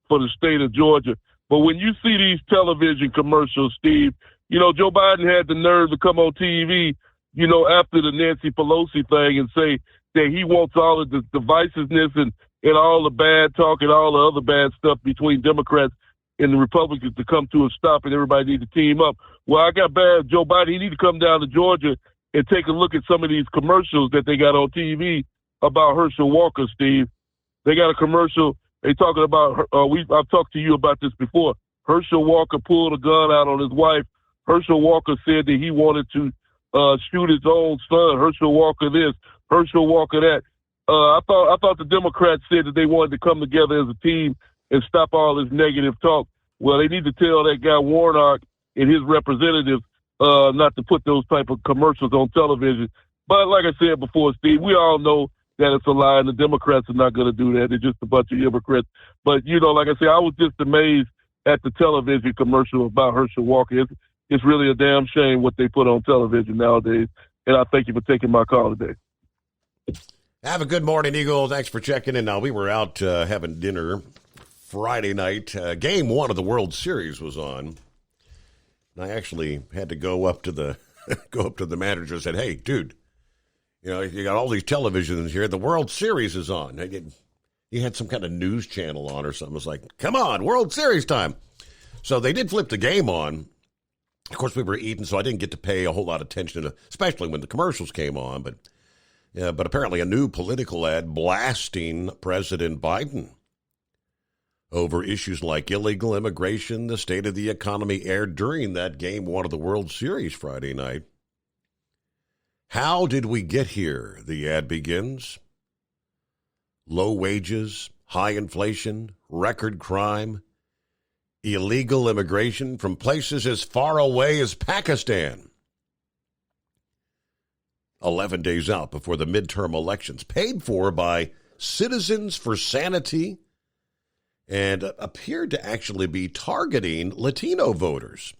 for the state of Georgia. But when you see these television commercials, Steve, Joe Biden had the nerve to come on TV, after the Nancy Pelosi thing and say that he wants all of the divisiveness and all the bad talk and all the other bad stuff between Democrats and the Republicans to come to a stop and everybody need to team up. Well, I got bad. Joe Biden, he need to come down to Georgia and take a look at some of these commercials that they got on TV about Herschel Walker, Steve. They got a commercial. They talking about, I've talked to you about this before. Herschel Walker pulled a gun out on his wife. Herschel Walker said that he wanted to shoot his own son. Herschel Walker this, Herschel Walker that. I thought the Democrats said that they wanted to come together as a team and stop all this negative talk. Well, they need to tell that guy Warnock and his representatives not to put those type of commercials on television. But like I said before, Steve, we all know that it's a lie, and the Democrats are not going to do that. They're just a bunch of hypocrites. But, like I said, I was just amazed at the television commercial about Herschel Walker. It's really a damn shame what they put on television nowadays. And I thank you for taking my call today. Have a good morning, Eagle. Thanks for checking in. Now, we were out having dinner Friday night. Game 1 of the World Series was on. And I actually had to go up to the manager and said, hey, dude, You know, you got all these televisions here. The World Series is on. You had some kind of news channel on or something. It was like, come on, World Series time. So they did flip the game on. Of course, we were eating, so I didn't get to pay a whole lot of attention, especially when the commercials came on. But apparently a new political ad blasting President Biden over issues like illegal immigration, the state of the economy aired during that Game 1 of the World Series Friday night. How did we get here? The ad begins. Low wages, high inflation, record crime, illegal immigration from places as far away as Pakistan. 11 days out before the midterm elections, paid for by Citizens for Sanity, and appeared to actually be targeting Latino voters.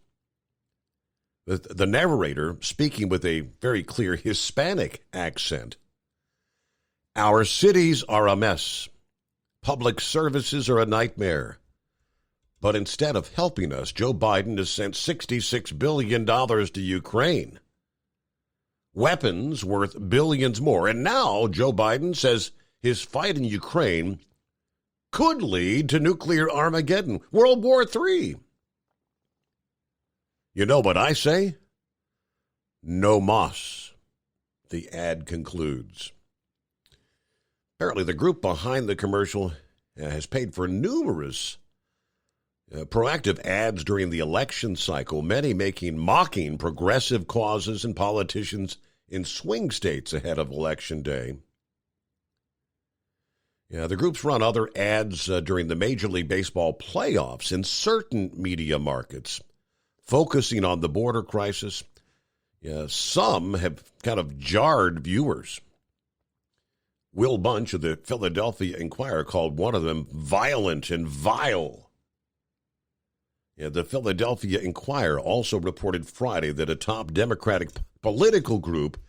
The narrator speaking with a very clear Hispanic accent. Our cities are a mess. Public services are a nightmare. But instead of helping us, Joe Biden has sent $66 billion to Ukraine. Weapons worth billions more. And now Joe Biden says his fight in Ukraine could lead to nuclear Armageddon, World War III. You know what I say? No mas, the ad concludes. Apparently the group behind the commercial has paid for numerous proactive ads during the election cycle, many mocking progressive causes and politicians in swing states ahead of Election Day. Yeah, the groups run other ads during the Major League Baseball playoffs in certain media markets, focusing on the border crisis. Yeah, some have kind of jarred viewers. Will Bunch of the Philadelphia Inquirer called one of them violent and vile. Yeah, the Philadelphia Inquirer also reported Friday that a top Democratic political group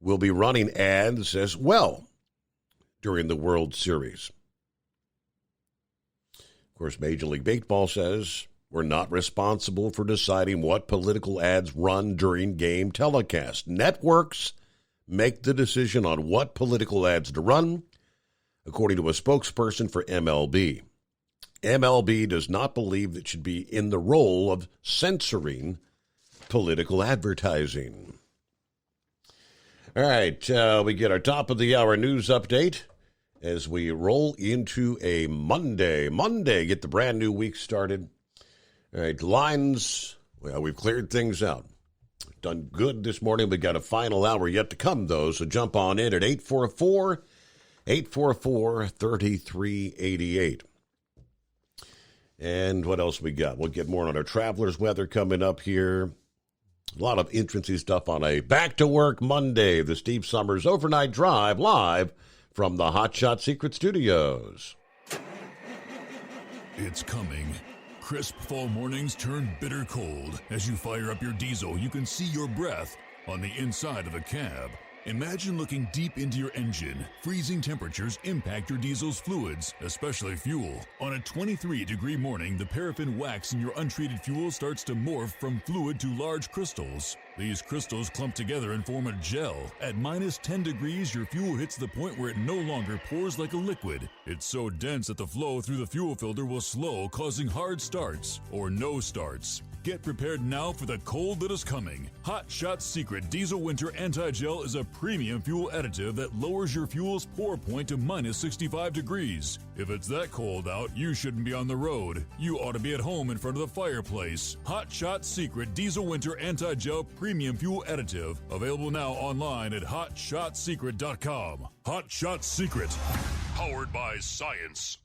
will be running ads as well during the World Series. Of course, Major League Baseball says we're not responsible for deciding what political ads run during game telecast. Networks make the decision on what political ads to run, according to a spokesperson for MLB. MLB does not believe it should be in the role of censoring political advertising. All right, we get our top of the hour news update as we roll into a Monday. Get the brand new week started. All right, lines, well, we've cleared things out. Done good this morning. We got a final hour yet to come, though, so jump on in at 844-3388. And what else we got? We'll get more on our travelers' weather coming up here. A lot of interesting stuff on a back-to-work Monday. The Steve Summers Overnight Drive live from the Hot Shot Secret Studios. It's coming. Crisp fall mornings turn bitter cold. As you fire up your diesel, you can see your breath on the inside of the cab. Imagine looking deep into your engine. Freezing temperatures impact your diesel's fluids, especially fuel. On a 23-degree morning, the paraffin wax in your untreated fuel starts to morph from fluid to large crystals. These crystals clump together and form a gel. At minus 10 degrees, your fuel hits the point where it no longer pours like a liquid. It's so dense that the flow through the fuel filter will slow, causing hard starts or no starts. Get prepared now for the cold that is coming. Hot Shot Secret Diesel Winter Anti-Gel is a premium fuel additive that lowers your fuel's pour point to minus 65 degrees. If it's that cold out, you shouldn't be on the road. You ought to be at home in front of the fireplace. Hot Shot Secret Diesel Winter Anti-Gel Premium Fuel Additive. Available now online at HotShotSecret.com. Hot Shot Secret. Powered by science.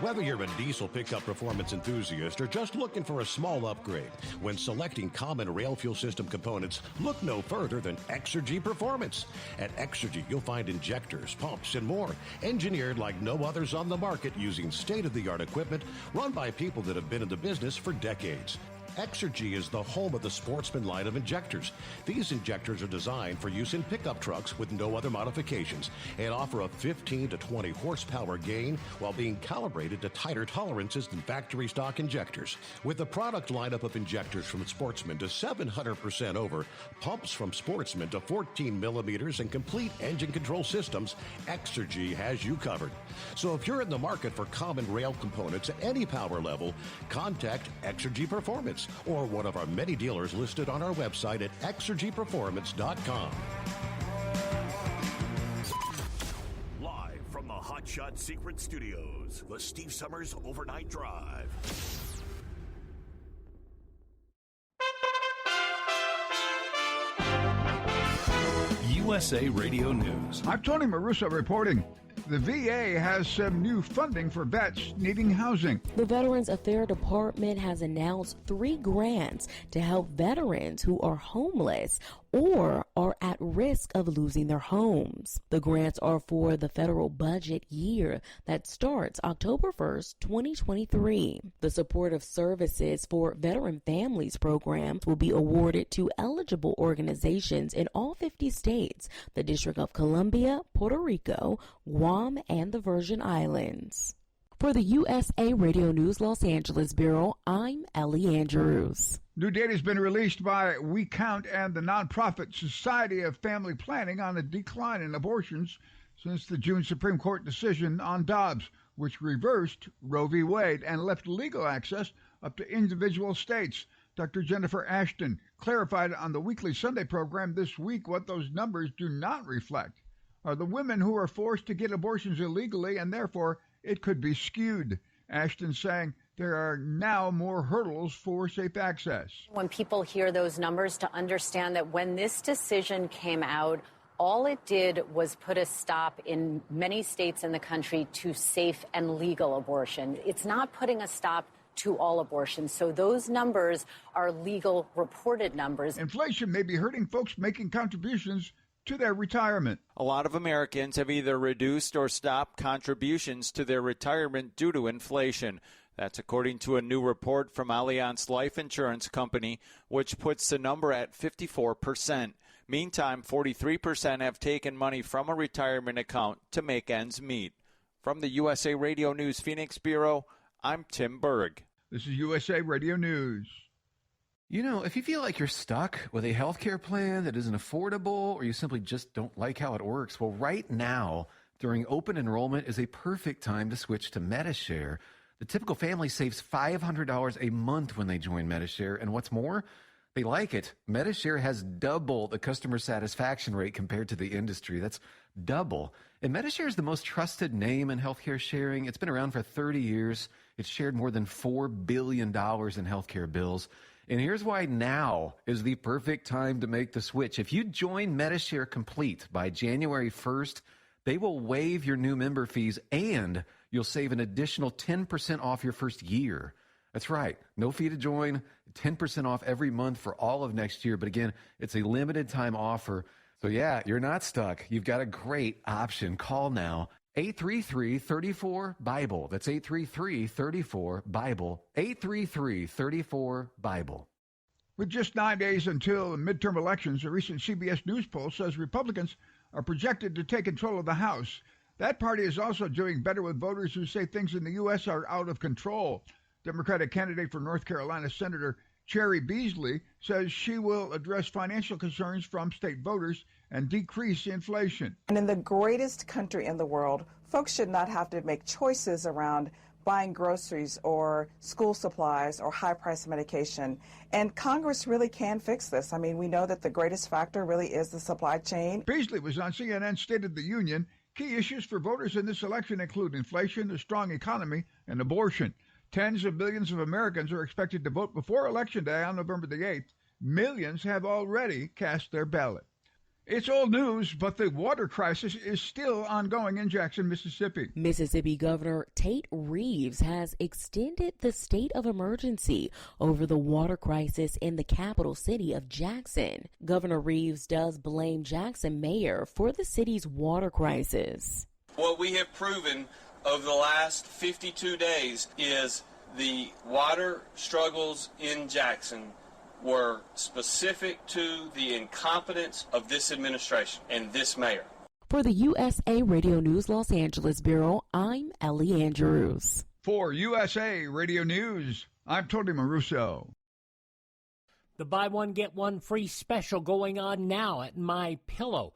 Whether you're a diesel pickup performance enthusiast or just looking for a small upgrade, when selecting common rail fuel system components, look no further than Exergy Performance. At Exergy, you'll find injectors, pumps, and more, engineered like no others on the market using state-of-the-art equipment run by people that have been in the business for decades. Exergy is the home of the Sportsman line of injectors. These injectors are designed for use in pickup trucks with no other modifications and offer a 15 to 20 horsepower gain while being calibrated to tighter tolerances than factory stock injectors. With a product lineup of injectors from Sportsman to 700% over, pumps from Sportsman to 14 millimeters, and complete engine control systems, Exergy has you covered. So if you're in the market for common rail components at any power level, contact Exergy Performance or one of our many dealers listed on our website at exergyperformance.com. Live from the Hot Shot Secret Studios, the Steve Summers Overnight Drive. USA Radio News. I'm Tony Maruso reporting. The VA has some new funding for vets needing housing. The Veterans Affairs Department has announced 3 grants to help veterans who are homeless or are at risk of losing their homes. The grants are for the federal budget year that starts October 1st, 2023. The Supportive Services for Veteran Families programs will be awarded to eligible organizations in all 50 states, the District of Columbia, Puerto Rico, Guam, and the Virgin Islands. For the USA Radio News Los Angeles Bureau, I'm Ellie Andrews. New data has been released by We Count and the nonprofit Society of Family Planning on a decline in abortions since the June Supreme Court decision on Dobbs, which reversed Roe v. Wade and left legal access up to individual states. Dr. Jennifer Ashton clarified on the weekly Sunday program this week what those numbers do not reflect are the women who are forced to get abortions illegally, and therefore it could be skewed. Ashton saying there are now more hurdles for safe access. When people hear those numbers, to understand that when this decision came out, all it did was put a stop in many states in the country to safe and legal abortion. It's not putting a stop to all abortions. So those numbers are legal reported numbers. Inflation may be hurting folks making contributions to their retirement. A lot of Americans have either reduced or stopped contributions to their retirement due to inflation. That's according to a new report from Allianz Life Insurance Company, which puts the number at 54%. Meantime, 43% have taken money from a retirement account to make ends meet. From the USA Radio News Phoenix Bureau, I'm Tim Berg. This is USA Radio News. You know, if you feel like you're stuck with a healthcare plan that isn't affordable or you simply just don't like how it works, well, right now, during open enrollment is a perfect time to switch to Medi-Share. The typical family saves $500 a month when they join Medi-Share, and what's more, they like it. Medi-Share has double the customer satisfaction rate compared to the industry. That's double. And Medi-Share is the most trusted name in healthcare sharing. It's been around for 30 years. It's shared more than $4 billion in healthcare bills. And here's why now is the perfect time to make the switch. If you join Medi-Share Complete by January 1st, they will waive your new member fees and you'll save an additional 10% off your first year. That's right. No fee to join, 10% off every month for all of next year. But again, it's a limited time offer. So yeah, you're not stuck. You've got a great option. Call now. 833-34-BIBLE. That's 833-34-BIBLE. 833-34-BIBLE. With just 9 days until the midterm elections, a recent CBS News poll says Republicans are projected to take control of the House. That party is also doing better with voters who say things in the U.S. are out of control. Democratic candidate for North Carolina Senator Cheri Beasley says she will address financial concerns from state voters and decrease inflation. And in the greatest country in the world, folks should not have to make choices around buying groceries or school supplies or high-priced medication. And Congress really can fix this. I mean, we know that the greatest factor really is the supply chain. Beasley was on CNN State of the Union. Key issues for voters in this election include inflation, a strong economy, and abortion. Tens of millions of Americans are expected to vote before Election Day on November the 8th. Millions have already cast their ballot. It's old news, but the water crisis is still ongoing in Jackson, Mississippi. Mississippi Governor Tate Reeves has extended the state of emergency over the water crisis in the capital city of Jackson. Governor Reeves does blame Jackson mayor for the city's water crisis. What we have proven over the last 52 days is the water struggles in Jackson were specific to the incompetence of this administration and this mayor. For the USA Radio News Los Angeles Bureau, I'm Ellie Andrews. For USA Radio News, I'm Tony Maruso. The buy one, get one free special going on now at MyPillow.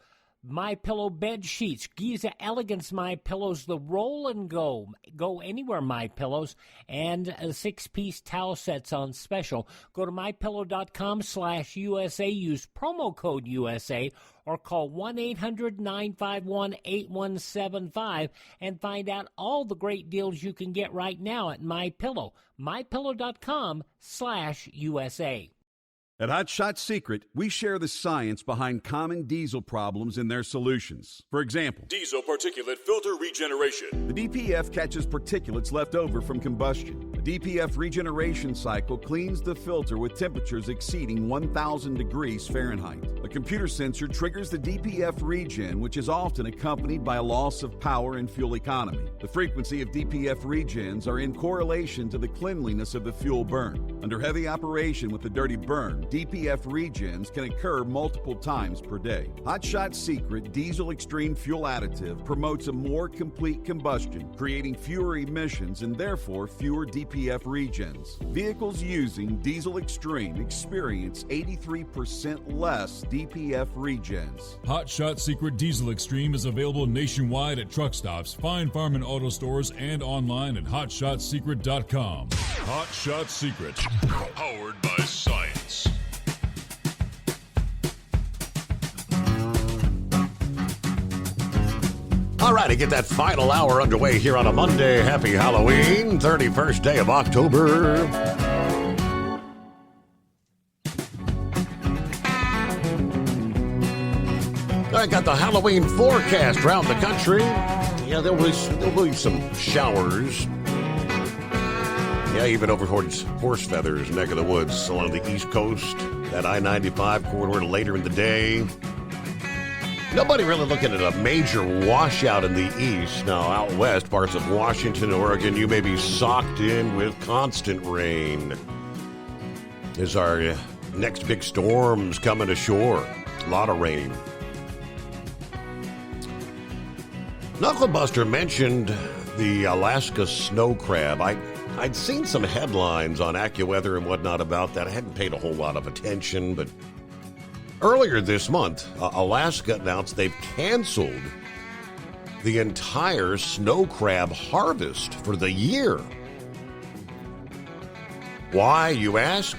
MyPillow bed sheets, Giza Elegance MyPillows, the roll and go anywhere MyPillows, and 6-piece towel sets on special. Go to mypillow.com/USA, use promo code USA, or call 1-800-951-8175 and find out all the great deals you can get right now at MyPillow. mypillow.com/USA. At Hot Shot Secret, we share the science behind common diesel problems and their solutions. For example, Diesel particulate filter regeneration. the DPF catches particulates left over from combustion. The DPF regeneration cycle cleans the filter with temperatures exceeding 1,000 degrees Fahrenheit. A computer sensor triggers the DPF regen, which is often accompanied by a loss of power and fuel economy. The frequency of DPF regens are in correlation to the cleanliness of the fuel burn. Under heavy operation with the dirty burn, DPF regens can occur multiple times per day. Hot Shot Secret Diesel Extreme Fuel Additive promotes a more complete combustion, creating fewer emissions and therefore fewer DPF regens. Vehicles using Diesel Extreme experience 83% less DPF regens. Hot Shot Secret Diesel Extreme is available nationwide at truck stops, Fine Farm and auto stores, and online at hotshotsecret.com. Hot Shot Secret, powered by science. All right, to get that final hour underway here on a Monday. Happy Halloween, 31st day of October. I got the Halloween forecast around the country. Yeah, there'll be some showers. Yeah, even over towards Horse Feathers, neck of the woods, along the East Coast, that I-95 corridor later in the day. Nobody really looking at a major washout in the east. Now, out west, parts of Washington, Oregon, you may be socked in with constant rain. As our next big storm's coming ashore. A lot of rain. Knucklebuster mentioned the Alaska snow crab. I'd seen some headlines on AccuWeather and whatnot about that. I hadn't paid a whole lot of attention, but earlier this month, Alaska announced they've canceled the entire snow crab harvest for the year. Why, you ask?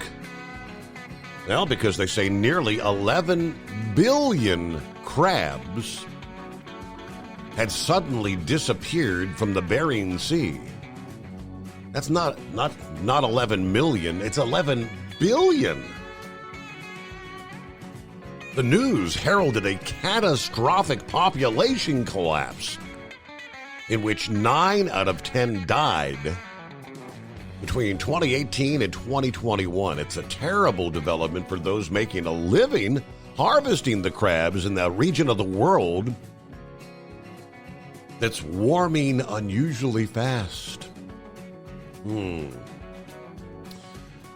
Well, because they say nearly 11 billion crabs had suddenly disappeared from the Bering Sea. That's not 11 million, it's 11 billion. The news heralded a catastrophic population collapse in which 9 out of 10 died between 2018 and 2021. It's a terrible development for those making a living harvesting the crabs in that region of the world that's warming unusually fast.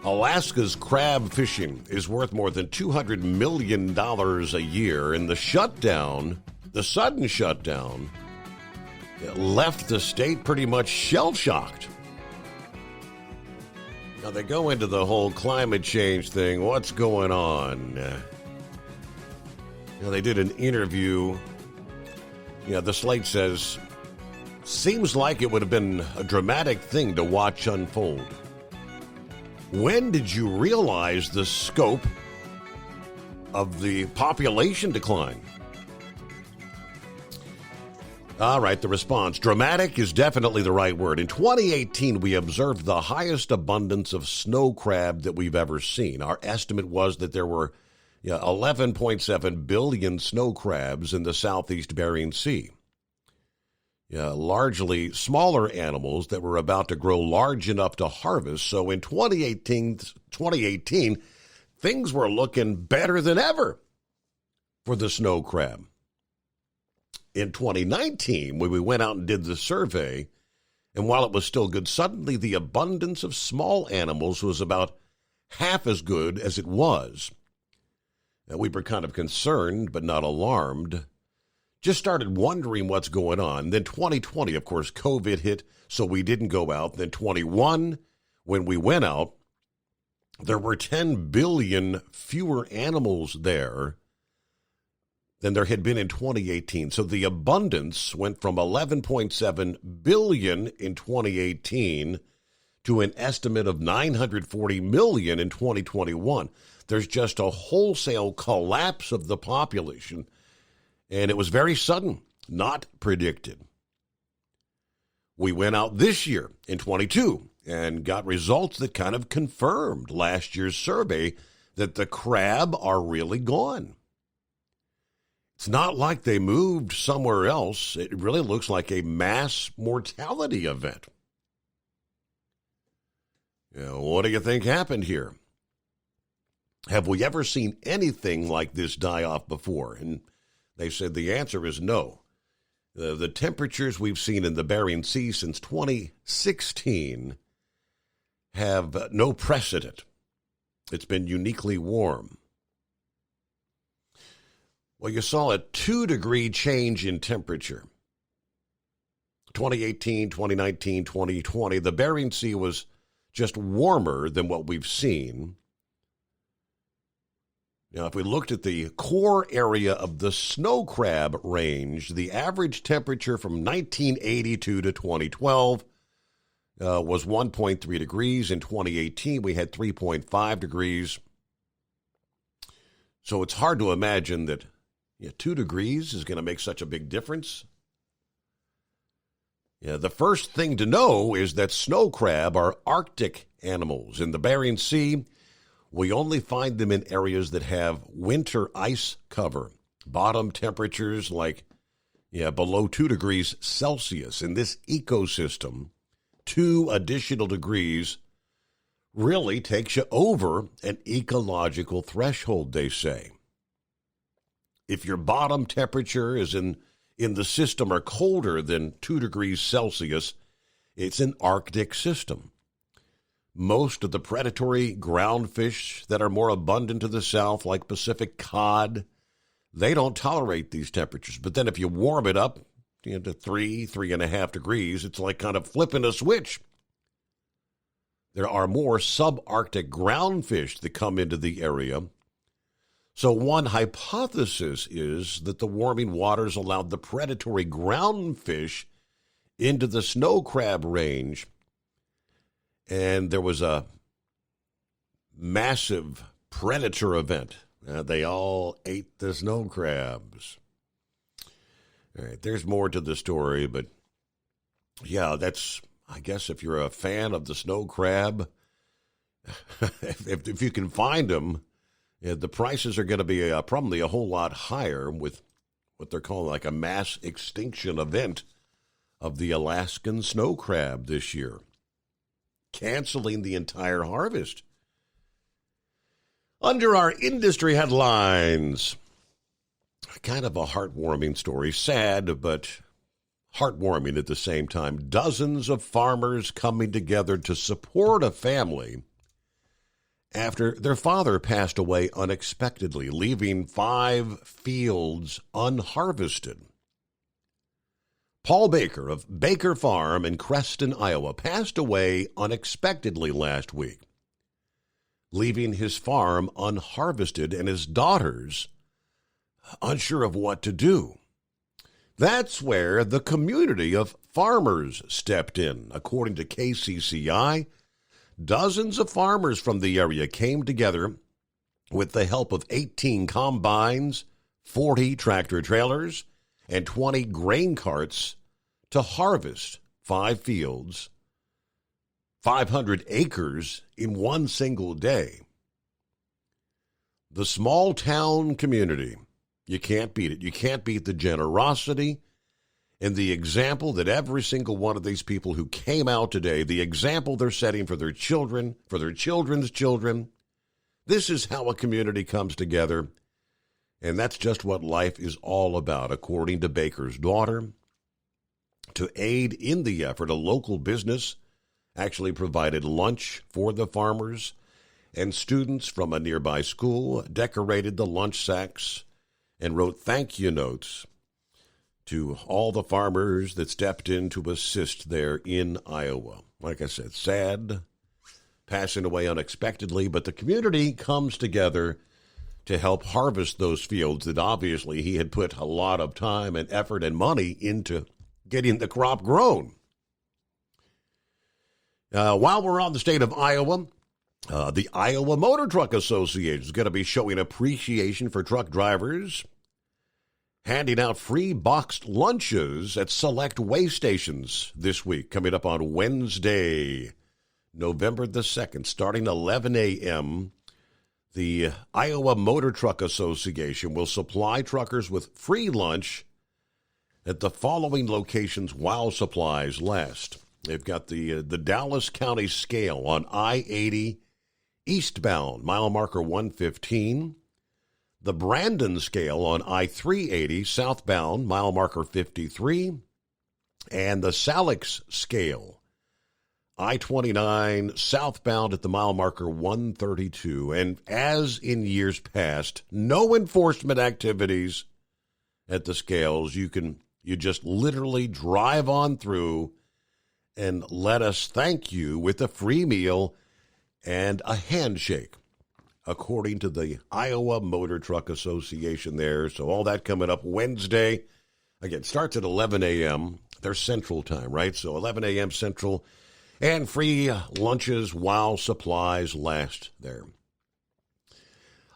Alaska's crab fishing is worth more than $200 million a year, and the sudden shutdown, left the state pretty much shell-shocked. Now, they go into the whole climate change thing. What's going on? They did an interview. The Slate says, seems like it would have been a dramatic thing to watch unfold. When did you realize the scope of the population decline? All right, the response. Dramatic is definitely the right word. In 2018, we observed the highest abundance of snow crab that we've ever seen. Our estimate was that there were 11.7 billion snow crabs in the southeast Bering Sea. Largely smaller animals that were about to grow large enough to harvest. So in 2018, things were looking better than ever for the snow crab. In 2019, when we went out and did the survey, And while it was still good, suddenly the abundance of small animals was about half as good as it was. And we were kind of concerned, but not alarmed. Just started wondering what's going on. Then 2020, of course, COVID hit, so we didn't go out. Then 21, when we went out, there were 10 billion fewer animals there than there had been in 2018. So the abundance went from 11.7 billion in 2018 to an estimate of 940 million in 2021. There's just a wholesale collapse of the population, and it was very sudden, not predicted. We went out this year in 22 and got results that kind of confirmed last year's survey that the crab are really gone. It's not like they moved somewhere else. It really looks like a mass mortality event. What do you think happened here? Have we ever seen anything like this die off before? And they said the answer is no. The temperatures we've seen in the Bering Sea since 2016 have no precedent. It's been uniquely warm. Well, you saw a 2-degree change in temperature. 2018, 2019, 2020, the Bering Sea was just warmer than what we've seen. Now, if we looked at the core area of the snow crab range, the average temperature from 1982 to 2012 was 1.3 degrees. In 2018, we had 3.5 degrees. So it's hard to imagine that 2 degrees is going to make such a big difference. The first thing to know is that snow crab are Arctic animals. In the Bering Sea, we only find them in areas that have winter ice cover, bottom temperatures like below 2 degrees Celsius. In this ecosystem, 2 additional degrees really takes you over an ecological threshold, they say. If your bottom temperature is in the system are colder than 2 degrees Celsius, it's an Arctic system. Most of the predatory ground fish that are more abundant to the south, like Pacific cod, they don't tolerate these temperatures. But then if you warm it up to 3.5 degrees, it's like kind of flipping a switch. There are more subarctic ground fish that come into the area. So one hypothesis is that the warming waters allowed the predatory ground fish into the snow crab range, and there was a massive predator event. They all ate the snow crabs. All right, there's more to the story, but that's, I guess, if you're a fan of the snow crab, if you can find them, the prices are going to be probably a whole lot higher with what they're calling like a mass extinction event of the Alaskan snow crab this year, canceling the entire harvest. Under our industry headlines, kind of a heartwarming story, sad but heartwarming at the same time. Dozens of farmers coming together to support a family after their father passed away unexpectedly, leaving 5 fields unharvested. Paul Baker of Baker Farm in Creston, Iowa, passed away unexpectedly last week, leaving his farm unharvested and his daughters unsure of what to do. That's where the community of farmers stepped in. According to KCCI, dozens of farmers from the area came together with the help of 18 combines, 40 tractor trailers, and 20 grain carts to harvest 5 fields, 500 acres in one single day. The small town community, you can't beat it. You can't beat the generosity and the example that every single one of these people who came out today, the example they're setting for their children, for their children's children. This is how a community comes together, and that's just what life is all about, according to Baker's daughter To aid in the effort, a local business actually provided lunch for the farmers, and students from a nearby school decorated the lunch sacks and wrote thank you notes to all the farmers that stepped in to assist there in Iowa. Like I said, sad, passing away unexpectedly, but the community comes together to help harvest those fields that obviously he had put a lot of time and effort and money into getting the crop grown. While we're on the state of Iowa, the Iowa Motor Truck Association is going to be showing appreciation for truck drivers, handing out free boxed lunches at select way stations this week, coming up on Wednesday, November the 2nd, starting 11 a.m. The Iowa Motor Truck Association will supply truckers with free lunch at the following locations while supplies last. They've got the Dallas County scale on I-80 eastbound, mile marker 115. The Brandon scale on I-380 southbound, mile marker 53. And the Salix scale, I-29 southbound at the mile marker 132. And as in years past, no enforcement activities at the scales. You just literally drive on through and let us thank you with a free meal and a handshake, according to the Iowa Motor Truck Association there. So all that coming up Wednesday. Again, starts at 11 a.m. They're Central Time, right? So 11 a.m. Central, and free lunches while supplies last there.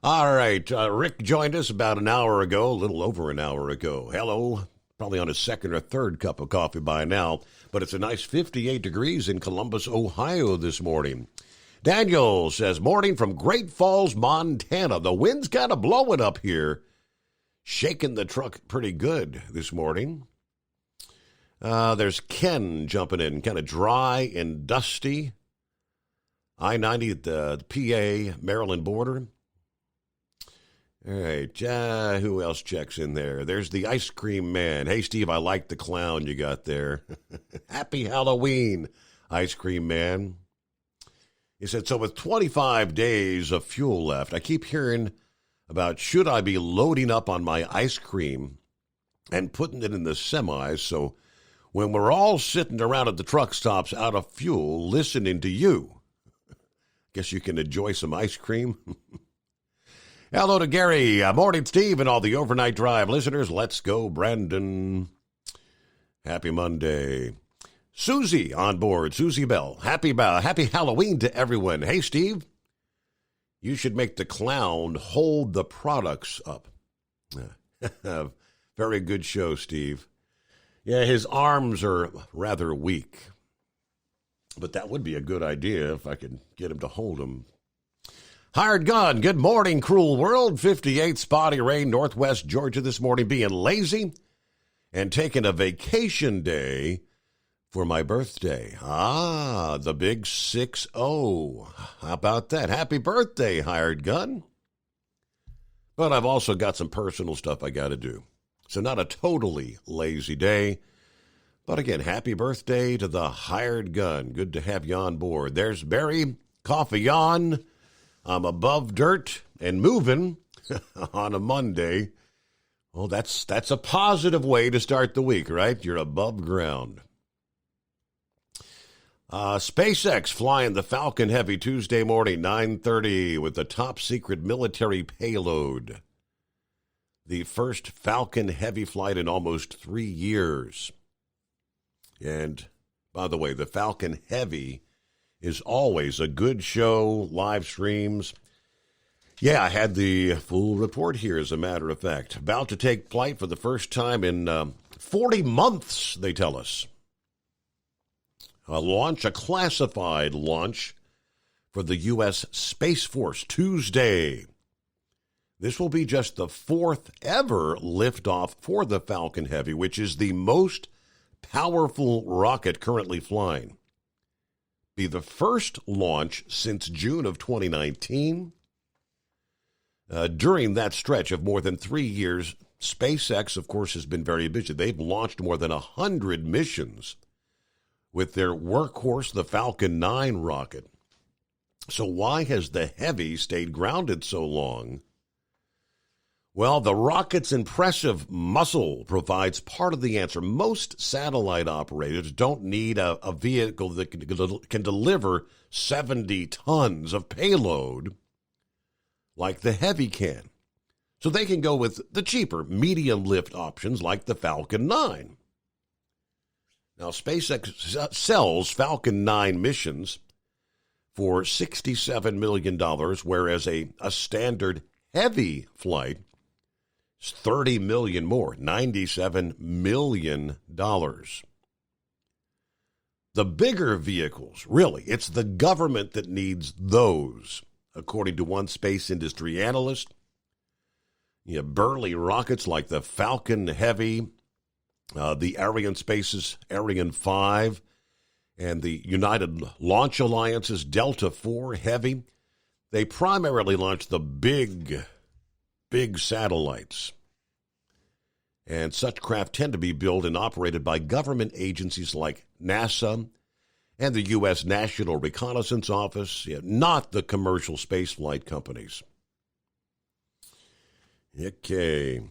All right, Rick joined us about an hour ago, a little over an hour ago. Hello. Probably on his second or third cup of coffee by now, but it's a nice 58 degrees in Columbus, Ohio this morning. Daniel says, morning from Great Falls, Montana. The wind's kind of blowing up here, shaking the truck pretty good this morning. There's Ken jumping in, kind of dry and dusty. I-90 at the PA-Maryland border. All right, who else checks in there? There's the ice cream man. Hey, Steve, I like the clown you got there. Happy Halloween, ice cream man. He said, so with 25 days of fuel left, I keep hearing about should I be loading up on my ice cream and putting it in the semis so when we're all sitting around at the truck stops out of fuel listening to you, guess you can enjoy some ice cream. Hello to Gary. Morning, Steve, and all the Overnight Drive listeners. Let's go, Brandon. Happy Monday. Susie on board. Susie Bell. Happy Halloween to everyone. Hey, Steve, you should make the clown hold the products up. Very good show, Steve. Yeah, his arms are rather weak, but that would be a good idea if I could get him to hold them. Hired Gun, good morning, cruel world. 58 spotty rain, northwest Georgia this morning, being lazy and taking a vacation day for my birthday. The big 6-0. How about that? Happy birthday, Hired Gun. But I've also got some personal stuff I got to do. So not a totally lazy day. But again, happy birthday to the Hired Gun. Good to have you on board. There's Barry, coffee on. I'm above dirt and moving on a Monday. Well, that's a positive way to start the week, right? You're above ground. SpaceX flying the Falcon Heavy Tuesday morning, 9:30, with the top secret military payload. The first Falcon Heavy flight in almost 3 years. And, by the way, the Falcon Heavy is always a good show, live streams. Yeah, I had the full report here, as a matter of fact. About to take flight for the first time in 40 months, they tell us. A classified launch for the U.S. Space Force Tuesday. This will be just the fourth ever liftoff for the Falcon Heavy, which is the most powerful rocket currently flying. Be the first launch since June of 2019. During that stretch of more than 3 years, SpaceX, of course, has been very busy. They've launched more than 100 missions with their workhorse, the Falcon 9 rocket. So why has the Heavy stayed grounded so long? Well, the rocket's impressive muscle provides part of the answer. Most satellite operators don't need a vehicle that can deliver 70 tons of payload like the Heavy can. So they can go with the cheaper medium lift options like the Falcon 9. Now, SpaceX sells Falcon 9 missions for $67 million, whereas a standard Heavy flight is $30 million more, $97 million. The bigger vehicles, really, it's the government that needs those, according to one space industry analyst. You have burly rockets like the Falcon Heavy, the Arianespace's Ariane 5, and the United Launch Alliance's Delta IV Heavy. They primarily launch the big satellites. And such craft tend to be built and operated by government agencies like NASA and the U.S. National Reconnaissance Office, not the commercial spaceflight companies. Okay.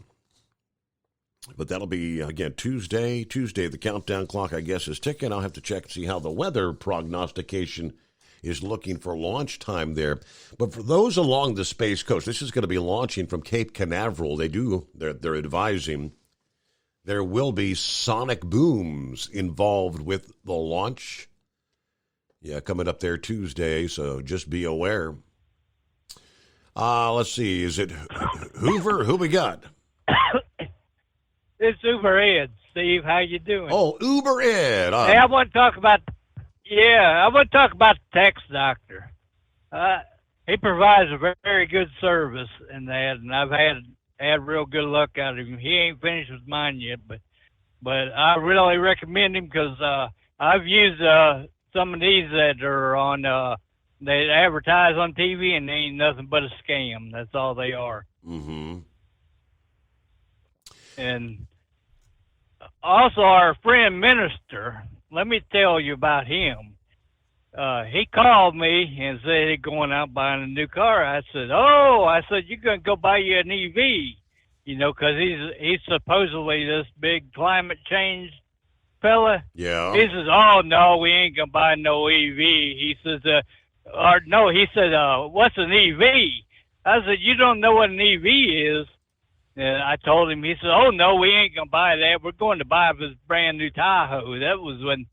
But that'll be, again, Tuesday. The countdown clock, I guess, is ticking. I'll have to check and see how the weather prognostication is looking for launch time there. But for those along the Space Coast, this is going to be launching from Cape Canaveral. They're advising there will be sonic booms involved with the launch. Yeah, coming up there Tuesday, so just be aware. Let's see. Is it Hoover? Who we got? It's Uber Ed, Steve. How you doing? Oh, Uber Ed. Hey, I want to talk about the tax doctor. He provides a very, very good service in that, and I've had real good luck out of him. He ain't finished with mine yet, but I really recommend him because I've used some of these that are on. They advertise on TV, and they ain't nothing but a scam. That's all they are. Mm-hmm. And also, our friend minister, let me tell you about him. He called me and said he's going out buying a new car. I said, you're going to go buy you an EV, because he's supposedly this big climate change fella. Yeah. He says, oh, no, we ain't going to buy no EV. He says, what's an EV? I said, you don't know what an EV is? And I told him, he said, oh, no, we ain't going to buy that. We're going to buy this brand new Tahoe. That was when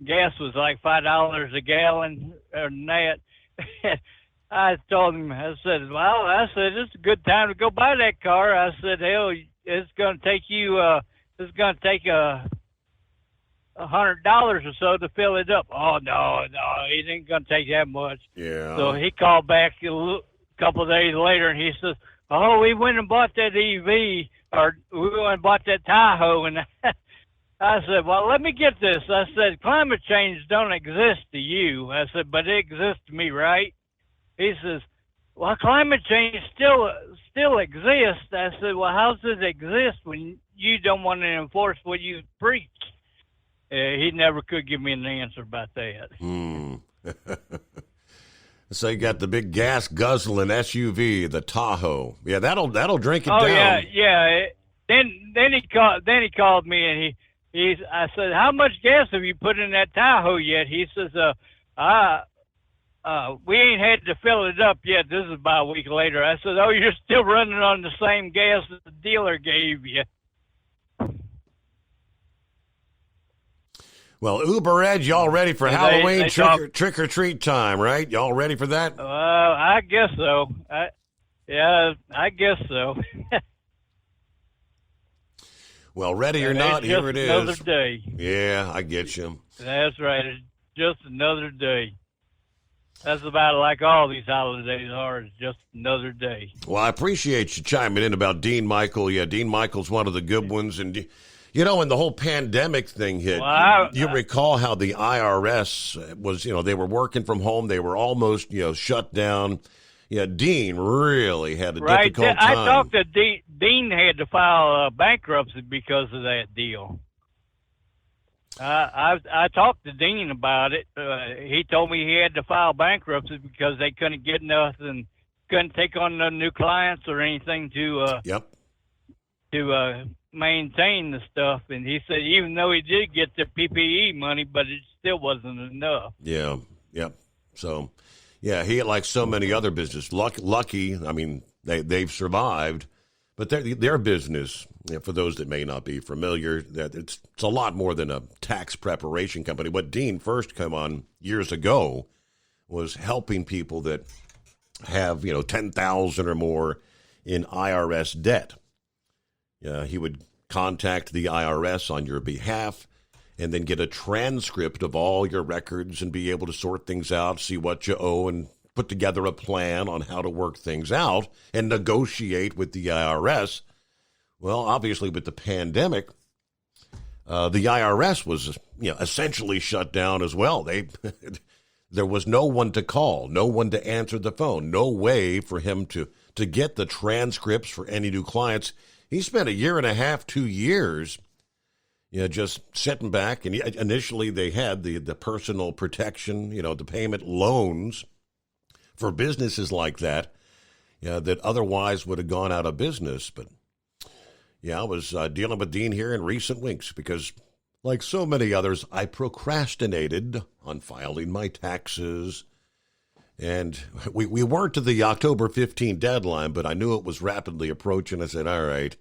gas was like $5 a gallon or than that. I told him, I said, it's a good time to go buy that car. I said, hell, it's going to take you, $100 or so to fill it up. Oh, no, it ain't going to take that much. Yeah. So he called back a couple of days later, and he says, oh, we went and bought that EV, or we went and bought that Tahoe. And I said, well, let me get this. I said, climate change don't exist to you. I said, but it exists to me, right? He says, well, climate change still exists. I said, well, how does it exist when you don't want to enforce what you preach? He never could give me an answer about that. So you got the big gas guzzling SUV, the Tahoe. Yeah, that'll drink it down. Oh yeah. Then he called me and I said, how much gas have you put in that Tahoe yet? He says, we ain't had to fill it up yet. This is about a week later. I said, oh, you're still running on the same gas that the dealer gave you. Well, Uber Ed, y'all ready for Halloween trick or treat time, right? Y'all ready for that? I guess so. I guess so. Well, ready or not, here it is. Another day. Yeah, I get you. That's right. It's just another day. That's about like all these holidays are. It's just another day. Well, I appreciate you chiming in about Dean Michael. Yeah, Dean Michael's one of the good ones, and. When the whole pandemic thing hit, you recall how the IRS was, they were working from home. They were almost, shut down. Yeah, Dean really had a Right. difficult I time. talked to Dean had to file bankruptcy because of that deal. I talked to Dean about it. He told me he had to file bankruptcy because they couldn't get nothing, couldn't take on no new clients or anything to maintain the stuff. And he said even though he did get the PPE money, but it still wasn't enough. Yeah, yep. So, yeah, he, like so many other businesses, lucky. I mean, they've survived, but their business, for those that may not be familiar, that it's a lot more than a tax preparation company. What Dean first came on years ago was helping people that have $10,000 or more in IRS debt. He would contact the IRS on your behalf and then get a transcript of all your records and be able to sort things out, see what you owe, and put together a plan on how to work things out and negotiate with the IRS. Well, obviously, with the pandemic, the IRS was essentially shut down as well. There was no one to call, no one to answer the phone, no way for him to get the transcripts for any new clients. He spent 1.5 years, 2 years, just sitting back. And initially they had the personal protection, the payment loans for businesses like that, that otherwise would have gone out of business. But, I was dealing with Dean here in recent weeks because, like so many others, I procrastinated on filing my taxes. And we weren't to the October 15 deadline, but I knew it was rapidly approaching. I said, all right,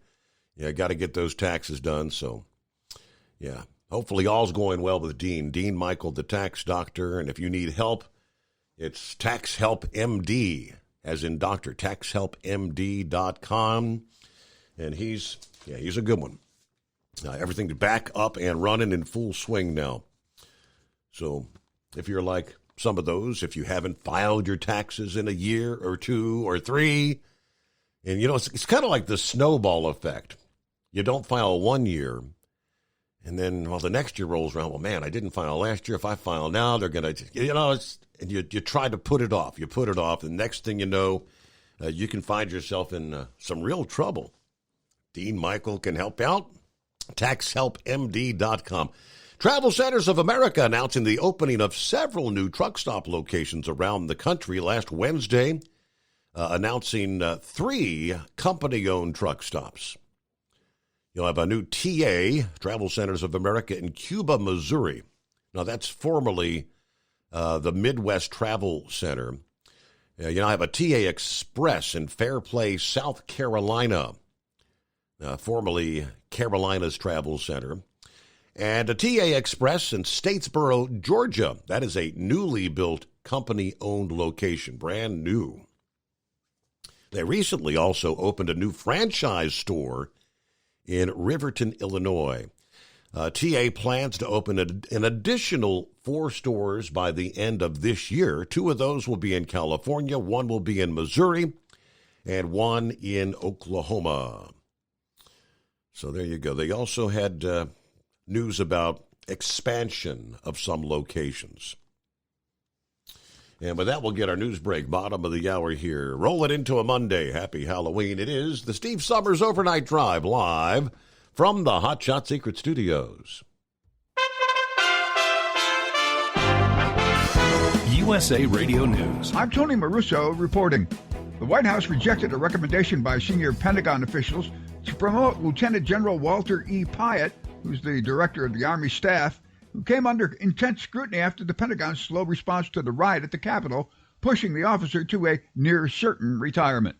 got to get those taxes done. So, hopefully all's going well with Dean. Dean Michael, the tax doctor. And if you need help, it's Tax Help MD, as in doctor, taxhelpmd.com. And he's a good one. Everything's back up and running in full swing now. So if you're like some of those, if you haven't filed your taxes in 1 year or 2 or 3, and it's kind of like the snowball effect. You don't file 1 year, and then the next year rolls around. Well, man, I didn't file last year. If I file now, they're gonna, and you try to put it off. You put it off, and next thing you know, you can find yourself in some real trouble. Dean Michael can help out. TaxHelpMD.com. Travel Centers of America announcing the opening of several new truck stop locations around the country last Wednesday, announcing 3 company-owned truck stops. You'll have a new TA, Travel Centers of America, in Cuba, Missouri. Now, that's formerly the Midwest Travel Center. I have a TA Express in Fairplay, South Carolina, formerly Carolinas Travel Center. And a TA Express in Statesboro, Georgia. That is a newly built company-owned location, brand new. They recently also opened a new franchise store in Riverton, Illinois. TA plans to open an additional 4 stores by the end of this year. 2 of those will be in California, 1 will be in Missouri, and 1 in Oklahoma. So there you go. They also had news about expansion of some locations. And with that, we'll get our news break, bottom of the hour here. Roll it into a Monday. Happy Halloween. It is the Steve Summers Overnight Drive, live from the Hot Shot Secret Studios. USA Radio News. I'm Tony Maruso reporting. The White House rejected a recommendation by senior Pentagon officials to promote Lieutenant General Walter E. Pyatt, who's the director of the Army staff, who came under intense scrutiny after the Pentagon's slow response to the riot at the Capitol, pushing the officer to a near-certain retirement.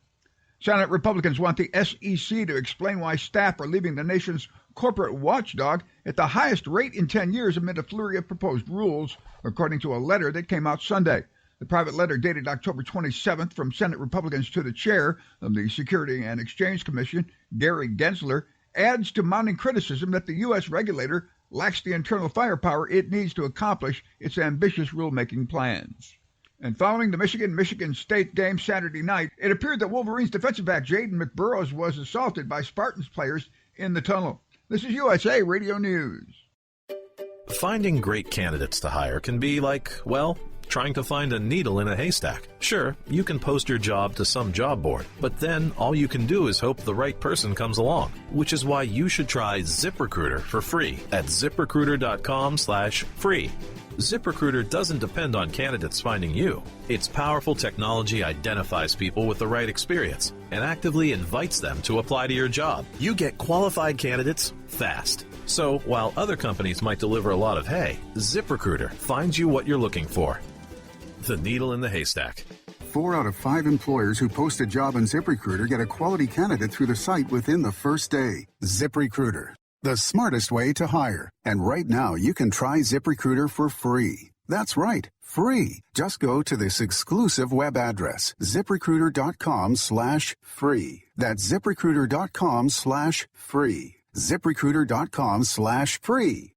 Senate Republicans want the SEC to explain why staff are leaving the nation's corporate watchdog at the highest rate in 10 years amid a flurry of proposed rules, according to a letter that came out Sunday. The private letter dated October 27th from Senate Republicans to the chair of the Security and Exchange Commission, Gary Gensler, adds to mounting criticism that the U.S. regulator lacks the internal firepower it needs to accomplish its ambitious rulemaking plans. And following the Michigan State game Saturday night, it appeared that Wolverines defensive back Jaden McBurrows was assaulted by Spartans players in the tunnel. This is USA Radio News. Finding great candidates to hire can be like, well, trying to find a needle in a haystack. Sure, you can post your job to some job board, but then all you can do is hope the right person comes along, which is why you should try ZipRecruiter for free at ZipRecruiter.com/free. ZipRecruiter doesn't depend on candidates finding you. Its powerful technology identifies people with the right experience and actively invites them to apply to your job. You get qualified candidates fast. So while other companies might deliver a lot of hay, ZipRecruiter finds you what you're looking for. The needle in the haystack. 4 out of 5 employers who post a job on ZipRecruiter get a quality candidate through the site within the first day. ZipRecruiter, the smartest way to hire. And right now, you can try ZipRecruiter for free. That's right, free. Just go to this exclusive web address, ZipRecruiter.com/free. That's ZipRecruiter.com/free. ZipRecruiter.com/free.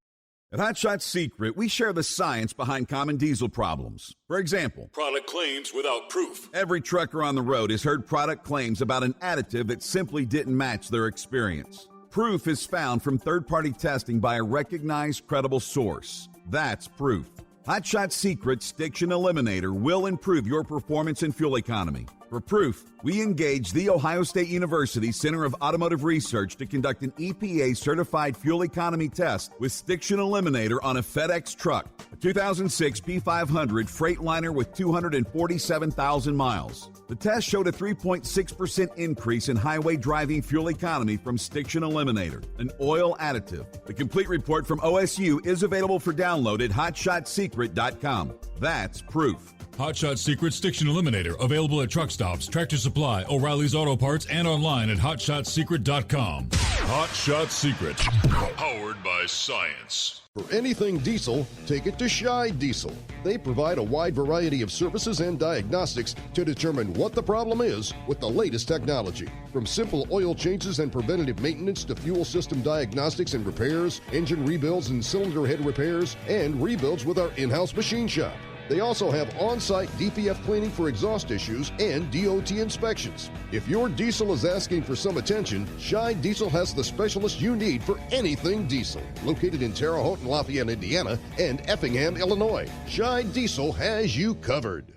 At Hot Shot Secret, we share the science behind common diesel problems. For example, Product claims without proof. every trucker on the road has heard product claims about an additive that simply didn't match their experience. Proof is found from third-party testing by a recognized, credible source. That's proof. Hot Shot Secret's Stiction Eliminator will improve your performance and fuel economy. For proof, we engaged the Ohio State University Center of Automotive Research to conduct an EPA-certified fuel economy test with Stiction Eliminator on a FedEx truck, a 2006 P500 Freightliner with 247,000 miles. The test showed a 3.6% increase in highway driving fuel economy from Stiction Eliminator, an oil additive. The complete report from OSU is available for download at HotShotSecret.com. That's proof. Hot Shot Secret Stiction Eliminator, available at truck stops, Tractor Supply, O'Reilly's Auto Parts, and online at HotShotSecret.com. Hot Shot Secret, powered by science. For anything diesel, take it to Shy Diesel. They provide a wide variety of services and diagnostics to determine what the problem is with the latest technology. From simple oil changes and preventative maintenance to fuel system diagnostics and repairs, engine rebuilds and cylinder head repairs, and rebuilds with our in-house machine shop. They also have on-site DPF cleaning for exhaust issues and DOT inspections. If your diesel is asking for some attention, Shy Diesel has the specialist you need for anything diesel. Located in Terre Haute and Lafayette, Indiana, and Effingham, Illinois, Shy Diesel has you covered.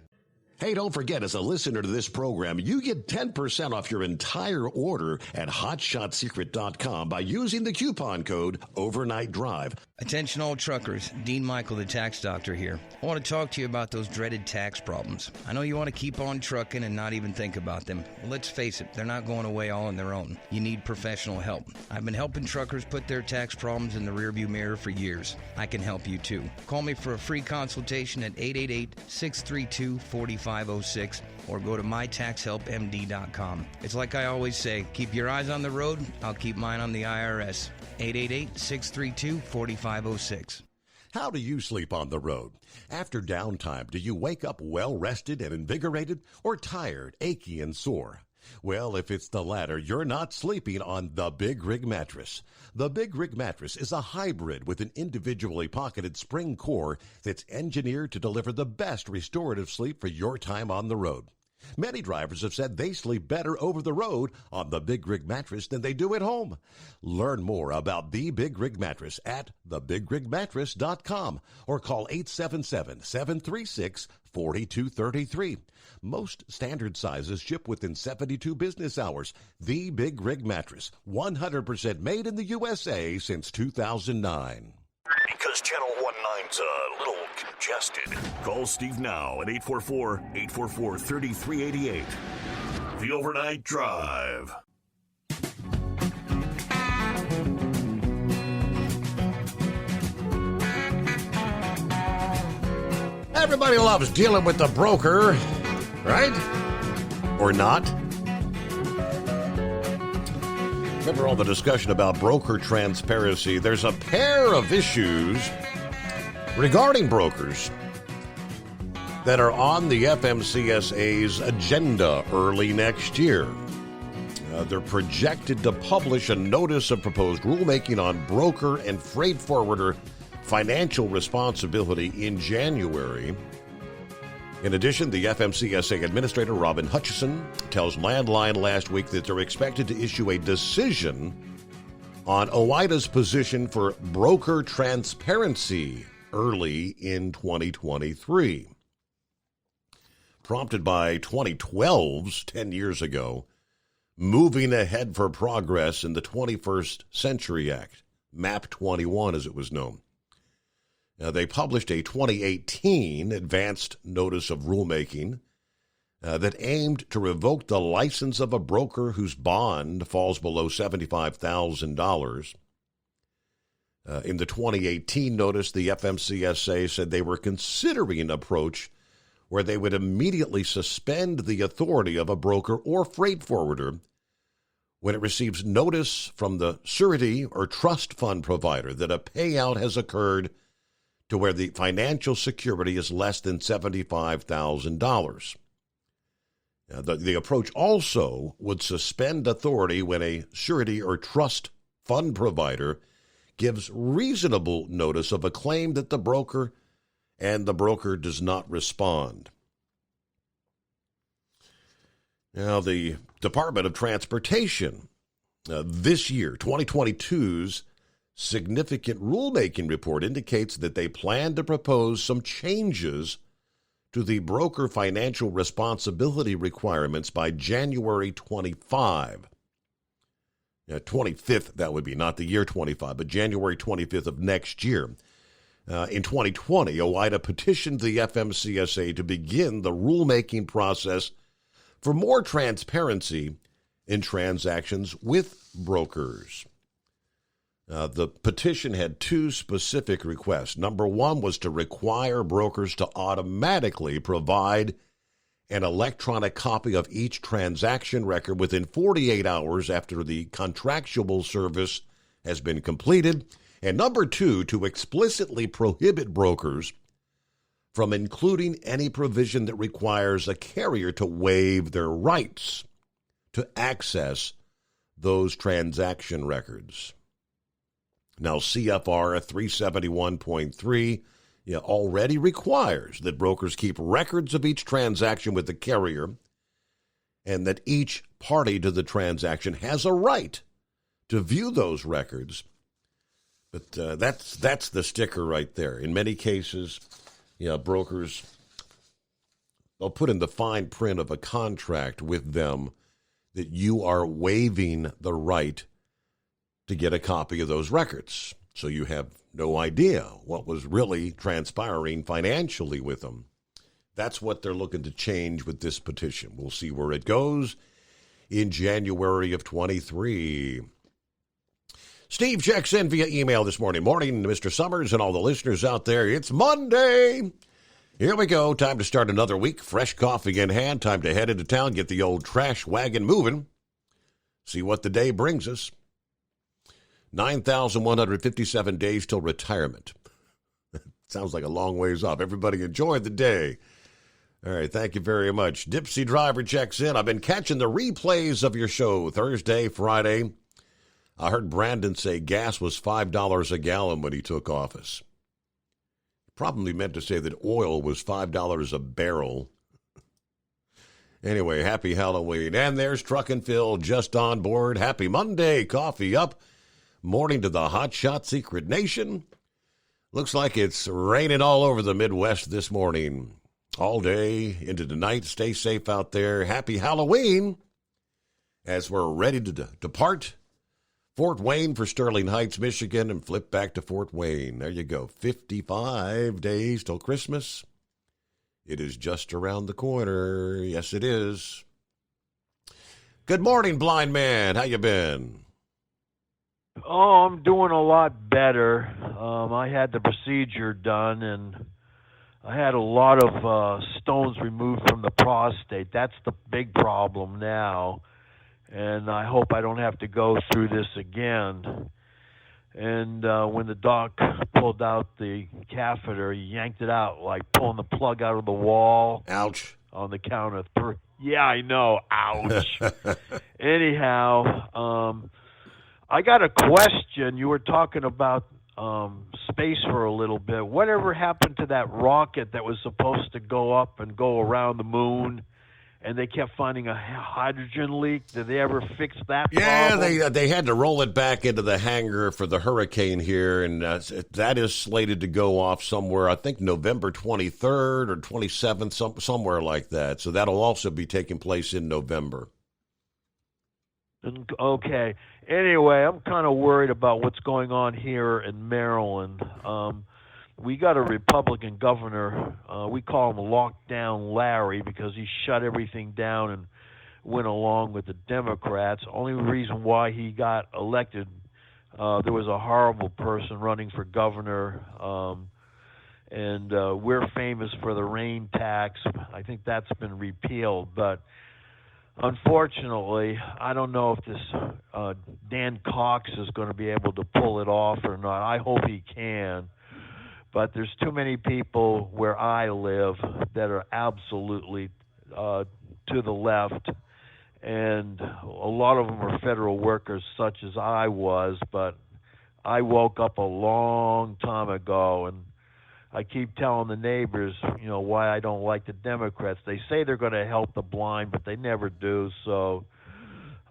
Hey, don't forget, as a listener to this program, you get 10% off your entire order at HotShotSecret.com by using the coupon code Overnight Drive. Attention all truckers, Dean Michael, the tax doctor here. I want to talk to you about those dreaded tax problems. I know you want to keep on trucking and not even think about them. Well, let's face it, they're not going away all on their own. You need professional help. I've been helping truckers put their tax problems in the rearview mirror for years. I can help you too. Call me for a free consultation at 888-632-4506 or go to mytaxhelpmd.com. It's like I always say, keep your eyes on the road, I'll keep mine on the IRS. 888-632-4506. How do you sleep on the road? After downtime, do you wake up well-rested and invigorated, or tired, achy, and sore? Well, if it's the latter, you're not sleeping on the Big Rig Mattress. The Big Rig Mattress is a hybrid with an individually pocketed spring core that's engineered to deliver the best restorative sleep for your time on the road. Many drivers have said they sleep better over the road on the Big Rig Mattress than they do at home. Learn more about the Big Rig Mattress at thebigrigmattress.com or call 877-736-4233. Most standard sizes ship within 72 business hours. The Big Rig Mattress, 100% made in the USA since 2009. Because Channel 19's a little congested. Call Steve now at 844-844-3388. The Overnight Drive. Everybody loves dealing with the broker, right? Or not? Remember all the discussion about broker transparency? There's a pair of issues regarding brokers that are on the FMCSA's agenda early next year. They're projected to publish a notice of proposed rulemaking on broker and freight forwarder financial responsibility in January. In addition, the FMCSA Administrator Robin Hutchison tells Landline last week that they're expected to issue a decision on OOIDA's position for broker transparency early in 2023. prompted by 2012's 10 years ago, Moving Ahead for Progress in the 21st Century Act, MAP 21 as it was known. Now, they published a 2018 advanced notice of rulemaking that aimed to revoke the license of a broker whose bond falls below $75,000. In the 2018 notice, the FMCSA said they were considering an approach where they would immediately suspend the authority of a broker or freight forwarder when it receives notice from the surety or trust fund provider that a payout has occurred to where the financial security is less than $75,000. The approach also would suspend authority when a surety or trust fund provider gives reasonable notice of a claim that the broker does not respond. Now, the Department of Transportation, this year, 2022's significant rulemaking report indicates that they plan to propose some changes to the broker financial responsibility requirements by January 25. 25th, that would be, not the year 25, but January 25th of next year. In 2020, OOIDA petitioned the FMCSA to begin the rulemaking process for more transparency in transactions with brokers. The petition had two specific requests. Number one was to require brokers to automatically provide an electronic copy of each transaction record within 48 hours after the contractual service has been completed. And number two, to explicitly prohibit brokers from including any provision that requires a carrier to waive their rights to access those transaction records. Now, CFR 371.3 already requires that brokers keep records of each transaction with the carrier and that each party to the transaction has a right to view those records. But that's the sticker right there. In many cases, brokers, they'll put in the fine print of a contract with them that you are waiving the right to get a copy of those records. So you have no idea what was really transpiring financially with them. That's what they're looking to change with this petition. We'll see where it goes in January of 23. Steve checks in via email this morning. Morning, Mr. Summers and all the listeners out there. It's Monday. Here we go. Time to start another week. Fresh coffee in hand. Time to head into town, get the old trash wagon moving. See what the day brings us. 9,157 days till retirement. Sounds like a long ways off. Everybody enjoy the day. All right, thank you very much. Dipsy Driver checks in. I've been catching the replays of your show Thursday, Friday. I heard Brandon say gas was $5 a gallon when he took office. Probably meant to say that oil was $5 a barrel. Anyway, happy Halloween. And there's Truck and Phil just on board. Happy Monday. Coffee up. Morning to the Hot Shot Secret Nation. Looks like it's raining all over the Midwest this morning. All day into the night. Stay safe out there. Happy Halloween. As we're ready to depart Fort Wayne for Sterling Heights, Michigan, and flip back to Fort Wayne. There you go. 55 days till Christmas. It is just around the corner. Yes, it is. Good morning, blind man. How you been? Oh, I'm doing a lot better. I had the procedure done, and I had a lot of stones removed from the prostate. That's the big problem now, and I hope I don't have to go through this again. And when the doc pulled out the catheter, he yanked it out like pulling the plug out of the wall. Ouch. On the count of three. Yeah, I know. Ouch. Anyhow, I got a question. You were talking about space for a little bit. Whatever happened to that rocket that was supposed to go up and go around the moon and they kept finding a hydrogen leak. Did they ever fix that Yeah, problem? they had to roll it back into the hangar for the hurricane here, and that is slated to go off somewhere, I think November 23rd or 27th, somewhere like that. So that'll also be taking place in November. Okay. Anyway, I'm kind of worried about what's going on here in Maryland. We got a Republican governor. We call him Lockdown Larry because he shut everything down and went along with the Democrats. Only reason why he got elected, there was a horrible person running for governor, and we're famous for the rain tax. I think that's been repealed, but unfortunately, I don't know if this Dan Cox is going to be able to pull it off or not. I hope he can. But there's too many people where I live that are absolutely to the left. And a lot of them are federal workers, such as I was. But I woke up a long time ago, and I keep telling the neighbors, why I don't like the Democrats. They say they're going to help the blind, but they never do. So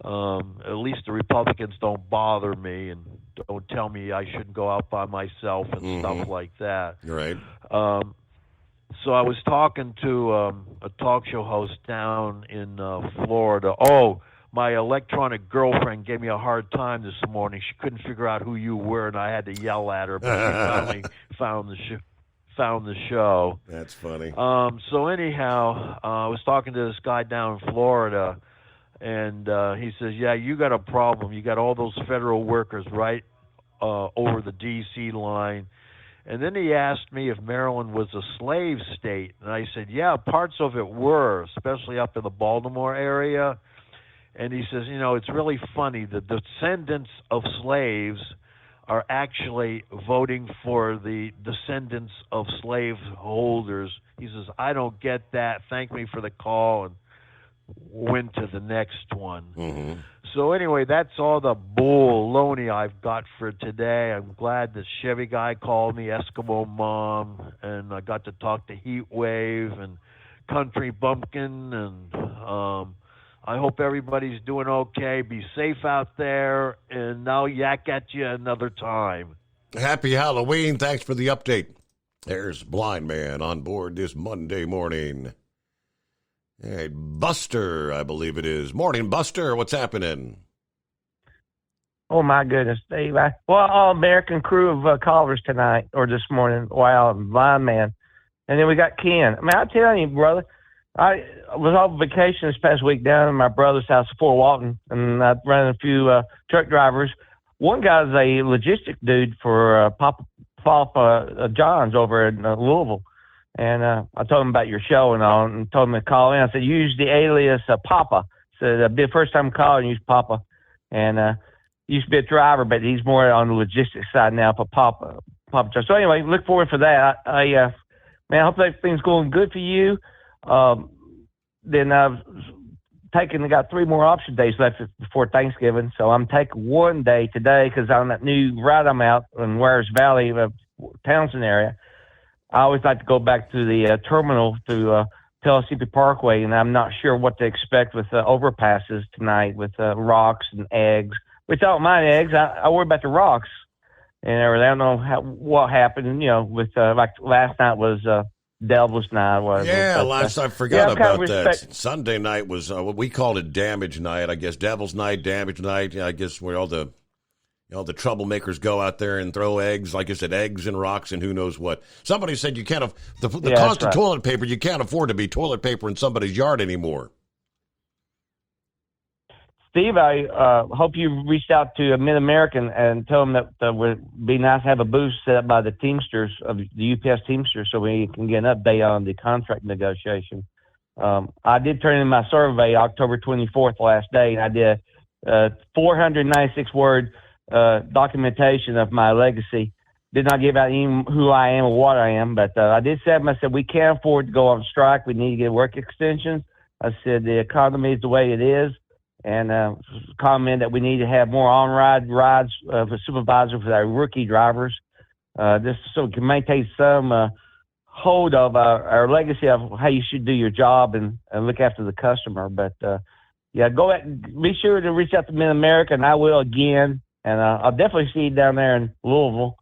at least the Republicans don't bother me and don't tell me I shouldn't go out by myself and stuff like that. Right. So I was talking to a talk show host down in Florida. Oh, my electronic girlfriend gave me a hard time this morning. She couldn't figure out who you were, and I had to yell at her, but she finally found the show. That's funny. So anyhow, I was talking to this guy down in Florida, and he says, yeah, you got a problem. You got all those federal workers right over the D.C. line. And then he asked me if Maryland was a slave state. And I said, yeah, parts of it were, especially up in the Baltimore area. And he says, it's really funny. The descendants of slaves are actually voting for the descendants of slave holders. He says, I don't get that. Thank me for the call, and went to the next one. So anyway, that's all the baloney I've got for today. I'm glad the Chevy guy called me, Eskimo Mom, and I got to talk to Heat Wave and Country Bumpkin, and I hope everybody's doing okay. Be safe out there, and I'll yak at you another time. Happy Halloween. Thanks for the update. There's Blind Man on board this Monday morning. Hey, Buster, I believe it is. Morning, Buster. What's happening? Oh, my goodness, Steve. All American crew of callers tonight, or this morning. Wow, Blind Man. And then we got Ken. I mean, I tell you, brother, I was on vacation this past week down at my brother's house in Fort Walton, and I ran a few truck drivers. One guy's a logistic dude for Papa John's over in Louisville. And I told him about your show and all, and told him to call in. I said, use the alias Papa. So it'll be the first time calling, use Papa. And he used to be a driver, but he's more on the logistics side now for Papa John. So anyway, look forward for that. Man, I hope everything's going good for you. Then I've got 3 more option days left before Thanksgiving. So I'm taking one day today because on that new ride I'm out in Warriors Valley, Townsend area. I always like to go back to the terminal to Pellissippi Parkway, and I'm not sure what to expect with overpasses tonight with rocks and eggs. Which I don't mind eggs. I worry about the rocks and everything. I don't know what happened. With like last night was Devil's Night. Yeah, I forgot about that. Sunday night was what we called it Damage Night. I guess Devil's Night, Damage Night. I guess where all the the troublemakers go out there and throw eggs, like I said, eggs and rocks and who knows what. Somebody said you can't the cost of toilet paper. You can't afford to be toilet paper in somebody's yard anymore. Steve, I hope you reached out to Mid-American and tell them that it would be nice to have a booth set up by the Teamsters, of the UPS Teamsters, so we can get an update on the contract negotiation. I did turn in my survey October 24th, last day, and I did 496-word documentation of my legacy. Did not give out even who I am or what I am, but I did say to them, I said, we can't afford to go on strike. We need to get work extensions. I said, the economy is the way it is. And comment that we need to have more on-ride rides for supervisors for our rookie drivers, just so we can maintain some hold of our legacy of how you should do your job and look after the customer. But yeah, go ahead, be sure to reach out to Mid-America, and I will again. And I'll definitely see you down there in Louisville.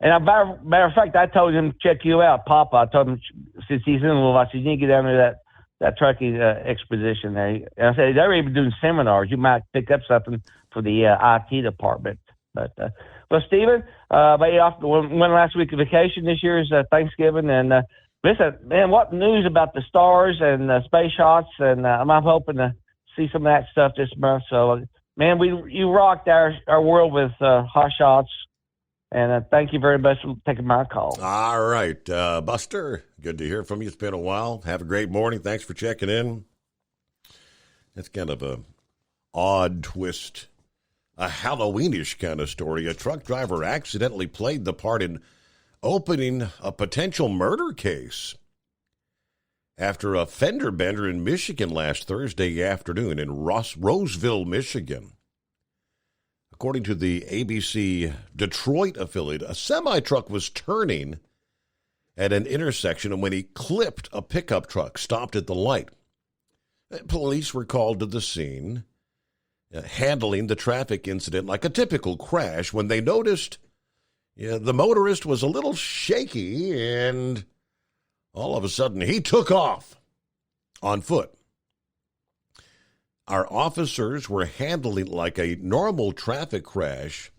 And matter of fact, I told him to check you out, Papa. I told him since he's in Louisville, I said you need to get down there that trucking exposition there. And I said they're even doing seminars. You might pick up something for the IT department. But well, Stephen, made off one last week of vacation. This year is Thanksgiving, and listen, man, what news about the stars and space shots? And I'm hoping to see some of that stuff this month. So, man, you rocked our world with hot shots. And thank you very much for taking my call. All right, Buster, good to hear from you. It's been a while. Have a great morning. Thanks for checking in. That's kind of a odd twist, a Halloweenish kind of story. A truck driver accidentally played the part in opening a potential murder case after a fender bender in Michigan last Thursday afternoon in Roseville, Michigan. According to the ABC Detroit affiliate, a semi-truck was turning at an intersection and when he clipped a pickup truck, stopped at the light. Police were called to the scene, handling the traffic incident like a typical crash when they noticed the motorist was a little shaky and all of a sudden he took off on foot. Our officers were handling it like a normal traffic crash.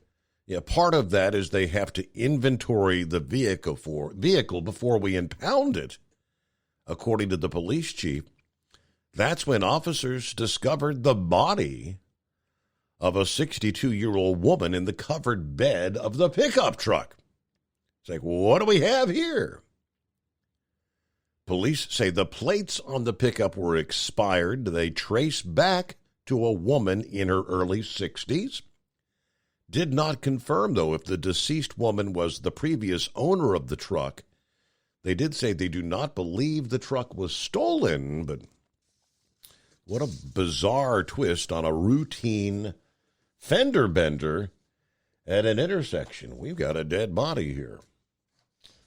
Part of that is they have to inventory the vehicle before we impound it. According to the police chief, that's when officers discovered the body of a 62-year-old woman in the covered bed of the pickup truck. It's like, what do we have here? Police say the plates on the pickup were expired. They trace back to a woman in her early 60s. Did not confirm, though, if the deceased woman was the previous owner of the truck. They did say they do not believe the truck was stolen, but what a bizarre twist on a routine fender bender at an intersection. We've got a dead body here.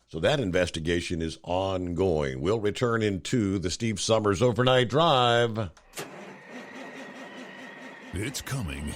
So that investigation is ongoing. We'll return into the Steve Summers Overnight Drive. It's coming.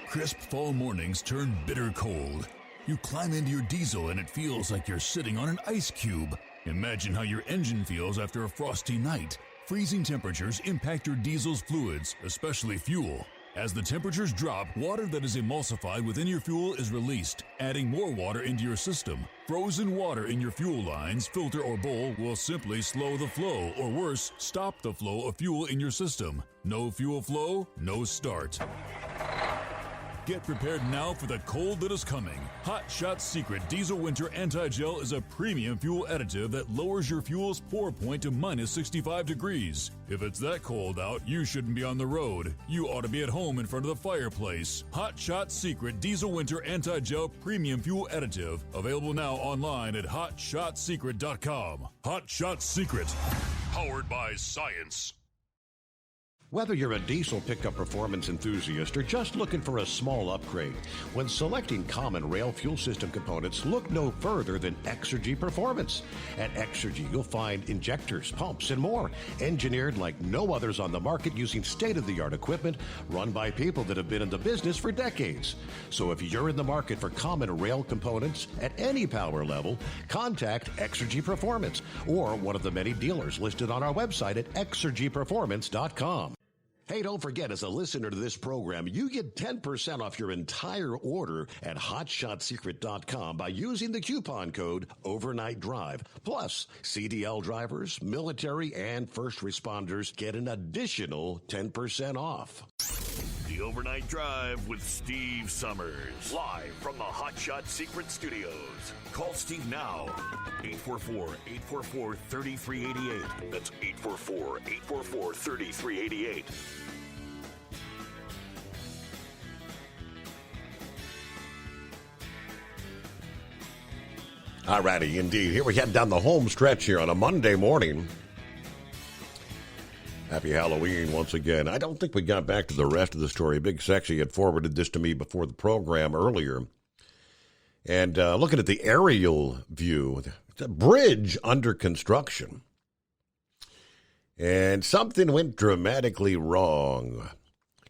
Crisp fall mornings turn bitter cold. You climb into your diesel and it feels like you're sitting on an ice cube. Imagine how your engine feels after a frosty night. Freezing temperatures impact your diesel's fluids, especially fuel. As the temperatures drop, water that is emulsified within your fuel is released, adding more water into your system. Frozen water in your fuel lines, filter, or bowl will simply slow the flow, or worse, stop the flow of fuel in your system. No fuel flow, no start. Get prepared now for the cold that is coming. Hot Shot Secret Diesel Winter Anti-Gel is a premium fuel additive that lowers your fuel's pour point to minus 65 degrees. If it's that cold out, you shouldn't be on the road. You ought to be at home in front of the fireplace. Hot Shot Secret Diesel Winter Anti-Gel Premium Fuel Additive. Available now online at HotShotSecret.com. Hot Shot Secret. Powered by science. Whether you're a diesel pickup performance enthusiast or just looking for a small upgrade, when selecting common rail fuel system components, look no further than Exergy Performance. At Exergy, you'll find injectors, pumps, and more, engineered like no others on the market using state-of-the-art equipment run by people that have been in the business for decades. So if you're in the market for common rail components at any power level, contact Exergy Performance or one of the many dealers listed on our website at exergyperformance.com. Hey, don't forget, as a listener to this program, you get 10% off your entire order at HotShotSecret.com by using the coupon code Overnight Drive. Plus, CDL drivers, military, and first responders get an additional 10% off. The Overnight Drive with Steve Summers. Live from the Hot Shot Secret Studios. Call Steve now. 844-844-3388. That's 844-844-3388. All righty, indeed. Here we head down the home stretch here on a Monday morning. Happy Halloween once again. I don't think we got back to the rest of the story. Big Sexy had forwarded this to me before the program earlier. And looking at the aerial view, the bridge under construction. And something went dramatically wrong.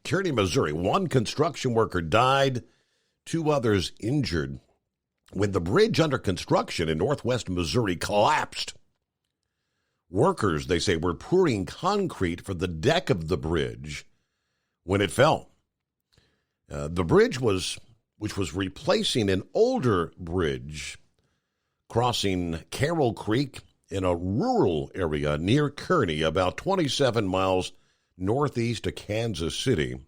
Kearney, Missouri, one construction worker died, 2 others injured when the bridge under construction in northwest Missouri collapsed. Workers, they say, were pouring concrete for the deck of the bridge when it fell. The bridge which was replacing an older bridge crossing Carroll Creek in a rural area near Kearney, about 27 miles northeast of Kansas City.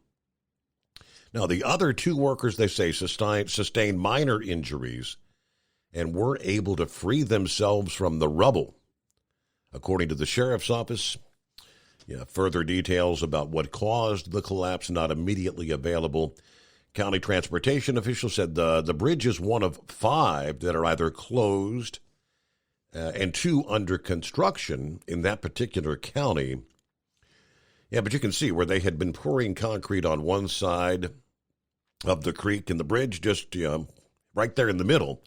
Now, the other 2 workers, they say, sustained minor injuries and were able to free themselves from the rubble. According to the sheriff's office, further details about what caused the collapse not immediately available. County transportation officials said the bridge is one of 5 that are either closed and 2 under construction in that particular county. Yeah, but you can see where they had been pouring concrete on one side of the creek, and the bridge just right there in the middle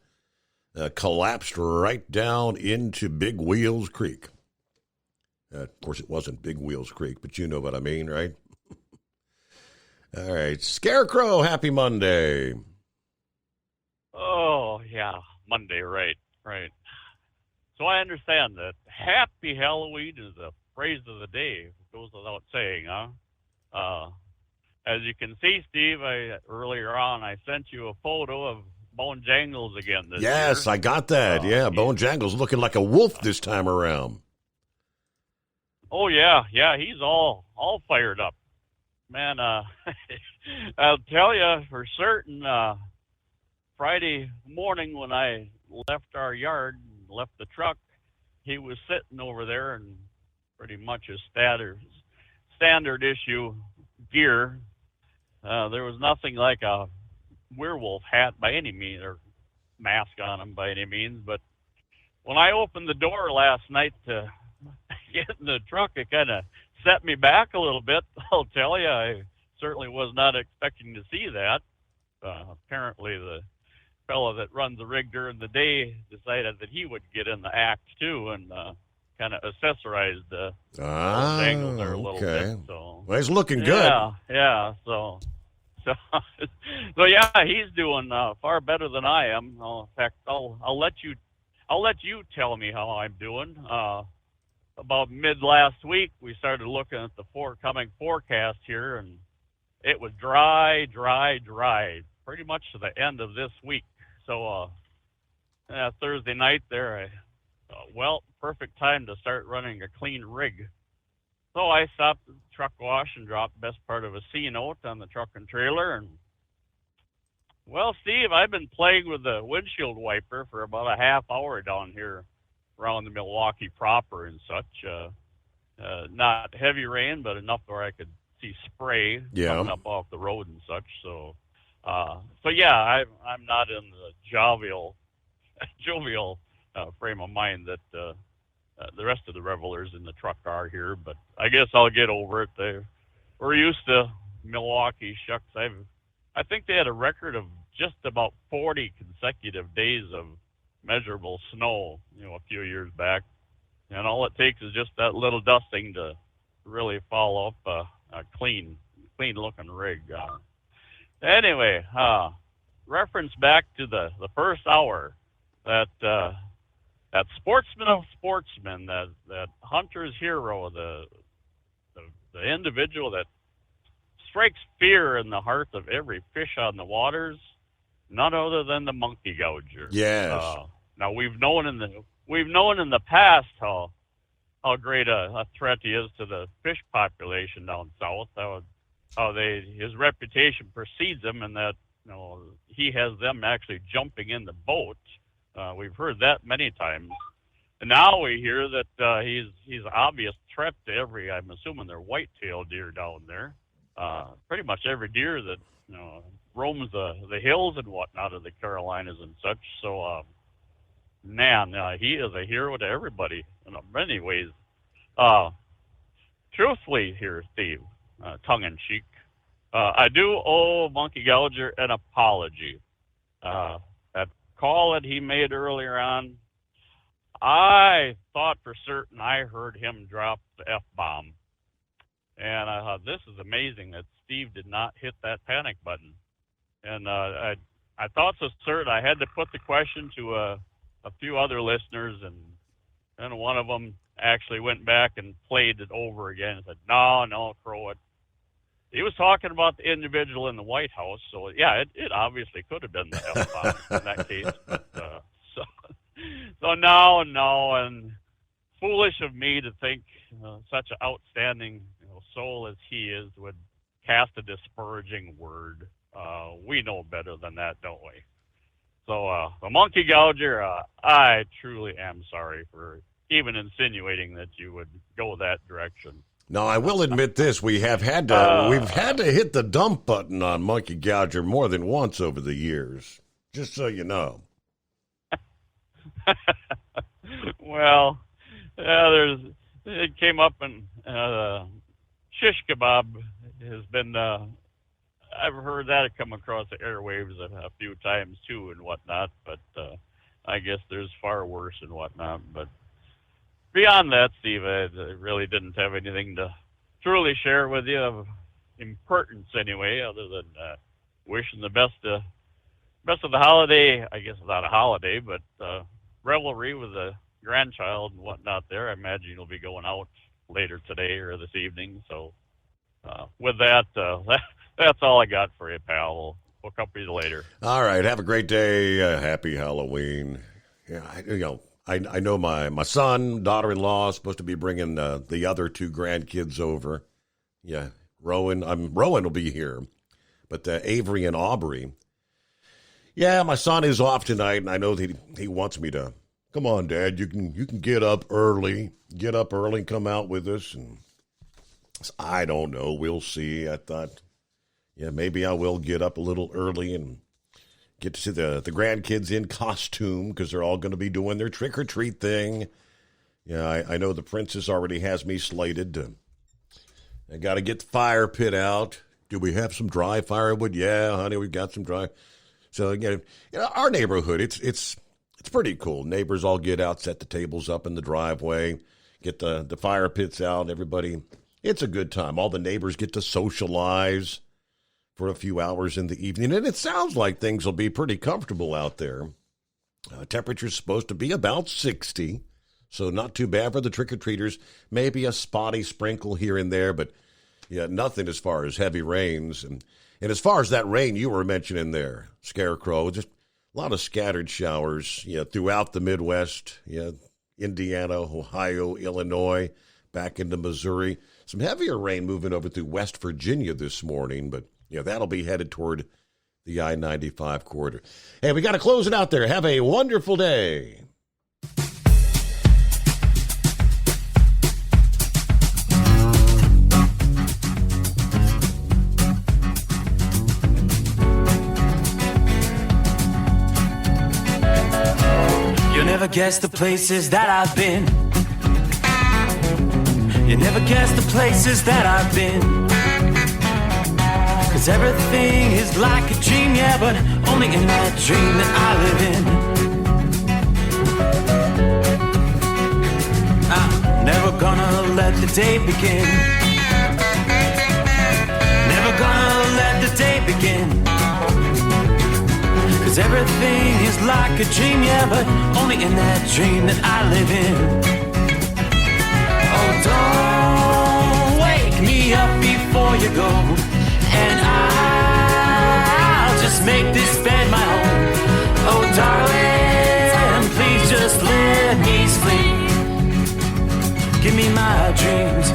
collapsed right down into Big Wheels Creek. Of course, it wasn't Big Wheels Creek, but you know what I mean, right? All right, Scarecrow, happy Monday. Oh, yeah, Monday, right. So I understand that Happy Halloween is the phrase of the day. It goes without saying, huh? As you can see, Steve, earlier on I sent you a photo of Bone Jangles again this year. Yes, I got that. Bone Jangles looking like a wolf this time around. Oh, yeah, he's all fired up. Man, I'll tell you for certain, Friday morning when I left our yard, left the truck, he was sitting over there in pretty much his standard issue gear. There was nothing like a werewolf hat by any means, or mask on him by any means, but when I opened the door last night to get in the truck, it kind of set me back a little bit. I'll tell you, I certainly was not expecting to see that. Apparently the fellow that runs the rig during the day decided that he would get in the act too, and kind of accessorized the angle there a little bit. So, well, he's looking good. Yeah. So yeah, he's doing far better than I am. In fact, I'll let you tell me how I'm doing. About mid last week, we started looking at the forthcoming forecast here, and it was dry, pretty much to the end of this week. So Thursday night there, perfect time to start running a clean rig. So I stopped at the truck wash and dropped best part of a C note on the truck and trailer. And well, Steve, I've been playing with the windshield wiper for about a half hour down here around the Milwaukee proper and such. Not heavy rain, but enough where I could see spray coming up off the road and such. So yeah, I'm not in the jovial frame of mind that the rest of the revelers in the truck are here, but I guess I'll get over it. We're used to Milwaukee. Shucks, I think they had a record of just about 40 consecutive days of measurable snow, a few years back, and all it takes is just that little dusting to really follow up a clean looking rig. Anyway, reference back to the first hour, that sportsman of sportsmen, that hunter's hero, the individual that strikes fear in the heart of every fish on the waters, none other than the monkey gouger. Yes. Now we've known in the past how great a threat he is to the fish population down south. How his reputation precedes him, and that he has them actually jumping in the boat. We've heard that many times, and now we hear that he's an obvious threat to every. I'm assuming they're white-tailed deer down there. Pretty much every deer that roams the hills and whatnot of the Carolinas and such. So, he is a hero to everybody in many ways. Truthfully here, Steve, tongue-in-cheek, I do owe Monkey Gouger an apology. That call that he made earlier on, I thought for certain I heard him drop the F-bomb. And I thought, this is amazing that Steve did not hit that panic button. And I thought so certain I had to put the question to a few other listeners, and one of them actually went back and played it over again and said, no, Crow, he was talking about the individual in the White House. So, yeah, it obviously could have been the F-bomb in that case. But, so no, and foolish of me to think such an outstanding soul as he is would cast a disparaging word. We know better than that, don't we? So, the monkey gouger, I truly am sorry for even insinuating that you would go that direction. Now, I will admit this: we've had to hit the dump button on Monkey Gouger more than once over the years. Just so you know. Well, it came up, and shish kebab has been. I've heard that come across the airwaves a few times too, and whatnot. But I guess there's far worse and whatnot. But beyond that, Steve, I really didn't have anything to truly share with you of importance anyway, other than wishing the best of the holiday. I guess not a holiday, but revelry with the grandchild and whatnot there. I imagine you'll be going out later today or this evening. So with that, that's all I got for you, pal. We'll come to you later. All right. Have a great day. Happy Halloween. Yeah, I know my son, daughter-in-law is supposed to be bringing the other two grandkids over. Yeah, Rowan will be here, but Avery and Aubrey. Yeah, my son is off tonight, and I know that he wants me to. Come on, Dad, you can get up early, and come out with us. And I don't know, we'll see. I thought, yeah, maybe I will get up a little early and get to see the grandkids in costume, because they're all going to be doing their trick-or-treat thing. Yeah, I know the princess already has me slated. I got to get the fire pit out. Do we have some dry firewood? Yeah, honey, we've got some dry. So, our neighborhood, it's pretty cool. Neighbors all get out, set the tables up in the driveway, get the fire pits out, everybody. It's a good time. All the neighbors get to socialize for a few hours in the evening, and it sounds like things will be pretty comfortable out there. Temperature's supposed to be about 60, so not too bad for the trick-or-treaters. Maybe a spotty sprinkle here and there, but yeah, nothing as far as heavy rains. And as far as that rain you were mentioning there, Scarecrow, just a lot of scattered showers throughout the Midwest, Indiana, Ohio, Illinois, back into Missouri. Some heavier rain moving over through West Virginia this morning, but that'll be headed toward the I-95 corridor. Hey, we got to close it out there. Have a wonderful day. You'll never guess the places that I've been. You never guess the places that I've been. 'Cause everything is like a dream, yeah, but only in that dream that I live in. I'm never gonna let the day begin. Never gonna let the day begin. 'Cause everything is like a dream, yeah, but only in that dream that I live in. Oh, don't wake me up before you go, and I'll just make this bed my home. Oh, darling, please just let me sleep. Give me my dreams.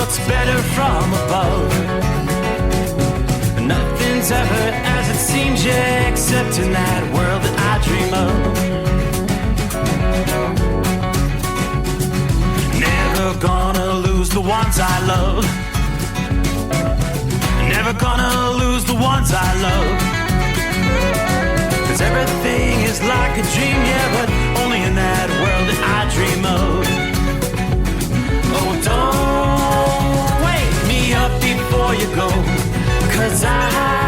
what's better from above. Nothing's ever as it seems, yeah, except in that world that I dream of. Never gonna lose the ones I love. Never gonna lose the ones I love. 'Cause everything is like a dream, yeah, but only in that world that I dream of. Oh, don't wake me up before you go, 'cause I